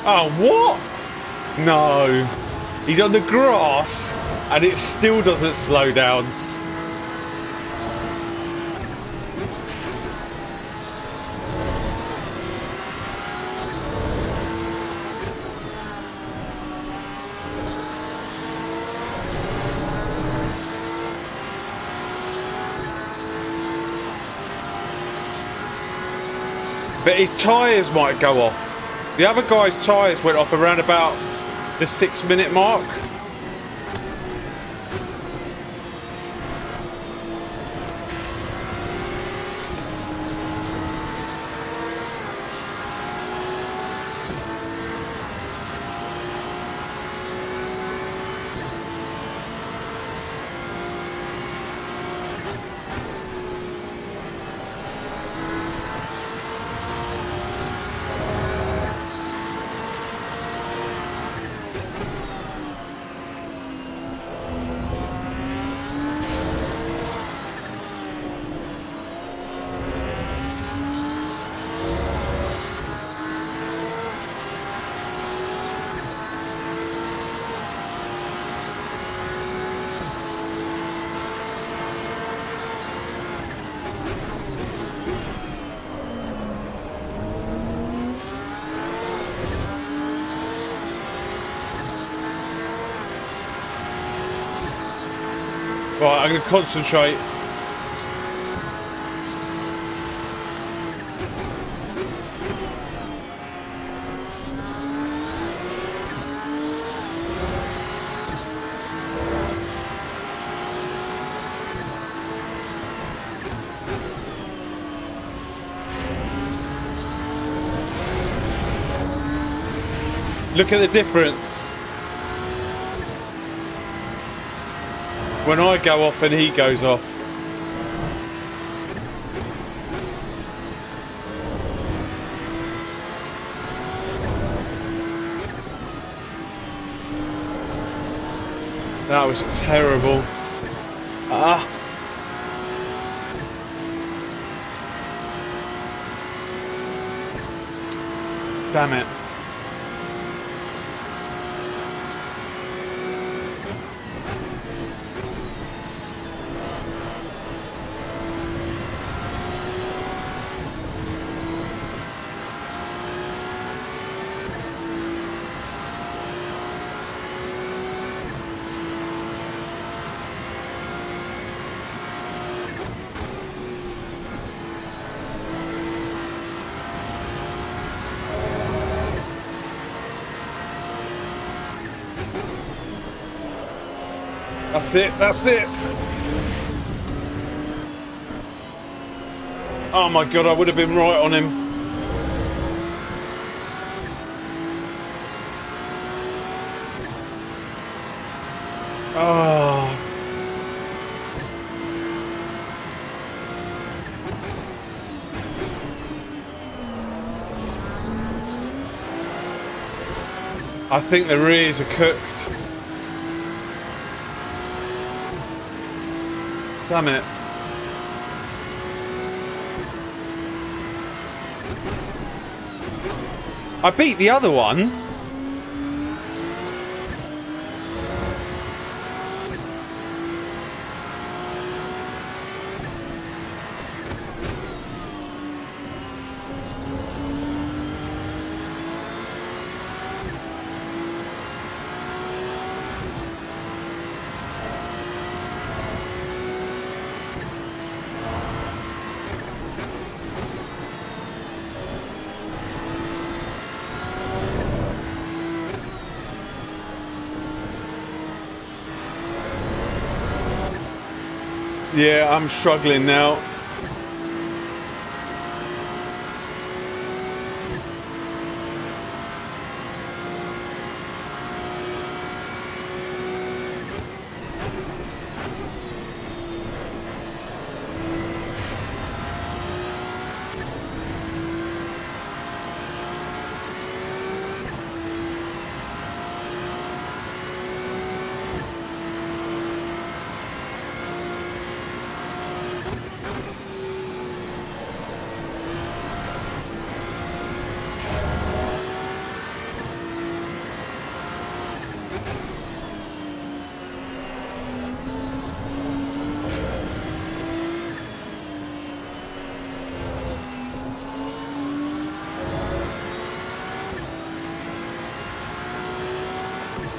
Oh, what? No. He's on the grass and it still doesn't slow down. But his tyres might go off. The other guy's tyres went off around about the 6-minute mark. Right, I'm going to concentrate. Look at the difference. When I go off and he goes off. That was terrible. Ah. Damn it. That's it. That's it. Oh my god, I would have been right on him. Oh. I think the rears are cooked. Damn it. I beat the other one. Yeah, I'm struggling now.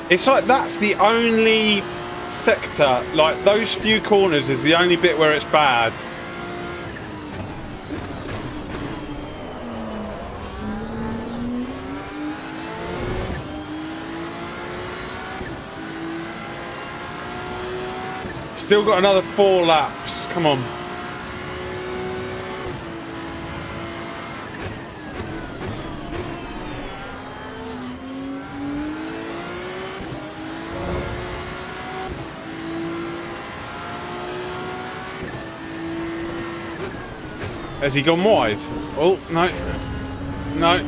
It's like that's the only sector, like those few corners is the only bit where it's bad. Still got another 4 laps, come on. Has he gone wide? Oh, no. No.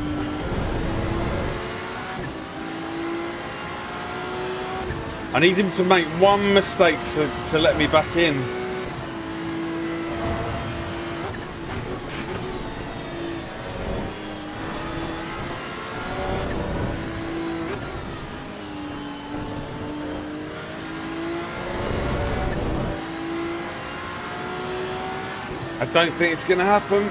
I need him to make one mistake to let me back in. I don't think it's going to happen.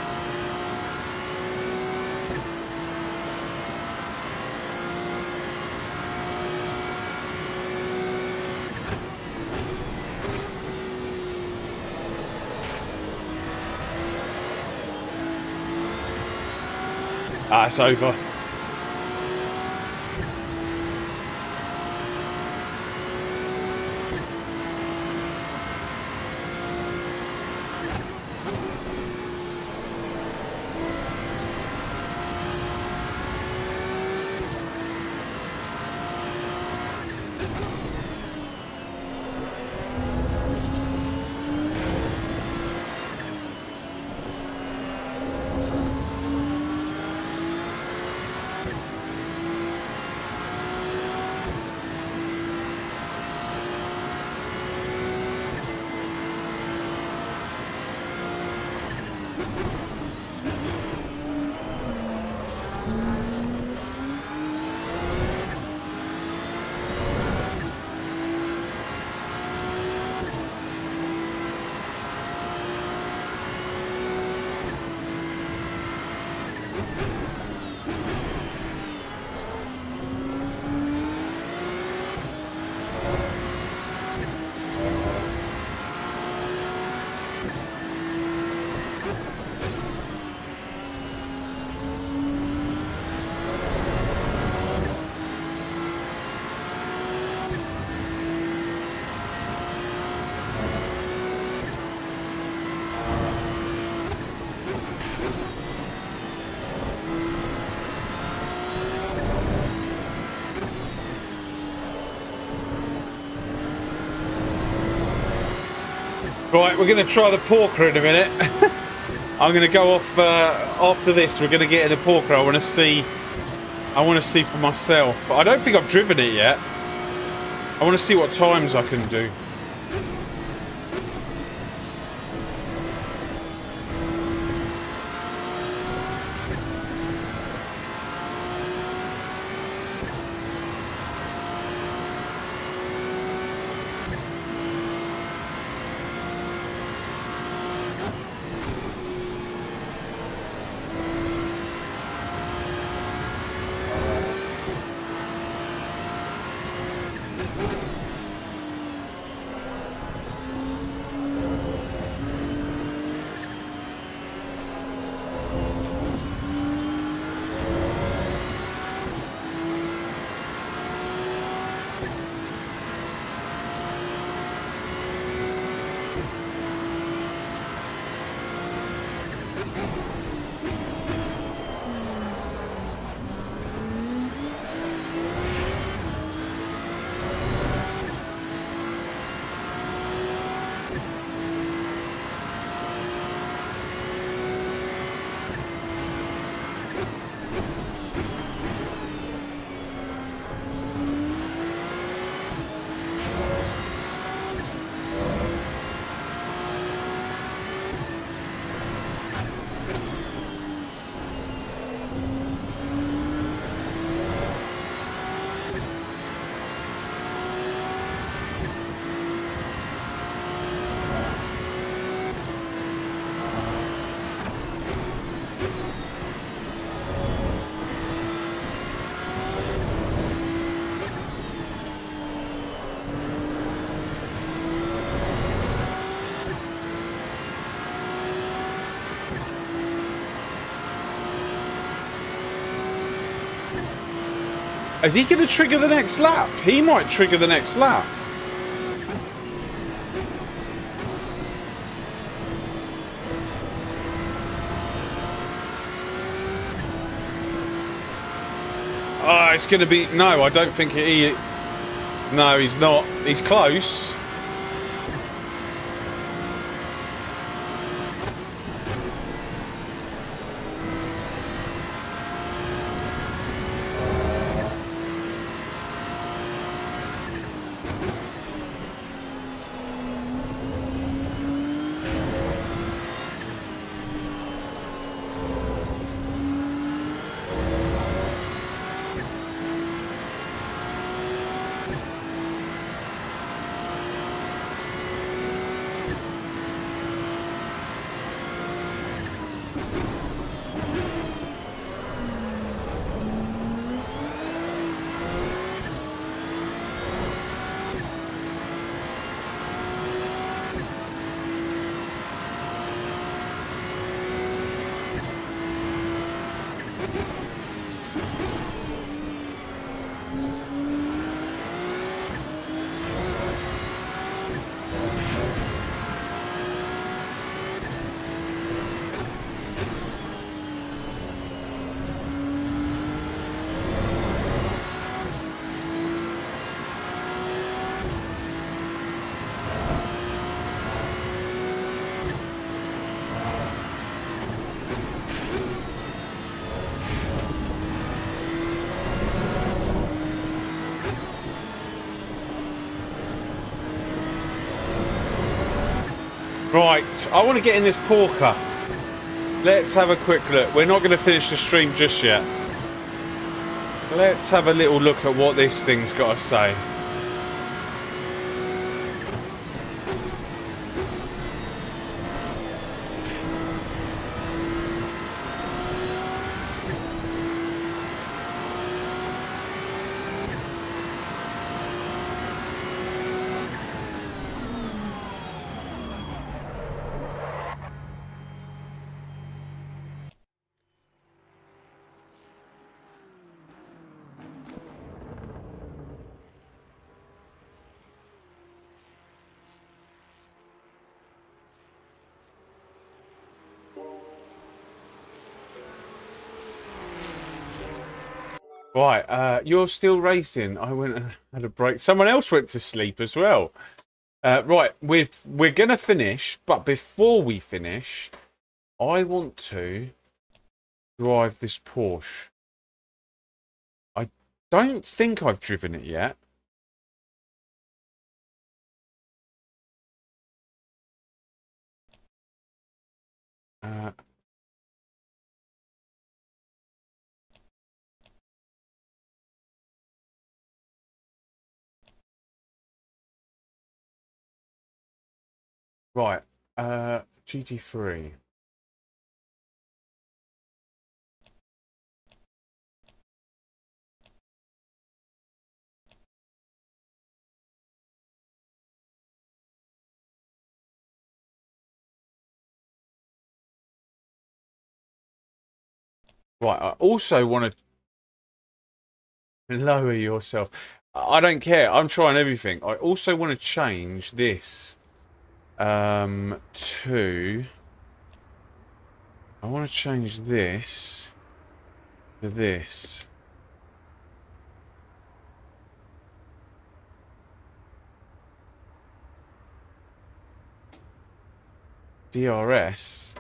Ah, it's over. Right, we're going to try the porker in a minute. I'm going to go off after this. We're going to get in the porker. I want to see for myself. I don't think I've driven it yet. I want to see what times I can do. Is he going to trigger the next lap? He might trigger the next lap. Oh, it's going to be... No, I don't think he... No, he's not. He's close. Right, I want to get in this porker. Let's have a quick look. We're not going to finish the stream just yet. Let's have a little look at what this thing's got to say. Right, you're still racing. I went and had a break. Someone else went to sleep as well. Right, we're gonna finish, but before we finish, I want to drive this Porsche. I don't think I've driven it yet. Uh, right, GT3. Right, I also want to lower yourself. I don't care. I'm trying everything. I also want to change this to. I want to change this to this. DRS.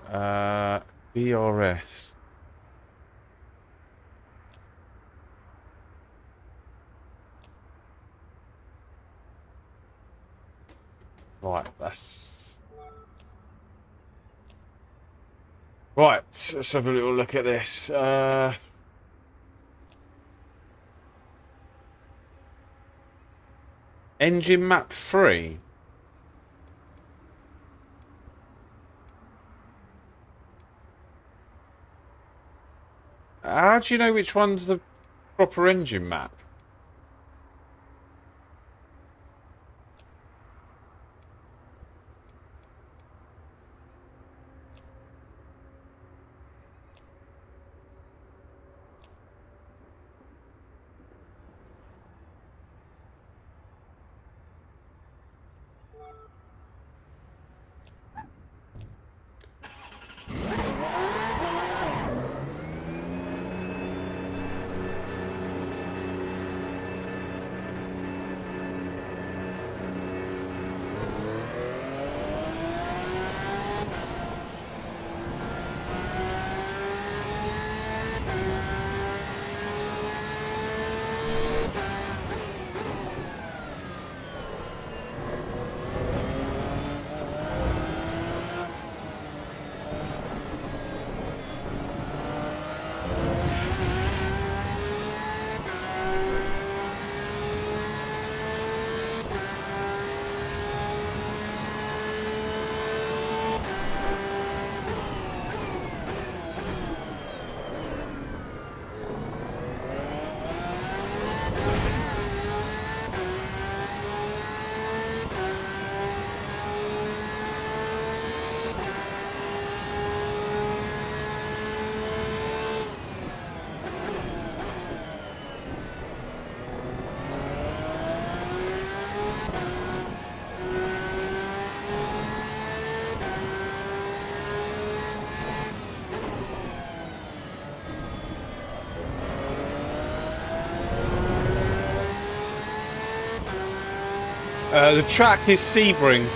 DRS. Right, that's... Right, let's have a little look at this. Engine map 3. How do you know which one's the proper engine map? The track is Sebring.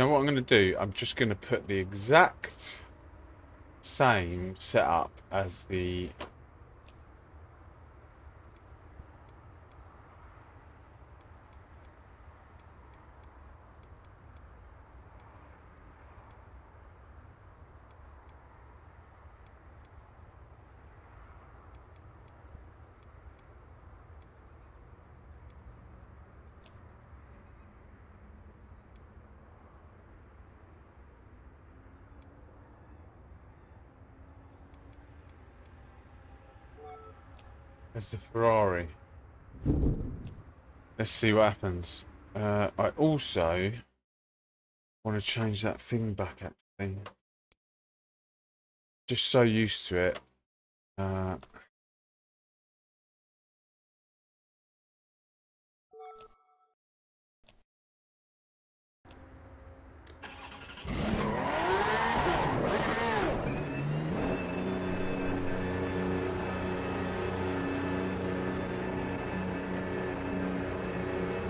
Now what I'm going to do, I'm just going to put the exact same setup as the... As the Ferrari. Let's see what happens. I also want to change that thing back, actually. Just so used to it.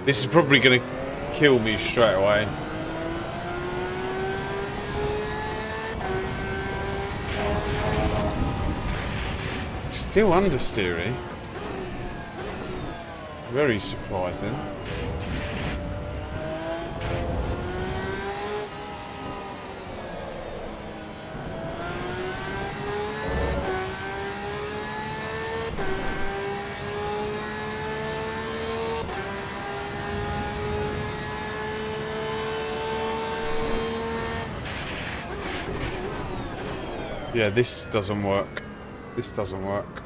This is probably going to kill me straight away. Still understeering. Very surprising. Yeah, this doesn't work. This doesn't work.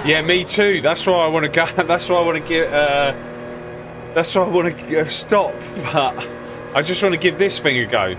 Yeah, me too. That's why I want to go. That's why I want to get. That's why I want to stop. But I just want to give this thing a go.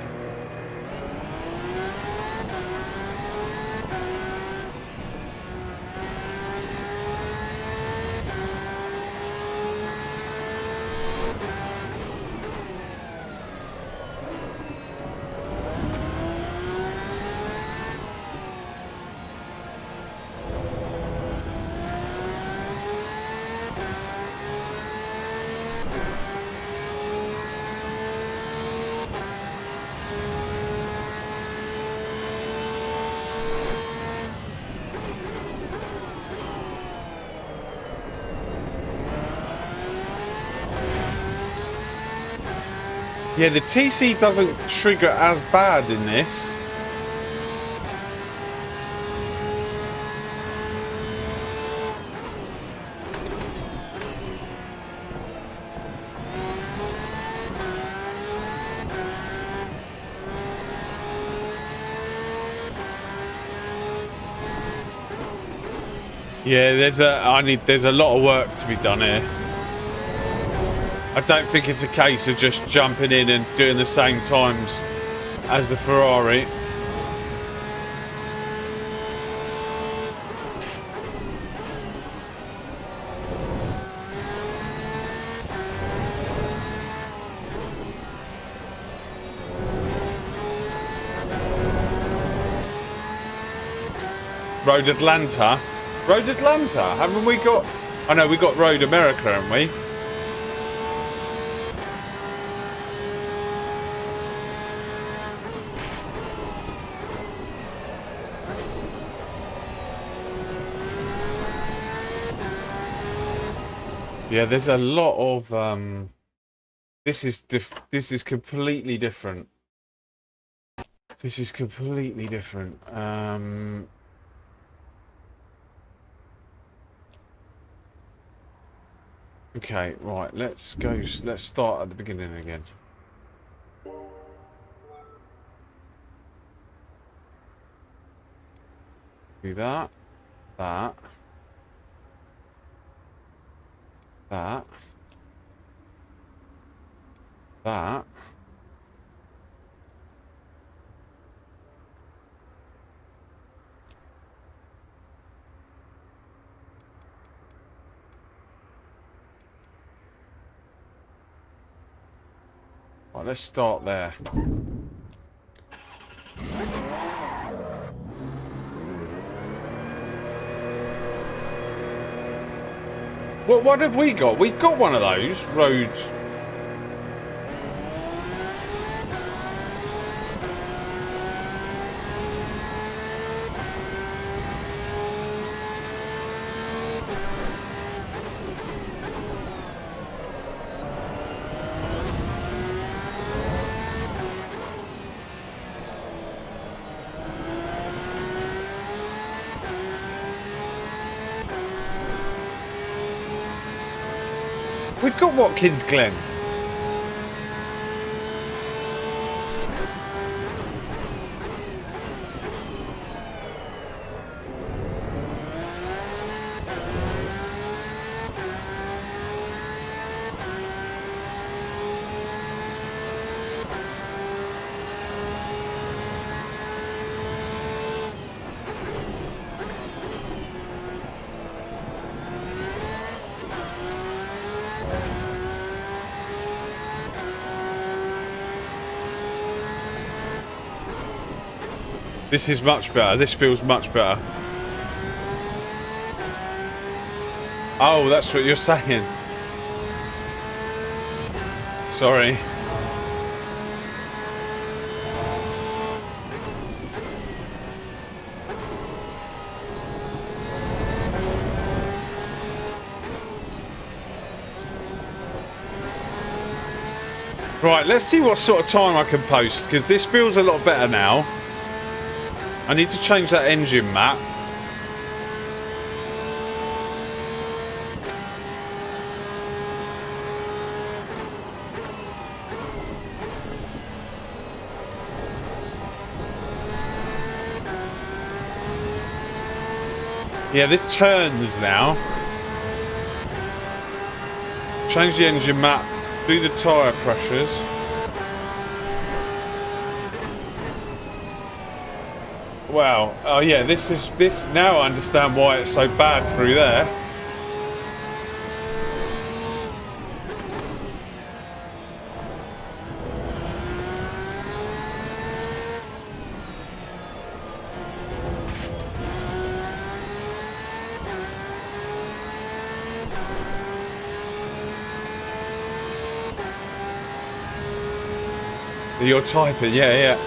Yeah, the TC doesn't trigger as bad in this. Yeah, there's a lot of work to be done here. I don't think it's a case of just jumping in and doing the same times as the Ferrari. Road Atlanta? Road Atlanta? Haven't we got... I know, we got Road America, haven't we? Yeah, there's a lot of this is completely different. This is completely different. Okay, right, let's go. Let's start at the beginning again. Do that, that, that, that. Right, let's start there. What have we got? We've got one of those roads. We've got Watkins Glen. This is much better. This feels much better. Oh, that's what you're saying. Sorry. Right, let's see what sort of time I can post, because this feels a lot better now. I need to change that engine map. Yeah, this turns now. Change the engine map. Do the tyre pressures. Wow. Oh yeah, this now I understand why it's so bad through there. You're typing, yeah.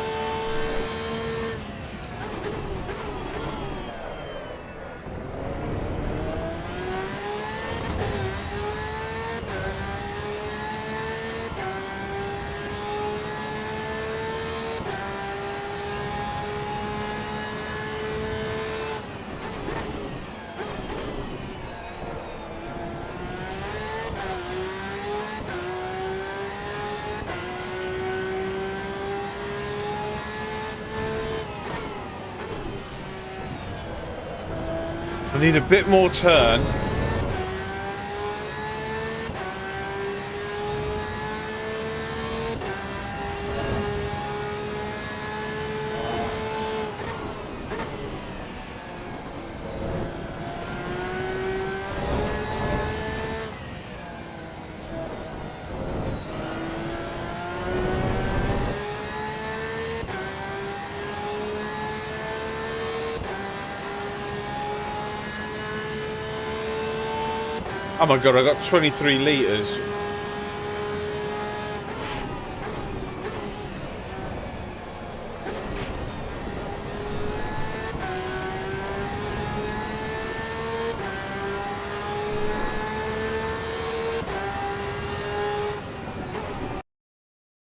I need a bit more turn. Oh my god, I got 23 litres.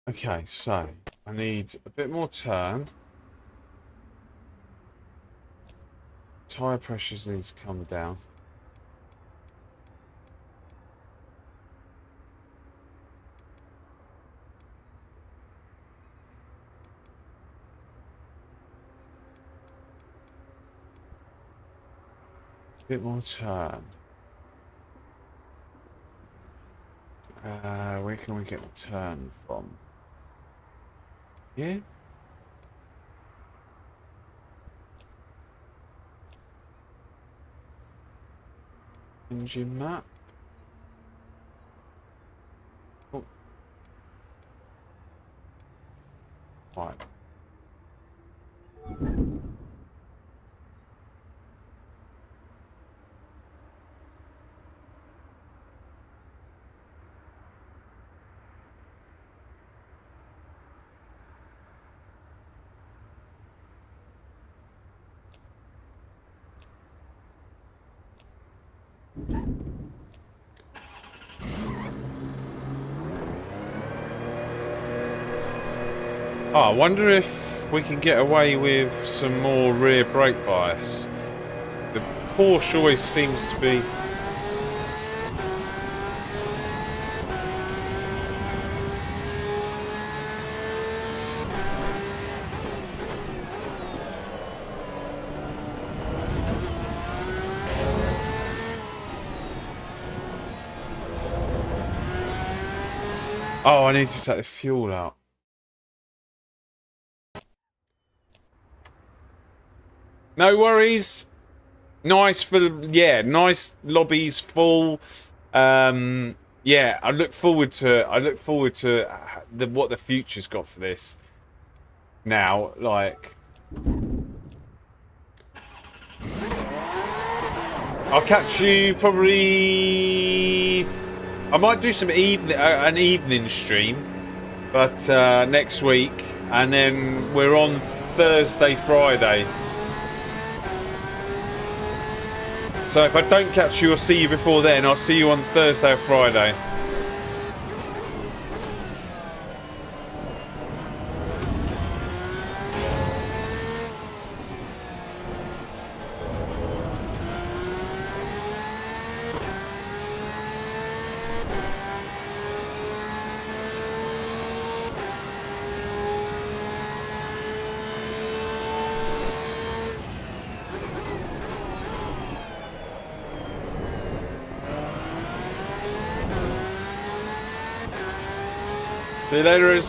Okay, so I need a bit more turn. Tyre pressures need to come down. bit more turn. Where can we get the turn from? Yeah. Engine map. Oh. Right. Oh, I wonder if we can get away with some more rear brake bias. The Porsche always seems to be... Oh, I need to take the fuel out. No worries. Nice for, yeah, nice lobbies full. Yeah, I look forward to what the future's got for this. Now, like, I'll catch you probably. I might do some an evening stream, but next week, and then we're on Thursday, Friday. So if I don't catch you or see you before then, I'll see you on Thursday or Friday. See you later.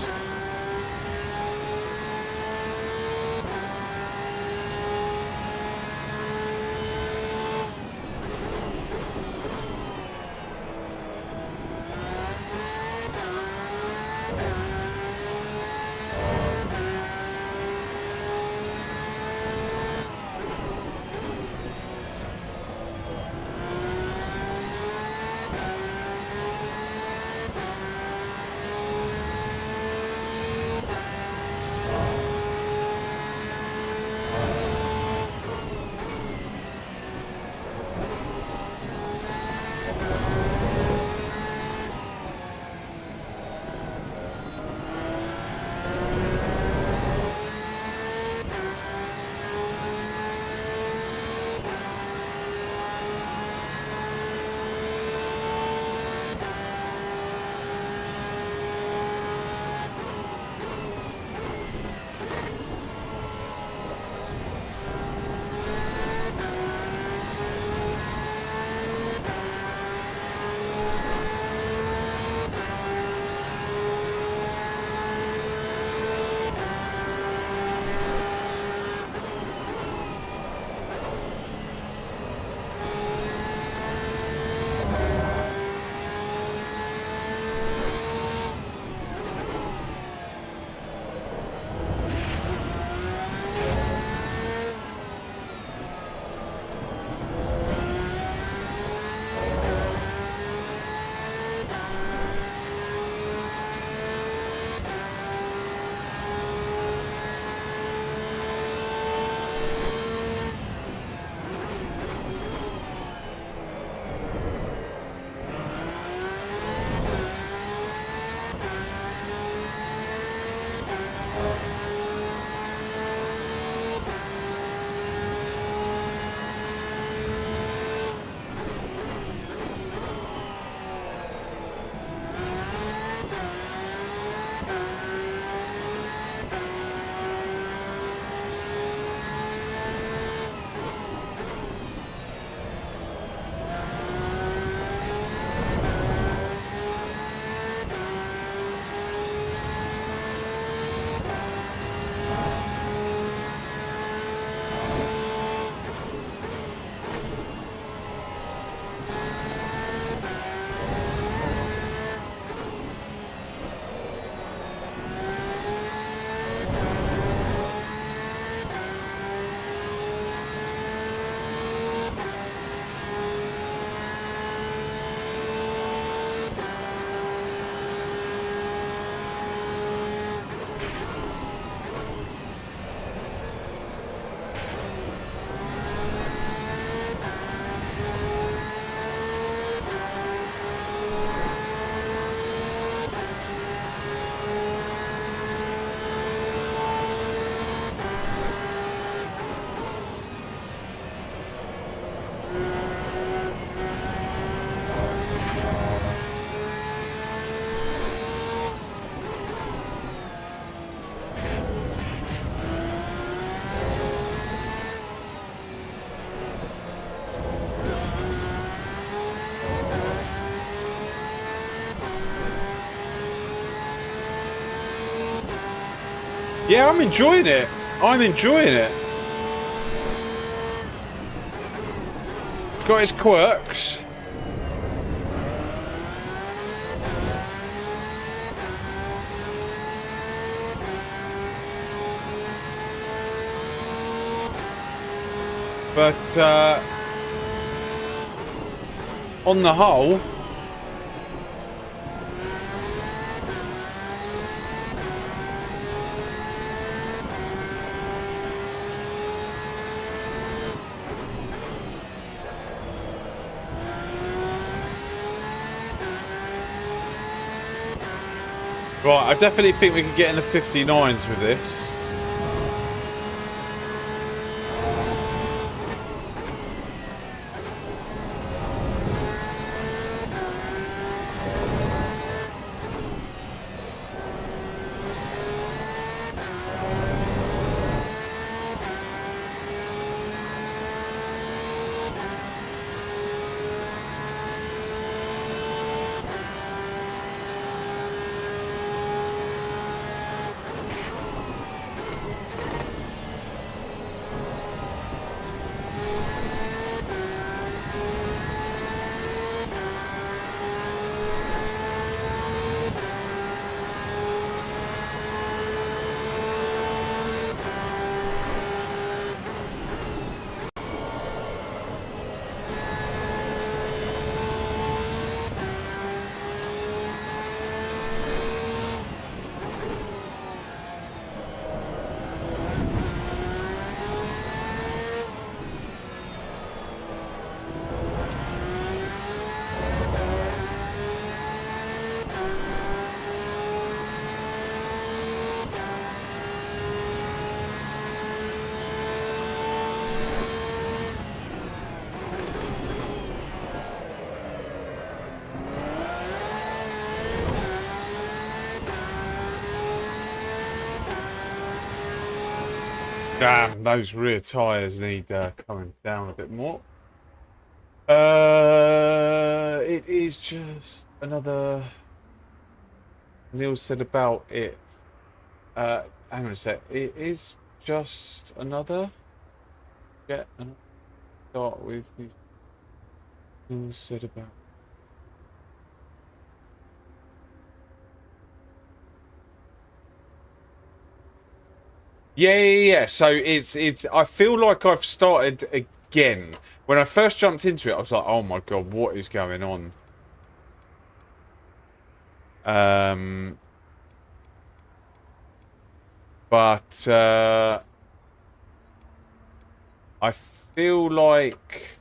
Yeah, I'm enjoying it. I'm enjoying it. It's got its quirks. But on the whole, right, I definitely think we can get in the 59s with this. Damn, those rear tyres need coming down a bit more. It is just another... Neil said about it. Hang on a sec. It is just another... Start with... Neil said about... Yeah. So it's. I feel like I've started again. When I first jumped into it, I was like, "Oh my god, what is going on?" But I feel like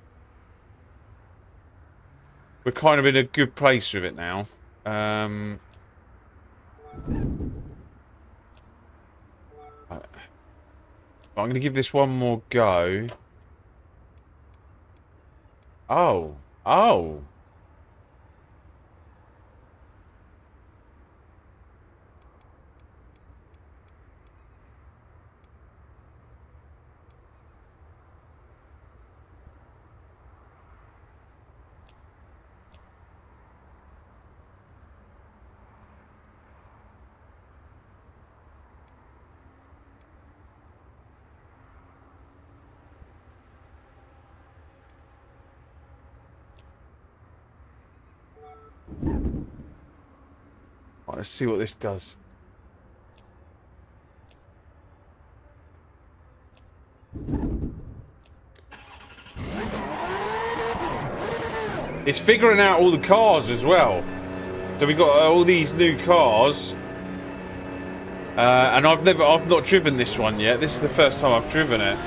we're kind of in a good place with it now. I'm going to give this one more go. Oh. Right, let's see what this does. It's figuring out all the cars as well. So we got all these new cars, and I've not driven this one yet. This is the first time I've driven it.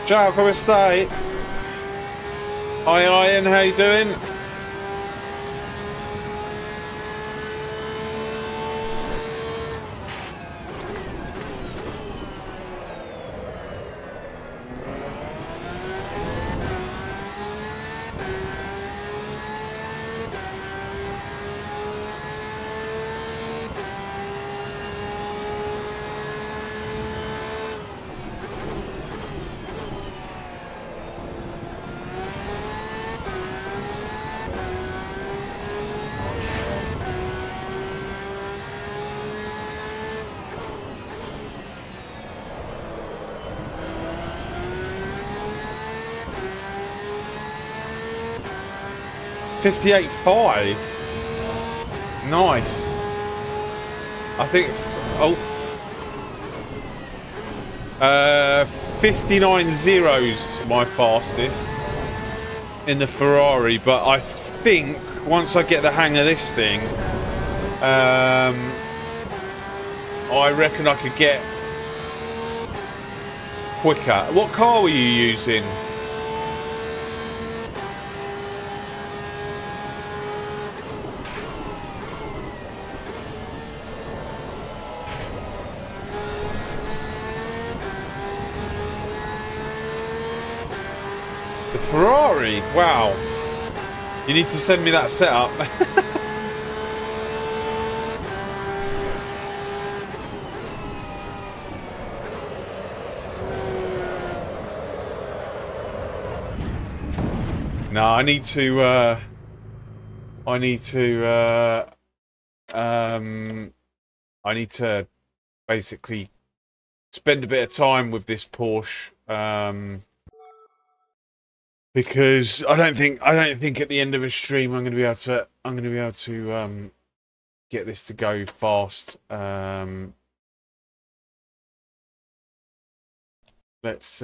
Ciao, come stai? Hi Ian, how you doing? 58.5. Nice. I think. 59.0's my fastest in the Ferrari, but I think once I get the hang of this thing, I reckon I could get quicker. What car were you using? The Ferrari? Wow. You need to send me that setup. No, I need to basically spend a bit of time with this Porsche. Because I don't think at the end of a stream I'm going to be able to get this to go fast. Let's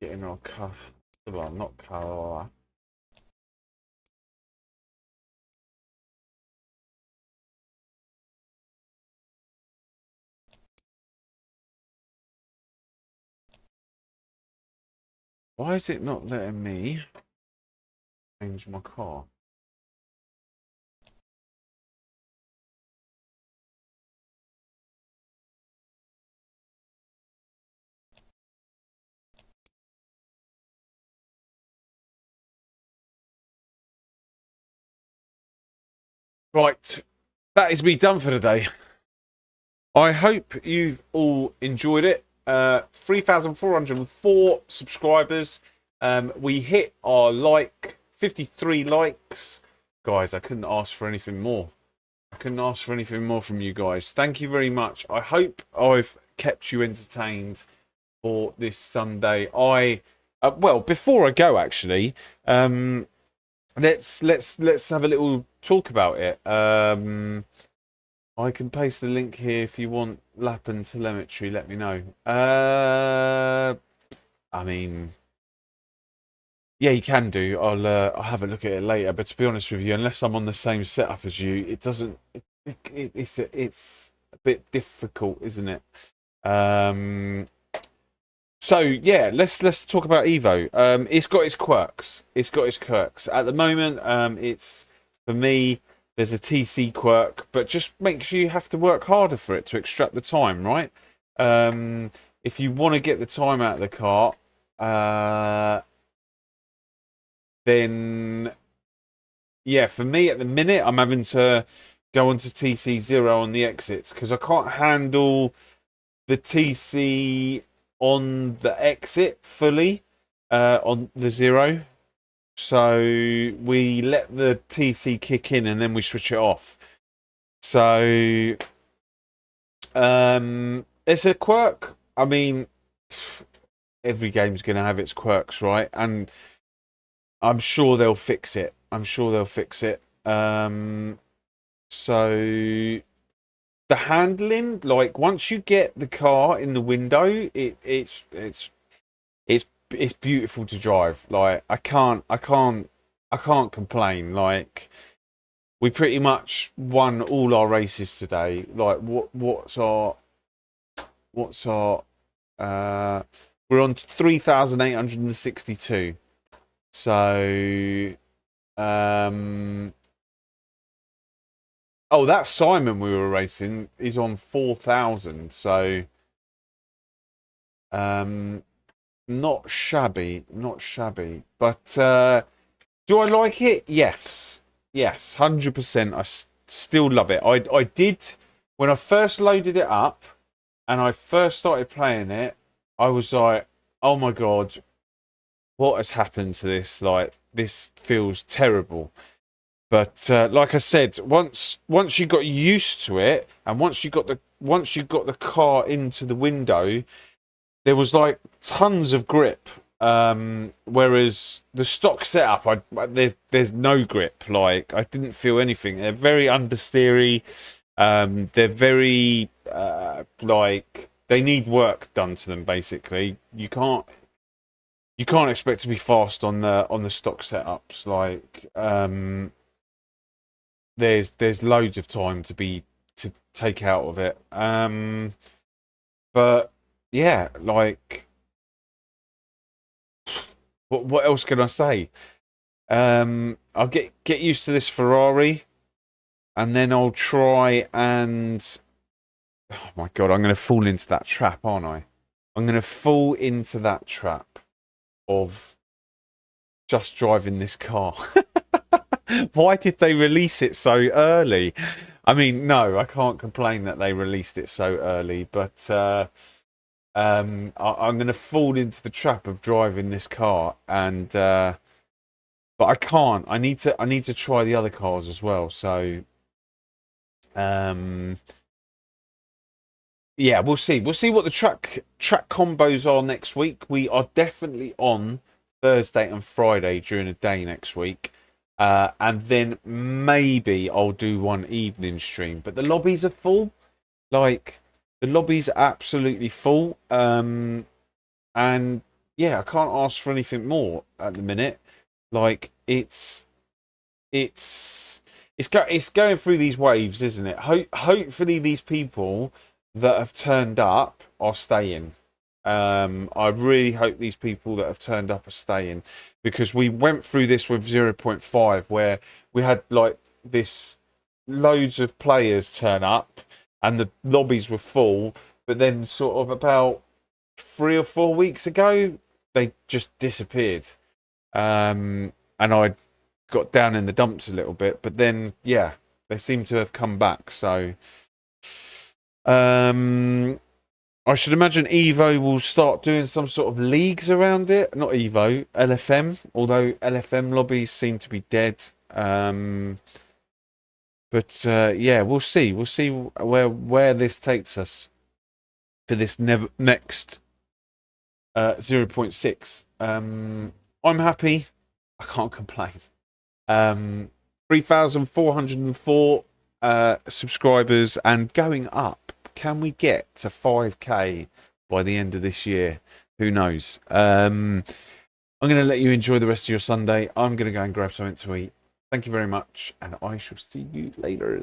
get in our car. Well, not car. Why is it not letting me change my car? Right, that is me done for the day. I hope you've all enjoyed it. 3,404 subscribers. We hit our 53 likes. Guys, I couldn't ask for anything more. I couldn't ask for anything more from you guys. Thank you very much. I hope I've kept you entertained for this Sunday. Well, before I go, actually, let's have a little talk about it. I can paste the link here if you want lap and telemetry. Let me know. I mean, yeah, you can do. I'll have a look at it later. But to be honest with you, unless I'm on the same setup as you, it doesn't. It's a bit difficult, isn't it? So yeah, let's talk about Evo. It's got its quirks. At the moment, it's for me. There's a TC quirk, but just make sure you have to work harder for it to extract the time, right? If you want to get the time out of the car, then yeah, for me at the minute, I'm having to go onto TC0 on the exits because I can't handle the TC on the exit fully on the 0. So we let the TC kick in and then we switch it off. So it's a quirk. I mean, every game's going to have its quirks, right? And I'm sure they'll fix it. So the handling, like once you get the car in the window, it's beautiful to drive. Like I can't complain. Like we pretty much won all our races today. Like what's our we're on 3,862. So oh, that Simon we were racing is on 4,000. So not shabby. But do I like it? Yes, 100%. I still love it. I did when I first loaded it up and I first started playing it. I was like, oh my god, what has happened to this? Like, this feels terrible. But like I said, once you got used to it, and once you got the car into the window, there was like tons of grip. Whereas the stock setup, there's no grip. Like, I didn't feel anything. They're very understeery. They're very like, they need work done to them. Basically, you can't expect to be fast on the stock setups. Like, there's loads of time to take out of it. But yeah, like, what else can I say? I'll get used to this Ferrari, and then I'll try and, oh my god, I'm going to fall into that trap, aren't I? I'm going to fall into that trap of just driving this car. Why did they release it so early? I mean, no, I can't complain that they released it so early, but I'm going to fall into the trap of driving this car, and but I can't. I need to try the other cars as well. So yeah, we'll see. We'll see what the track combos are next week. We are definitely on Thursday and Friday during the day next week. And then maybe I'll do one evening stream. But the lobbies are full. Like, the lobbies are absolutely full. And yeah, I can't ask for anything more at the minute. Like, it's going through these waves, isn't it? Hopefully these people that have turned up are staying. I really hope these people that have turned up are staying, because we went through this with 0.5 where we had like this loads of players turn up and the lobbies were full, but then sort of about 3 or 4 weeks ago they just disappeared. And I got down in the dumps a little bit, but then yeah, they seem to have come back. So I should imagine Evo will start doing some sort of leagues around it. Not Evo, LFM. Although LFM lobbies seem to be dead. But yeah, we'll see. We'll see where this takes us for this next 0.6. I'm happy. I can't complain. 3,404 subscribers and going up. Can we get to 5k by the end of this year? Who knows? I'm going to let you enjoy the rest of your Sunday. I'm going to go and grab something to eat. Thank you very much, and I shall see you later.